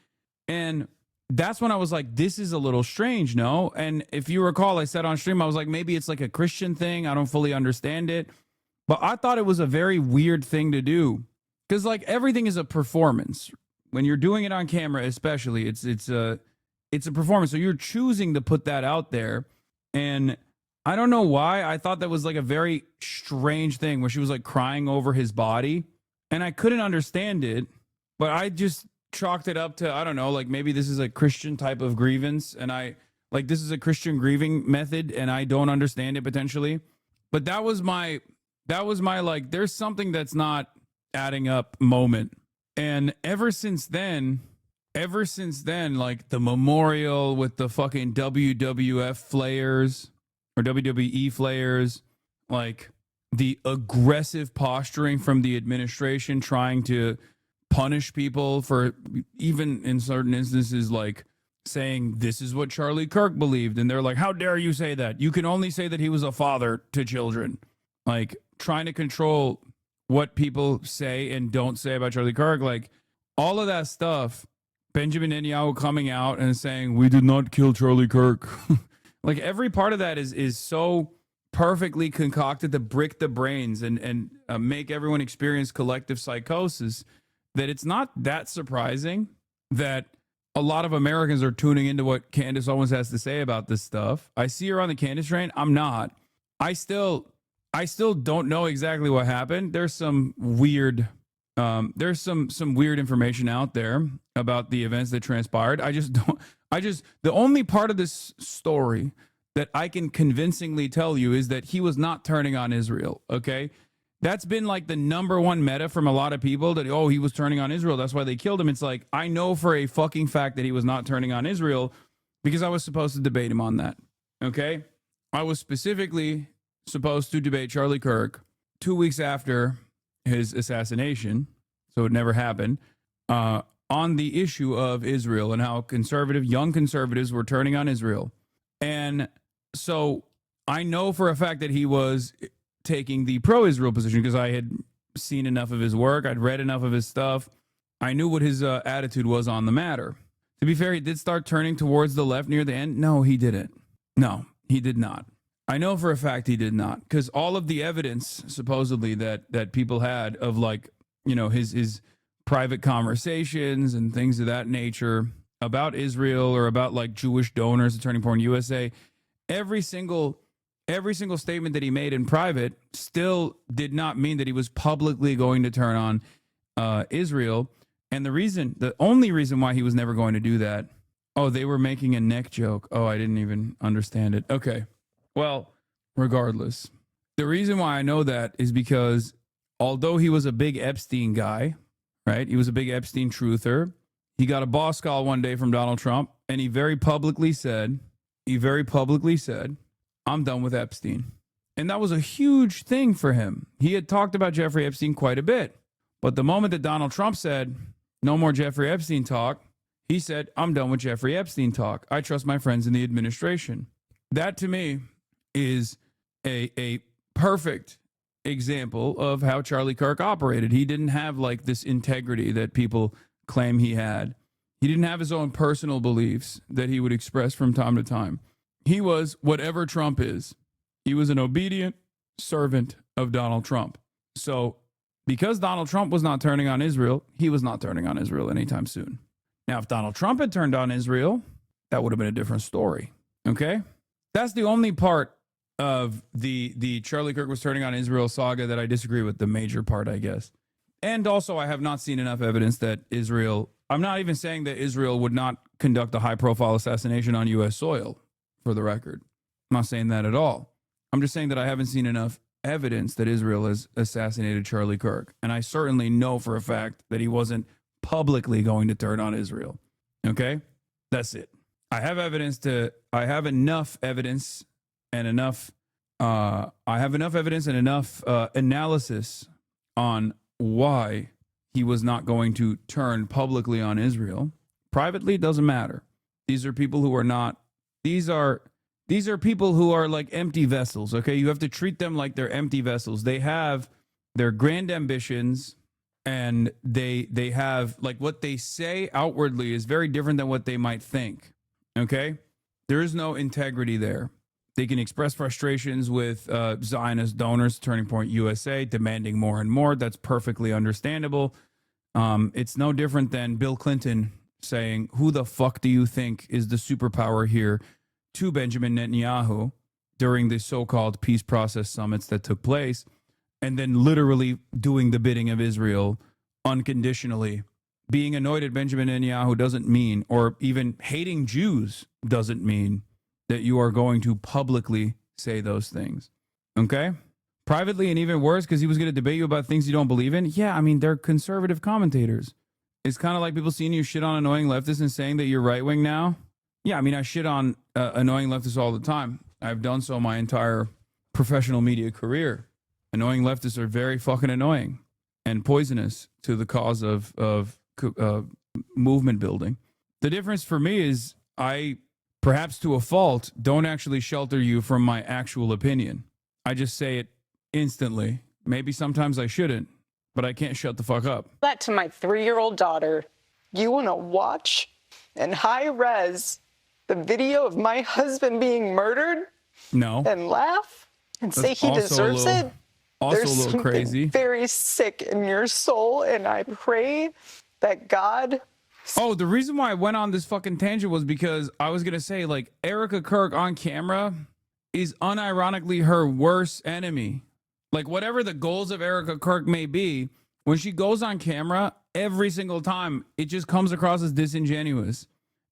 And that's when I was like, this is a little strange, no? And if you recall, I said on stream, I was like, maybe it's like a Christian thing. I don't fully understand it. But I thought it was a very weird thing to do. Because like everything is a performance. When you're doing it on camera, especially, it's a performance. So you're choosing to put that out there. And I don't know why. I thought that was like a very strange thing where she was like crying over his body. And I couldn't understand it. But I just chalked it up to, I don't know, like maybe this is a Christian type of grievance. And this is a Christian grieving method. And I don't understand it potentially. But that was my like, there's something that's not adding up moment. And ever since then, like the memorial with the fucking WWF flares or WWE flares, like the aggressive posturing from the administration trying to punish people for, even in certain instances, like saying this is what Charlie Kirk believed. And they're like, how dare you say that? You can only say that he was a father to children. Like trying to control what people say and don't say about Charlie Kirk. Like all of that stuff Benjamin Netanyahu coming out and saying, we did not kill Charlie Kirk. Like every part of that is so perfectly concocted to brick the brains and make everyone experience collective psychosis that it's not that surprising that a lot of Americans are tuning into what Candace Owens has to say about this stuff. I see her on the Candace train. I'm not. I still don't know exactly what happened. There's some weird weird information out there about the events that transpired. The only part of this story that I can convincingly tell you is that he was not turning on Israel. Okay. That's been like the number one meta from a lot of people that, oh, he was turning on Israel. That's why they killed him. It's like, I know for a fucking fact that he was not turning on Israel because I was supposed to debate him on that. Okay. I was specifically supposed to debate Charlie Kirk 2 weeks after his assassination. So it never happened. On the issue of Israel and how young conservatives were turning on Israel. And so I know for a fact that he was taking the pro-Israel position because I had seen enough of his work. I'd read enough of his stuff. I knew what his attitude was on the matter. To be fair, he did start turning towards the left near the end. No, he didn't. No, he did not. I know for a fact he did not, because all of the evidence supposedly that people had of, like, you know, his private conversations and things of that nature about Israel or about like Jewish donors at Turning Point USA, every single statement that he made in private still did not mean that he was publicly going to turn on Israel. And the only reason why he was never going to do that, oh, they were making a neck joke. Oh, I didn't even understand it. Okay. Well, regardless, the reason why I know that is because although he was a big Epstein guy, right? He was a big Epstein truther. He got a boss call one day from Donald Trump, and he very publicly said, I'm done with Epstein. And that was a huge thing for him. He had talked about Jeffrey Epstein quite a bit. But the moment that Donald Trump said, no more Jeffrey Epstein talk, he said, I'm done with Jeffrey Epstein talk. I trust my friends in the administration. That, to me, is a perfect example of how Charlie Kirk operated. He didn't have like this integrity that people claim he had. He didn't have his own personal beliefs that he would express from time to time. He was whatever Trump is. He was an obedient servant of Donald Trump. So because Donald Trump was not turning on Israel, he was not turning on Israel anytime soon. Now, if Donald Trump had turned on Israel, that would have been a different story. Okay? That's the only part of the Charlie Kirk was turning on Israel saga that I disagree with, the major part, I guess. And also, I have not seen enough evidence that Israel, I'm not even saying that Israel would not conduct a high-profile assassination on U.S. soil, for the record. I'm not saying that at all. I'm just saying that I haven't seen enough evidence that Israel has assassinated Charlie Kirk. And I certainly know for a fact that he wasn't publicly going to turn on Israel. Okay? That's it. I have enough evidence and enough analysis on why he was not going to turn publicly on Israel. Privately, doesn't matter. These are people who are not, these are people who are like empty vessels, okay? You have to treat them like they're empty vessels. They have their grand ambitions, and they have, like, what they say outwardly is very different than what they might think, okay? There is no integrity there. They can express frustrations with Zionist donors, Turning Point USA, demanding more and more. That's perfectly understandable. It's no different than Bill Clinton saying, who the fuck do you think is the superpower here, to Benjamin Netanyahu during the so-called peace process summits that took place, and then literally doing the bidding of Israel unconditionally. Being annoyed at Benjamin Netanyahu doesn't mean, or even hating Jews doesn't mean, that you are going to publicly say those things. Okay? Privately, and even worse, because he was going to debate you about things you don't believe in. Yeah, I mean, they're conservative commentators. It's kind of like people seeing you shit on annoying leftists and saying that you're right-wing now. Yeah, I mean, I shit on annoying leftists all the time. I've done so my entire professional media career. Annoying leftists are very fucking annoying and poisonous to the cause of movement building. The difference for me is I, perhaps to a fault, don't actually shelter you from my actual opinion. I just say it instantly. Maybe sometimes I shouldn't, but I can't shut the fuck up. That to my 3-year-old daughter, You want to watch in high res the video of my husband being murdered? No. And laugh and say he deserves it? Also There's a little something crazy. very sick in your soul, and I pray that God. Oh, the reason why I went on this fucking tangent was because I was gonna say, like, Erica Kirk on camera is unironically her worst enemy. Like, whatever the goals of Erica Kirk may be, when she goes on camera, every single time, it just comes across as disingenuous.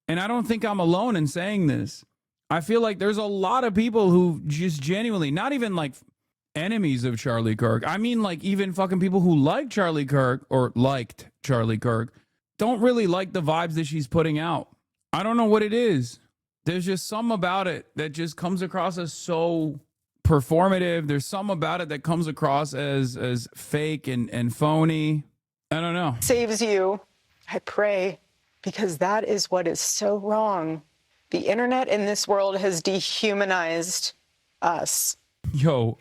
And I don't think I'm alone in saying this. I feel like there's a lot of people who just genuinely, not even like enemies of Charlie Kirk. I mean, like, even fucking people who like Charlie Kirk or liked Charlie Kirk don't really like the vibes that she's putting out. I don't know what it is. There's just some about it that just comes across as so performative. There's some about it that comes across as fake and phony. I don't know. Saves you, I pray, because that is what is so wrong. The internet in this world has dehumanized us. Yo,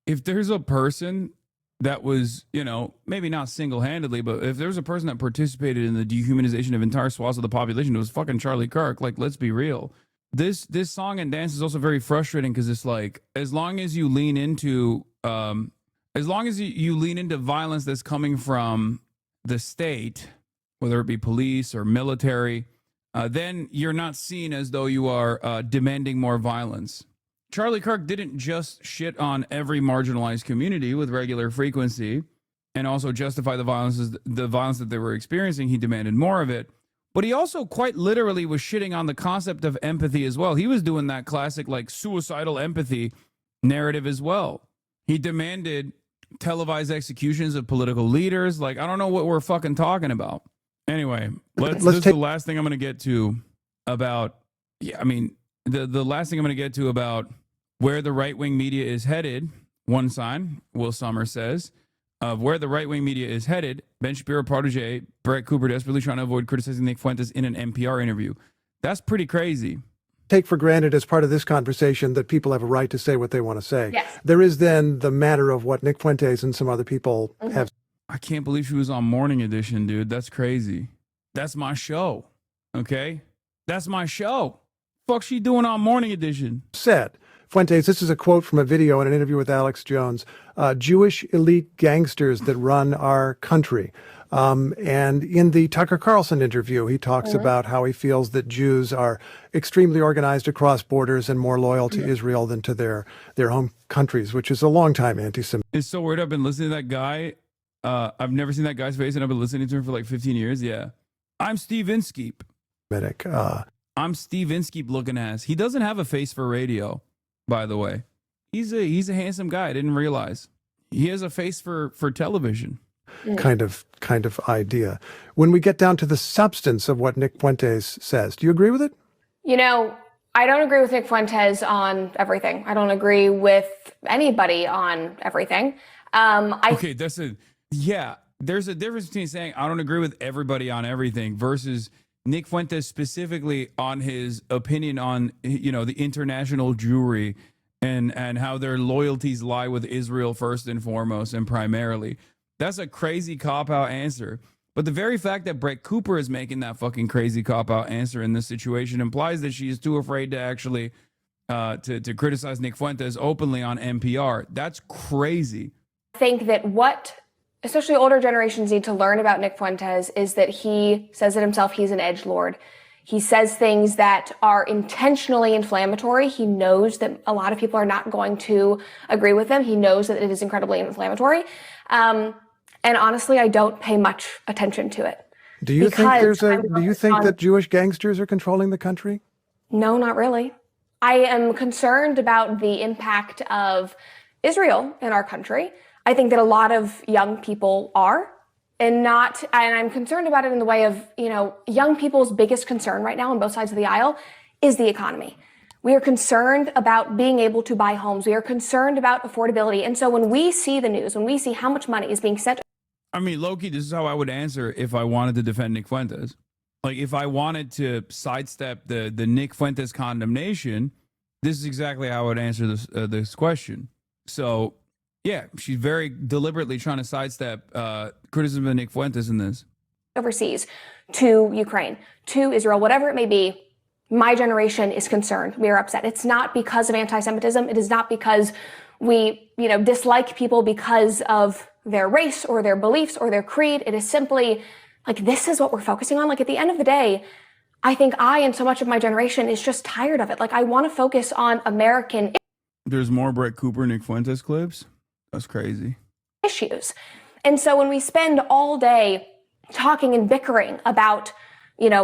if there's a person that was, you know, maybe not single-handedly, but if there's a person that participated in the dehumanization of entire swaths of the population, it was fucking Charlie Kirk. Like, let's be real. This song and dance is also very frustrating because it's like, as long as you lean into violence that's coming from the state, whether it be police or military, then you're not seen as though you are demanding more violence. Charlie Kirk didn't just shit on every marginalized community with regular frequency and also justify the violence that they were experiencing. He demanded more of it. But he also quite literally was shitting on the concept of empathy as well. He was doing that classic, like, suicidal empathy narrative as well. He demanded televised executions of political leaders. Like, I don't know what we're fucking talking about. Anyway, this is the last thing I'm going to get to about, the last thing I'm going to get to about where the right-wing media is headed. One sign, Will Summers says, of where the right-wing media is headed. Ben Shapiro protege Brett Cooper desperately trying to avoid criticizing Nick Fuentes in an NPR interview. That's pretty crazy. Take for granted as part of this conversation that people have a right to say what they want to say. Yes. There is then the matter of what Nick Fuentes and some other people have. I can't believe she was on Morning Edition, dude. That's crazy. That's my show. Okay? That's my show. Fuck she doing on Morning Edition? Said. Fuentes, this is a quote from a video in an interview with Alex Jones. Jewish elite gangsters that run our country. And in the Tucker Carlson interview, he talks about how he feels that Jews are extremely organized across borders and more loyal to Israel than to their home countries, which is a long-time anti-Semitic. It's so weird. I've been listening to that guy. I've never seen that guy's face, and I've been listening to him for like 15 years. Yeah. I'm Steve Inskeep. I'm Steve Inskeep looking ass. He doesn't have a face for radio, by the way. He's a handsome guy. I didn't realize. He has a face for television. Kind of idea. When we get down to the substance of what Nick Fuentes says, do you agree with it? You know, I don't agree with Nick Fuentes on everything. I don't agree with anybody on everything. Okay, there's a difference between saying I don't agree with everybody on everything versus Nick Fuentes specifically on his opinion on, you know, the international Jewry and how their loyalties lie with Israel first and foremost and primarily. That's a crazy cop-out answer. But the very fact that Brett Cooper is making that fucking crazy cop-out answer in this situation implies that she is too afraid to actually to criticize Nick Fuentes openly on NPR. That's crazy. I think that what especially older generations need to learn about Nick Fuentes is that he says it himself, he's an edgelord. He says things that are intentionally inflammatory. He knows that a lot of people are not going to agree with him. He knows that it is incredibly inflammatory. And honestly, I don't pay much attention to it. Do you think that Jewish gangsters are controlling the country? No, not really. I am concerned about the impact of Israel in our country. I think that a lot of young people are, and I'm concerned about it in the way of, you know, young people's biggest concern right now on both sides of the aisle is the economy. We are concerned about being able to buy homes. We are concerned about affordability. And so when we see the news, when we see how much money is being sent. I mean, Loki, this is how I would answer if I wanted to defend Nick Fuentes. Like, if I wanted to sidestep the Nick Fuentes condemnation, this is exactly how I would answer this question. So, yeah, she's very deliberately trying to sidestep criticism of Nick Fuentes in this. overseas, to Ukraine, to Israel, whatever it may be, my generation is concerned. We are upset. It's not because of anti-Semitism. It is not because we, dislike people because of their race or their beliefs or their creed. It is simply like, this is what we're focusing on. Like, at the end of the day, I think I and so much of my generation is just tired of it. Like, I want to focus on American There's more Brett Cooper, Nick Fuentes clips. That's crazy. issues. And so when we spend all day talking and bickering about,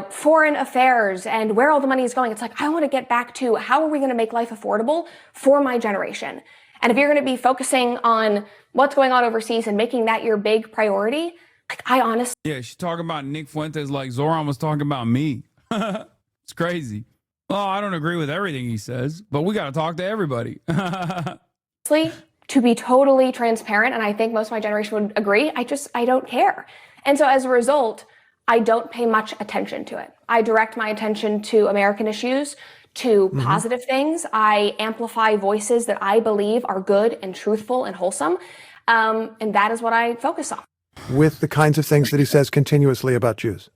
foreign affairs and where all the money is going, it's like, I want to get back to how are we going to make life affordable for my generation? And if you're going to be focusing on what's going on overseas and making that your big priority, like, I honestly. Yeah, she's talking about Nick Fuentes like Zoran was talking about me. It's crazy. Well, I don't agree with everything he says, but we got to talk to everybody. To be totally transparent, and I think most of my generation would agree, I don't care. And so as a result, I don't pay much attention to it. I direct my attention to American issues, to positive things. I amplify voices that I believe are good and truthful and wholesome. And that is what I focus on. With the kinds of things that he says continuously about Jews.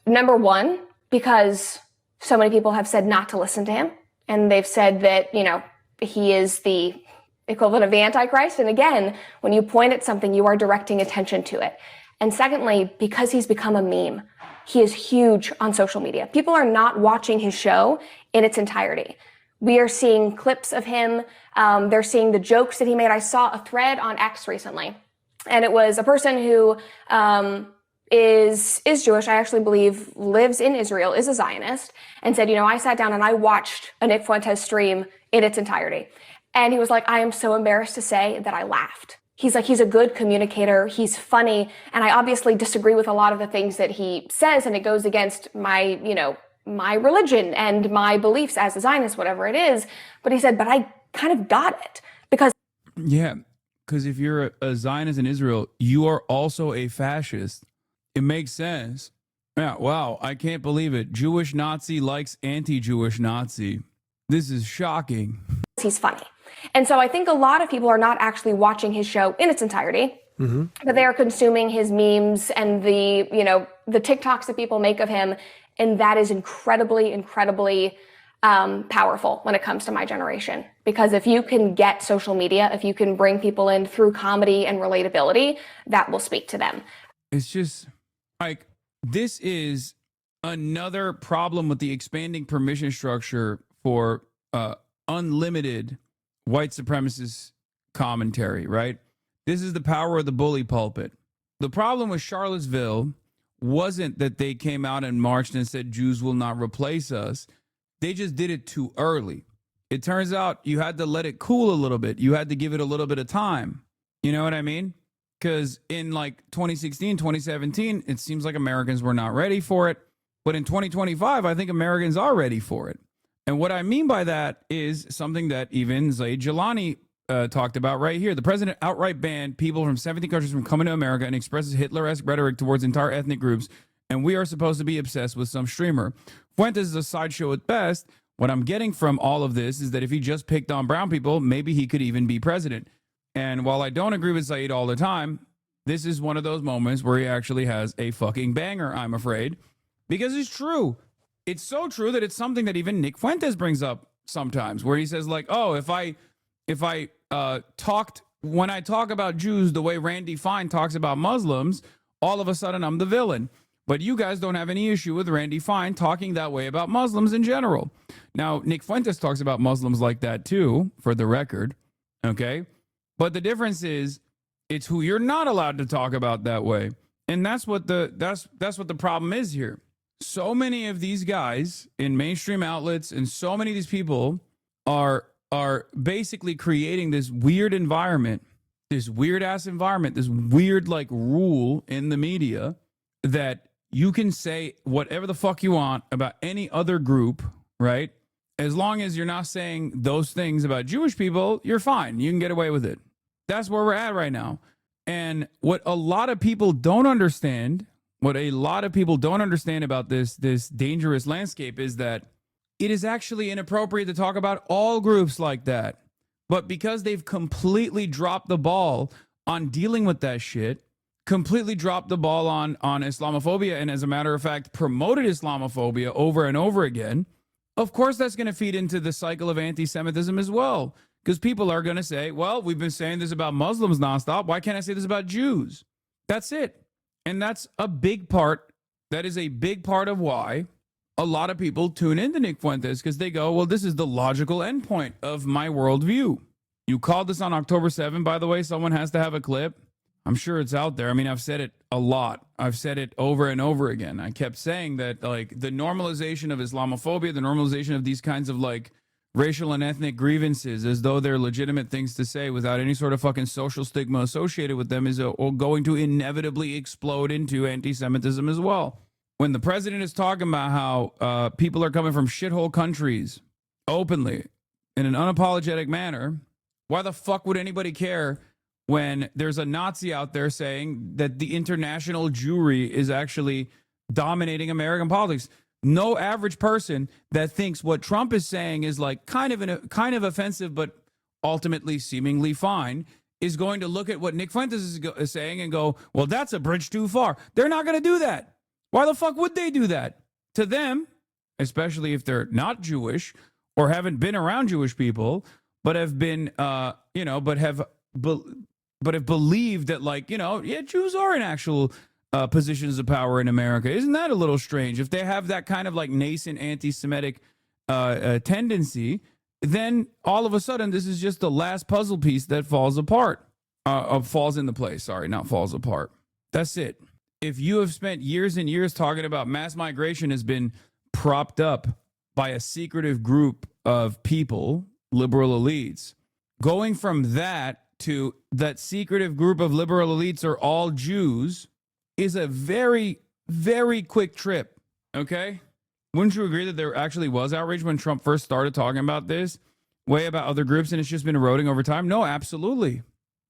Number one, because so many people have said not to listen to him. And they've said that, he is the equivalent of the Antichrist. And again, when you point at something, you are directing attention to it. And secondly, because he's become a meme. He is huge on social media. People are not watching his show in its entirety. We are seeing clips of him. They're seeing the jokes that he made. I saw a thread on X recently, and it was a person who is Jewish, I actually believe lives in Israel, is a Zionist, and said, I sat down and I watched a Nick Fuentes stream in its entirety. And he was like, I am so embarrassed to say that I laughed. He's like, he's a good communicator. He's funny. And I obviously disagree with a lot of the things that he says, and it goes against my, my religion and my beliefs as a Zionist, whatever it is. But he said, but I kind of got it because. Yeah, because if you're a Zionist in Israel, you are also a fascist. It makes sense. Yeah, wow, I can't believe it. Jewish Nazi likes anti-Jewish Nazi. This is shocking. He's funny. And so I think a lot of people are not actually watching his show in its entirety, but they are consuming his memes and the TikToks that people make of him. And that is incredibly, incredibly powerful when it comes to my generation. Because if you can get social media, if you can bring people in through comedy and relatability, that will speak to them. It's just like, this is another problem with the expanding permission structure for unlimited white supremacist commentary, right? This is the power of the bully pulpit. The problem with Charlottesville wasn't that they came out and marched and said Jews will not replace us. They just did it too early. It turns out you had to let it cool a little bit. You had to give it a little bit of time. You know what I mean? Because in like 2016, 2017, it seems like Americans were not ready for it. But in 2025, I think Americans are ready for it. And what I mean by that is something that even Zaid Jilani talked about right here. The president outright banned people from 17 countries from coming to America and expresses Hitler-esque rhetoric towards entire ethnic groups. And we are supposed to be obsessed with some streamer. Fuentes is a sideshow at best. What I'm getting from all of this is that if he just picked on brown people, maybe he could even be president. And while I don't agree with Zaid all the time, this is one of those moments where he actually has a fucking banger, I'm afraid. Because it's true. It's so true that it's something that even Nick Fuentes brings up sometimes, where he says like, oh, if I when I talk about Jews the way Randy Fine talks about Muslims, all of a sudden I'm the villain. But you guys don't have any issue with Randy Fine talking that way about Muslims in general. Now, Nick Fuentes talks about Muslims like that too, for the record. Okay. But the difference is it's who you're not allowed to talk about that way. And that's what the problem is here. So many of these guys in mainstream outlets and so many of these people are basically creating this weird environment, this weird ass environment, this weird like rule in the media that you can say whatever the fuck you want about any other group, right? As long as you're not saying those things about Jewish people, you're fine. You can get away with it. That's where we're at right now. And what a lot of people don't understand, about this dangerous landscape is that it is actually inappropriate to talk about all groups like that. But because they've completely dropped the ball on dealing with that shit, completely dropped the ball on Islamophobia, and as a matter of fact, promoted Islamophobia over and over again, of course that's going to feed into the cycle of anti-Semitism as well. Because people are going to say, well, we've been saying this about Muslims nonstop. Why can't I say this about Jews? That's it. And that's a big part. That is a big part of why a lot of people tune into Nick Fuentes, because they go, well, this is the logical endpoint of my worldview. You called this on October 7th, by the way. Someone has to have a clip. I'm sure it's out there. I mean, I've said it a lot. I've said it over and over again. I kept saying that, like, the normalization of Islamophobia, the normalization of these kinds of, like, racial and ethnic grievances as though they're legitimate things to say without any sort of fucking social stigma associated with them is going to inevitably explode into anti-Semitism as well. When the president is talking about how people are coming from shithole countries openly in an unapologetic manner, why the fuck would anybody care when there's a Nazi out there saying that the international Jewry is actually dominating American politics? No average person that thinks what Trump is saying is like kind of offensive, but ultimately seemingly fine, is going to look at what Nick Fuentes is saying and go, well, that's a bridge too far. They're not going to do that. Why the fuck would they do that? To them, especially if they're not Jewish or haven't been around Jewish people, but have been, but have believed that, like, yeah, Jews are in actual positions of power in America. Isn't that a little strange? If they have that kind of like nascent anti-Semitic tendency, then all of a sudden this is just the last puzzle piece that falls apart, falls into place. Sorry, not falls apart. That's it. If you have spent years and years talking about mass migration has been propped up by a secretive group of people, liberal elites, going from that to that secretive group of liberal elites are all Jews is a very, very quick trip, okay? Wouldn't you agree that there actually was outrage when Trump first started talking about this, way about other groups, and it's just been eroding over time? No, absolutely.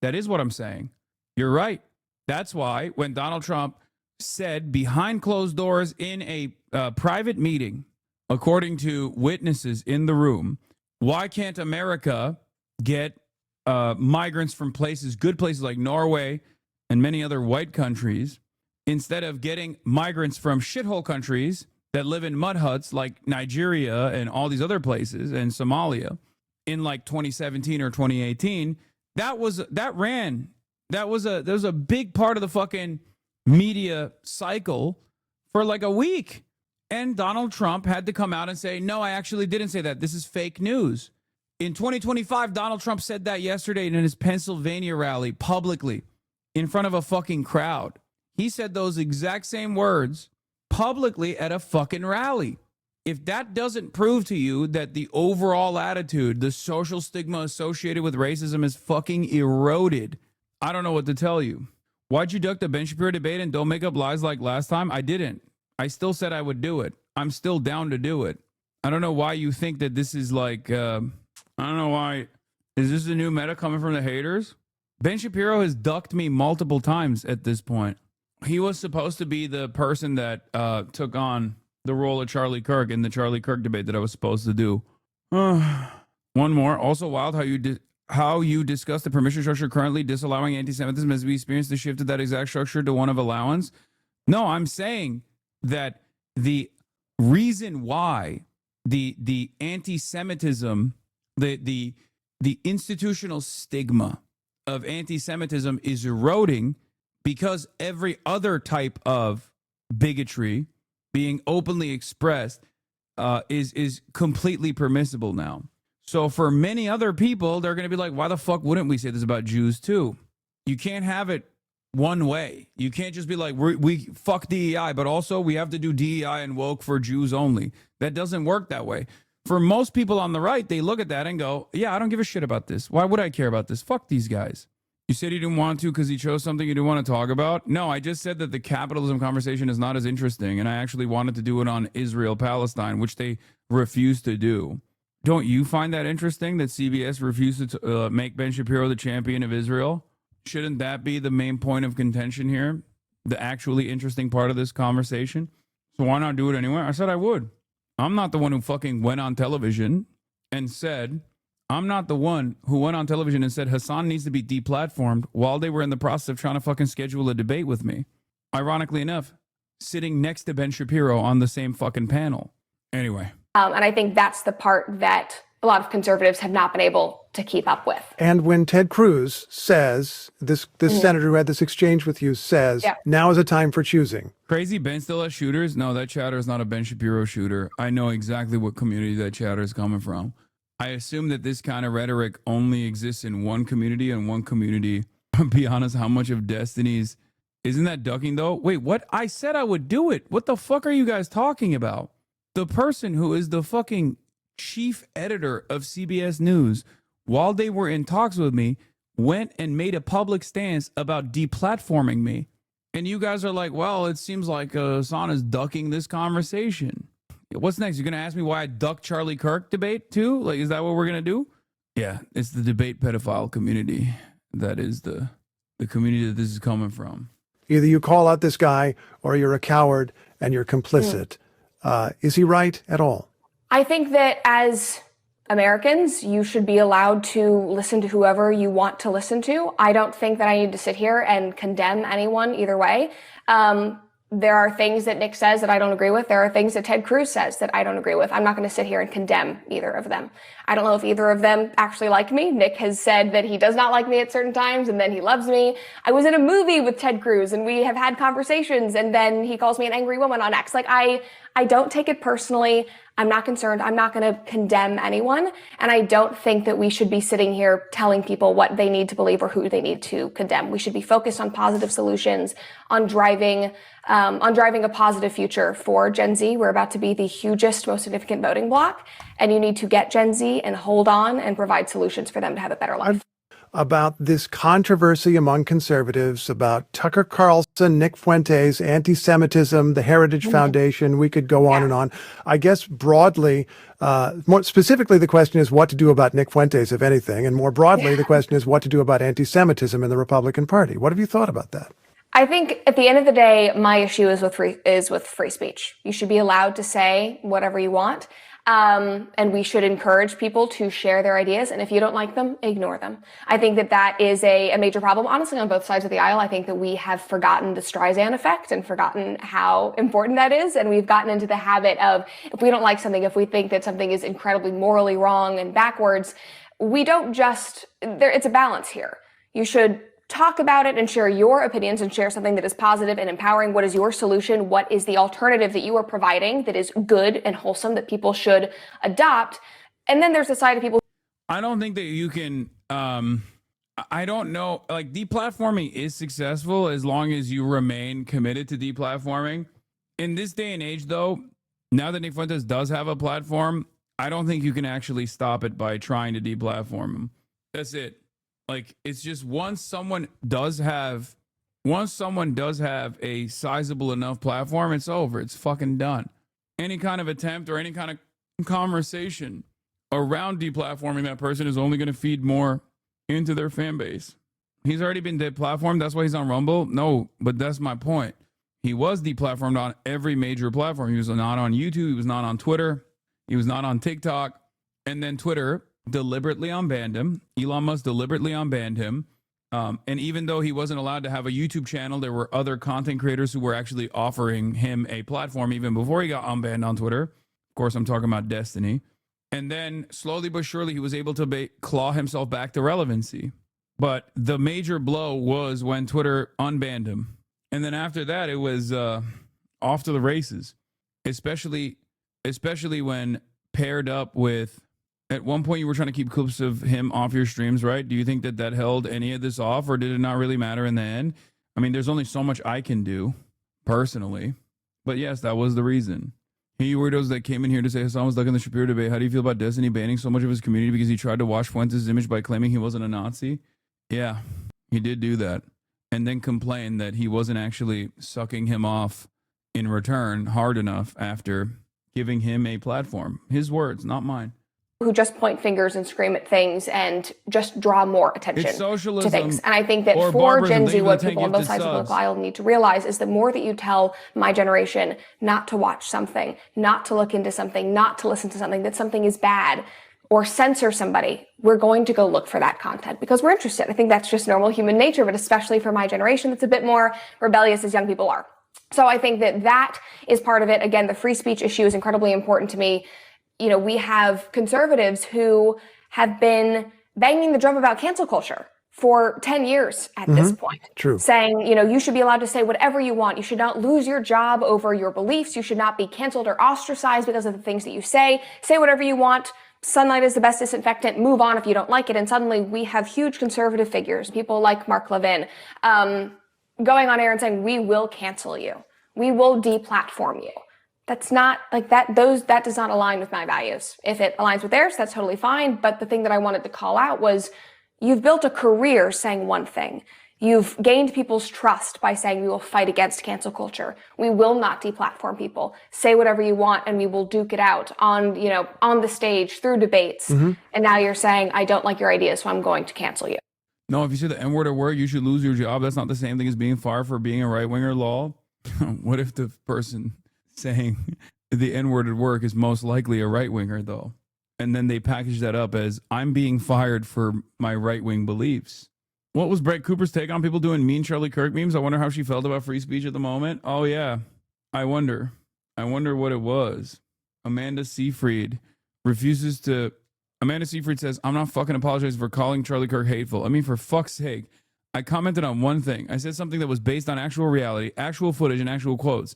That is what I'm saying. You're right. That's why when Donald Trump said behind closed doors in a private meeting, according to witnesses in the room, why can't America get migrants from places, good places like Norway and many other white countries, instead of getting migrants from shithole countries that live in mud huts like Nigeria and all these other places and Somalia in like 2017 or 2018? That was a big part of the fucking media cycle for like a week. And Donald Trump had to come out and say, no, I actually didn't say that. This is fake news. In 2025, Donald Trump said that yesterday in his Pennsylvania rally publicly in front of a fucking crowd. He said those exact same words publicly at a fucking rally. If that doesn't prove to you that the overall attitude, the social stigma associated with racism is fucking eroded, I don't know what to tell you. Why'd you duck the Ben Shapiro debate and don't make up lies like last time? I didn't. I still said I would do it. I'm still down to do it. I don't know why you think that this is like, I don't know why. Is this a new meta coming from the haters? Ben Shapiro has ducked me multiple times at this point. He was supposed to be the person that took on the role of Charlie Kirk in the Charlie Kirk debate that I was supposed to do. One more. Also wild how you discuss the permission structure currently disallowing anti-Semitism as we experience the shift of that exact structure to one of allowance. No, I'm saying that the reason why the anti-Semitism, the institutional stigma of anti-Semitism is eroding because every other type of bigotry being openly expressed is completely permissible now. So for many other people, they're going to be like, why the fuck wouldn't we say this about Jews too? You can't have it one way. You can't just be like, we fuck DEI, but also we have to do DEI and woke for Jews only. That doesn't work that way. For most people on the right, they look at that and go, yeah, I don't give a shit about this. Why would I care about this? Fuck these guys. You said you didn't want to because he chose something you didn't want to talk about? No, I just said that the capitalism conversation is not as interesting, and I actually wanted to do it on Israel-Palestine, which they refused to do. Don't you find that interesting that CBS refused to make Ben Shapiro the champion of Israel? Shouldn't that be the main point of contention here? The actually interesting part of this conversation? So why not do it anyway? I said I would. I'm not the one who fucking went on television and said, I'm not the one who went on television and said Hasan needs to be deplatformed while they were in the process of trying to fucking schedule a debate with me. Ironically enough, sitting next to Ben Shapiro on the same fucking panel. Anyway. And I think that's the part that a lot of conservatives have not been able to keep up with. And when Ted Cruz says, this senator who had this exchange with you says, now is a time for choosing. Crazy Ben still has shooters? No, that chatter is not a Ben Shapiro shooter. I know exactly what community that chatter is coming from. I assume that this kind of rhetoric only exists in one community, and one community, to be honest, how much of Destiny's... Isn't that ducking, though? Wait, what? I said I would do it. What the fuck are you guys talking about? The person who is the fucking chief editor of CBS News, while they were in talks with me, went and made a public stance about deplatforming me. And you guys are like, well, it seems like Hasan is ducking this conversation. What's next? You're going to ask me why I ducked Charlie Kirk debate too? Like, is that what we're going to do? Yeah, it's the debate pedophile community. That is the community that this is coming from. Either you call out this guy or you're a coward and you're complicit. Is he right at all? I think that as Americans, you should be allowed to listen to whoever you want to listen to. I don't think that I need to sit here and condemn anyone either way. There are things that Nick says that I don't agree with. There are things that Ted Cruz says that I don't agree with. I'm not going to sit here and condemn either of them. I don't know if either of them actually like me. Nick has said that he does not like me at certain times, and then he loves me. I was in a movie with Ted Cruz, and we have had conversations, and then he calls me an angry woman on X. Like, I don't take it personally. I'm not concerned. I'm not going to condemn anyone. And I don't think that we should be sitting here telling people what they need to believe or who they need to condemn. We should be focused on positive solutions, on driving a positive future for Gen Z. We're about to be the hugest, most significant voting bloc. And you need to get Gen Z and hold on and provide solutions for them to have a better life. About this controversy among conservatives about Tucker Carlson, Nick Fuentes, anti-Semitism, the Heritage Foundation. We could go on and on. I guess broadly, more specifically, the question is what to do about Nick Fuentes, if anything. And more broadly, the question is what to do about anti-Semitism in the Republican Party. What have you thought about that? I think at the end of the day, my issue is with free speech. You should be allowed to say whatever you want. And we should encourage people to share their ideas. And if you don't like them, ignore them. I think that that is a major problem, honestly, on both sides of the aisle. I think that we have forgotten the Streisand effect and forgotten how important that is. And we've gotten into the habit of, if we don't like something, if we think that something is incredibly morally wrong and backwards, we don't just, it's a balance here. You should talk about it and share your opinions and share something that is positive and empowering. What is your solution? What is the alternative that you are providing that is good and wholesome that people should adopt? And then there's the side of people. I don't think that you can, I don't know, like deplatforming is successful as long as you remain committed to deplatforming. In this day and age, though, now that Nick Fuentes does have a platform, I don't think you can actually stop it by trying to deplatform him. That's it. Like, it's just once someone does have a sizable enough platform, it's over. It's fucking done. Any kind of attempt or any kind of conversation around deplatforming that person is only going to feed more into their fan base. He's already been deplatformed. That's why he's on Rumble. No, but that's my point. He was deplatformed on every major platform. He was not on YouTube. He was not on Twitter. He was not on TikTok. And then Twitter deliberately unbanned him. Elon Musk deliberately unbanned him. And even though he wasn't allowed to have a YouTube channel, there were other content creators who were actually offering him a platform even before he got unbanned on Twitter. Of course, I'm talking about Destiny. And then slowly but surely, he was able to claw himself back to relevancy. But the major blow was when Twitter unbanned him. And then after that, it was off to the races, especially when paired up with, at one point you were trying to keep clips of him off your streams, right? Do you think that held any of this off, or did it not really matter in the end? I mean, there's only so much I can do personally, but yes, that was the reason. Hey, you weirdos that came in here to say Hasan was ducking the Shapiro debate. How do you feel about Destiny banning so much of his community because he tried to wash Fuentes' image by claiming he wasn't a Nazi? Yeah, he did do that. And then complained that he wasn't actually sucking him off in return hard enough after giving him a platform. His words, not mine. Who just point fingers and scream at things and just draw more attention to things. And I think that for Gen Z, what people on both sides of the political aisle need to realize is the more that you tell my generation not to watch something, not to look into something, not to listen to something, that something is bad, or censor somebody, we're going to go look for that content because we're interested. I think that's just normal human nature, but especially for my generation, that's a bit more rebellious as young people are. So I think that that is part of it. Again, the free speech issue is incredibly important to me. You know, we have conservatives who have been banging the drum about cancel culture for 10 years at this point. True. Saying, you know, you should be allowed to say whatever you want. You should not lose your job over your beliefs. You should not be canceled or ostracized because of the things that you say. Say whatever you want. Sunlight is the best disinfectant. Move on if you don't like it. And suddenly we have huge conservative figures, people like Mark Levin, going on air and saying, we will cancel you. We will deplatform you. That's not like that. That does not align with my values. If it aligns with theirs, that's totally fine. But the thing that I wanted to call out was you've built a career saying one thing. You've gained people's trust by saying we will fight against cancel culture. We will not deplatform people. Say whatever you want and we will duke it out on the stage through debates. And now you're saying, I don't like your ideas, so I'm going to cancel you. No, if you say the N-word at work, you should lose your job. That's not the same thing as being fired for being a right-winger law. What if the person saying the N-word at work is most likely a right-winger, though? And then they package that up as, I'm being fired for my right-wing beliefs. What was Brett Cooper's take on people doing mean Charlie Kirk memes? I wonder how she felt about free speech at the moment. Oh, yeah. I wonder what it was. Amanda Seyfried says, I'm not fucking apologizing for calling Charlie Kirk hateful. I mean, for fuck's sake. I commented on one thing. I said something that was based on actual reality, actual footage, and actual quotes.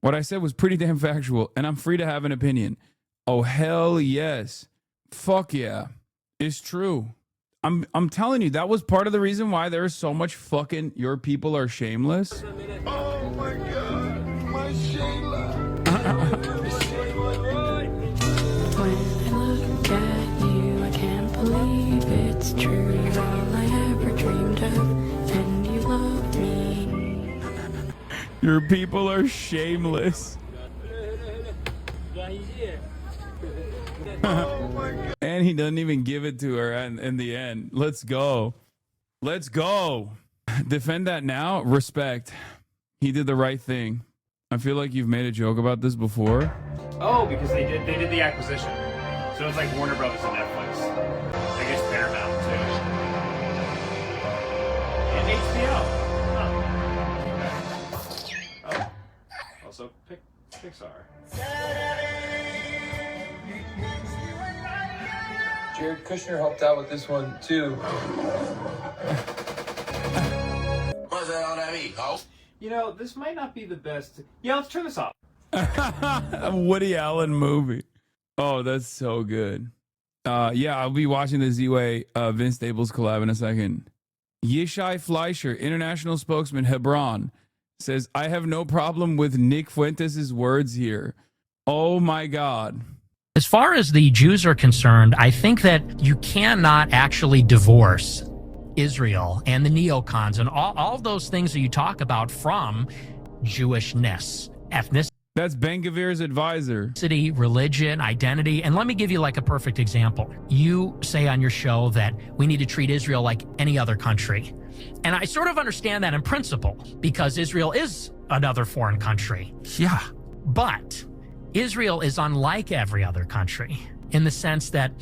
What I said was pretty damn factual, and I'm free to have an opinion. Oh, hell yes. Fuck yeah. It's true. I'm telling you, that was part of the reason why there's so much fucking your people are shameless. Oh my God, my Shayla. When I look at you, I can't believe it's true. All I ever dreamed of, and you love me. Your people are shameless. And he doesn't even give it to her in the end. Let's go. Let's go. Defend that now. Respect. He did the right thing. I feel like you've made a joke about this before. Oh, because they did the acquisition. So it's like Warner Brothers and Netflix. I guess Paramount too. And HBO. Oh. Also Pixar. Jared Kushner helped out with this one too. What's that? You know, this might not be the best. Yeah, let's turn this off. A Woody Allen movie. Oh, that's so good. Yeah, I'll be watching the Z-Way Vince Staples collab in a second. Yishai Fleischer, international spokesman, Hebron, says, I have no problem with Nick Fuentes' words here. Oh my God. As far as the Jews are concerned, I think that you cannot actually divorce Israel and the neocons and all those things that you talk about from Jewishness, ethnicity. That's Ben-Gavir's advisor. Religion, identity. And let me give you like a perfect example. You say on your show that we need to treat Israel like any other country. And I sort of understand that in principle because Israel is another foreign country. Yeah. But Israel is unlike every other country in the sense that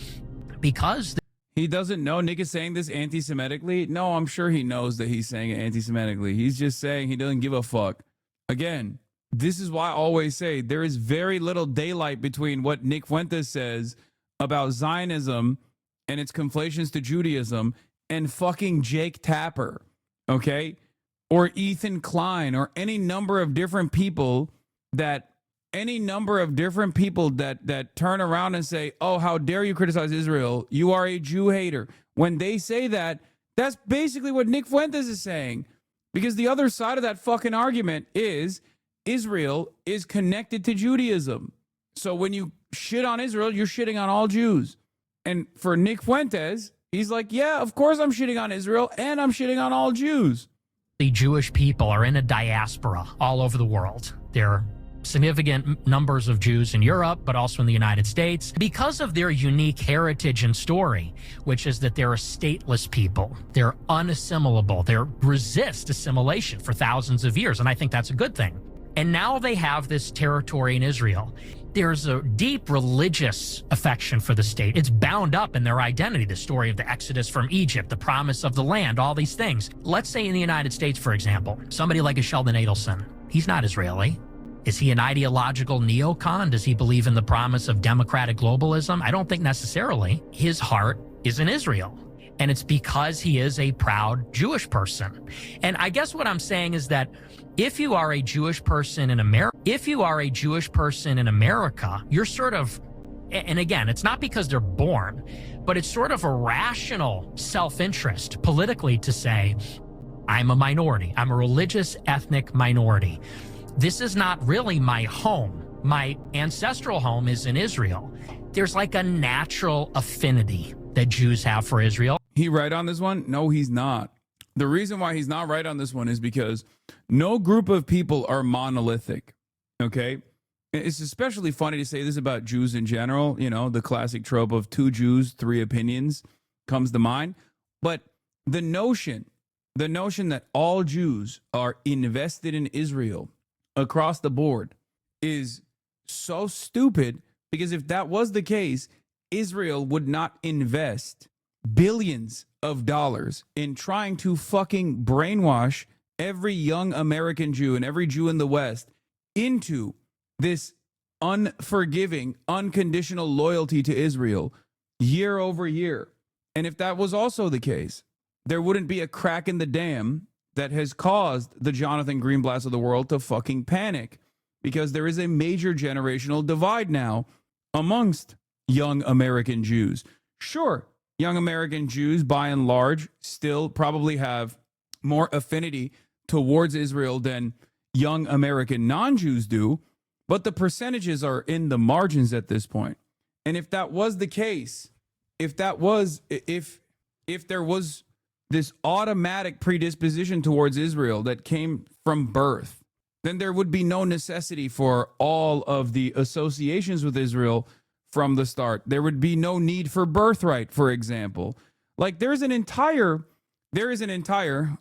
because he doesn't know Nick is saying this anti-Semitically. No, I'm sure he knows that he's saying it anti-Semitically. He's just saying he doesn't give a fuck. Again, this is why I always say there is very little daylight between what Nick Fuentes says about Zionism and its conflations to Judaism and fucking Jake Tapper, okay? Or Ethan Klein or any number of different people that turn around and say, oh, how dare you criticize Israel? You are a Jew hater. When they say that, that's basically what Nick Fuentes is saying. Because the other side of that fucking argument is Israel is connected to Judaism. So when you shit on Israel, you're shitting on all Jews. And for Nick Fuentes, he's like, yeah, of course I'm shitting on Israel and I'm shitting on all Jews. The Jewish people are in a diaspora all over the world. They're significant numbers of Jews in Europe, but also in the United States, because of their unique heritage and story, which is that they're a stateless people. They're unassimilable. They resist assimilation for thousands of years, and I think that's a good thing. And now they have this territory in Israel. There's a deep religious affection for the state. It's bound up in their identity, the story of the Exodus from Egypt, the promise of the land, all these things. Let's say in the United States, for example, somebody like a Sheldon Adelson, he's not Israeli. Is he an ideological neocon? Does he believe in the promise of democratic globalism? I don't think necessarily. His heart is in Israel. And it's because he is a proud Jewish person. And I guess what I'm saying is that if you are a Jewish person in America, you're sort of, and again, it's not because they're born, but it's sort of a rational self-interest politically to say, I'm a minority. I'm a religious ethnic minority. This is not really my home. My ancestral home is in Israel. There's like a natural affinity that Jews have for Israel. He right on this one? No, he's not. The reason why he's not right on this one is because no group of people are monolithic, okay? It's especially funny to say this about Jews in general. You know, the classic trope of 2 Jews, 3 opinions comes to mind. But the notion that all Jews are invested in Israel across the board is so stupid, because if that was the case, Israel would not invest billions of dollars in trying to fucking brainwash every young American Jew and every Jew in the West into this unforgiving, unconditional loyalty to Israel year over year. And if that was also the case, there wouldn't be a crack in the dam that has caused the Jonathan Greenblatts of the world to fucking panic, because there is a major generational divide now amongst young American Jews. Sure, young American Jews, by and large, still probably have more affinity towards Israel than young American non-Jews do, but the percentages are in the margins at this point. And if that was the case, if there was this automatic predisposition towards Israel that came from birth, then there would be no necessity for all of the associations with Israel from the start. There would be no need for birthright, for example. Like there is an entire,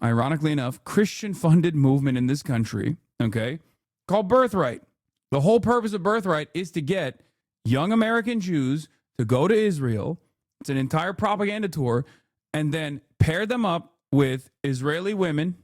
ironically enough, Christian-funded movement in this country, okay, called Birthright. The whole purpose of Birthright is to get young American Jews to go to Israel. It's an entire propaganda tour, and then pair them up with Israeli women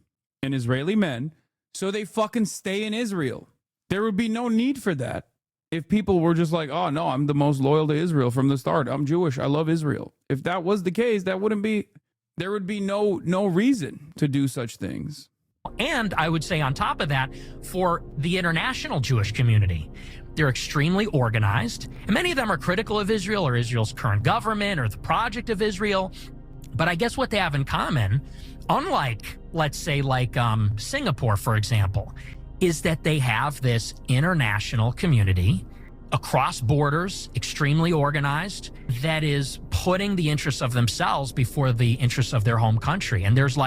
and Israeli men so they fucking stay in Israel. There would be no need for that if people were just like, oh, no, I'm the most loyal to Israel from the start. I'm Jewish. I love Israel. If that was the case, there would be no reason to do such things. And I would say on top of that, for the international Jewish community, they're extremely organized. And many of them are critical of Israel or Israel's current government or the project of Israel. But I guess what they have in common, unlike, let's say, like Singapore, for example, is that they have this international community across borders, extremely organized, that is putting the interests of themselves before the interests of their home country. And there's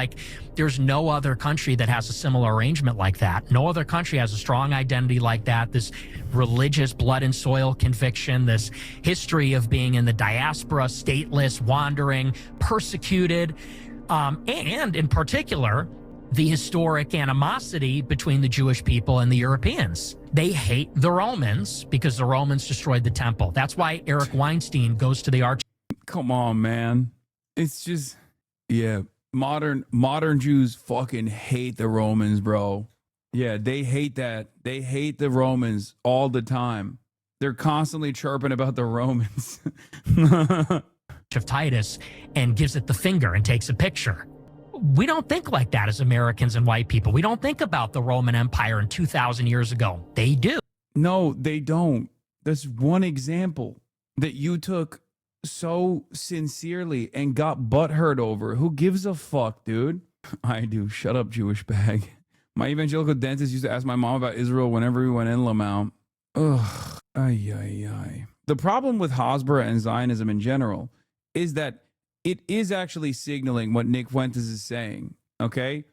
no other country that has a similar arrangement like that. No other country has a strong identity like that, this religious blood and soil conviction, this history of being in the diaspora, stateless, wandering, persecuted, and in particular, the historic animosity between the Jewish people and the Europeans. They hate the Romans because the Romans destroyed the temple. That's why Eric Weinstein goes to the arch. Come on, man. It's just, yeah, modern Jews fucking hate the Romans, bro. Yeah, they hate that. They hate the Romans all the time. They're constantly chirping about the Romans. Of Titus and gives it the finger and takes a picture. We don't think like that as Americans and white people. We don't think about the Roman Empire in 2,000 years ago. They do. No, they don't. That's one example that you took so sincerely and got butthurt over. Who gives a fuck, dude? I do. Shut up, Jewish bag. My evangelical dentist used to ask my mom about Israel whenever we went in Lamount. Ugh. Ay, ay, ay. The problem with Hasbara and Zionism in general is that it is actually signaling what Nick Fuentes is saying, okay?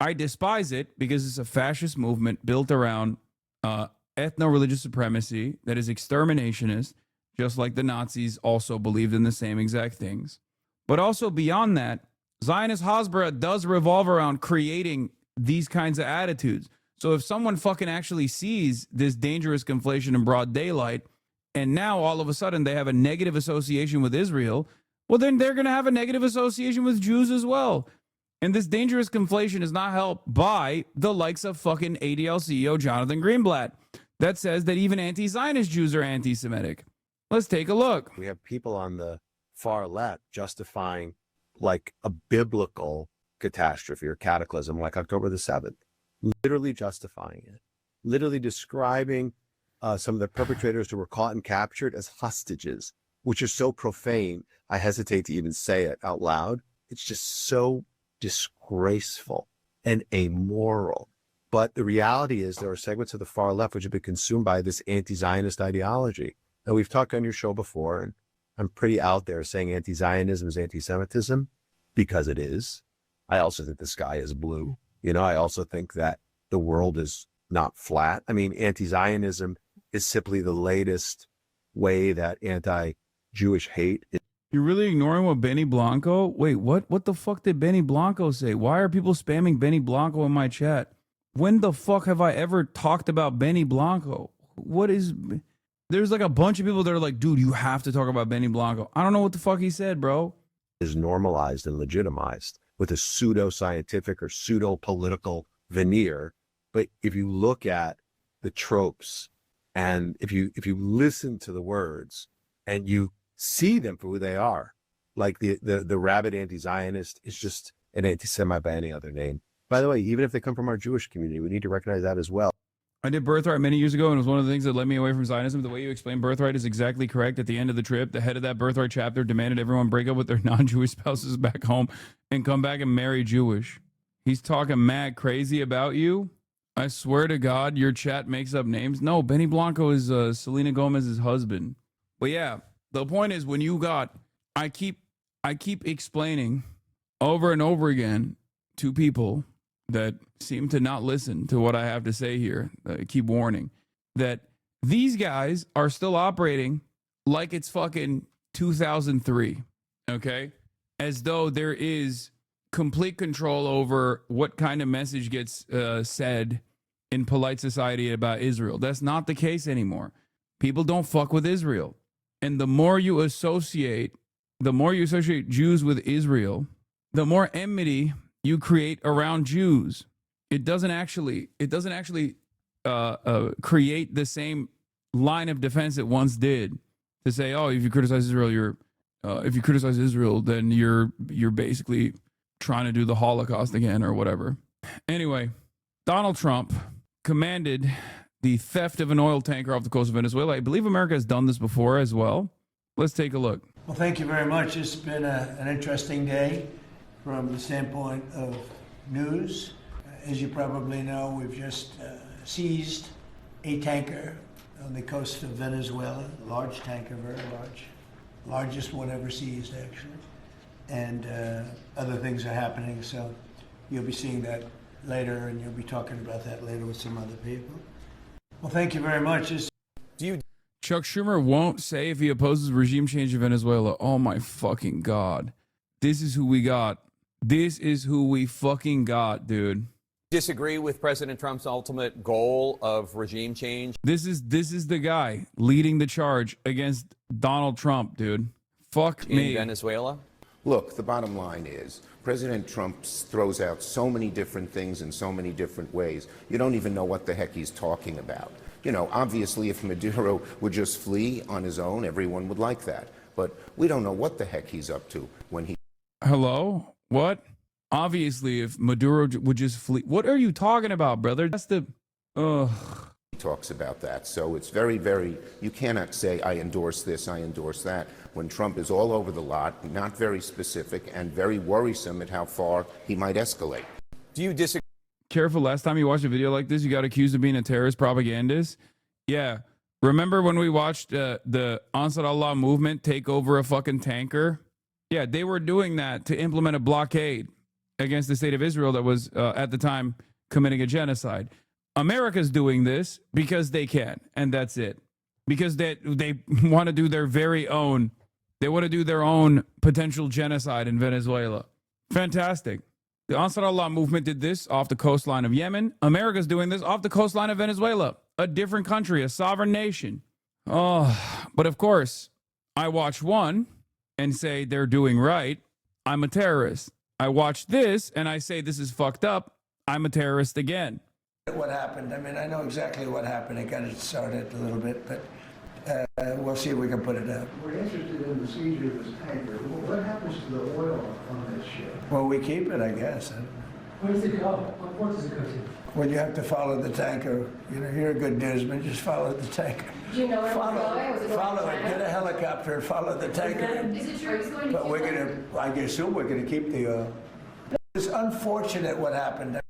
I despise it because it's a fascist movement built around ethno-religious supremacy that is exterminationist, just like the Nazis also believed in the same exact things. But also beyond that, Zionist Hasbara does revolve around creating these kinds of attitudes. So if someone fucking actually sees this dangerous conflation in broad daylight and now all of a sudden they have a negative association with Israel, well, then they're going to have a negative association with Jews as well. And this dangerous conflation is not helped by the likes of fucking ADL CEO Jonathan Greenblatt that says that even anti-Zionist Jews are anti-Semitic. Let's take a look. We have people on the far left justifying like a biblical catastrophe or cataclysm like October the 7th, literally justifying it, literally describing some of the perpetrators who were caught and captured as hostages, which is so profane, I hesitate to even say it out loud. It's just so disgraceful and amoral. But the reality is there are segments of the far left which have been consumed by this anti-Zionist ideology. And we've talked on your show before, and I'm pretty out there saying anti-Zionism is anti-Semitism because it is. I also think the sky is blue. You know, I also think that the world is not flat. I mean, anti-Zionism is simply the latest way that anti-Jewish hate is. You're really ignoring what Benny Blanco? Wait, what? What the fuck did Benny Blanco say? Why are people spamming Benny Blanco in my chat? When the fuck have I ever talked about Benny Blanco? What is... There's like a bunch of people that are like, dude, you have to talk about Benny Blanco. I don't know what the fuck he said, bro. Is normalized and legitimized with a pseudo-scientific or pseudo-political veneer. But if you look at the tropes and if you listen to the words and you see them for who they are, like the rabid anti-Zionist is just an anti-Semite by any other name. By the way, even if they come from our Jewish community, we need to recognize that as well. I did Birthright many years ago, and it was one of the things that led me away from Zionism. The way you explain Birthright is exactly correct. At the end of the trip, the head of that Birthright chapter demanded everyone break up with their non-Jewish spouses back home and come back and marry Jewish. He's talking mad crazy about you. I swear to God, your chat makes up names. No, Benny Blanco is Selena Gomez's husband. But yeah, the point is when you got, I keep explaining over and over again to people that seem to not listen to what I have to say here. I keep warning that these guys are still operating like it's fucking 2003, okay? As though there is complete control over what kind of message gets said in polite society about Israel. That's not the case anymore. People don't fuck with Israel. And the more you associate Jews with Israel, the more enmity you create around Jews. It doesn't actually create the same line of defense it once did to say, oh, if you criticize Israel, then you're basically trying to do the Holocaust again or whatever. Anyway, Donald Trump commanded the theft of an oil tanker off the coast of Venezuela. I believe America has done this before as well. Let's take a look. Well, thank you very much. It's been an interesting day from the standpoint of news. As you probably know, we've just seized a tanker on the coast of Venezuela, a large tanker, very large, largest one ever seized, actually. And other things are happening, so you'll be seeing that later, and you'll be talking about that later with some other people. Well, thank you very much. Chuck Schumer won't say if he opposes regime change in Venezuela. Oh my fucking God. This is who we got. This is who we fucking got, dude. Disagree with President Trump's ultimate goal of regime change? This is the guy leading the charge against Donald Trump, dude. Fuck me. In Venezuela? Look, the bottom line is President Trump throws out so many different things in so many different ways. You don't even know what the heck he's talking about. You know, obviously, if Maduro would just flee on his own, everyone would like that. But we don't know what the heck he's up to when he... Hello? What? Obviously, if Maduro would just flee. What are you talking about, brother? That's the... He talks about that. So it's very, very... You cannot say, I endorse this, I endorse that, when Trump is all over the lot, not very specific, and very worrisome at how far he might escalate. Do you disagree? Careful, last time you watched a video like this, you got accused of being a terrorist propagandist. Yeah. Remember when we watched the Ansar Allah movement take over a fucking tanker? Yeah, they were doing that to implement a blockade against the state of Israel that was, at the time, committing a genocide. America's doing this because they can, and that's it. Because they want to do their very own, they want to do their own potential genocide in Venezuela. Fantastic. The Ansar Allah movement did this off the coastline of Yemen. America's doing this off the coastline of Venezuela, a different country, a sovereign nation. Oh, But of course, I watch one and say they're doing right. I'm a terrorist. I watch this and I say this is fucked up. I'm a terrorist again. What happened? I mean, I know exactly what happened. It got it started a little bit, but we'll see if we can put it out. We're interested in the seizure of this tanker. What happens to the oil on this ship? Well, we keep it, I guess. Where does it go? What port does it go to? Well, you have to follow the tanker. You know, you're a good newsman. Just follow the tanker. Do you know where Follow it's going? Follow it. Get a helicopter. Follow the tanker. Is it true it's going to But we're gonna. I assume we're gonna keep the oil. It's unfortunate what happened.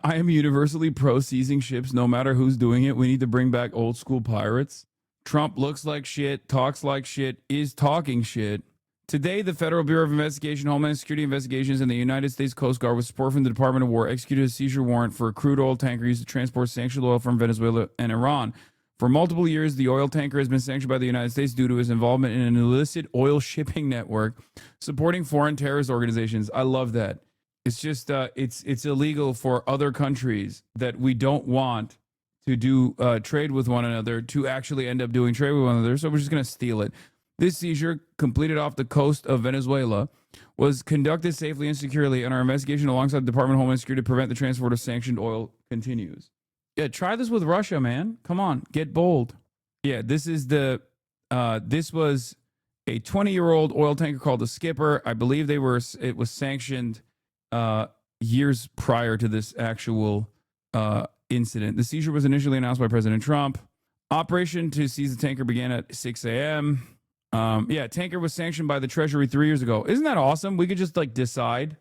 I am universally pro seizing ships, no matter who's doing it. We need to bring back old school pirates. Trump looks like shit, talks like shit, is talking shit. Today, the Federal Bureau of Investigation, Homeland Security Investigations, and the United States Coast Guard, with support from the Department of War, executed a seizure warrant for a crude oil tanker used to transport sanctioned oil from Venezuela and Iran. For multiple years, the oil tanker has been sanctioned by the United States due to his involvement in an illicit oil shipping network supporting foreign terrorist organizations. I love that. It's just, it's illegal for other countries that we don't want to do trade with one another to actually end up doing trade with one another. So we're just going to steal it. This seizure, completed off the coast of Venezuela, was conducted safely and securely, and our investigation alongside the Department of Homeland Security to prevent the transport of sanctioned oil continues. Yeah, try this with Russia, man. Come on, get bold. Yeah, this is the, this was a 20-year-old oil tanker called the Skipper. I believe it was sanctioned years prior to this actual incident. The seizure was initially announced by President Trump. Operation to seize the tanker began at 6 a.m. Yeah, tanker was sanctioned by the Treasury 3 years ago. Isn't that awesome? We could just decide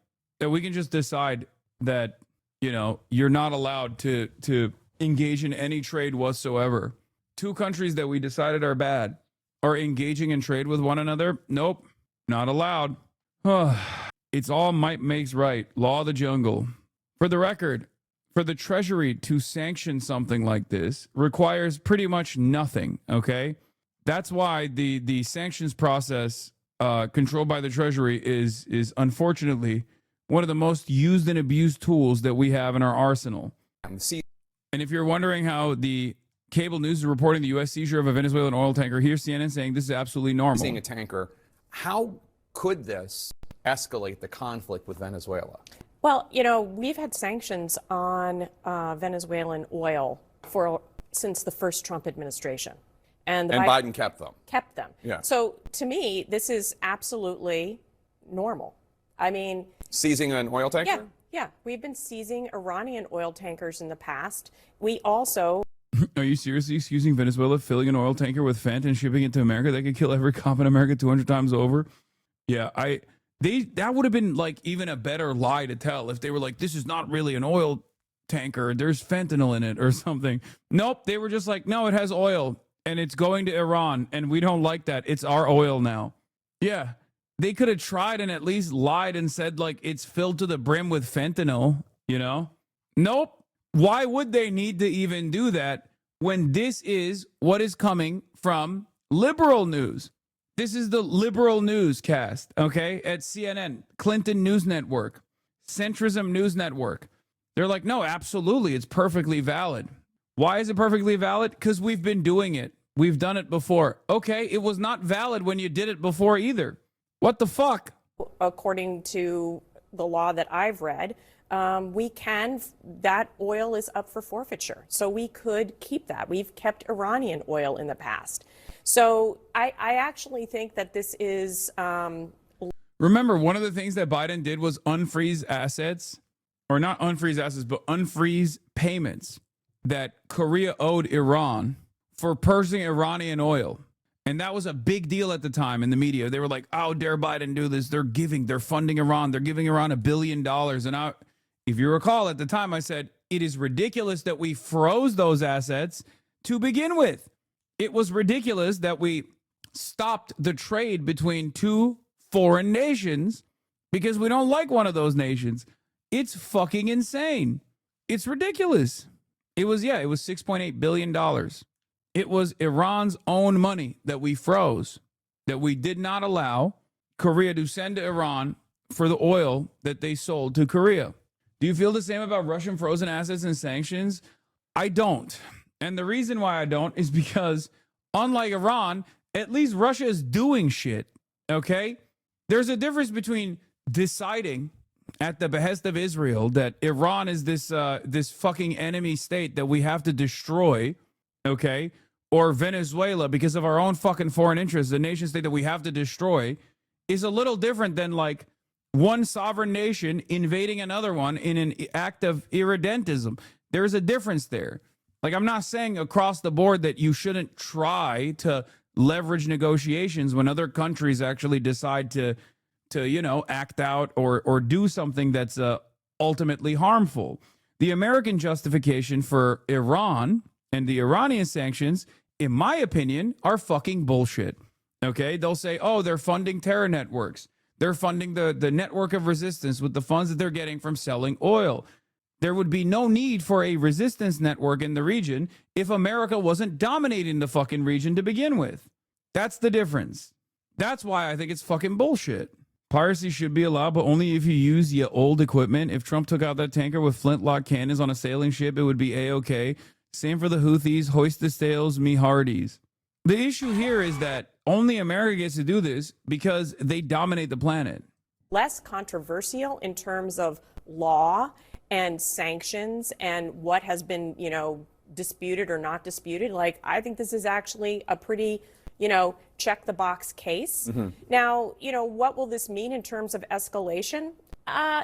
that, you know, you're not allowed to engage in any trade whatsoever. Two countries that we decided are bad are engaging in trade with one another. Nope, not allowed. It's all might makes right. Law of the jungle. For the record, for the Treasury to sanction something like this requires pretty much nothing, okay? That's why the sanctions process controlled by the Treasury is unfortunately one of the most used and abused tools that we have in our arsenal. And if you're wondering how the cable news is reporting the U.S. seizure of a Venezuelan oil tanker, here's CNN saying this is absolutely normal. Seeing a tanker, how could this escalate the conflict with Venezuela? Well, you know, we've had sanctions on Venezuelan oil since the first Trump administration. And Biden kept them. Kept them. Yeah. So to me, this is absolutely normal. I mean, seizing an oil tanker? Yeah. We've been seizing Iranian oil tankers in the past. We also... Are you seriously excusing Venezuela filling an oil tanker with Fent and shipping it to America? That could kill every cop in America 200 times over. Yeah, that would have been like even a better lie to tell if they were like, this is not really an oil tanker. There's fentanyl in it or something. Nope. They were just like, no, it has oil and it's going to Iran and we don't like that. It's our oil now. Yeah. They could have tried and at least lied and said like it's filled to the brim with fentanyl, you know? Nope. Why would they need to even do that when this is what is coming from liberal news? This is the liberal newscast, okay, at CNN, Clinton News Network, Centrism News Network. They're like, no, absolutely, it's perfectly valid. Why is it perfectly valid? Because we've been doing it. We've done it before. Okay, it was not valid when you did it before either. What the fuck? According to the law that I've read, that oil is up for forfeiture. So we could keep that. We've kept Iranian oil in the past. So I actually think that this is... Remember, one of the things that Biden did was unfreeze assets, or not unfreeze assets, but unfreeze payments that Korea owed Iran for purchasing Iranian oil. And that was a big deal at the time in the media. They were like, how dare Biden do this? They're funding Iran. They're giving Iran $1 billion. And if you recall, at the time, I said, it is ridiculous that we froze those assets to begin with. It was ridiculous that we stopped the trade between two foreign nations because we don't like one of those nations. It's fucking insane. It's ridiculous. It was $6.8 billion. It was Iran's own money that we froze, that we did not allow Korea to send to Iran for the oil that they sold to Korea. Do you feel the same about Russian frozen assets and sanctions? I don't. And the reason why I don't is because, unlike Iran, At least Russia is doing shit, okay? There's a difference between deciding at the behest of Israel that Iran is this fucking enemy state that we have to destroy, okay? Or Venezuela, because of our own fucking foreign interests, the nation state that we have to destroy, is a little different than like one sovereign nation invading another one in an act of irredentism. There's a difference there. Like, I'm not saying across the board that you shouldn't try to leverage negotiations when other countries actually decide to you know, act out or do something that's ultimately harmful. The American justification for Iran and the Iranian sanctions, in my opinion, are fucking bullshit. Okay? They'll say, oh, they're funding terror networks. They're funding the network of resistance with the funds that they're getting from selling oil. There would be no need for a resistance network in the region if America wasn't dominating the fucking region to begin with. That's the difference. That's why I think it's fucking bullshit. Piracy should be allowed, but only if you use your old equipment. If Trump took out that tanker with flintlock cannons on a sailing ship, it would be A-okay. Same for the Houthis. Hoist the sails, me hearties. The issue here is that only America gets to do this because they dominate the planet. Less controversial in terms of law and sanctions and what has been, you know, disputed or not disputed. Like, I think this is actually a pretty, you know, check the box case. Now, you know, what will this mean in terms of escalation?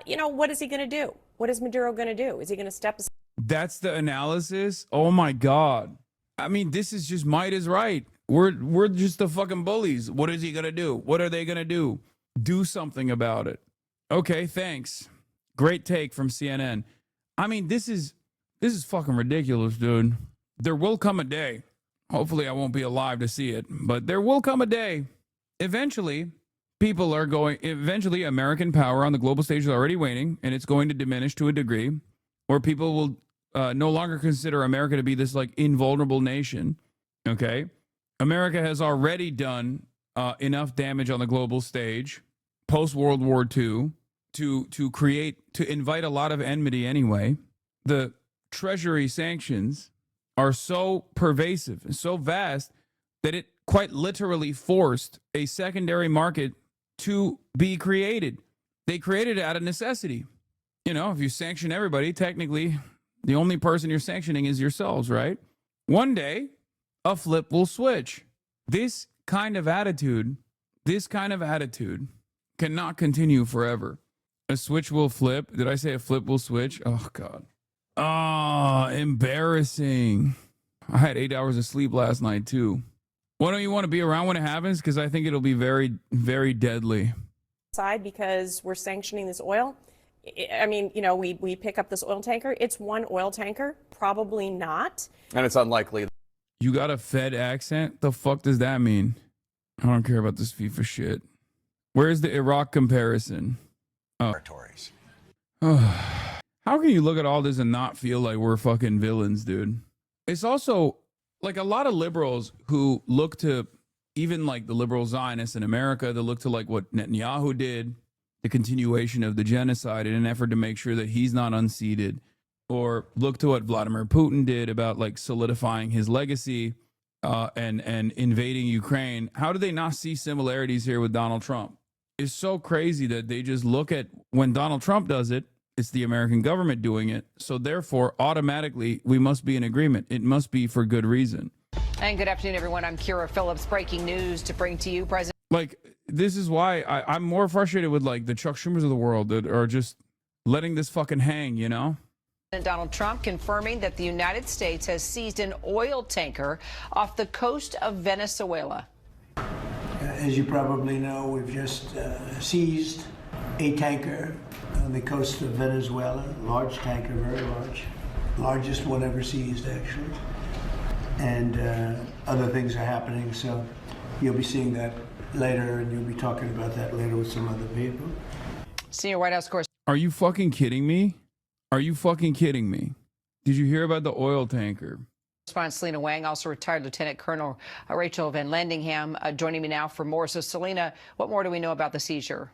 You know, what is he going to do? What is Maduro going to do? Is he going to step aside? That's the analysis? Oh my God. I mean, this is just might is right. We're just the fucking bullies. What is he going to do? What are they going to do? Do something about it. Okay, thanks. Great take from CNN. I mean, this is fucking ridiculous, dude. There will come a day. Hopefully I won't be alive to see it, but there will come a day. Eventually, American power on the global stage is already waning, and it's going to diminish to a degree where people will no longer consider America to be this like invulnerable nation. Okay? America has already done enough damage on the global stage post World War II to invite a lot of enmity anyway. The Treasury sanctions are so pervasive and so vast that it quite literally forced a secondary market to be created. They created it out of necessity. You know, if you sanction everybody, technically the only person you're sanctioning is yourselves, right? One day, a flip will switch. This kind of attitude cannot continue forever. A switch will flip. Did I say a flip will switch? Oh, God. Oh, embarrassing. I had 8 hours of sleep last night, too. Why don't you want to be around when it happens? Because I think it'll be very, very deadly. Because we're sanctioning this oil. I mean, you know, we pick up this oil tanker. It's one oil tanker. Probably not. And it's unlikely. You got a Fed accent? The fuck does that mean? I don't care about this FIFA shit. Where's the Iraq comparison? Territories. How can you look at all this and not feel like we're fucking villains, dude? It's also like a lot of liberals who look to, even like the liberal Zionists in America, they look to like what Netanyahu did, the continuation of the genocide in an effort to make sure that he's not unseated, or look to what Vladimir Putin did about like solidifying his legacy and invading Ukraine. How do they not see similarities here with Donald Trump? It's so crazy that they just look at when Donald Trump does it, it's the American government doing it. So therefore, automatically, we must be in agreement. It must be for good reason. And good afternoon, everyone. I'm Kira Phillips. Breaking news to bring to you. President. Like, this is why I'm more frustrated with like the Chuck Schumers of the world that are just letting this fucking hang, you know? Donald Trump confirming that the United States has seized an oil tanker off the coast of Venezuela. As you probably know, we've just seized a tanker on the coast of Venezuela. Large tanker, very large. Largest one ever seized, actually. And other things are happening, so you'll be seeing that later, and you'll be talking about that later with some other people. Senior White House correspondent. Are you fucking kidding me? Are you fucking kidding me? Did you hear about the oil tanker? Selena Wang, also retired Lieutenant Colonel Rachel Van Landingham, joining me now for more. So, Selena, what more do we know about the seizure?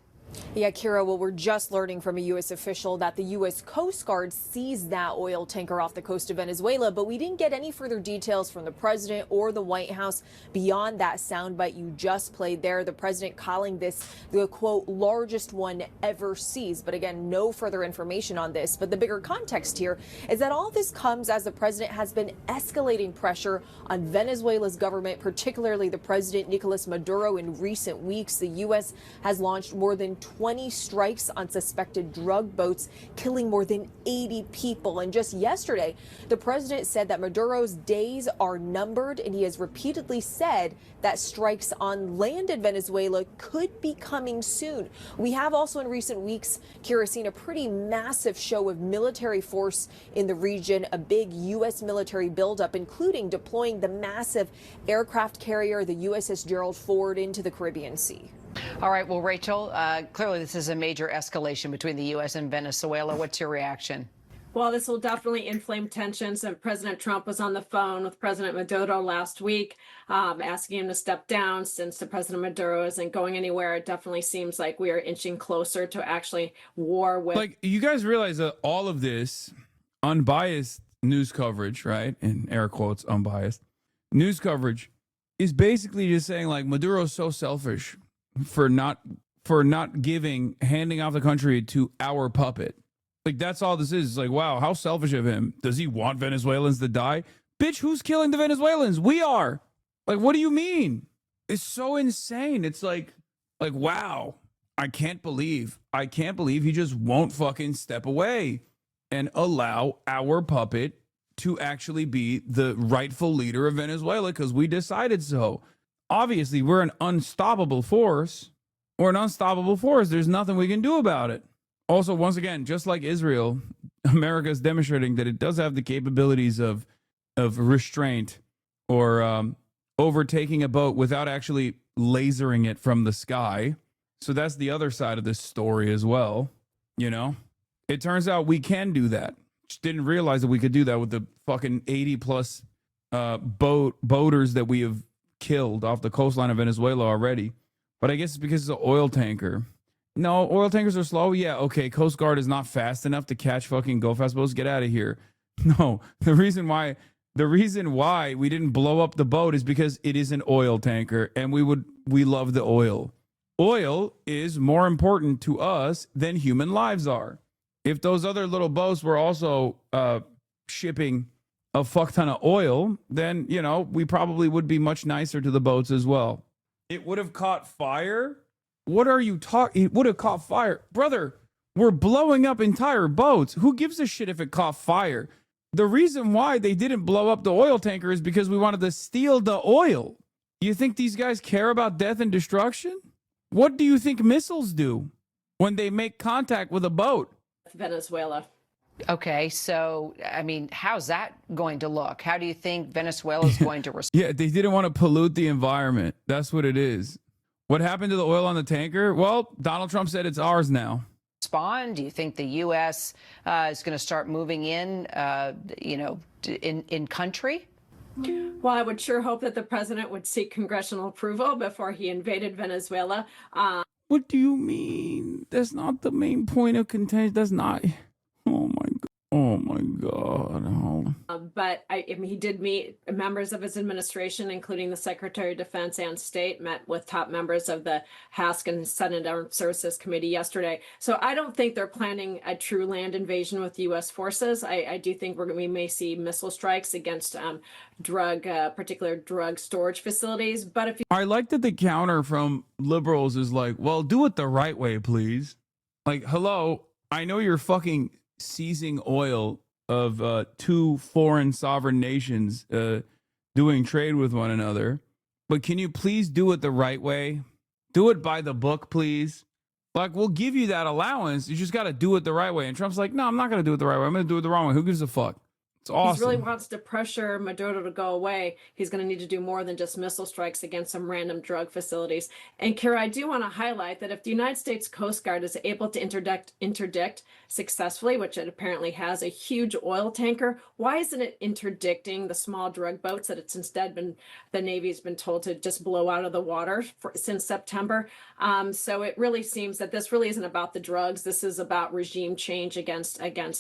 Yeah, Kira, well, we're just learning from a U.S. official that the U.S. Coast Guard seized that oil tanker off the coast of Venezuela, but we didn't get any further details from the president or the White House beyond that soundbite you just played there. The president calling this the, quote, largest one ever seized. But again, no further information on this. But the bigger context here is that all this comes as the president has been escalating pressure on Venezuela's government, particularly the president, Nicolas Maduro. In recent weeks, the U.S. has launched more than 20 strikes on suspected drug boats, killing more than 80 people. And just yesterday, the president said that Maduro's days are numbered, and he has repeatedly said that strikes on land in Venezuela could be coming soon. We have also in recent weeks, Kira, seen a pretty massive show of military force in the region, a big U.S. military buildup, including deploying the massive aircraft carrier, the USS Gerald Ford, into the Caribbean Sea. All right. Well, Rachel, clearly this is a major escalation between the U.S. and Venezuela. What's your reaction? Well, this will definitely inflame tensions. And President Trump was on the phone with President Maduro last week, asking him to step down. Since the President Maduro isn't going anywhere, it definitely seems like we are inching closer to actually war with. Like, you guys realize that all of this unbiased news coverage, right? In air quotes, unbiased news coverage is basically just saying like Maduro's so selfish for not handing off the country to our puppet. Like, that's all this is. It's like, wow, how selfish of him. Does he want Venezuelans to die? Bitch, who's killing the Venezuelans? We are. Like, what do you mean? It's so insane. It's like, wow, I can't believe he just won't fucking step away and allow our puppet to actually be the rightful leader of Venezuela because we decided so. Obviously, we're an unstoppable force. We're an unstoppable force. There's nothing we can do about it. Also, once again, just like Israel, America is demonstrating that it does have the capabilities of restraint or overtaking a boat without actually lasering it from the sky. So that's the other side of this story as well. You know, it turns out we can do that. Just didn't realize that we could do that with the fucking 80 plus boaters that we have killed off the coastline of Venezuela already. But I guess it's because it's an oil tanker. No, oil tankers are slow. Yeah, okay. Coast Guard is not fast enough to catch fucking go fast boats. Get out of here. No, the reason why we didn't blow up the boat is because it is an oil tanker, and we love the oil. Oil is more important to us than human lives are. If those other little boats were also shipping a fuck ton of oil, then, you know, we probably would be much nicer to the boats as well. It would have caught fire? What are you talking? It would have caught fire. Brother, we're blowing up entire boats. Who gives a shit if it caught fire? The reason why they didn't blow up the oil tanker is because we wanted to steal the oil. You think these guys care about death and destruction? What do you think missiles do when they make contact with a boat? Venezuela. Okay, so, I mean, how's that going to look? How do you think Venezuela is going to respond? Yeah, they didn't want to pollute the environment. That's what it is. What happened to the oil on the tanker? Well, Donald Trump said it's ours now. Do you think the U.S. Is going to start moving in, in country? Well, I would sure hope that the president would seek congressional approval before he invaded Venezuela. What do you mean? That's not the main point of contention. That's not. Oh my God. But I mean, he did meet members of his administration, including the Secretary of Defense and State, met with top members of the House and Senate Armed Services Committee yesterday. So I don't think they're planning a true land invasion with U.S. forces. I do think we may see missile strikes against particular drug storage facilities. But if I like that the counter from liberals is like, well, do it the right way, please. Like, hello, I know you're fucking seizing oil of two foreign sovereign nations doing trade with one another, but can you please do it the right way? Do it by the book, please. Like, we'll give you that allowance. You just got to do it the right way. And Trump's like, no, I'm not going to do it the right way. I'm going to do it the wrong way. Who gives a fuck? It's awesome. He really wants to pressure Maduro to go away. He's going to need to do more than just missile strikes against some random drug facilities. And Kara, I do want to highlight that if the United States Coast Guard is able to interdict successfully, which it apparently has, a huge oil tanker, why isn't it interdicting the small drug boats that it's instead been, the Navy's been told to just blow out of the water since September? So it really seems that this really isn't about the drugs. This is about regime change against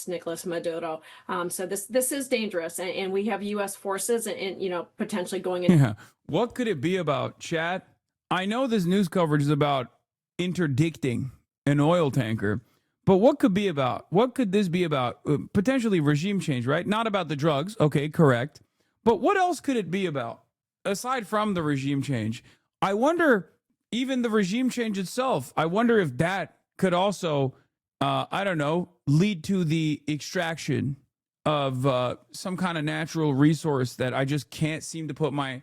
Nicolas Maduro. So this is dangerous, and we have U.S. forces and potentially going in. Yeah. What could it be about, chat? I know this news coverage is about interdicting an oil tanker, but what could this be about? Potentially regime change, right? Not about the drugs. Okay, correct. But what else could it be about aside from the regime change? I wonder, even the regime change itself, I wonder if that could also, I don't know, lead to the extraction of some kind of natural resource that I just can't seem to put my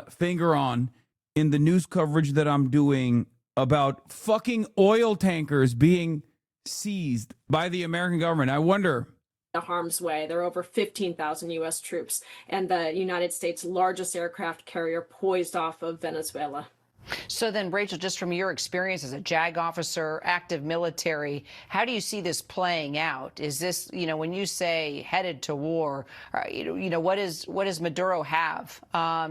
finger on in the news coverage that I'm doing about fucking oil tankers being seized by the American government. I wonder. Harm's way. There are over 15,000 U.S. troops and the United States' largest aircraft carrier poised off of Venezuela. So then, Rachel, just from your experience as a JAG officer, active military, how do you see this playing out? Is this, when you say headed to war, what does Maduro have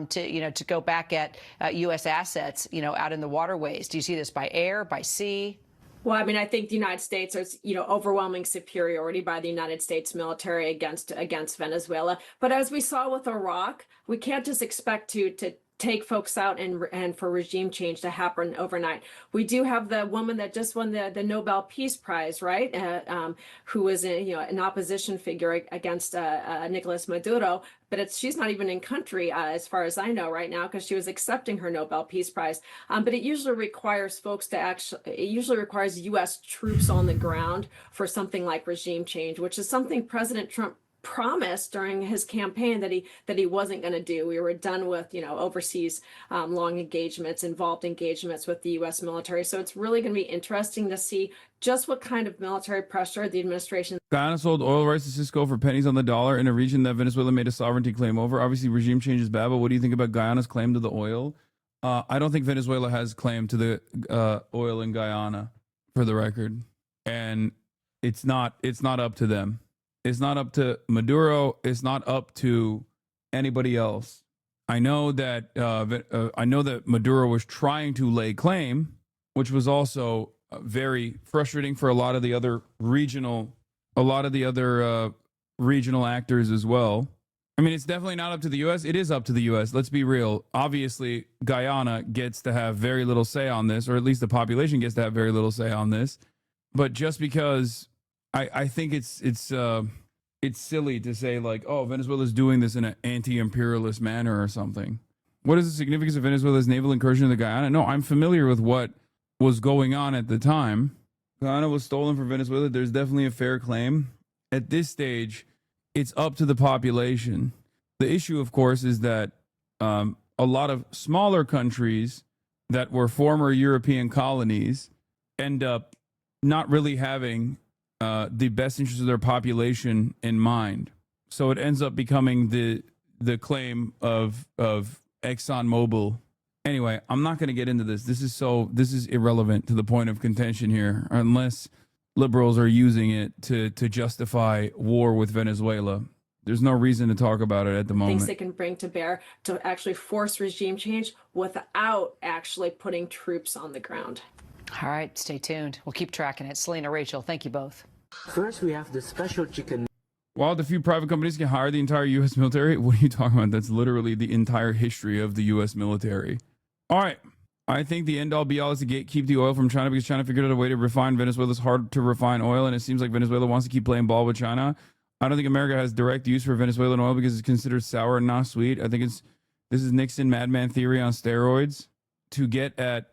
to go back at U.S. assets, out in the waterways? Do you see this by air, by sea? Well, I mean, I think the United States, there's, overwhelming superiority by the United States military against Venezuela. But as we saw with Iraq, we can't just expect to take folks out and for regime change to happen overnight. We do have the woman that just won the Nobel Peace Prize, right? Who was an opposition figure against Nicolas Maduro, but she's not even in country as far as I know right now, because she was accepting her Nobel Peace Prize. But it usually requires requires U.S. troops on the ground for something like regime change, which is something President Trump promised during his campaign that he wasn't going to do. We were done with overseas long involved engagements with the U.S. military. So it's really going to be interesting to see just what kind of military pressure the administration. Guyana sold oil rights to Cisco for pennies on the dollar in a region that Venezuela made a sovereignty claim over. Obviously, regime change is bad, but what do you think about Guyana's claim to the oil? I don't think Venezuela has claim to the oil in Guyana, for the record, and it's not up to them. It's not up to Maduro. It's not up to anybody else. I know that Maduro was trying to lay claim, which was also very frustrating for a lot of the other regional actors as well. I mean, it's definitely not up to the U.S. It is up to the U.S. Let's be real. Obviously, Guyana gets to have very little say on this, or at least the population gets to have very little say on this. But just because I think it's silly to say like, oh, Venezuela's doing this in an anti-imperialist manner or something. What is the significance of Venezuela's naval incursion in the Guyana? No, I'm familiar with what was going on at the time. Guyana was stolen from Venezuela. There's definitely a fair claim. At this stage, it's up to the population. The issue, of course, is that a lot of smaller countries that were former European colonies end up not really having the best interests of their population in mind. So it ends up becoming the claim of ExxonMobil. Anyway, I'm not going to get into this. This is irrelevant to the point of contention here, unless liberals are using it to justify war with Venezuela. There's no reason to talk about it at the moment. Things they can bring to bear to actually force regime change without actually putting troops on the ground. All right, stay tuned. We'll keep tracking it. Selena, Rachel, thank you both. First, we have the special chicken. While the few private companies can hire the entire U.S. military, what are you talking about? That's literally the entire history of the U.S. military. All right. I think the end all be all is to gatekeep the oil from China because China figured out a way to refine Venezuela's hard to refine oil, and it seems like Venezuela wants to keep playing ball with China. I don't think America has direct use for Venezuelan oil because it's considered sour and not sweet. I think this is Nixon madman theory on steroids to get at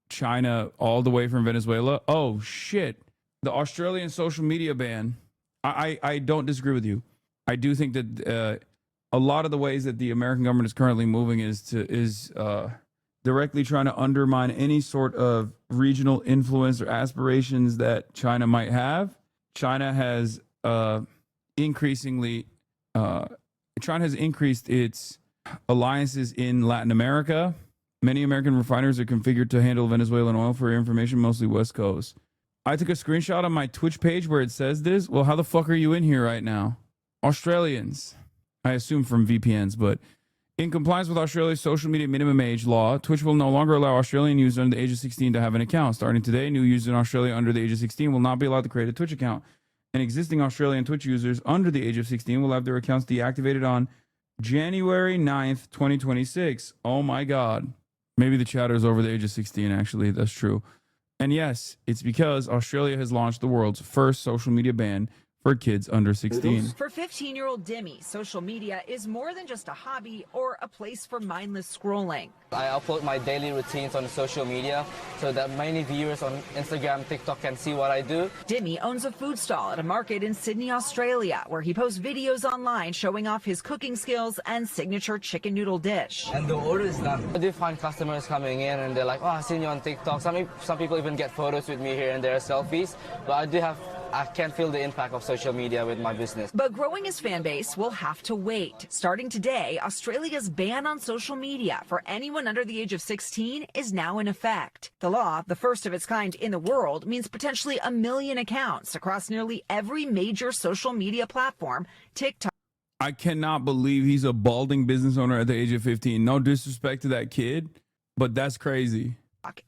China all the way from Venezuela. Oh, shit. The Australian social media ban. I don't disagree with you. I do think that a lot of the ways that the American government is currently moving is directly trying to undermine any sort of regional influence or aspirations that China might have. China has increasingly, China has increased its alliances in Latin America. Many American refiners are configured to handle Venezuelan oil. For your information, mostly West Coast. I took a screenshot on my Twitch page where it says this. Well, how the fuck are you in here right now? Australians. I assume from VPNs, but in compliance with Australia's social media minimum age law, Twitch will no longer allow Australian users under the age of 16 to have an account. Starting today, new users in Australia under the age of 16 will not be allowed to create a Twitch account. And existing Australian Twitch users under the age of 16 will have their accounts deactivated on January 9th, 2026. Oh my God. Maybe the chatter's over the age of 16, actually. That's true. And yes, it's because Australia has launched the world's first social media ban for kids under 16. For 15-year-old Demi, social media is more than just a hobby or a place for mindless scrolling. I upload my daily routines on social media so that many viewers on Instagram, TikTok can see what I do. Demi owns a food stall at a market in Sydney, Australia, where he posts videos online showing off his cooking skills and signature chicken noodle dish. And the order is done. I do find customers coming in and they're like, oh, I've seen you on TikTok. Some people even get photos with me here and there, selfies. But I can't feel the impact of social media with my business. But growing his fan base will have to wait. Starting today, Australia's ban on social media for anyone under the age of 16 is now in effect. The law, the first of its kind in the world, means potentially 1 million accounts across nearly every major social media platform, TikTok. I cannot believe he's a balding business owner at the age of 15. No disrespect to that kid, but that's crazy.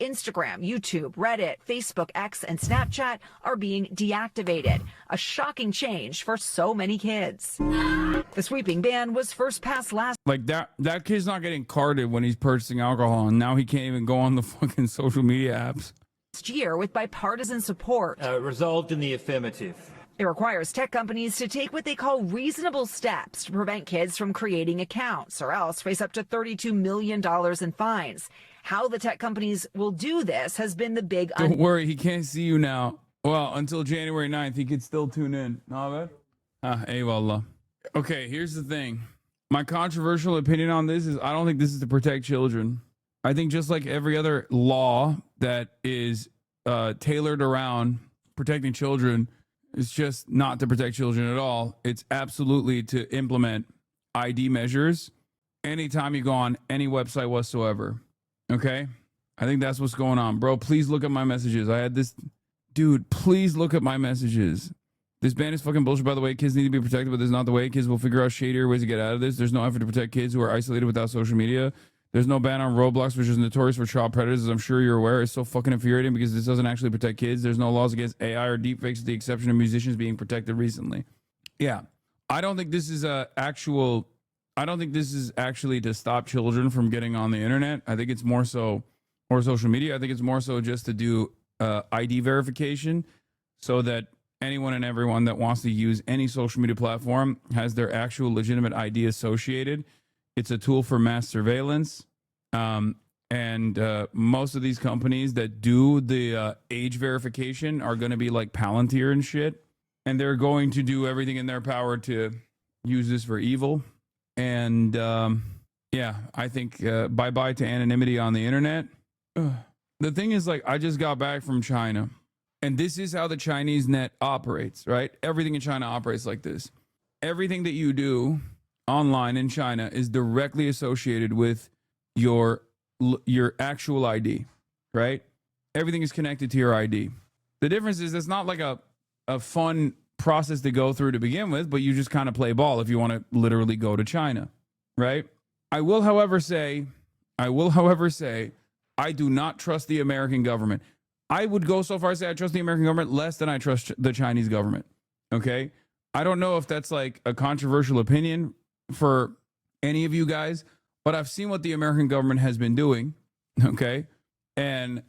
Instagram, YouTube, Reddit, Facebook, X, and Snapchat are being deactivated. A shocking change for so many kids. The sweeping ban was first passed last. Like that kid's not getting carded when he's purchasing alcohol, and now he can't even go on the fucking social media apps. Year with bipartisan support. Resolved in the affirmative. It requires tech companies to take what they call reasonable steps to prevent kids from creating accounts, or else face up to $32 million in fines. How the tech companies will do this has been the big... Don't worry, he can't see you now. Well, until January 9th, he could still tune in. Not bad? Eyvallah. Okay, here's the thing. My controversial opinion on this is I don't think this is to protect children. I think just like every other law that is tailored around protecting children, it's just not to protect children at all. It's absolutely to implement ID measures anytime you go on any website whatsoever. Okay? I think that's what's going on. Bro, please look at my messages. I had this... Dude, please look at my messages. This ban is fucking bullshit, by the way. Kids need to be protected, but this is not the way. Kids will figure out shadier ways to get out of this. There's no effort to protect kids who are isolated without social media. There's no ban on Roblox, which is notorious for child predators, as I'm sure you're aware. It's so fucking infuriating because this doesn't actually protect kids. There's no laws against AI or deepfakes, with the exception of musicians being protected recently. Yeah. I don't think this is actually to stop children from getting on the internet. I think it's more so, or social media. I think it's more so just to do ID verification so that anyone and everyone that wants to use any social media platform has their actual legitimate ID associated. It's a tool for mass surveillance. And most of these companies that do the age verification are going to be like Palantir and shit. And they're going to do everything in their power to use this for evil. And yeah, I think bye-bye to anonymity on the internet. The thing is, like, I just got back from China. And this is how the Chinese net operates, right? Everything in China operates like this. Everything that you do online in China is directly associated with your actual ID, right? Everything is connected to your ID. The difference is it's not like a fun process to go through to begin with, but you just kind of play ball if you want to literally go to China, right? I will, however, say I do not trust the American government. I would go so far as to say I trust the American government less than I trust the Chinese government, okay? I don't know if that's like a controversial opinion for any of you guys, but I've seen what the American government has been doing, okay? And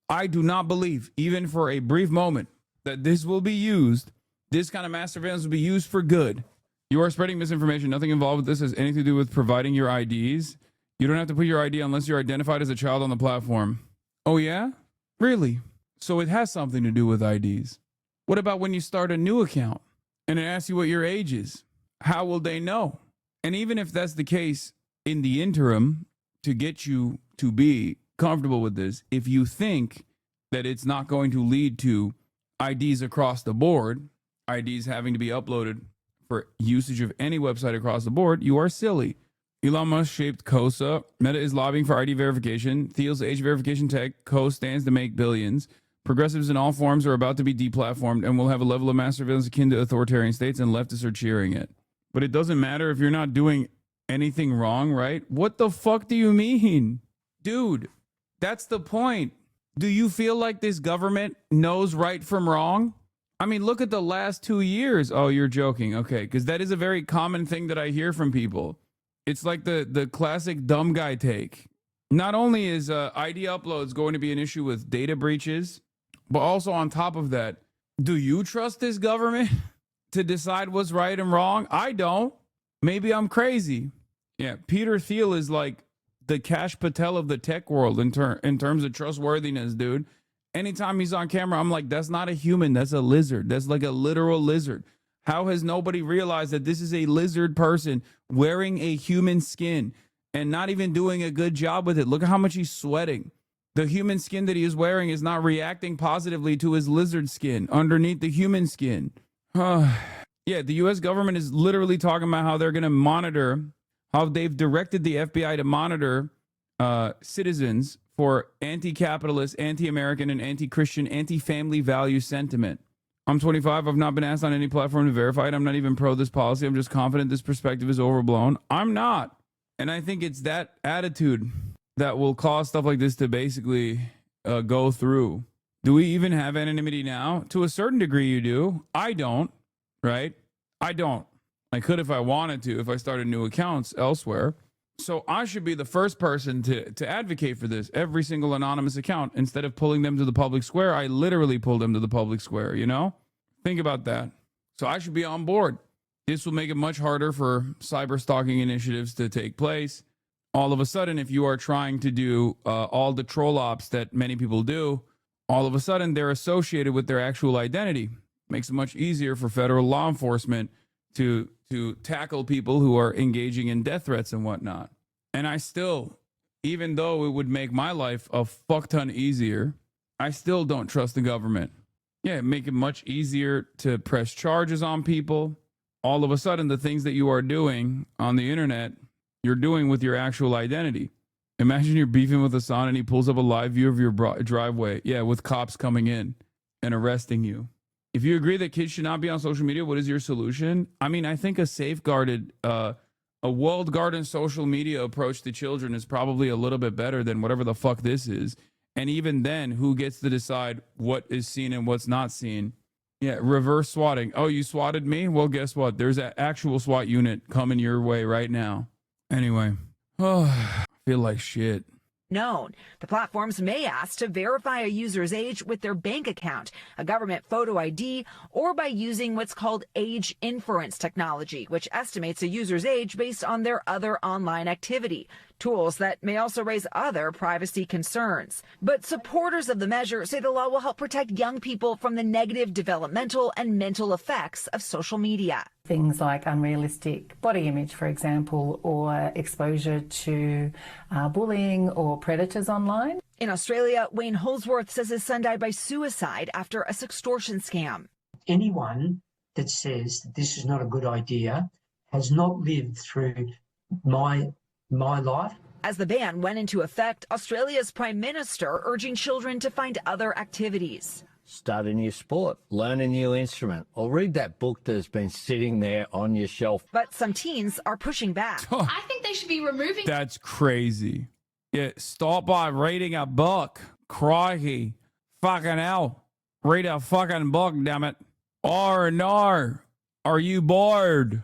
I do not believe, even for a brief moment, that this will be used, this kind of mass surveillance will be used for good. You are spreading misinformation. Nothing involved with this has anything to do with providing your IDs. You don't have to put your ID unless you're identified as a child on the platform. Oh, yeah? Really? So it has something to do with IDs. What about when you start a new account and it asks you what your age is? How will they know? And even if that's the case in the interim, to get you to be comfortable with this, if you think that it's not going to lead to IDs across the board, IDs having to be uploaded for usage of any website across the board, you are silly. Elon Musk shaped COSA. Meta is lobbying for ID verification. Thiel's age verification tech. Co stands to make billions. Progressives in all forms are about to be deplatformed and will have a level of mass surveillance akin to authoritarian states, and leftists are cheering it. But it doesn't matter if you're not doing anything wrong, right? What the fuck do you mean? Dude, that's the point. Do you feel like this government knows right from wrong? I mean, look at the last 2 years. Oh, you're joking. Okay, because that is a very common thing that I hear from people. It's like the classic dumb guy take. Not only is ID uploads going to be an issue with data breaches, but also on top of that, do you trust this government to decide what's right and wrong? I don't. Maybe I'm crazy. Yeah, Peter Thiel is like the Kash Patel of the tech world in terms of trustworthiness, dude. Anytime he's on camera, I'm like, that's not a human. That's a lizard. That's like a literal lizard. How has nobody realized that this is a lizard person wearing a human skin and not even doing a good job with it? Look at how much he's sweating. The human skin that he is wearing is not reacting positively to his lizard skin underneath the human skin. Yeah, the U.S. government is literally talking about how they're going to monitor, how they've directed the FBI to monitor citizens for anti-capitalist, anti-American, and anti-Christian, anti-family value sentiment. I'm 25. I've not been asked on any platform to verify it. I'm not even pro this policy. I'm just confident this perspective is overblown. I'm not. And I think it's that attitude that will cause stuff like this to basically go through. Do we even have anonymity now? To a certain degree, you do. I don't, right? I don't. I could if I wanted to, if I started new accounts elsewhere. So I should be the first person to advocate for this. Every single anonymous account, instead of pulling them to the public square, I literally pull them to the public square, you know? Think about that. So I should be on board. This will make it much harder for cyber stalking initiatives to take place. All of a sudden, if you are trying to do all the troll ops that many people do, all of a sudden they're associated with their actual identity. Makes it much easier for federal law enforcement to tackle people who are engaging in death threats and whatnot. And I still, even though it would make my life a fuck ton easier, I still don't trust the government. Yeah, make it much easier to press charges on people. All of a sudden, the things that you are doing on the internet, you're doing with your actual identity. Imagine you're beefing with Hasan and he pulls up a live view of your driveway. Yeah, with cops coming in and arresting you. If you agree that kids should not be on social media, what is your solution? I mean, I think a safeguarded, a walled garden social media approach to children is probably a little bit better than whatever the fuck this is. And even then, who gets to decide what is seen and what's not seen? Yeah, reverse swatting. Oh, you swatted me? Well, guess what? There's an actual SWAT unit coming your way right now. Anyway, I feel like shit. Known. The platforms may ask to verify a user's age with their bank account, a government photo ID, or by using what's called age inference technology, which estimates a user's age based on their other online activity. Tools that may also raise other privacy concerns. But supporters of the measure say the law will help protect young people from the negative developmental and mental effects of social media. Things like unrealistic body image, for example, or exposure to bullying or predators online. In Australia, Wayne Holsworth says his son died by suicide after a sextortion scam. Anyone that says that this is not a good idea has not lived through my life. As the ban went into effect, Australia's Prime Minister urging children to find other activities. Start a new sport, learn a new instrument, or read that book that's been sitting there on your shelf. But some teens are pushing back. I think they should be removing... That's crazy. Yeah, start by reading a book. Crikey. Fucking hell. Read a fucking book, damn it. R&R. Are you bored?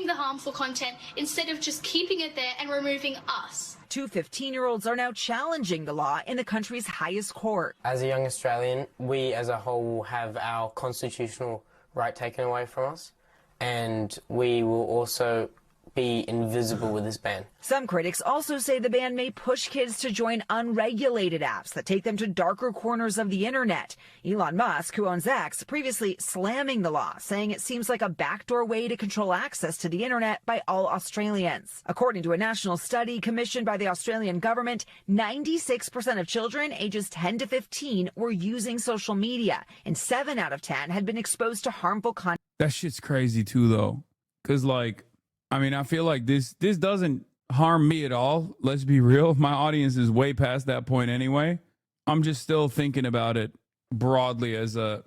the harmful content instead of just keeping it there and removing us. Two 15-year-olds are now challenging the law in the country's highest court. As a young Australian, we as a whole will have our constitutional right taken away from us, and we will also be invisible with this ban. Some critics also say the ban may push kids to join unregulated apps that take them to darker corners of the internet. Elon Musk, who owns X, previously slamming the law, saying it seems like a backdoor way to control access to the internet by all Australians. According to a national study commissioned by the Australian government, 96% of children ages 10 to 15 were using social media, and 7 out of 10 had been exposed to harmful content. That shit's crazy too, though. Because, like, I mean, I feel like this doesn't harm me at all. Let's be real. My audience is way past that point anyway. I'm just still thinking about it broadly as a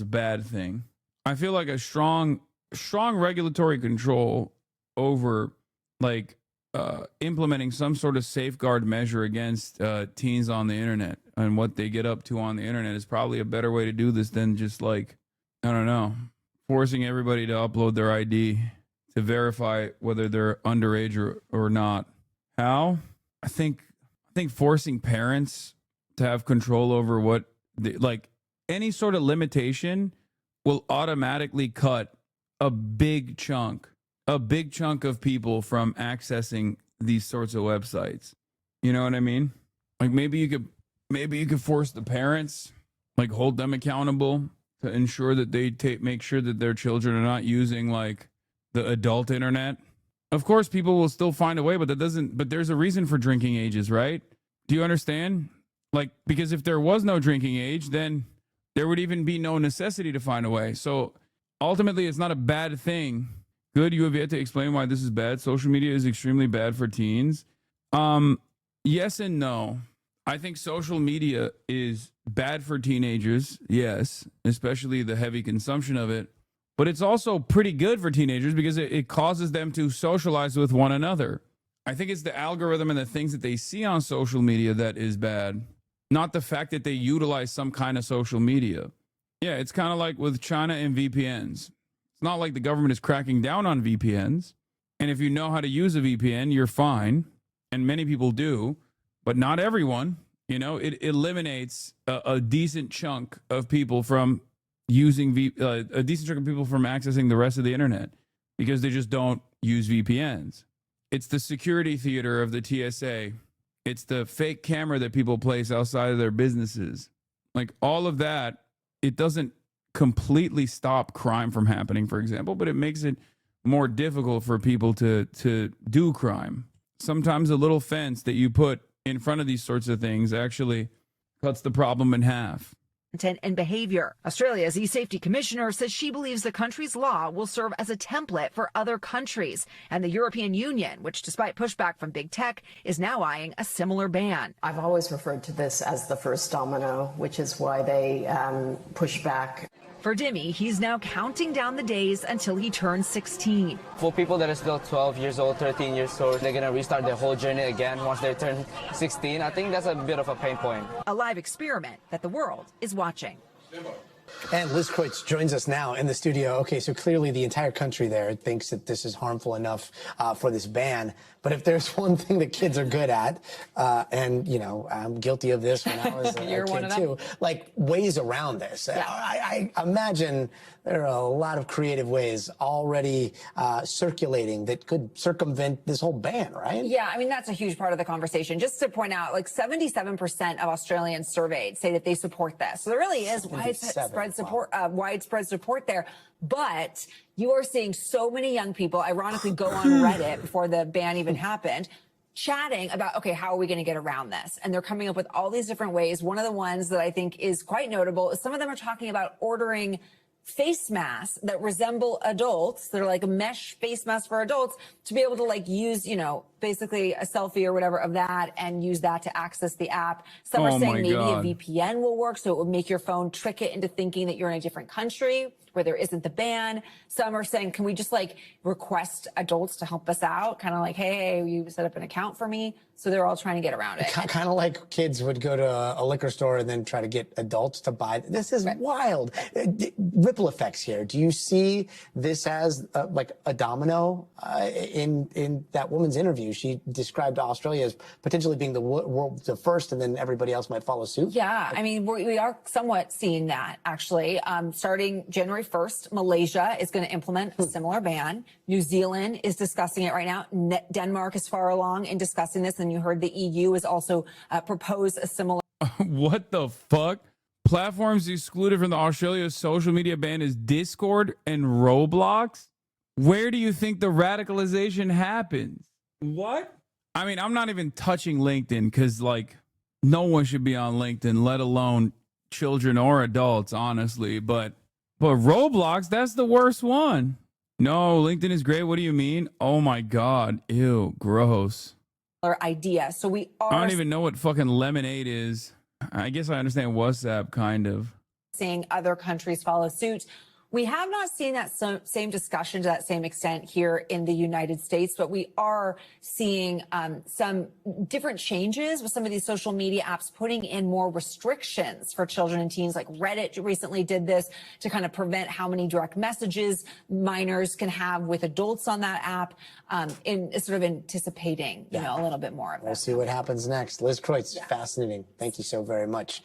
bad thing. I feel like a strong regulatory control over, like, implementing some sort of safeguard measure against teens on the internet and what they get up to on the internet is probably a better way to do this than just, like, I don't know, forcing everybody to upload their ID to verify whether they're underage or not. How? I think forcing parents to have control over what like any sort of limitation will automatically cut a big chunk of people from accessing these sorts of websites. You know what I mean? Like, maybe you could force the parents, like, hold them accountable to ensure that they make sure that their children are not using, like, the adult internet. Of course, people will still find a way, but there's a reason for drinking ages, right? Do you understand? Like, because if there was no drinking age, then there would even be no necessity to find a way. So ultimately, it's not a bad thing. Good, you have yet to explain why this is bad. Social media is extremely bad for teens. Yes and no. I think social media is bad for teenagers, yes, especially the heavy consumption of it. But it's also pretty good for teenagers because it causes them to socialize with one another. I think it's the algorithm and the things that they see on social media that is bad, not the fact that they utilize some kind of social media. Yeah, it's kind of like with China and VPNs. It's not like the government is cracking down on VPNs. And if you know how to use a VPN, you're fine. And many people do, but not everyone. You know, it eliminates a decent chunk of people from using a decent chunk of people from accessing the rest of the internet because they just don't use VPNs. It's the security theater of the TSA. It's the fake camera that people place outside of their businesses. Like, all of that, it doesn't completely stop crime from happening, for example, but it makes it more difficult for people to do crime. Sometimes a little fence that you put in front of these sorts of things actually cuts the problem in half. And behavior. Australia's e-safety commissioner says she believes the country's law will serve as a template for other countries. And the European Union, which despite pushback from big tech, is now eyeing a similar ban. I've always referred to this as the first domino, which is why they push back. For Dimmy, he's now counting down the days until he turns 16. For people that are still 12 years old, 13 years old, they're going to restart their whole journey again once they turn 16. I think that's a bit of a pain point. A live experiment that the world is watching. And Liz Kreutz joins us now in the studio. Okay, so clearly the entire country there thinks that this is harmful enough for this ban. But if there's one thing that kids are good at, and, you know, I'm guilty of this when I was a kid too, like ways around this. Yeah. I imagine there are a lot of creative ways already circulating that could circumvent this whole ban, right? Yeah, I mean, that's a huge part of the conversation. Just to point out, like 77% of Australians surveyed say that they support this. So there really is widespread support there. But you are seeing so many young people, ironically, go on Reddit before the ban even happened, chatting about, okay, how are we going to get around this? And they're coming up with all these different ways. One of the ones that I think is quite notable is some of them are talking about ordering face masks that resemble adults. They're like a mesh face mask for adults to be able to, like, use, you know, basically a selfie or whatever of that and use that to access the app. Some are saying maybe a VPN will work, so it would make your phone trick it into thinking that you're in a different country where there isn't the ban. Some are saying, can we just, like, request adults to help us out? Kind of like, hey, you set up an account for me. So they're all trying to get around it. Kind of like kids would go to a liquor store and then try to get adults to buy. This is wild. Ripple effects here. Do you see this as like a domino? In that woman's interview, she described Australia as potentially being the first, and then everybody else might follow suit. Yeah, I mean, we are somewhat seeing that, actually. Starting January 1st, Malaysia is going to implement a similar ban. New Zealand is discussing it right now. Denmark is far along in discussing this, and you heard the EU has also proposed a similar. What the fuck? Platforms excluded from the Australia social media ban is Discord and Roblox? Where do you think the radicalization happens? What? I mean, I'm not even touching LinkedIn because, like, no one should be on LinkedIn, let alone children or adults, honestly. But Roblox, that's the worst one. No, LinkedIn is great. What do you mean? Oh my God. Ew, gross. Idea. So we are I don't even know what fucking lemonade is. I guess I understand WhatsApp, kind of. seeing other countries follow suit. We have not seen that same discussion to that same extent here in the United States, but we are seeing some different changes with some of these social media apps putting in more restrictions for children and teens. Like Reddit recently did this to kind of prevent how many direct messages minors can have with adults on that app, in sort of anticipating, you know, a little bit more of We'll it. see what happens next. Liz Kreutz, fascinating. Thank you so very much.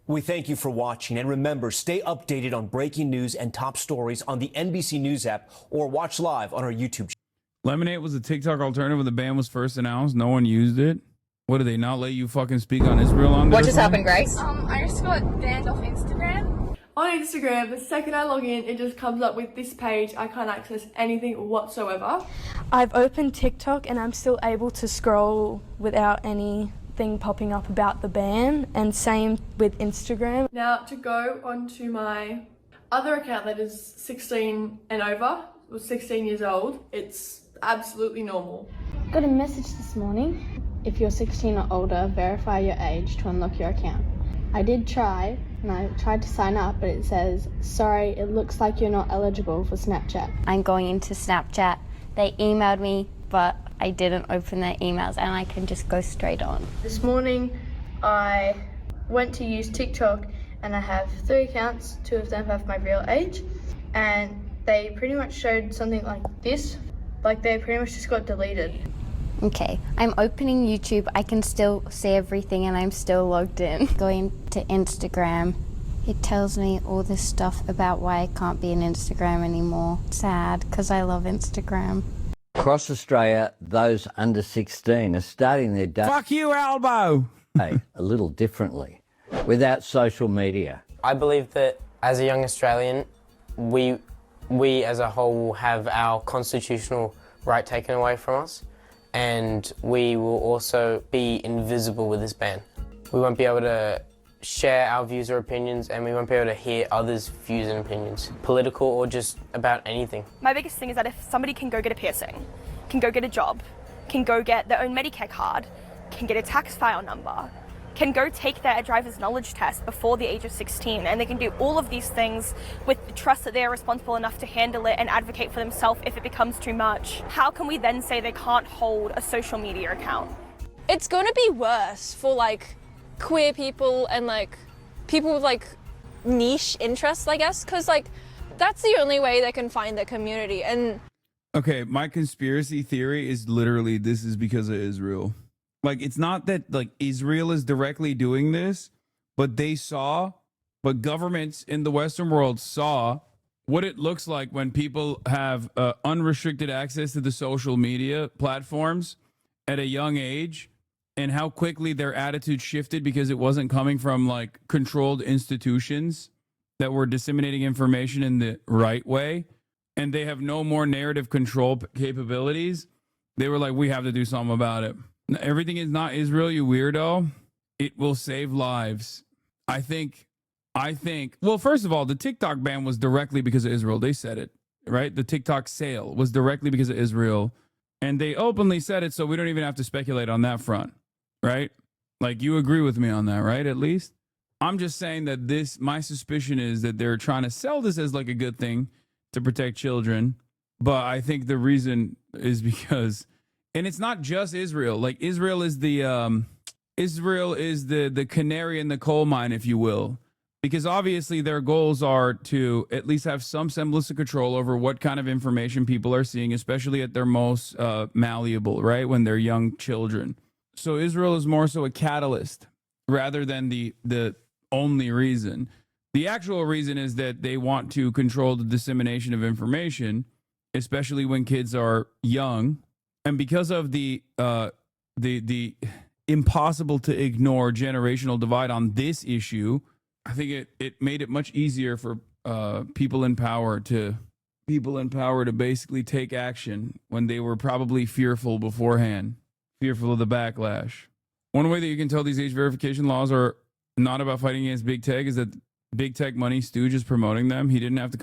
We thank you for watching, and remember, stay updated on breaking news and top stories on the NBC News app or watch live on our YouTube channel. Lemonade was a TikTok alternative when the ban was first announced. No one used it. What, do they not let you fucking speak on Israel on there? What just happened, Grace? I just got banned off Instagram. On Instagram, the second I log in, it just comes up with this page. I can't access anything whatsoever. I've opened TikTok and I'm still able to scroll without anything popping up about the ban, and same with Instagram. Now, to go onto my other account that is 16 and over, or 16 years old, it's absolutely normal. Got a message this morning. If you're 16 or older, verify your age to unlock your account. I did try, and I tried to sign up, but it says, sorry, it looks like you're not eligible for Snapchat. I'm going into Snapchat. They emailed me, but I didn't open their emails, and I can just go straight on. This morning, I went to use TikTok, and I have 3 accounts. 2 of them have my real age, and they pretty much showed something like this. Like, they pretty much just got deleted. Okay, I'm opening YouTube. I can still see everything, and I'm still logged in. Going to Instagram, it tells me all this stuff about why I can't be on Instagram anymore. Sad, because I love Instagram. Across Australia, those under 16 are starting their day. Fuck you, Albo! A little differently, without social media. I believe that as a young Australian, we as a whole will have our constitutional right taken away from us, and we will also be invisible with this ban. We won't be able to share our views or opinions, and we won't be able to hear others' views and opinions, political or just about anything. My biggest thing is that if somebody can go get a piercing, can go get a job, can go get their own Medicare card, can get a tax file number, can go take their driver's knowledge test before the age of 16, and they can do all of these things with the trust that they're responsible enough to handle it and advocate for themselves if it becomes too much. How can we then say they can't hold a social media account? It's going to be worse for like queer people and like people with like niche interests, I guess, because like that's the only way they can find their community. And okay, my conspiracy theory is literally this is because of Israel. Like, it's not that like Israel is directly doing this, but governments in the Western world saw what it looks like when people have unrestricted access to the social media platforms at a young age, and how quickly their attitude shifted because it wasn't coming from like controlled institutions that were disseminating information in the right way, and they have no more narrative control capabilities. They were like, we have to do something about it. Everything is not Israel, you weirdo. It will save lives. I think, well, first of all, the TikTok ban was directly because of Israel. They said it, right? The TikTok sale was directly because of Israel. And they openly said it, so we don't even have to speculate on that front, right? Like, you agree with me on that, right? At least. I'm just saying that my suspicion is that they're trying to sell this as like a good thing to protect children. But I think the reason is because, and it's not just Israel. Like, Israel is the canary in the coal mine, if you will, because obviously their goals are to at least have some semblance of control over what kind of information people are seeing, especially at their most malleable, right? When they're young children. So Israel is more so a catalyst rather than the only reason. The actual reason is that they want to control the dissemination of information, especially when kids are young. And because of the impossible to ignore generational divide on this issue, I think it made it much easier for people in power to basically take action when they were probably fearful beforehand, fearful of the backlash. One way that you can tell these age verification laws are not about fighting against big tech is that big tech money stooge is promoting them. He didn't have a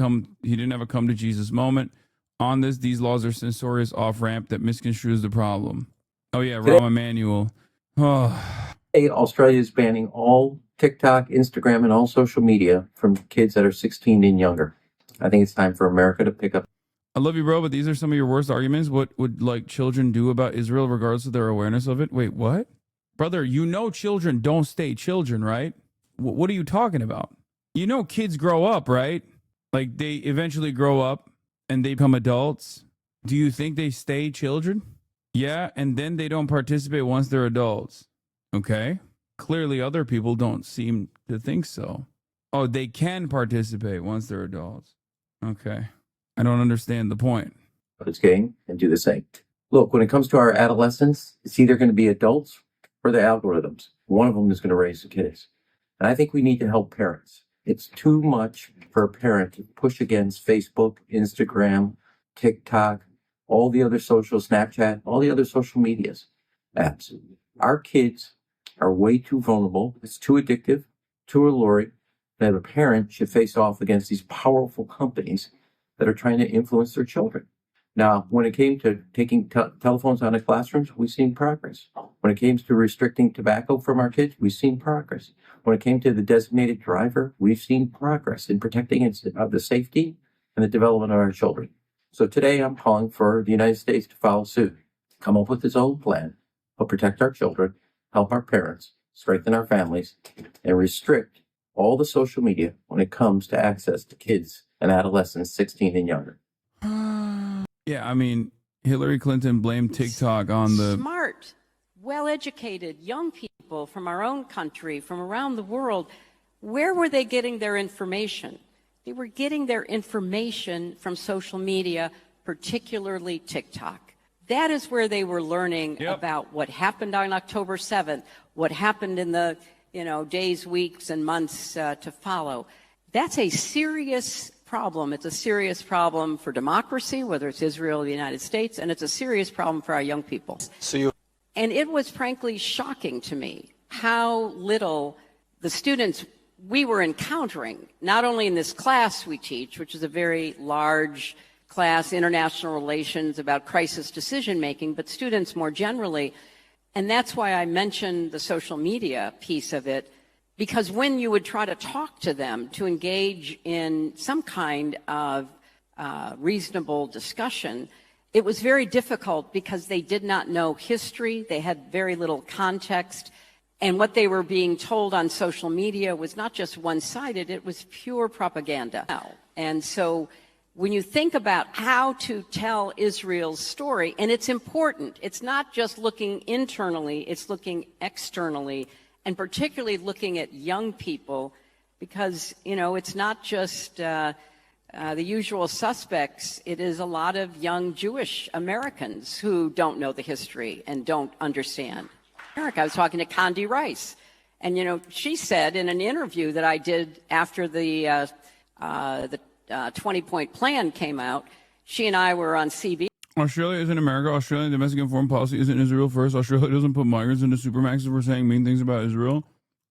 come to Jesus moment. On this, these laws are censorious off-ramp that misconstrues the problem. Oh, yeah, Rahm Emanuel. Oh. Australia is banning all TikTok, Instagram, and all social media from kids that are 16 and younger. I think it's time for America to pick up. I love you, bro, but these are some of your worst arguments. What would, like, children do about Israel regardless of their awareness of it? Wait, what? Brother, you know children don't stay children, right? What are you talking about? You know kids grow up, right? Like, they eventually grow up and they become adults. Do you think they stay children? Yeah, and then they don't participate once they're adults. Okay? Clearly other people don't seem to think so. Oh, they can participate once they're adults. Okay. I don't understand the point. This game and do the same. Look, when it comes to our adolescents, it's either going to be adults or the algorithms. One of them is going to raise the kids. And I think we need to help parents. It's too much for a parent to push against Facebook, Instagram, TikTok, all the other social, Snapchat, all the other social medias apps. Our kids are way too vulnerable. It's too addictive, too alluring, that a parent should face off against these powerful companies that are trying to influence their children. Now, when it came to taking telephones out of classrooms, we've seen progress. When it came to restricting tobacco from our kids, we've seen progress. When it came to the designated driver, we've seen progress in protecting the safety and the development of our children. So today I'm calling for the United States to follow suit, come up with its own plan, help protect our children, help our parents, strengthen our families, and restrict all the social media when it comes to access to kids and adolescents 16 and younger. Yeah, I mean, Hillary Clinton blamed TikTok on the... Smart, well-educated young people from our own country, from around the world. Where were they getting their information? They were getting their information from social media, particularly TikTok. That is where they were learning about what happened on October 7th, what happened in the days, weeks, and months to follow. That's a serious problem. It's a serious problem for democracy, whether it's Israel or the United States, and it's a serious problem for our young people. And it was frankly shocking to me how little the students we were encountering, not only in this class we teach, which is a very large class, international relations about crisis decision making, but students more generally. And that's why I mentioned the social media piece of it, because when you would try to talk to them to engage in some kind of reasonable discussion, it was very difficult because they did not know history, they had very little context, and what they were being told on social media was not just one-sided, it was pure propaganda. And so when you think about how to tell Israel's story, and it's important, it's not just looking internally, it's looking externally, and particularly looking at young people, because, it's not just the usual suspects. It is a lot of young Jewish Americans who don't know the history and don't understand. I was talking to Condi Rice, and, she said in an interview that I did after the 20-point plan came out, she and I were on CB. Australia isn't America. Australian domestic and foreign policy isn't Israel first. Australia doesn't put migrants into supermaxes for saying mean things about Israel.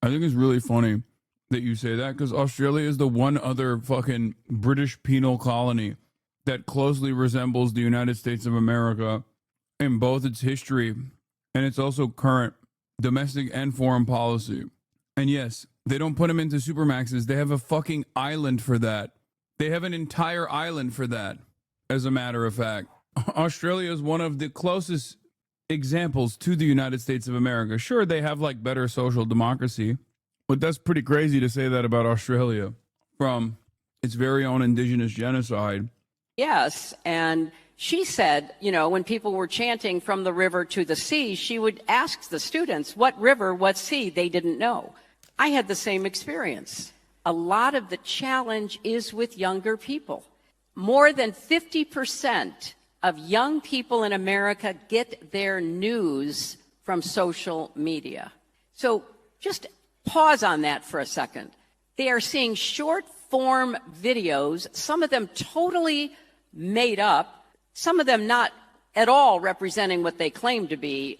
I think it's really funny that you say that, because Australia is the one other fucking British penal colony that closely resembles the United States of America in both its history and it's also current domestic and foreign policy. And yes, they don't put them into supermaxes. They have a fucking island for that. They have an entire island for that, as a matter of fact. Australia is one of the closest examples to the United States of America. Sure, they have like better social democracy, but that's pretty crazy to say that about Australia from its very own indigenous genocide. Yes, and she said, when people were chanting from the river to the sea, she would ask the students what river, what sea, they didn't know. I had the same experience. A lot of the challenge is with younger people. More than 50% of young people in America get their news from social media. So just pause on that for a second. They are seeing short form videos, some of them totally made up, some of them not at all representing what they claim to be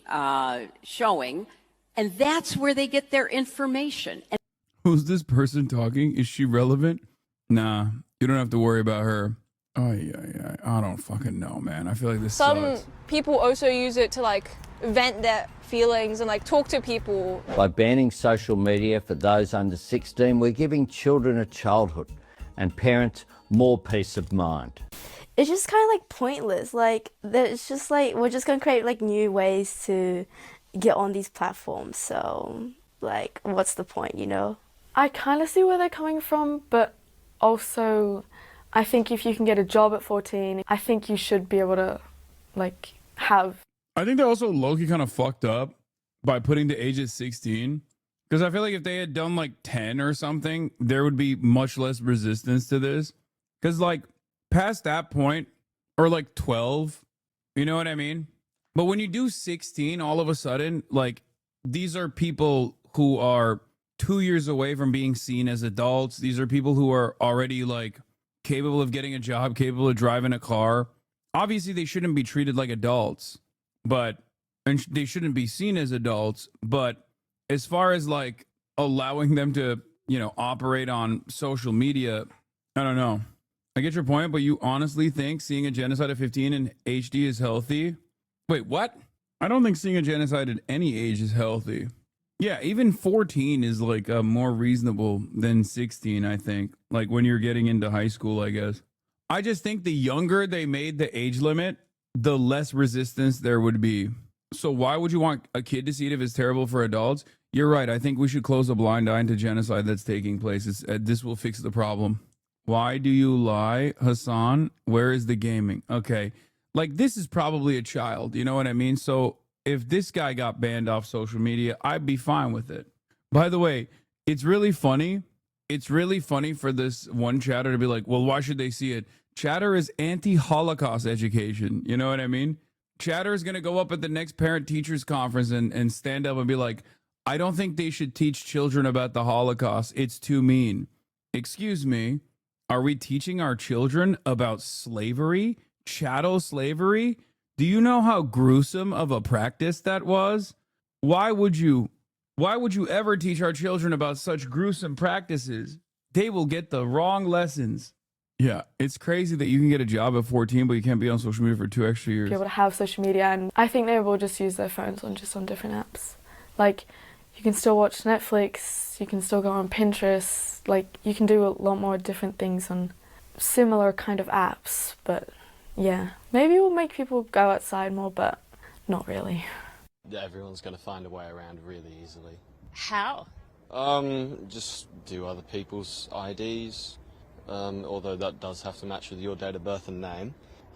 showing, and that's where they get their information. And who's this person talking? Is she relevant? Nah, you don't have to worry about her. Oh yeah. I don't fucking know, man. I feel like this Some sucks. people also use it to like vent their feelings and like talk to people. By banning social media for those under 16, we're giving children a childhood and parents more peace of mind. It's just kind of like pointless. Like, it's just like, we're just going to create like new ways to get on these platforms. So, like, what's the point, you know? I kind of see where they're coming from, but also I think if you can get a job at 14, I think you should be able to, like, have... I think they're also low-key kind of fucked up by putting the age at 16. Because I feel like if they had done, like, 10 or something, there would be much less resistance to this. Because, like, past that point, or, like, 12, you know what I mean? But when you do 16, all of a sudden, like, these are people who are 2 years away from being seen as adults. These are people who are already, like, capable of getting a job, capable of driving a car. Obviously, they shouldn't be treated like adults, and they shouldn't be seen as adults. But as far as, like, allowing them to, you know, operate on social media, I don't know. I get your point, but you honestly think seeing a genocide at 15 in HD is healthy? Wait, what? I don't think seeing a genocide at any age is healthy. Yeah, even 14 is like more reasonable than 16, I think. Like when you're getting into high school, I guess. I just think the younger they made the age limit, the less resistance there would be. So why would you want a kid to see it if it's terrible for adults? You're right. I think we should close a blind eye to genocide that's taking place. This will fix the problem. Why do you lie, Hasan? Where is the gaming? Okay. Like, this is probably a child. You know what I mean? So if this guy got banned off social media, I'd be fine with it. By the way, it's really funny. It's really funny for this one chatter to be like, well, why should they see it? Chatter is anti-Holocaust education. You know what I mean? Chatter is going to go up at the next parent-teachers conference and stand up and be like, I don't think they should teach children about the Holocaust. It's too mean. Excuse me. Are we teaching our children about slavery? Chattel slavery? Do you know how gruesome of a practice that was? Why would you ever teach our children about such gruesome practices? They will get the wrong lessons. Yeah, it's crazy that you can get a job at 14, but you can't be on social media for 2 extra years. Be able to have social media, and I think they will just use their phones on different apps. Like, you can still watch Netflix, you can still go on Pinterest, like, you can do a lot more different things on similar kind of apps, but yeah. Maybe it will make people go outside more, but not really. Everyone's going to find a way around really easily. How? Just do other people's IDs, although that does have to match with your date of birth and name.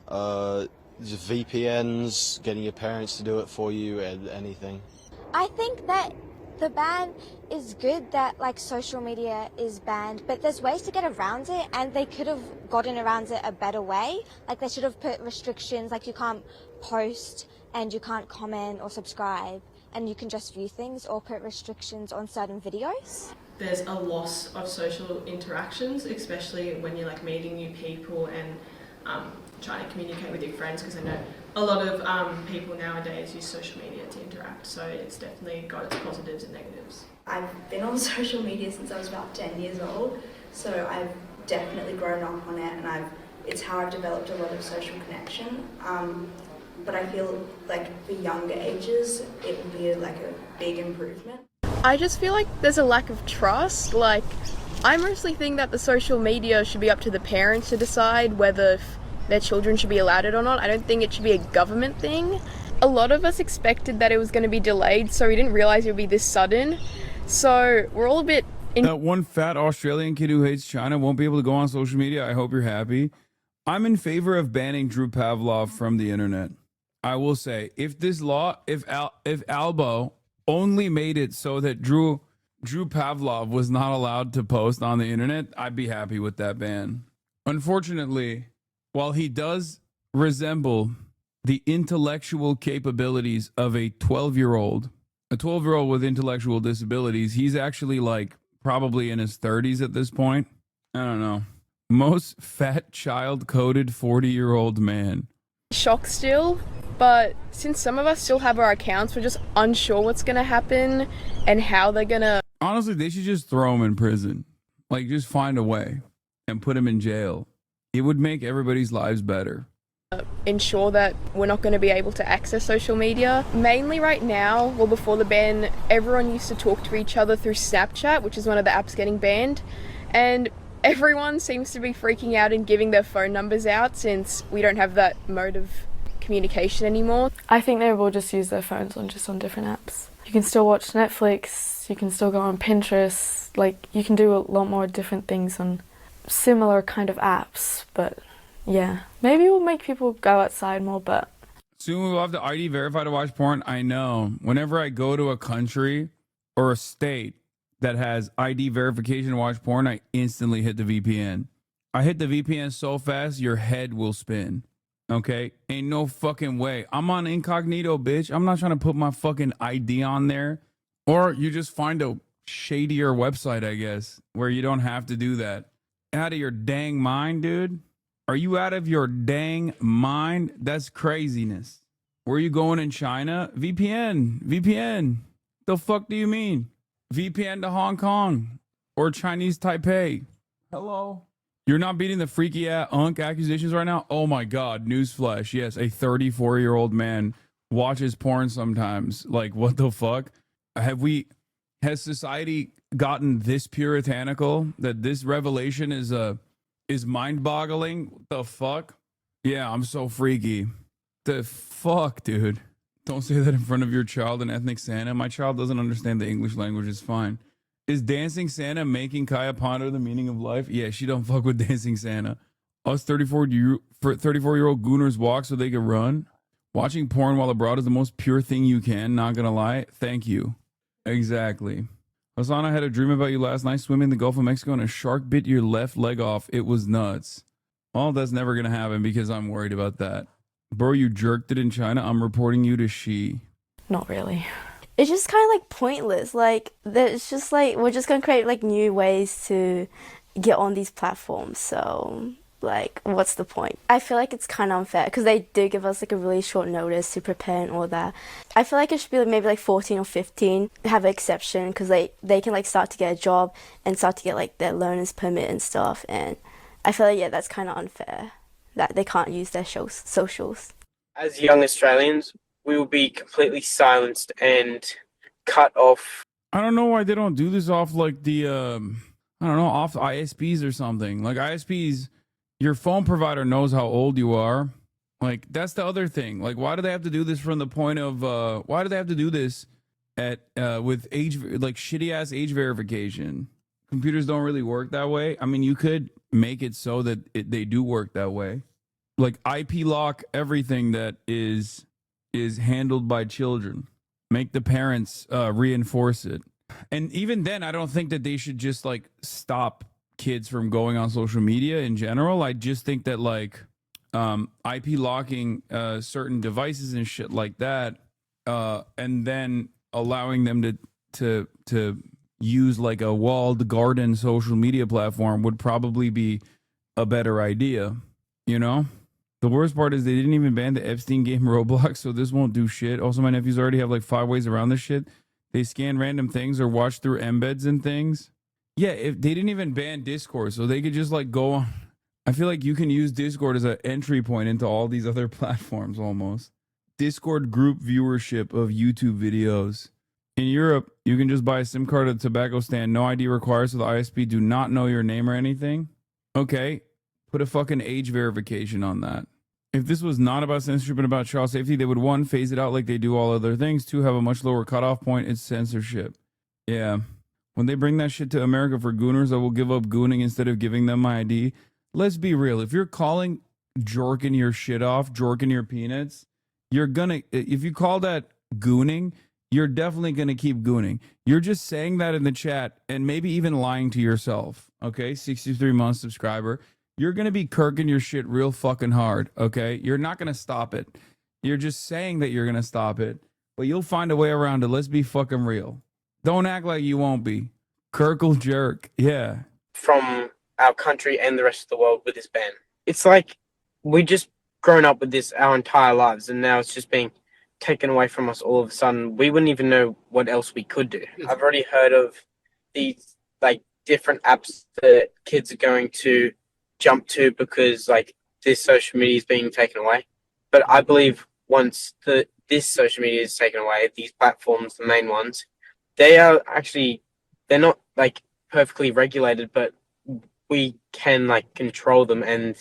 Just VPNs, getting your parents to do it for you, anything. I think that the ban is good that like social media is banned, but there's ways to get around it, and they could have gotten around it a better way. Like they should have put restrictions, like you can't post and you can't comment or subscribe, and you can just view things, or put restrictions on certain videos. There's a loss of social interactions, especially when you're like meeting new people and trying to communicate with your friends, because I know a lot of people nowadays use social media to interact, so it's definitely got its positives and negatives. I've been on social media since I was about 10 years old, so I've definitely grown up on it, and it's how I've developed a lot of social connection. But I feel like for younger ages, it would be like a big improvement. I just feel like there's a lack of trust. Like, I mostly think that the social media should be up to the parents to decide whether their children should be allowed it or not. I don't think it should be a government thing. A lot of us expected that it was going to be delayed, so we didn't realize it would be this sudden. So we're all a bit... That one fat Australian kid who hates China won't be able to go on social media. I hope you're happy. I'm in favor of banning Drew Pavlov from the internet. I will say, if this law, if Albo only made it so that Drew Pavlov was not allowed to post on the internet, I'd be happy with that ban. Unfortunately, while he does resemble the intellectual capabilities of a 12-year-old with intellectual disabilities, he's actually like probably in his 30s at this point. I don't know. Most fat child-coded 40-year-old man. Shocked still, but since some of us still have our accounts, we're just unsure what's going to happen and how they're going to... Honestly, they should just throw him in prison. Like, just find a way and put him in jail It would make everybody's lives better. Ensure that we're not going to be able to access social media. Mainly right now, well, before the ban, everyone used to talk to each other through Snapchat, which is one of the apps getting banned, and everyone seems to be freaking out and giving their phone numbers out since we don't have that mode of communication anymore. I think they will just use their phones on different apps. You can still watch Netflix, you can still go on Pinterest, like you can do a lot more different things on similar kind of apps, but yeah, maybe it will make people go outside more, but... Soon we will have to ID verify to watch porn. I know. Whenever I go to a country or a state that has ID verification to watch porn, I instantly hit the VPN. I hit the VPN so fast, your head will spin. Okay? Ain't no fucking way. I'm on incognito, bitch. I'm not trying to put my fucking ID on there. Or you just find a shadier website, I guess, where you don't have to do that. Out of your dang mind, dude. Are you out of your dang mind? That's craziness. Where are you going in China? VPN. The fuck do you mean? VPN to Hong Kong or Chinese Taipei. Hello? You're not beating the freaky unk accusations right now? Oh my God, newsflash. Yes, a 34-year-old man watches porn sometimes. Like, what the fuck? Has society gotten this puritanical that this revelation is mind-boggling? What the fuck? Yeah, I'm so freaky. The fuck, dude? Don't say that in front of your child and ethnic Santa. My child doesn't understand the English language. It's fine. Is dancing Santa making Kaya ponder the meaning of life? Yeah, she don't fuck with dancing Santa. Us 34-year-old gooners walk so they can run. Watching porn while abroad is the most pure thing you can. Not gonna lie. Thank you. Exactly. Hasan, I had a dream about you last night swimming in the Gulf of Mexico and a shark bit your left leg off. It was nuts. Well, that's never going to happen because I'm worried about that. Bro, you jerked it in China. I'm reporting you to Xi. Not really. It's just kind of like pointless. Like, it's just like, we're just going to create like new ways to get on these platforms. So, like, what's the point? I feel like it's kind of unfair because they do give us like a really short notice to prepare and all that. I feel like it should be like maybe like 14 or 15, have an exception because they can like start to get a job and start to get like their learner's permit and stuff. And I feel like, yeah, that's kind of unfair that they can't use their socials. As young Australians, we will be completely silenced and cut off. I don't know why they don't do this off like the, off ISPs or something. Like ISPs, your phone provider knows how old you are. Like, that's the other thing. Like, why do they have to do this from the point of, why do they have to do this with age, like shitty ass age verification? Computers don't really work that way. I mean, you could make it so that they do work that way. Like IP lock everything that is handled by children. Make the parents reinforce it. And even then, I don't think that they should just like stop kids from going on social media in general. I just think that like IP locking certain devices and shit like that, and then allowing them to use like a walled garden social media platform would probably be a better idea, you know? The worst part is they didn't even ban the Epstein game Roblox, so this won't do shit. Also, my nephews already have like 5 ways around this shit. They scan random things or watch through embeds and things. Yeah, if they didn't even ban Discord, so they could just like go on. I feel like you can use Discord as an entry point into all these other platforms almost. Discord group viewership of YouTube videos. In Europe, you can just buy a SIM card at a tobacco stand. No ID required, so the ISP do not know your name or anything. Okay, put a fucking age verification on that. If this was not about censorship and about child safety, they would, 1, phase it out like they do all other things. 2, have a much lower cutoff point. It's censorship. Yeah. When they bring that shit to America for gooners, I will give up gooning instead of giving them my ID. Let's be real. If you're calling jorking your shit off, jorking your peanuts, you're gonna, if you call that gooning, you're definitely gonna keep gooning. You're just saying that in the chat and maybe even lying to yourself. Okay, 63-month subscriber. You're gonna be kirking your shit real fucking hard. Okay, you're not gonna stop it. You're just saying that you're gonna stop it, but you'll find a way around it. Let's be fucking real. Don't act like you won't be. Kirkle jerk. Yeah. From our country and the rest of the world with this ban. It's like we just grown up with this our entire lives, and now it's just being taken away from us all of a sudden. We wouldn't even know what else we could do. I've already heard of these like different apps that kids are going to jump to because like this social media is being taken away. But I believe once this social media is taken away, these platforms, the main ones, they're not like perfectly regulated, but we can like control them, and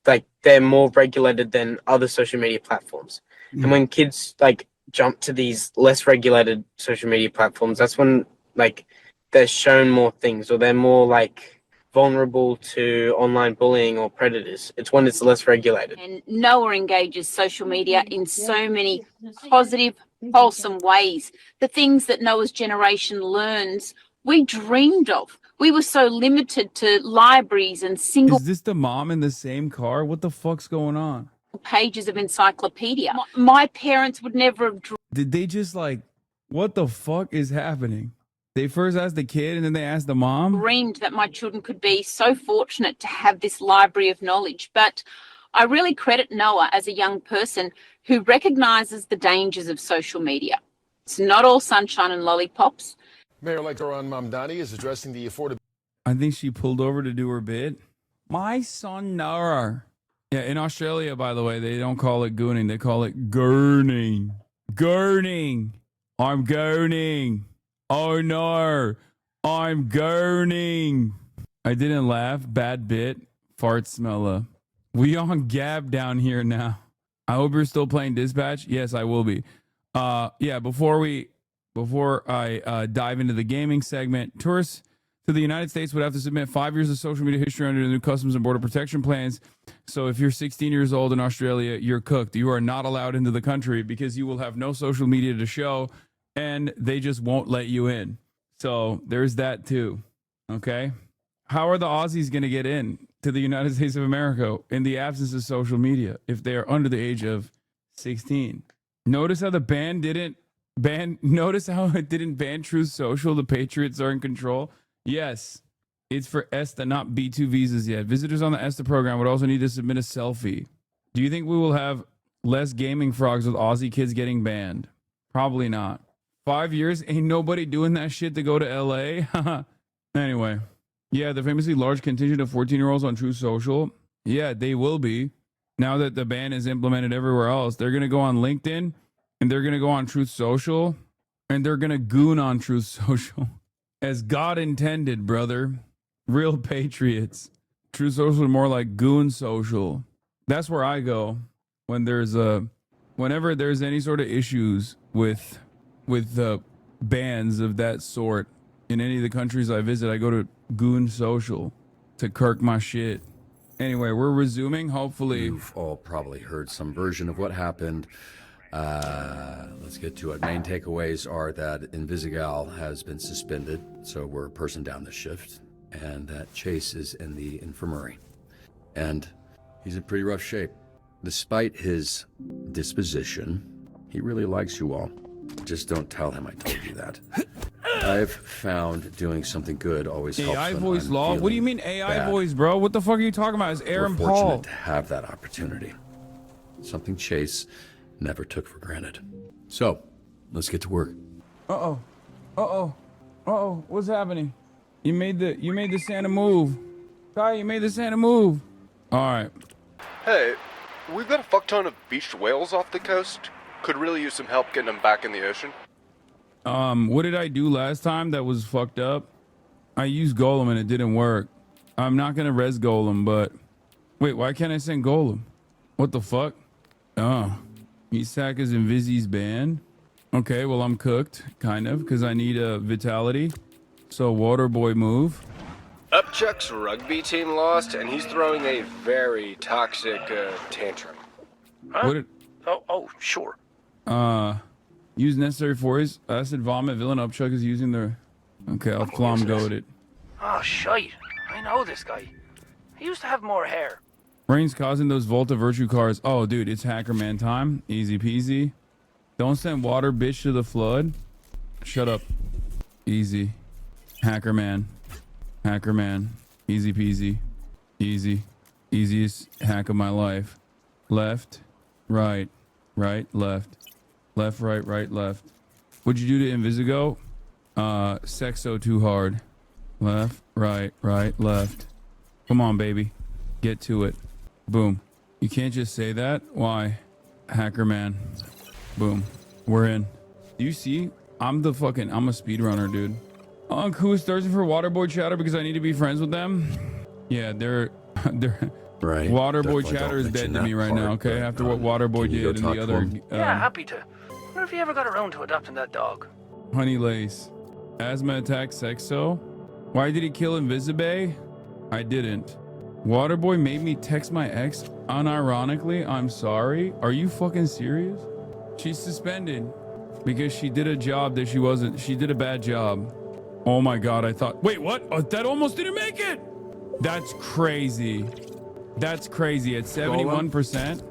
like they're more regulated than other social media platforms. And when kids like jump to these less regulated social media platforms, that's when like they're shown more things, or they're more like vulnerable to online bullying or predators. It's when it's less regulated. And Noah engages social media in so many positive, wholesome ways. The things that Noah's generation learns, we dreamed of. We were so limited to libraries and single Is this the mom in the same car? What the fuck's going on? pages of encyclopedia. My parents would never have Did they just like, what the fuck is happening? They first asked the kid and then they asked the mom? dreamed that my children could be so fortunate to have this library of knowledge. But I really credit Noah as a young person who recognizes the dangers of social media. It's not all sunshine and lollipops. Mayor-elect Zoran Mamdani is addressing the affordability. I think she pulled over to do her bit. My son Noah. Yeah, in Australia, by the way, they don't call it gooning. They call it gurning. Gurning. I'm gurning. Oh no, I'm gurning. I didn't laugh. Bad bit. Fart smeller. We on Gab down here now. I hope you're still playing Dispatch. Yes, I will be. Yeah, before I dive into the gaming segment, tourists to the United States would have to submit 5 years of social media history under the new Customs and Border Protection plans. So if you're 16 years old in Australia, you're cooked. You are not allowed into the country because you will have no social media to show, and they just won't let you in. So there's that too. Okay. How are the Aussies going to get in to the United States of America in the absence of social media if they are under the age of 16? Notice how the ban didn't ban. Notice how it didn't ban Truth Social. The Patriots are in control. Yes, it's for ESTA, not B2 visas yet. Visitors on the ESTA program would also need to submit a selfie. Do you think we will have less gaming frogs with Aussie kids getting banned? Probably not. 5 years, ain't nobody doing that shit to go to LA. Anyway, yeah, the famously large contingent of 14-year-olds on Truth Social. Yeah, they will be. Now that the ban is implemented everywhere else, they're going to go on LinkedIn, and they're going to go on Truth Social, and they're going to goon on Truth Social. As God intended, brother. Real patriots. Truth Social is more like goon social. That's where I go when whenever there's any sort of issues with bans of that sort in any of the countries I visit. I go to Goon Social to kirk my shit. Anyway, we're resuming, hopefully. You've all probably heard some version of what happened. Let's get to it. Main takeaways are that Invisigal has been suspended, so we're a person down the shift, and that Chase is in the infirmary. And he's in pretty rough shape. Despite his disposition, he really likes you all. Just don't tell him I told you that. I've found doing something good always helps. AI when voice I'm law? What do you feeling mean AI bad. voice, bro? What the fuck are you talking about? It's Aaron We're Paul. fortunate to have that opportunity. Something Chase never took for granted. So, let's get to work. Uh-oh. Uh-oh. Uh-oh. What's happening? You made the Santa move. Kai, you made the Santa move. All right. Hey, we've got a fuck ton of beached whales off the coast. Could really use some help getting them back in the ocean. What did I do last time that was fucked up? I used Golem and it didn't work. I'm not gonna res Golem, but wait, why can't I send Golem? What the fuck? Oh, Isak is in Vizzy's band. Okay, well I'm cooked, kind of, because I need a vitality. So Waterboy move. Upchuck's rugby team lost, and he's throwing a very toxic tantrum. What did, Sure. use necessary force. Acid vomit. Villain Upchuck is using their. Okay, I'll Flom goad it. Oh, shite. I know this guy. He used to have more hair. Rain's causing those Volta Virtue cards. Oh, dude, it's Hacker Man time. Easy peasy. Don't send water, bitch, to the flood. Shut up. Easy. Hacker Man. Hacker Man. Easy peasy. Easy. Easiest hack of my life. Left. Right. Right. Left. Left, right, right, left. What'd you do to Invisigo? Sexo too hard. Left, right, right, left. Come on, baby. Get to it. Boom. You can't just say that. Why? Hacker man. Boom. We're in. Do you see? I'm a speedrunner, dude. Unc, who's thirsty for Waterboy chatter because I need to be friends with them? Yeah, they're right. Waterboy chatter is dead to me right now, okay? After what Waterboy did and the other Yeah, happy to. Wonder if you ever got around to adopting that dog. Honey Lace. Asthma attack sexo? Why did he kill Invisibae? I didn't. Waterboy made me text my ex unironically. I'm sorry. Are you fucking serious? She's suspended because she did a job that she did a bad job. Oh my God, I thought, wait, what? Oh, that almost didn't make it. That's crazy. That's crazy. At 71%.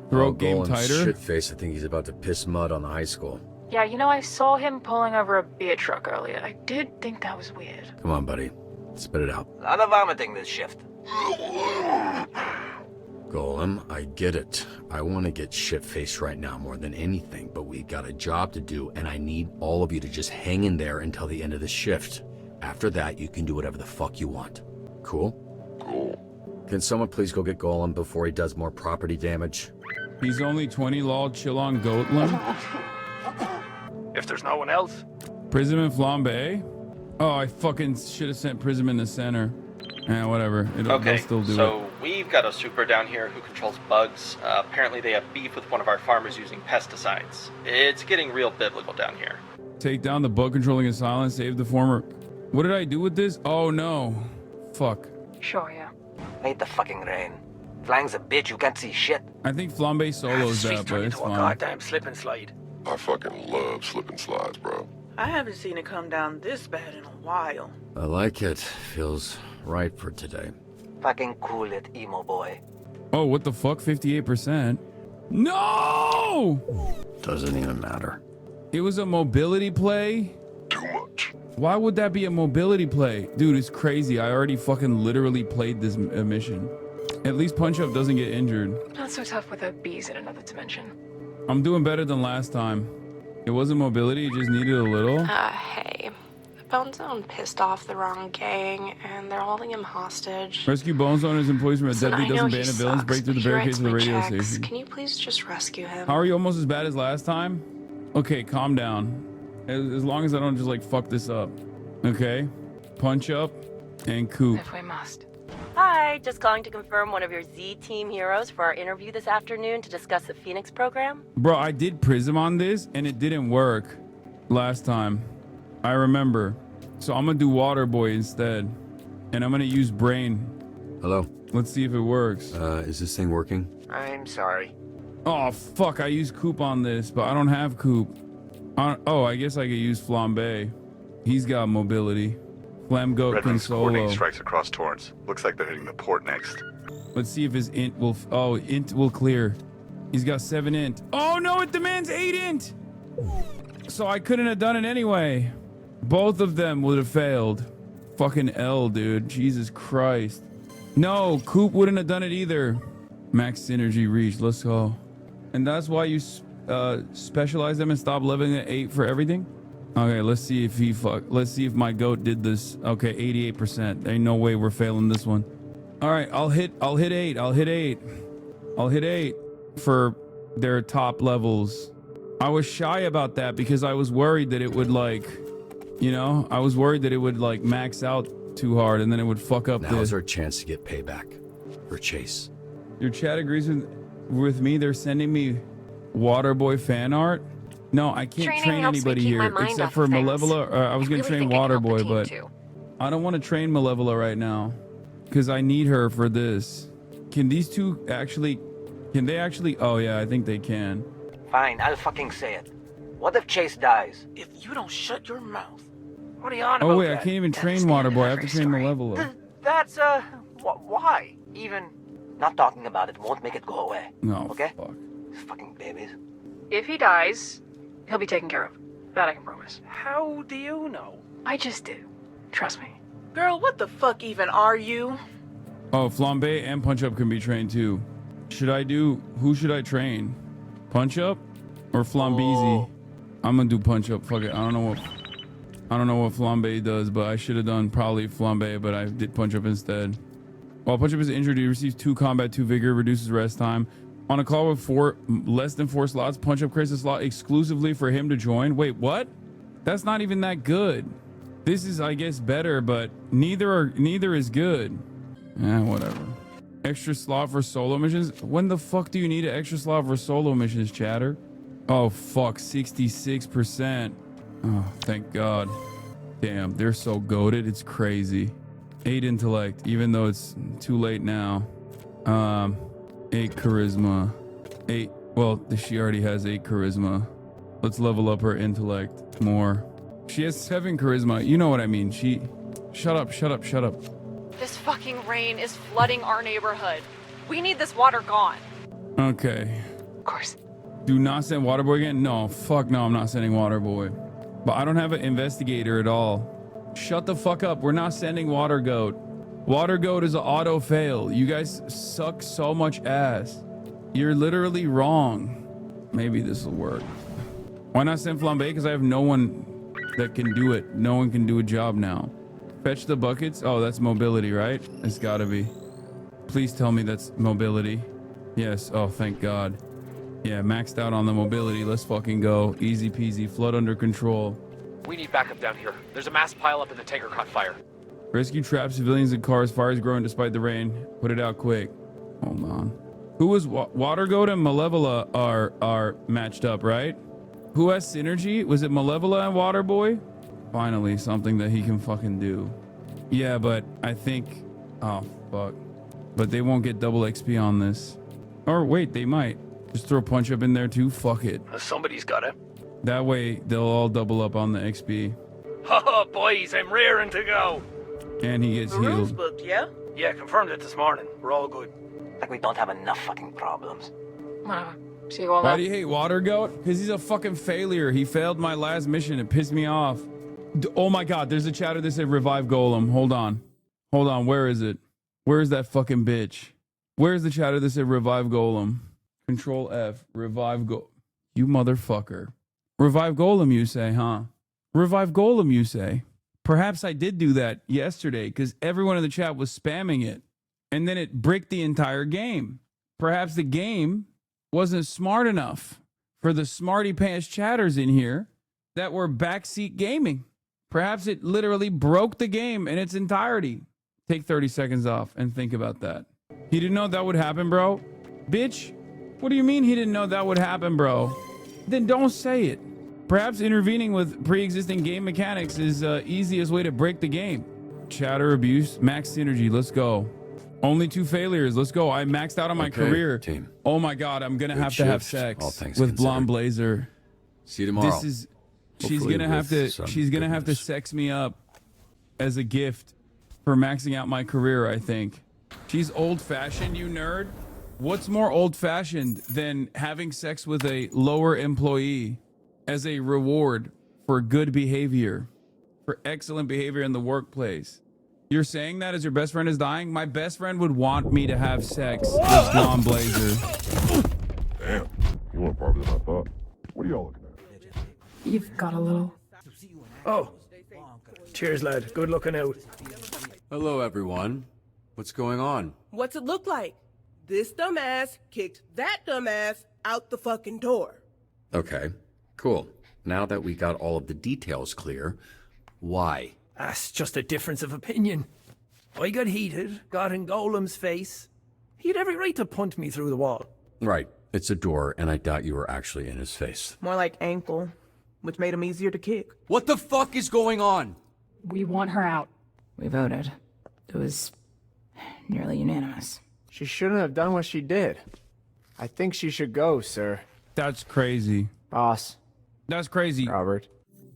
Throat game tighter. Shit face. I think he's about to piss mud on the high school. Yeah, you know, I saw him pulling over a beer truck earlier. I did think that was weird. Come on, buddy. Spit it out. A lot of vomiting this shift. Golem, I get it. I want to get shit-faced right now more than anything, but we got a job to do, and I need all of you to just hang in there until the end of the shift. After that, you can do whatever the fuck you want. Cool? Cool. Can someone please go get Golem before he does more property damage? He's only 20, lol. Chill on Goatland. If there's no one else. Prism and Flambe? Oh, I fucking should have sent Prism in the center. Yeah, whatever. They'll still do so it. we've got a super down here who controls bugs. Apparently they have beef with one of our farmers using pesticides. It's getting real biblical down here. Take down the bug controlling asylum, save the former... What did I do with this? Oh, no. Fuck. Sure, yeah. Made the fucking rain. Flang's a bitch, you can't see shit. I think Flambe solos that, but it's fine. Goddamn slip and slide. I fucking love slip and slides, bro. I haven't seen it come down this bad in a while. I like it. Feels right for today. Fucking cool it, emo boy. Oh, what the fuck? 58%? No! Doesn't even matter. It was a mobility play? Too much. Why would that be a mobility play? Dude, it's crazy. I already fucking literally played this mission. At least Punch Up doesn't get injured. Not so tough with the bees in another dimension. I'm doing better than last time. It wasn't mobility, it just needed a little. Hey. Bone Zone pissed off the wrong gang, and they're holding him hostage. Rescue Bone Zone and his employees from a Listen, deadly I know dozen he band of villains sucks, break through the but he barricades of the writes my radio checks. station. Can you please just rescue him? How are you almost as bad as last time? Okay, calm down. As long as I don't just like fuck this up. Okay? Punch Up and Coop. If we must. Hi, just calling to confirm one of your Z Team heroes for our interview this afternoon to discuss the Phoenix program. Bro, I did Prism on this and it didn't work last time. I remember. So I'm gonna do Waterboy instead. And I'm gonna use Brain. Hello. Let's see if it works. Is this thing working? I'm sorry. Oh, fuck. I used Coop on this, but I don't have Coop. Oh, I guess I could use Flambe. He's got mobility. Flamgoat can Redlands coordinating solo. strikes across Torrance. Looks like they're hitting the port next. Let's see if his int will... Oh, int will clear. He's got 7 int. Oh, no, it demands 8 int! So I couldn't have done it anyway. Both of them would have failed. Fucking L, dude. Jesus Christ. No, Coop wouldn't have done it either. Max synergy reach. Let's go. And that's why you specialize them and stop leveling at 8 for everything? Okay, let's see if let's see if my goat did this. Okay, 88%. Ain't no way we're failing this one. All right, I'll hit 8. I'll hit 8 for their top levels. I was shy about that because I was worried that it would like, you know, I was worried that it would like max out too hard and then it would fuck up Now's our chance to get payback for Chase. Your chat agrees with me. They're sending me Waterboy fan art. No, I can't train anybody here except for Malevola. I was going to train Waterboy, but I don't want to train Malevola right now because I need her for this. Can these two actually... Can they actually... Oh, yeah, I think they can. Fine, I'll fucking say it. What if Chase dies? If you don't shut your mouth. What are you on about? Oh, wait, I can't even train Waterboy. I have to train Malevola. That's, why? Even not talking about it won't make it go away. No, okay? Fuck. Fucking babies. If he dies, he'll be taken care of. That I can promise. How do you know? I just do. Trust me. Girl, what the fuck even are you? Oh, Flambe and Punch Up can be trained too. Who should I train? Punch Up or Flambeezy? I'm gonna do Punch Up. Fuck it. I don't know what. I don't know what flambe does, but I should have done probably flambe, but I did punch up instead. While punch up is injured, he receives 2 combat, 2 vigor, reduces rest time. On a call with less than 4 slots, punch up creates a slot exclusively for him to join. Wait, what? That's not even that good. This is, I guess, better, but neither is good. Whatever. Extra slot for solo missions? When the fuck do you need an extra slot for solo missions, chatter? Oh, fuck. 66%. Oh, thank God. Damn, they're so goated. It's crazy. 8 intellect, even though it's too late now. 8 charisma. 8. Well, she already has 8 charisma. Let's level up her intellect more. She has 7 charisma. You know what I mean. Shut up. This fucking rain is flooding our neighborhood. We need this water gone. Okay. Of course. Do not send Waterboy again? No, fuck no, I'm not sending Waterboy. But I don't have an investigator at all. Shut the fuck up. We're not sending Water Goat. Water Goat is an auto fail. You guys suck so much ass. You're literally wrong. Maybe this will work. Why not send Flambe? Because I have no one that can do it. No one can do a job now. Fetch the buckets. Oh, that's mobility, right? It's gotta be. Please tell me that's mobility. Yes. Oh, thank God. Yeah, maxed out on the mobility. Let's fucking go. Easy peasy. Flood under control. We need backup down here. There's a mass pileup and the tanker caught fire. Rescue trapped civilians in cars. Fire is growing despite the rain. Put it out quick. Hold on. Who was Water Goat and Malevola are matched up, right? Who has synergy? Was it Malevola and Waterboy? Finally, something that he can fucking do. Yeah, but I think... Oh, fuck. But they won't get double XP on this. Or wait, they might. Just throw punch up in there too. Fuck it. Somebody's got it. That way, they'll all double up on the XP. Oh, boys, I'm raring to go. And he gets The room's healed. booked, yeah? Yeah, confirmed it this morning. We're all good. Like we don't have enough fucking problems. Whatever. See you all Why that. do you hate Water Goat? Because he's a fucking failure. He failed my last mission. It pissed me off. Oh my God, there's a chatter that said revive Golem. Hold on. Where is it? Where is that fucking bitch? Where's the chatter that said revive Golem? Control F. Revive Golem. You motherfucker. Revive Golem, you say, huh? Revive Golem, you say. Perhaps I did do that yesterday because everyone in the chat was spamming it. And then it bricked the entire game. Perhaps the game wasn't smart enough for the smarty pants chatters in here that were backseat gaming. Perhaps it literally broke the game in its entirety. Take 30 seconds off and think about that. He didn't know that would happen, bro. Bitch, what do you mean he didn't know that would happen, bro? Then don't say it. Perhaps intervening with pre-existing game mechanics is the easiest way to break the game. Chatter abuse, max synergy, let's go. Only 2 failures, let's go. I maxed out on my career. Team. Oh my God, I'm gonna Good have to have shift, all sex things with considered. Blonde Blazer. See you tomorrow. This is, she's Hopefully gonna have with to, some she's gonna have to goodness. sex me up as a gift for maxing out my career, I think. She's old-fashioned, you nerd. What's more old-fashioned than having sex with a lower employee as a reward for good behavior, for excellent behavior in the workplace? You're saying that as your best friend is dying? My best friend would want me to have sex with Blonde Blazer. Damn, you want to probably than I thought. What are y'all looking at? You've got a little. Oh. Cheers, lad. Good looking out. Hello, everyone. What's going on? What's it look like? This dumbass kicked that dumbass out the fucking door. Okay, cool. Now that we got all of the details clear, why? That's just a difference of opinion. I got heated, got in Golem's face. He had every right to punt me through the wall. Right, it's a door, and I doubt you were actually in his face. More like ankle, which made him easier to kick. What the fuck is going on? We want her out. We voted. It was nearly unanimous. She shouldn't have done what she did. I think she should go, sir. That's crazy. Boss. That's crazy. Robert.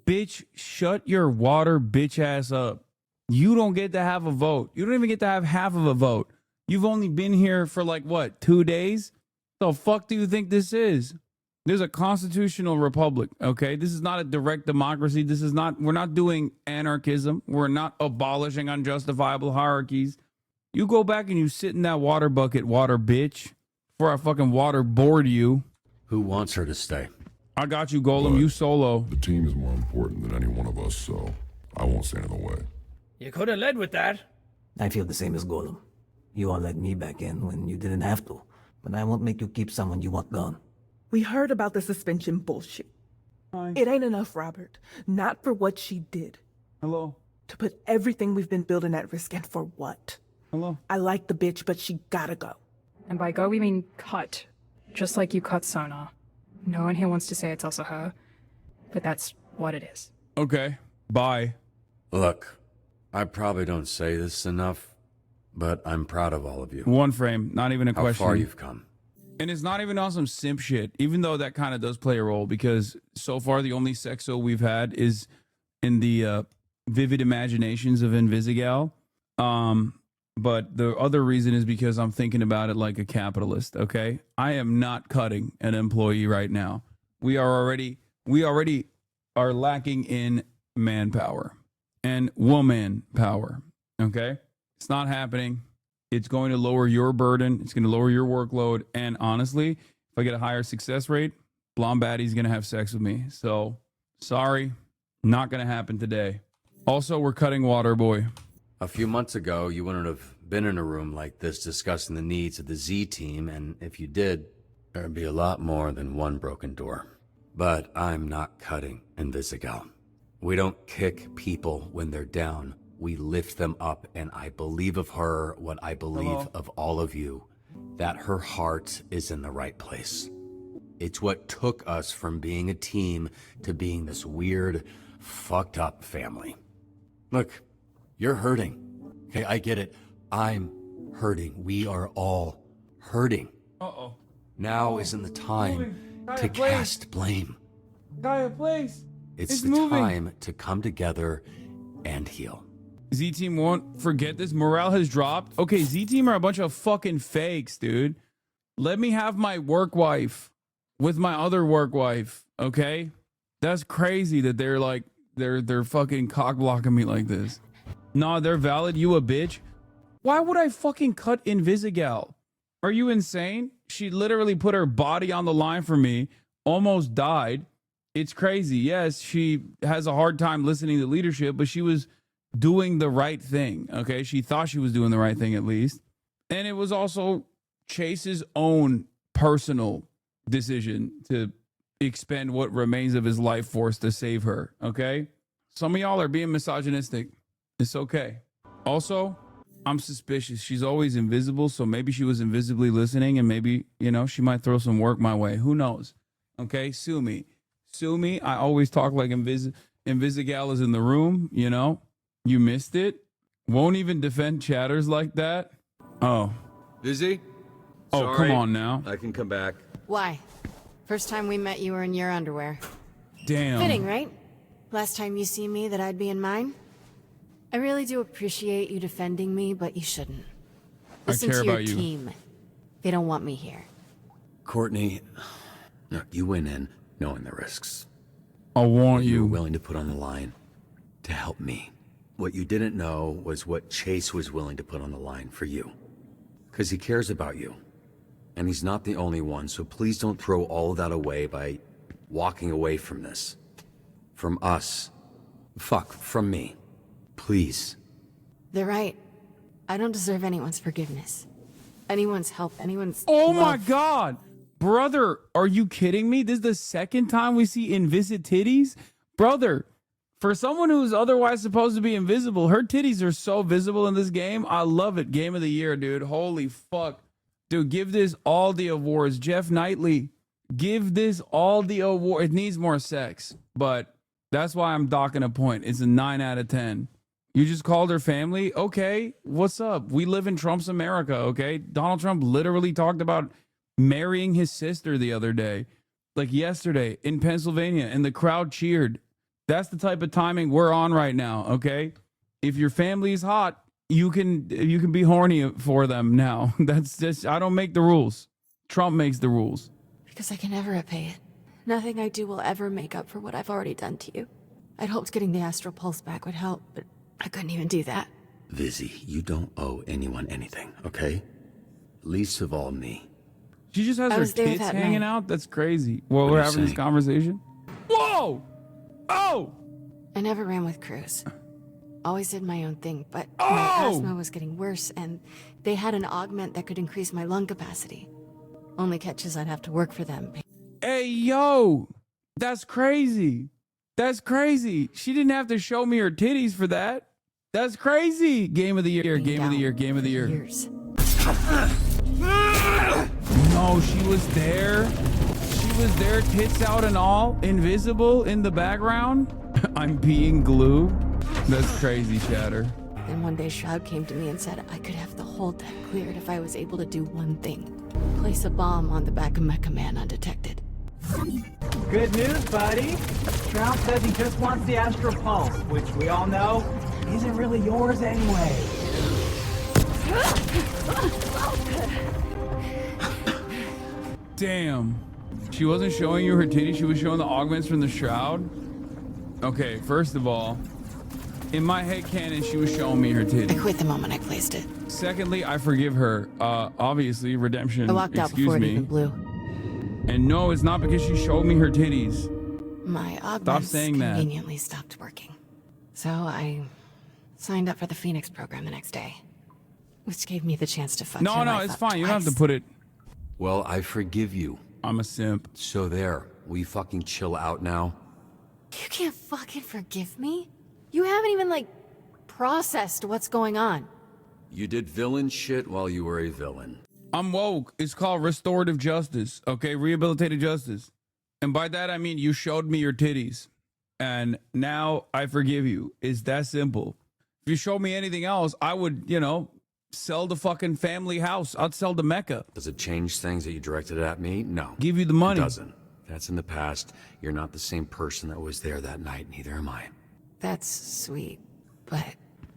Bitch, shut your water bitch ass up. You don't get to have a vote. You don't even get to have half of a vote. You've only been here for like, what, 2 days? The fuck do you think this is? There's a constitutional republic, okay? This is not a direct democracy. This is not, we're not doing anarchism. We're not abolishing unjustifiable hierarchies. You go back and you sit in that water bucket, water bitch, before I fucking waterboard you. Who wants her to stay? I got you, Golem. But you solo. The team is more important than any one of us, so I won't stand in the way. You could have led with that. I feel the same as Golem. You all let me back in when you didn't have to, but I won't make you keep someone you want gone. We heard about the suspension bullshit. It ain't enough, Robert. Not for what she did. Hello. To put everything we've been building at risk, and for what? Hello. I like the bitch, but she gotta go. And by go, we mean cut. Just like you cut Sona. No one here wants to say it's also her, but that's what it is. Okay. Bye. Look, I probably don't say this enough, but I'm proud of all of you. One frame, not even a question. How far you've come. And it's not even on some simp shit, even though that kind of does play a role, because so far the only sexo we've had is in the vivid imaginations of Invisigal. But the other reason is because I'm thinking about it like a capitalist, okay? I am not cutting an employee right now. We already are lacking in manpower and woman power, okay? It's not happening. It's going to lower your burden. It's going to lower your workload. And honestly, if I get a higher success rate, Blonde Baddie's going to have sex with me. So, sorry, not going to happen today. Also, we're cutting Waterboy. A few months ago, you wouldn't have been in a room like this discussing the needs of the Z team, and if you did, there'd be a lot more than one broken door. But I'm not cutting Invisigal. We don't kick people when they're down. We lift them up, and I believe of her what I believe of all of you, that her heart is in the right place. It's what took us from being a team to being this weird, fucked up family. Look, you're hurting. Okay, I get it. I'm hurting. We are all hurting. Uh-oh. Now isn't the time to cast blame. Gaia, please. It's the time to come together and heal. Z-Team won't forget this. Morale has dropped. Okay, Z-Team are a bunch of fucking fakes, dude. Let me have my work wife with my other work wife, okay? That's crazy that they're like, they're fucking cock blocking me like this. Nah, they're valid. You a bitch. Why would I fucking cut Invisigal? Are you insane? She literally put her body on the line for me, almost died. It's crazy. Yes, she has a hard time listening to leadership, but she was doing the right thing, okay? She thought she was doing the right thing at least. And it was also Chase's own personal decision to expend what remains of his life force to save her, okay? Some of y'all are being misogynistic. It's okay. Also, I'm suspicious. She's always invisible, so maybe she was invisibly listening, and maybe, you know, she might throw some work my way. Who knows? Okay, sue me. Sue me. I always talk like Invisigal is in the room, you know? You missed it? Won't even defend chatters like that? Oh. Busy? Oh, Sorry. come on now. I can come back. Why? First time we met, you were in your underwear. Damn. Fitting, right? Last time you see me, that I'd be in mine? I really do appreciate you defending me, but you shouldn't. Listen care to your about you. team. They don't want me here. Courtney, look, you went in knowing the risks. I want You you. were willing to put on the line to help me. What you didn't know was what Chase was willing to put on the line for you. Because he cares about you. And he's not the only one, so please don't throw all of that away by walking away from this. From us. Fuck, from me. Please. They're right. I don't deserve anyone's forgiveness. Anyone's help, anyone's Oh my love. God. Brother, are you kidding me? This is the second time we see Invisit titties? Brother, for someone who's otherwise supposed to be invisible, her titties are so visible in this game. I love it. Game of the year, dude. Holy fuck. Dude, give this all the awards. Jeff Knightley, give this all the awards. It needs more sex, but that's why I'm docking a point. It's a 9 out of 10. You just called her family? Okay, what's up? We live in Trump's America, okay? Donald Trump literally talked about marrying his sister the other day, like yesterday in Pennsylvania, and the crowd cheered. That's the type of timing we're on right now, okay? If your family is hot, you can be horny for them now. That's just, I don't make the rules. Trump makes the rules. Because I can never repay it. Nothing I do will ever make up for what I've already done to you. I'd hoped getting the astral pulse back would help, but I couldn't even do that. Vizzy, you don't owe anyone anything, okay? Least of all me. She just has I her was there tits that hanging night. out? That's crazy. Well, What we're are you having this saying? conversation. Whoa! Oh! I never ran with Cruz. always did my own thing, but my asthma was getting worse, and they had an augment that could increase my lung capacity. Only catch is I'd have to work for them. Hey, yo, that's crazy. That's crazy. She didn't have to show me her titties for that. That's crazy. Game of the year, game of the year, game of the year. No, she was there. She was there, tits out and all, invisible in the background. I'm being glued. That's crazy, Chatter. Then one day Shroud came to me and said I could have the whole deck cleared if I was able to do one thing. Place a bomb on the back of Mecha Man undetected. Good news, buddy. Shroud says he just wants the Astral Pulse, which we all know isn't really yours anyway. Damn. She wasn't showing you her titties, she was showing the augments from the Shroud? Okay, first of all, in my head canon, she was showing me her titties. I quit the moment I placed it. Secondly, I forgive her. Obviously, redemption. I walked out before it even blew. And no, it's not because she showed me her titties. My Stop augments saying that. conveniently stopped working. So I signed up for the Phoenix program the next day, which gave me the chance to fuck No, your no, life it's up fine. You don't have to twice. put it. Well, I forgive you. I'm a simp. So there. Will you fucking chill out now? You can't fucking forgive me? You haven't even, like, processed what's going on. You did villain shit while you were a villain. I'm woke. It's called restorative justice, okay? Rehabilitative justice. And by that, I mean you showed me your titties. And now I forgive you. It's that simple. If you showed me anything else, I would, you know, sell the fucking family house. I'd sell the Mecca. Does it change things that you directed at me? No. Give you the money. It doesn't. That's in the past. You're not the same person that was there that night. Neither am I. That's sweet, but...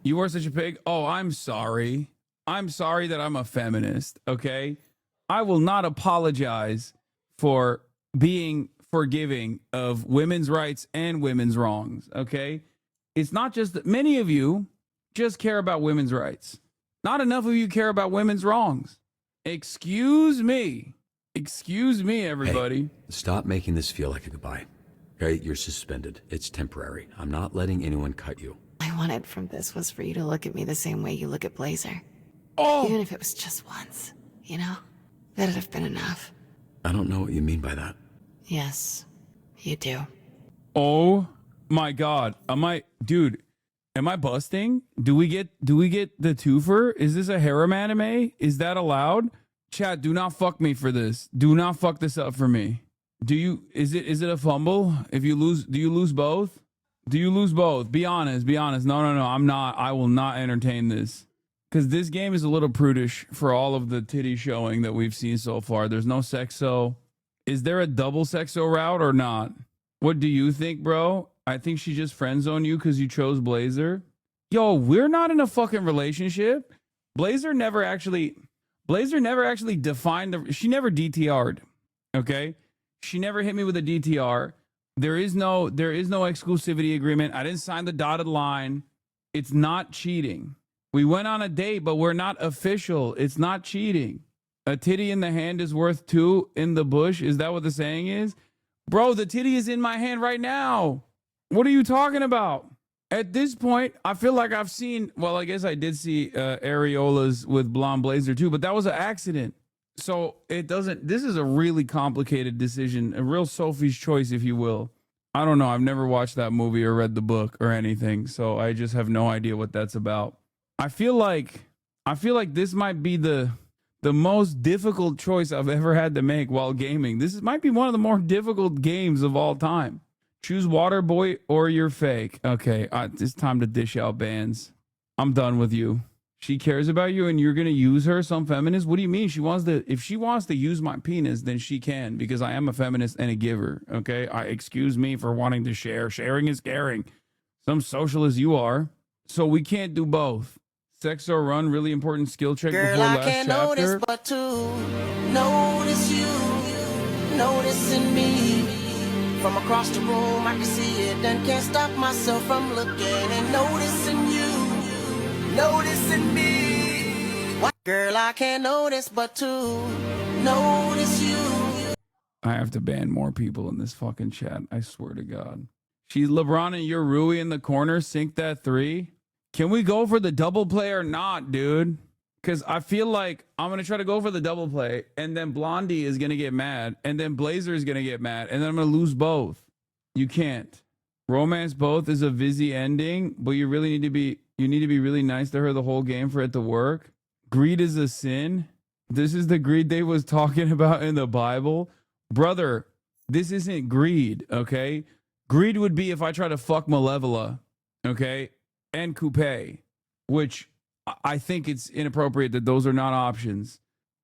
You were such a pig? Oh, I'm sorry. I'm sorry that I'm a feminist, okay? I will not apologize for being forgiving of women's rights and women's wrongs, okay? It's not just that many of you just care about women's rights. Not enough of you care about women's wrongs. Excuse me. Excuse me, everybody. Hey, stop making this feel like a goodbye. Okay, you're suspended. It's temporary. I'm not letting anyone cut you. I wanted from this was for you to look at me the same way you look at Blazer. Oh! Even if it was just once, you know? That'd have been enough. I don't know what you mean by that. Yes, you do. Oh my God. Am I busting? Do we get the twofer? Is this a harem anime? Is that allowed? Chat, do not fuck me for this. Do not fuck this up for me. Is it a fumble? If you lose, do you lose both? Do you lose both? Be honest, be honest. No, I'm not. I will not entertain this. Because this game is a little prudish for all of the titty showing that we've seen so far. There's no sexo. Is there a double sexo route or not? What do you think, bro? I think she just friend zoned you because you chose Blazer. Yo, we're not in a fucking relationship. Blazer never actually defined she never DTR'd. Okay? She never hit me with a DTR. There is no exclusivity agreement. I didn't sign the dotted line. It's not cheating. We went on a date, but we're not official. It's not cheating. A titty in the hand is worth two in the bush. Is that what the saying is? Bro, the titty is in my hand right now. What are you talking about? At this point, I feel like I've seen, well, I guess I did see areolas with blonde Blazer too, but that was an accident. So this is a really complicated decision, a real Sophie's choice, if you will. I don't know. I've never watched that movie or read the book or anything, so I just have no idea what that's about. I feel like this might be the most difficult choice I've ever had to make while gaming. Might be one of the more difficult games of all time. Choose Waterboy or you're fake. Okay, it's time to dish out bans. I'm done with you. She cares about you and you're going to use her, some feminist? What do you mean? If she wants to use my penis, then she can, because I am a feminist and a giver, okay? Excuse me for wanting to share. Sharing is caring. Some socialist you are. So we can't do both. Sex or run, really important skill check before last chapter. Girl, I can't notice but to notice you, noticing me. From across the room, I can see it and can't stop myself from looking and noticing you, noticing me. What? Girl, I can't notice but to notice you. I have to ban more people in this fucking chat. I swear to God. She's LeBron and you're Rui in the corner. Sink that three. Can we go for the double play or not, dude? Because I feel like I'm going to try to go for the double play, and then Blondie is going to get mad, and then Blazer is going to get mad, and then I'm going to lose both. You can't. Romance both is a Vizzy ending, but you really need to be really nice to her the whole game for it to work. Greed is a sin. This is the greed they was talking about in the Bible. Brother, this isn't greed, okay? Greed would be if I try to fuck Malevola, okay? And Coupe, which I think it's inappropriate that those are not options.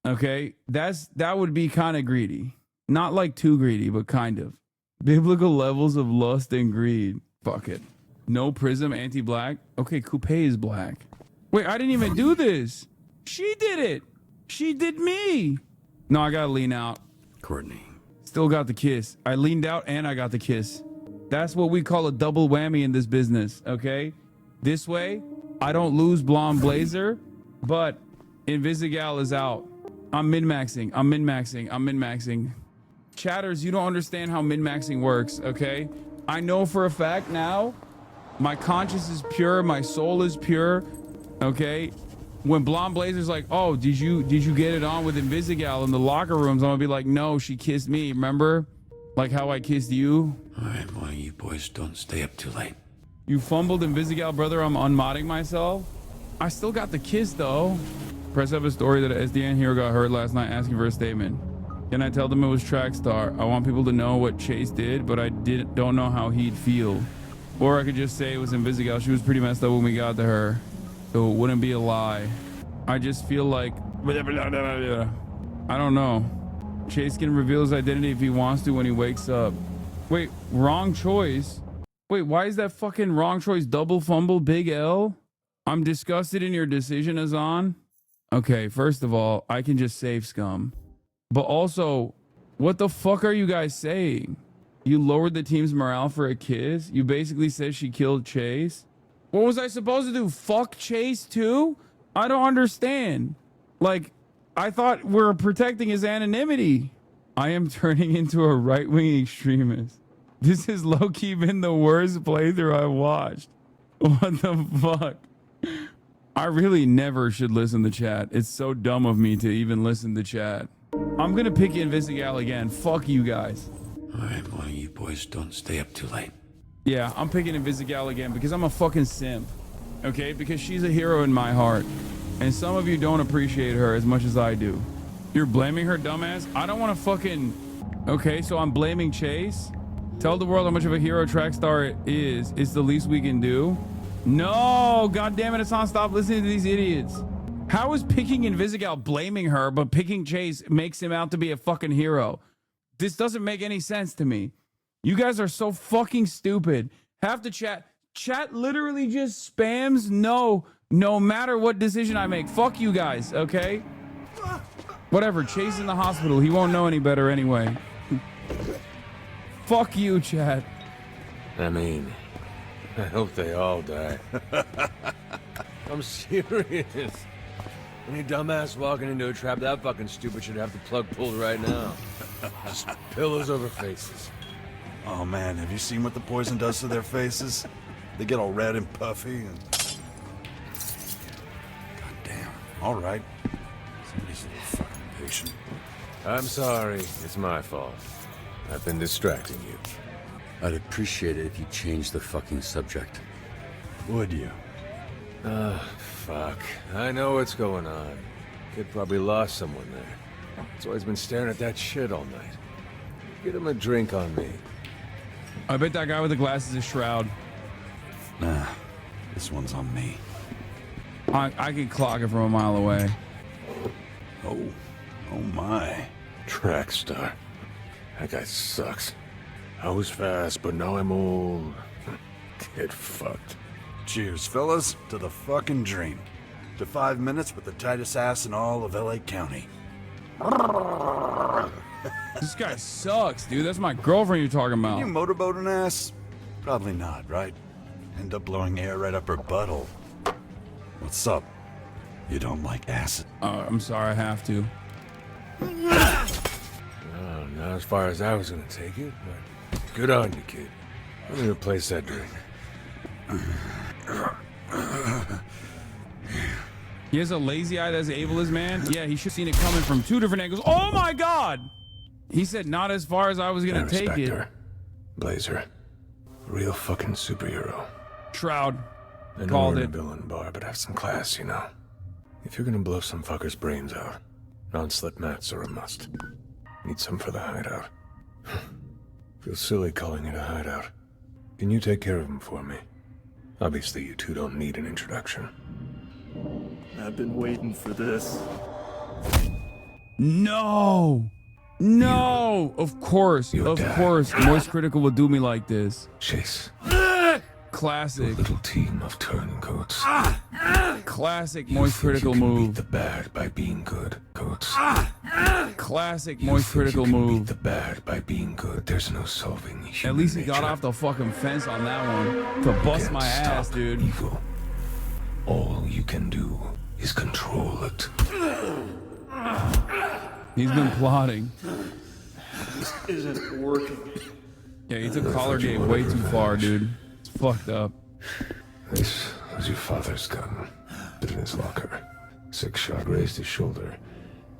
Okay? That would be kind of greedy. Not like too greedy, but kind of. Biblical levels of lust and greed. Fuck it. No Prism anti-black. Okay, Coupe is black. Wait, I didn't even do this. She did it. She did me. No, I gotta lean out. Courtney. Still got the kiss. I leaned out and I got the kiss. That's what we call a double whammy in this business, okay? This way, I don't lose Blonde Blazer, but Invisigal is out. I'm min-maxing. Chatters, you don't understand how min-maxing works, okay? I know for a fact now, my conscience is pure, my soul is pure, okay? When Blonde Blazer's like, oh, did you get it on with Invisigal in the locker rooms? I'm gonna be like, no, she kissed me, remember? Like how I kissed you? All right, well, you boys don't stay up too late. You fumbled Invisigal, brother. I'm unmodding myself. I still got the kiss, though. Press up a story that an SDN hero got hurt last night asking for a statement. Can I tell them it was Trackstar? I want people to know what Chase did, but I don't know how he'd feel. Or I could just say it was Invisigal. She was pretty messed up when we got to her, so it wouldn't be a lie. I just feel like... I don't know. Chase can reveal his identity if he wants to when he wakes up. Wait, wrong choice? Wait, why is that fucking wrong choice double fumble big L? I'm disgusted in your decision, Hazan. Okay, first of all, I can just save scum. But also, what the fuck are you guys saying? You lowered the team's morale for a kiss? You basically said she killed Chase? What was I supposed to do? Fuck Chase too? I don't understand. Like, I thought we're protecting his anonymity. I am turning into a right-wing extremist. This has low-key been the worst playthrough I watched. What the fuck? I really never should listen to chat. It's so dumb of me to even listen to chat. I'm gonna pick Invisigal again. Fuck you guys. All right, well, you boys don't stay up too late. Yeah, I'm picking Invisigal again because I'm a fucking simp. Okay? Because she's a hero in my heart. And some of you don't appreciate her as much as I do. You're blaming her, dumbass? I don't want to fucking... Okay, so I'm blaming Chase? Tell the world how much of a hero Trackstar is. It's the least we can do. No! God damn it, it's on. Stop listening to these idiots. How is picking Invisigal blaming her, but picking Chase makes him out to be a fucking hero? This doesn't make any sense to me. You guys are so fucking stupid. Half the chat literally just spams no matter what decision I make. Fuck you guys, okay? Whatever, Chase in the hospital. He won't know any better anyway. Fuck you, chat. I mean, I hope they all die. I'm serious. Any dumbass walking into a trap that fucking stupid should have the plug pulled right now. Just pillows over faces. Oh man, have you seen what the poison does to their faces? They get all red and puffy and... God damn. All right. Somebody's a little fucking patient. I'm sorry. It's my fault. I've been distracting you. I'd appreciate it if you changed the fucking subject. Would you? Fuck. I know what's going on. Kid probably lost someone there. That's why he's been staring at that shit all night. Get him a drink on me. I bet that guy with the glasses is Shroud. Nah, this one's on me. I can clock it from a mile away. Oh my. Trackstar. That guy sucks. I was fast, but now I'm old. Get fucked. Cheers, fellas, to the fucking dream. To 5 minutes with the tightest ass in all of LA County. This guy sucks, dude. That's my girlfriend you're talking about. You motorboat an ass? Probably not, right? End up blowing air right up her butthole. What's up? You don't like acid? I'm sorry, I have to. Oh, not as far as I was gonna take it, but good on you, kid. Let me replace that drink. He has a lazy eye that's ableist, man. Yeah, he should have seen it coming from 2 different angles. Oh my God! He said not as far as I was gonna take it. Her. Blazer. Real fucking superhero. Shroud. I know Called we're in it. a villain bar, but have some class, you know. If you're gonna blow some fucker's brains out, non-slip mats are a must. Need some for the hideout. Feels silly calling it a hideout. Can you take care of him for me? Obviously, you two don't need an introduction. I've been waiting for this. No! No! Of course. Of course. Moist Critical would do me like this. Chase. Classic. Little team of turncoats. Classic Moist Critical move. Beat the bad by being good, coats. Classic Moist Critical move. Beat the bad by being good. There's no solving human At least he nature. got off the fucking fence on that one to bust my ass, dude. Evil. All you can do is control it. He's been plotting. This isn't working. Yeah, he took collar gate way too far, dude. It's fucked up. This was your father's gun. Put in his locker. 6 shot grazed his shoulder.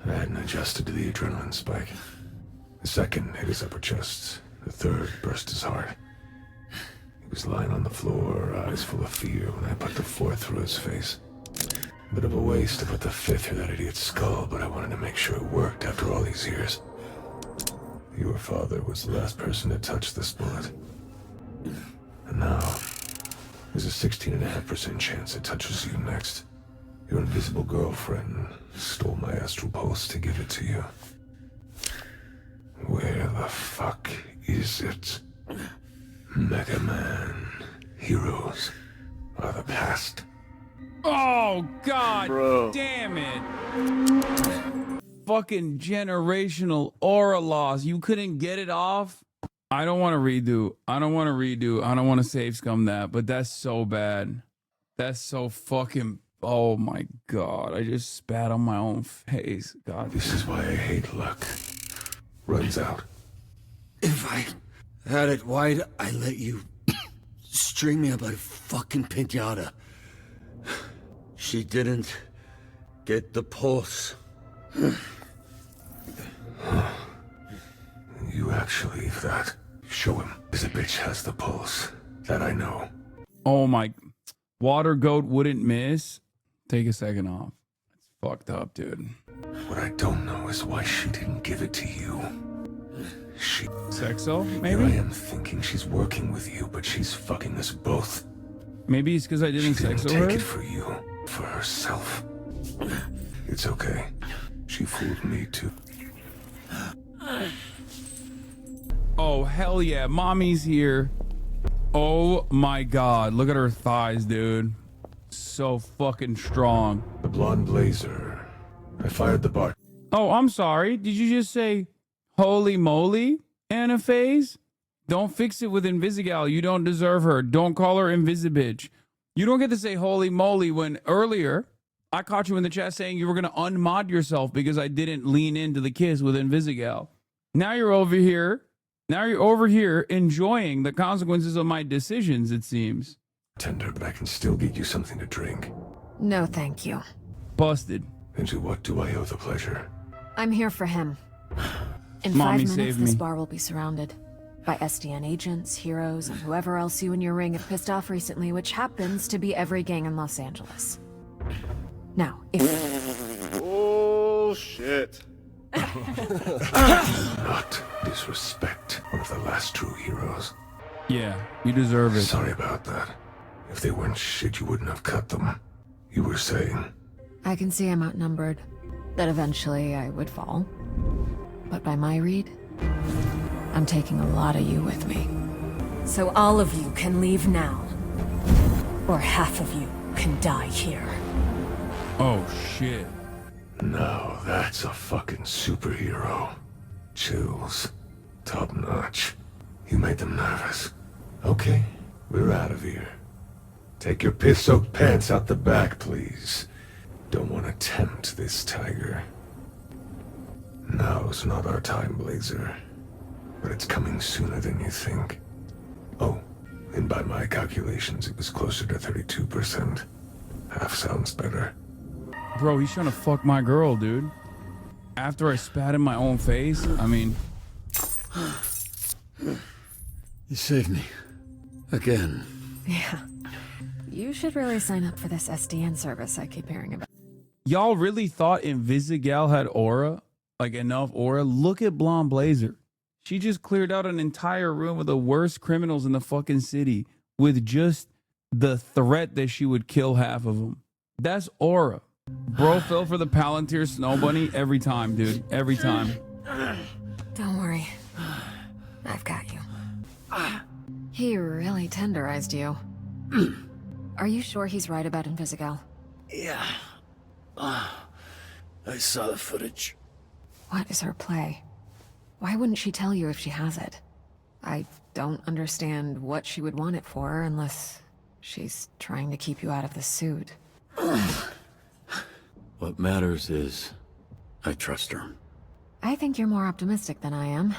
I hadn't adjusted to the adrenaline spike. The second hit his upper chest. The third burst his heart. He was lying on the floor, eyes full of fear, when I put the 4th through his face. Bit of a waste to put the 5th through that idiot's skull, but I wanted to make sure it worked after all these years. Your father was the last person to touch this bullet. And now, there's a 16.5% chance it touches you next. Your invisible girlfriend stole my astral pulse to give it to you. Where the fuck is it? Mega Man. Heroes are the past. Oh, God damn it. Fucking generational aura loss. You couldn't get it off? I don't want to redo. I don't want to save scum that, but that's so bad. That's so fucking... Oh my God. I just spat on my own face. God. This is why I hate luck. Runs out. If I had it wide, I'd let you string me about a fucking piñata. She didn't get the pulse. You actually, if that. Show him. This bitch has the pulse. That I know. Oh my... Water goat wouldn't miss. Take a second off. It's fucked up, dude. What I don't know is why she didn't give it to you. She... Sexo, maybe? Here I am thinking she's working with you, but she's fucking us both. Maybe it's because I didn't sexo her? Take it for you. For herself. It's okay. She fooled me too. Oh, hell yeah. Mommy's here. Oh my God. Look at her thighs, dude. So fucking strong. The blonde blazer. I fired the bar. Oh, I'm sorry. Did you just say holy moly, Anaphase? Don't fix it with Invisigal. You don't deserve her. Don't call her Invisibitch. You don't get to say holy moly when earlier I caught you in the chat saying you were going to unmod yourself because I didn't lean into the kiss with Invisigal. Now you're over here. Now you're over here enjoying the consequences of my decisions, it seems. Tender, but I can still get you something to drink. No, thank you. Busted. And to what do I owe the pleasure? I'm here for him. In Mommy, 5 minutes, save this me. bar will be surrounded by SDN agents, heroes, and whoever else you and your ring have pissed off recently, which happens to be every gang in Los Angeles. Now, if... Oh, shit. Not disrespect one of the last true heroes. Yeah, you deserve it. Sorry about that. If they weren't shit, you wouldn't have cut them. You were saying... I can see I'm outnumbered, that eventually I would fall. But by my read, I'm taking a lot of you with me. So all of you can leave now. Or half of you can die here. Oh, shit. Now that's a fucking superhero. Chills. Top notch. You made them nervous. Okay, we're out of here. Take your piss-soaked pants out the back, please. Don't want to tempt this tiger. Now's not our time, Blazer. But it's coming sooner than you think. Oh, and by my calculations, it was closer to 32%. Half sounds better. Bro, he's trying to fuck my girl, dude. After I spat in my own face, I mean... You saved me. Again. Yeah. You should really sign up for this SDN service I keep hearing about. Y'all really thought Invisigal had aura? Like enough aura? Look at Blonde Blazer. She just cleared out an entire room of the worst criminals in the fucking city with just the threat that she would kill half of them. That's aura. Bro fell for the Palantir Snow Bunny every time, dude. Every time. Don't worry. I've got you. He really tenderized you. Are you sure he's right about Invisigal? Yeah. I saw the footage. What is her play? Why wouldn't she tell you if she has it? I don't understand what she would want it for unless she's trying to keep you out of the suit. What matters is I trust her. I think you're more optimistic than I am.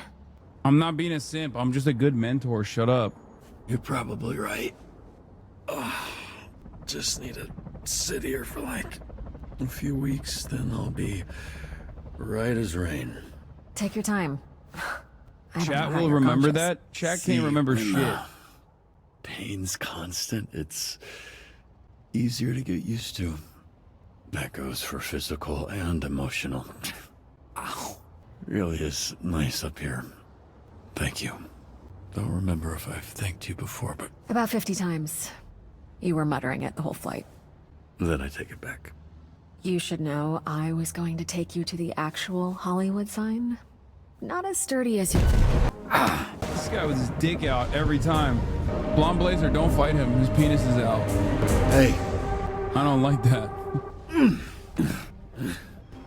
I'm not being a simp. I'm just a good mentor. Shut up. You're probably right. Just need to sit here for like a few weeks, then I'll be right as rain. Take your time. Chat will remember that. Chat can't remember shit. Pain's constant. It's easier to get used to. That goes for physical and emotional. Ow. Really is nice up here. Thank you. Don't remember if I've thanked you before, but... About 50 times. You were muttering it the whole flight. Then I take it back. You should know I was going to take you to the actual Hollywood sign. Not as sturdy as you... This guy with his dick out every time. Blonde Blazer, don't fight him. His penis is out. Hey. I don't like that.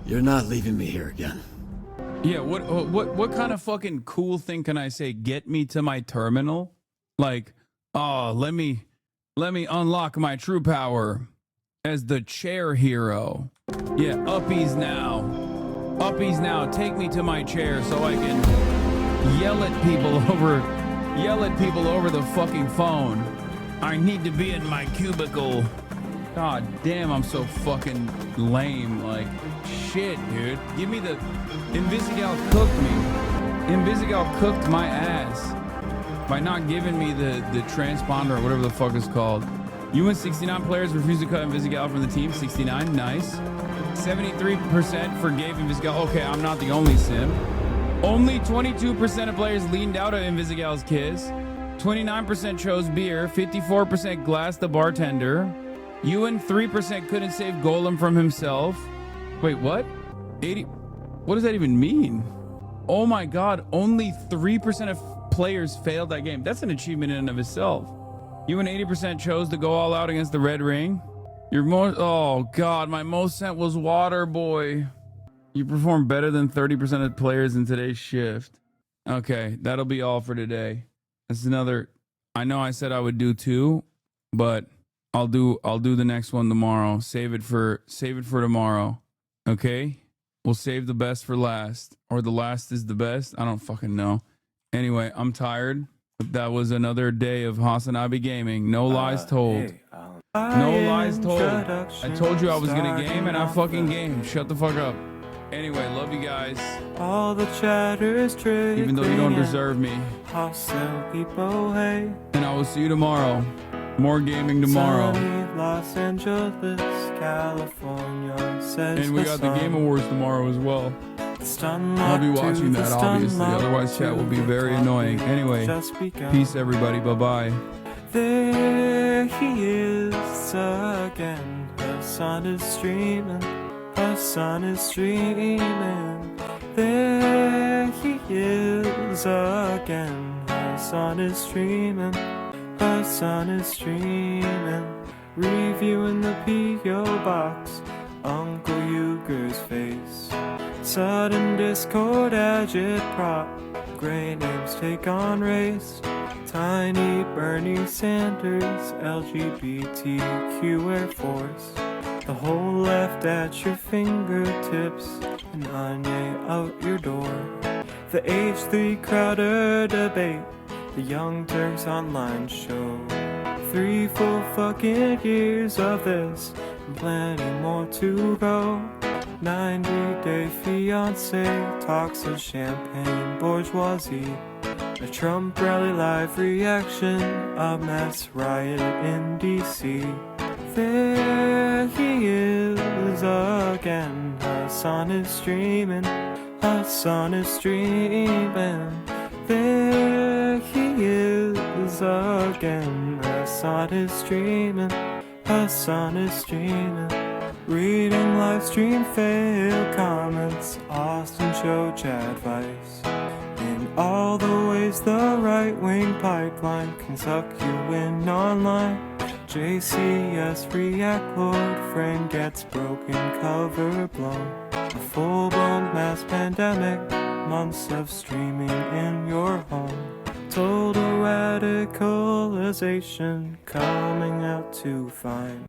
You're not leaving me here again. Yeah, what kind of fucking cool thing can I say? Get me to my terminal? Like, oh, let me unlock my true power as the chair hero. Yeah, uppies now. Uppies now. Take me to my chair so I can yell at people over the fucking phone. I need to be in my cubicle. God damn, I'm so fucking lame. Like, shit, dude. Give me the... Invisigal cooked me. Invisigal cooked my ass by not giving me the transponder or whatever the fuck it's called. UN 69 players refused to cut Invisigal from the team. 69, nice. 73% forgave Invisigal. Okay, I'm not the only sim. Only 22% of players leaned out of Invisigal's kiss. 29% chose beer. 54% glassed the bartender. UN 3% couldn't save Golem from himself. Wait, what? 80... What does that even mean? Oh my god, only 3% of players failed that game. That's an achievement in and of itself. UN 80% chose to go all out against the Red Ring. Your most... Oh god, my most sent was Water Boy. You performed better than 30% of players in today's shift. Okay, that'll be all for today. That's another... I know I said I would do 2, but I'll do the next one tomorrow. Save it for tomorrow. Okay? We'll save the best for last. Or the last is the best. I don't fucking know. Anyway, I'm tired. But that was another day of HasanAbi gaming. No lies told. No lies told. I told you I was gonna game and I fucking gamed. Shut the fuck up. Anyway, love you guys. All the chatter is trickling. Even though you don't deserve me. Hostile people hate. And I will see you tomorrow. More gaming tomorrow. Sunny Los Angeles, California. And we got the Game Awards tomorrow as well. I'll be watching that, obviously. Otherwise, chat will be very annoying. Anyway, peace, everybody. Bye-bye. There he is again. The sun is streaming. The sun is streaming. There he is again. The sun is streaming. The sun is streaming. Reviewing the P.O. box. Uncle Euchre's face. Sudden discord, agitprop. Gray names take on race. Tiny Bernie Sanders, LGBTQ Air Force. The whole left at your fingertips. And Anya out your door. The H3 Crowder debate. The Young Turks online show. 3 full fucking years of this, and plenty more to go. 90-day fiance talks of champagne bourgeoisie. A Trump rally live reaction, a mass riot in DC. There he is again, Hasan is streaming, Hasan is streaming. There he is again, Hasan is streaming, Hasan is streaming. Reading live stream fail comments, Austin show chat advice. In all the ways the right-wing pipeline can suck you in online. JCS react, Lord Frame gets broken, cover blown. A full-blown mass pandemic, months of streaming in your home. Total radicalization coming out to find.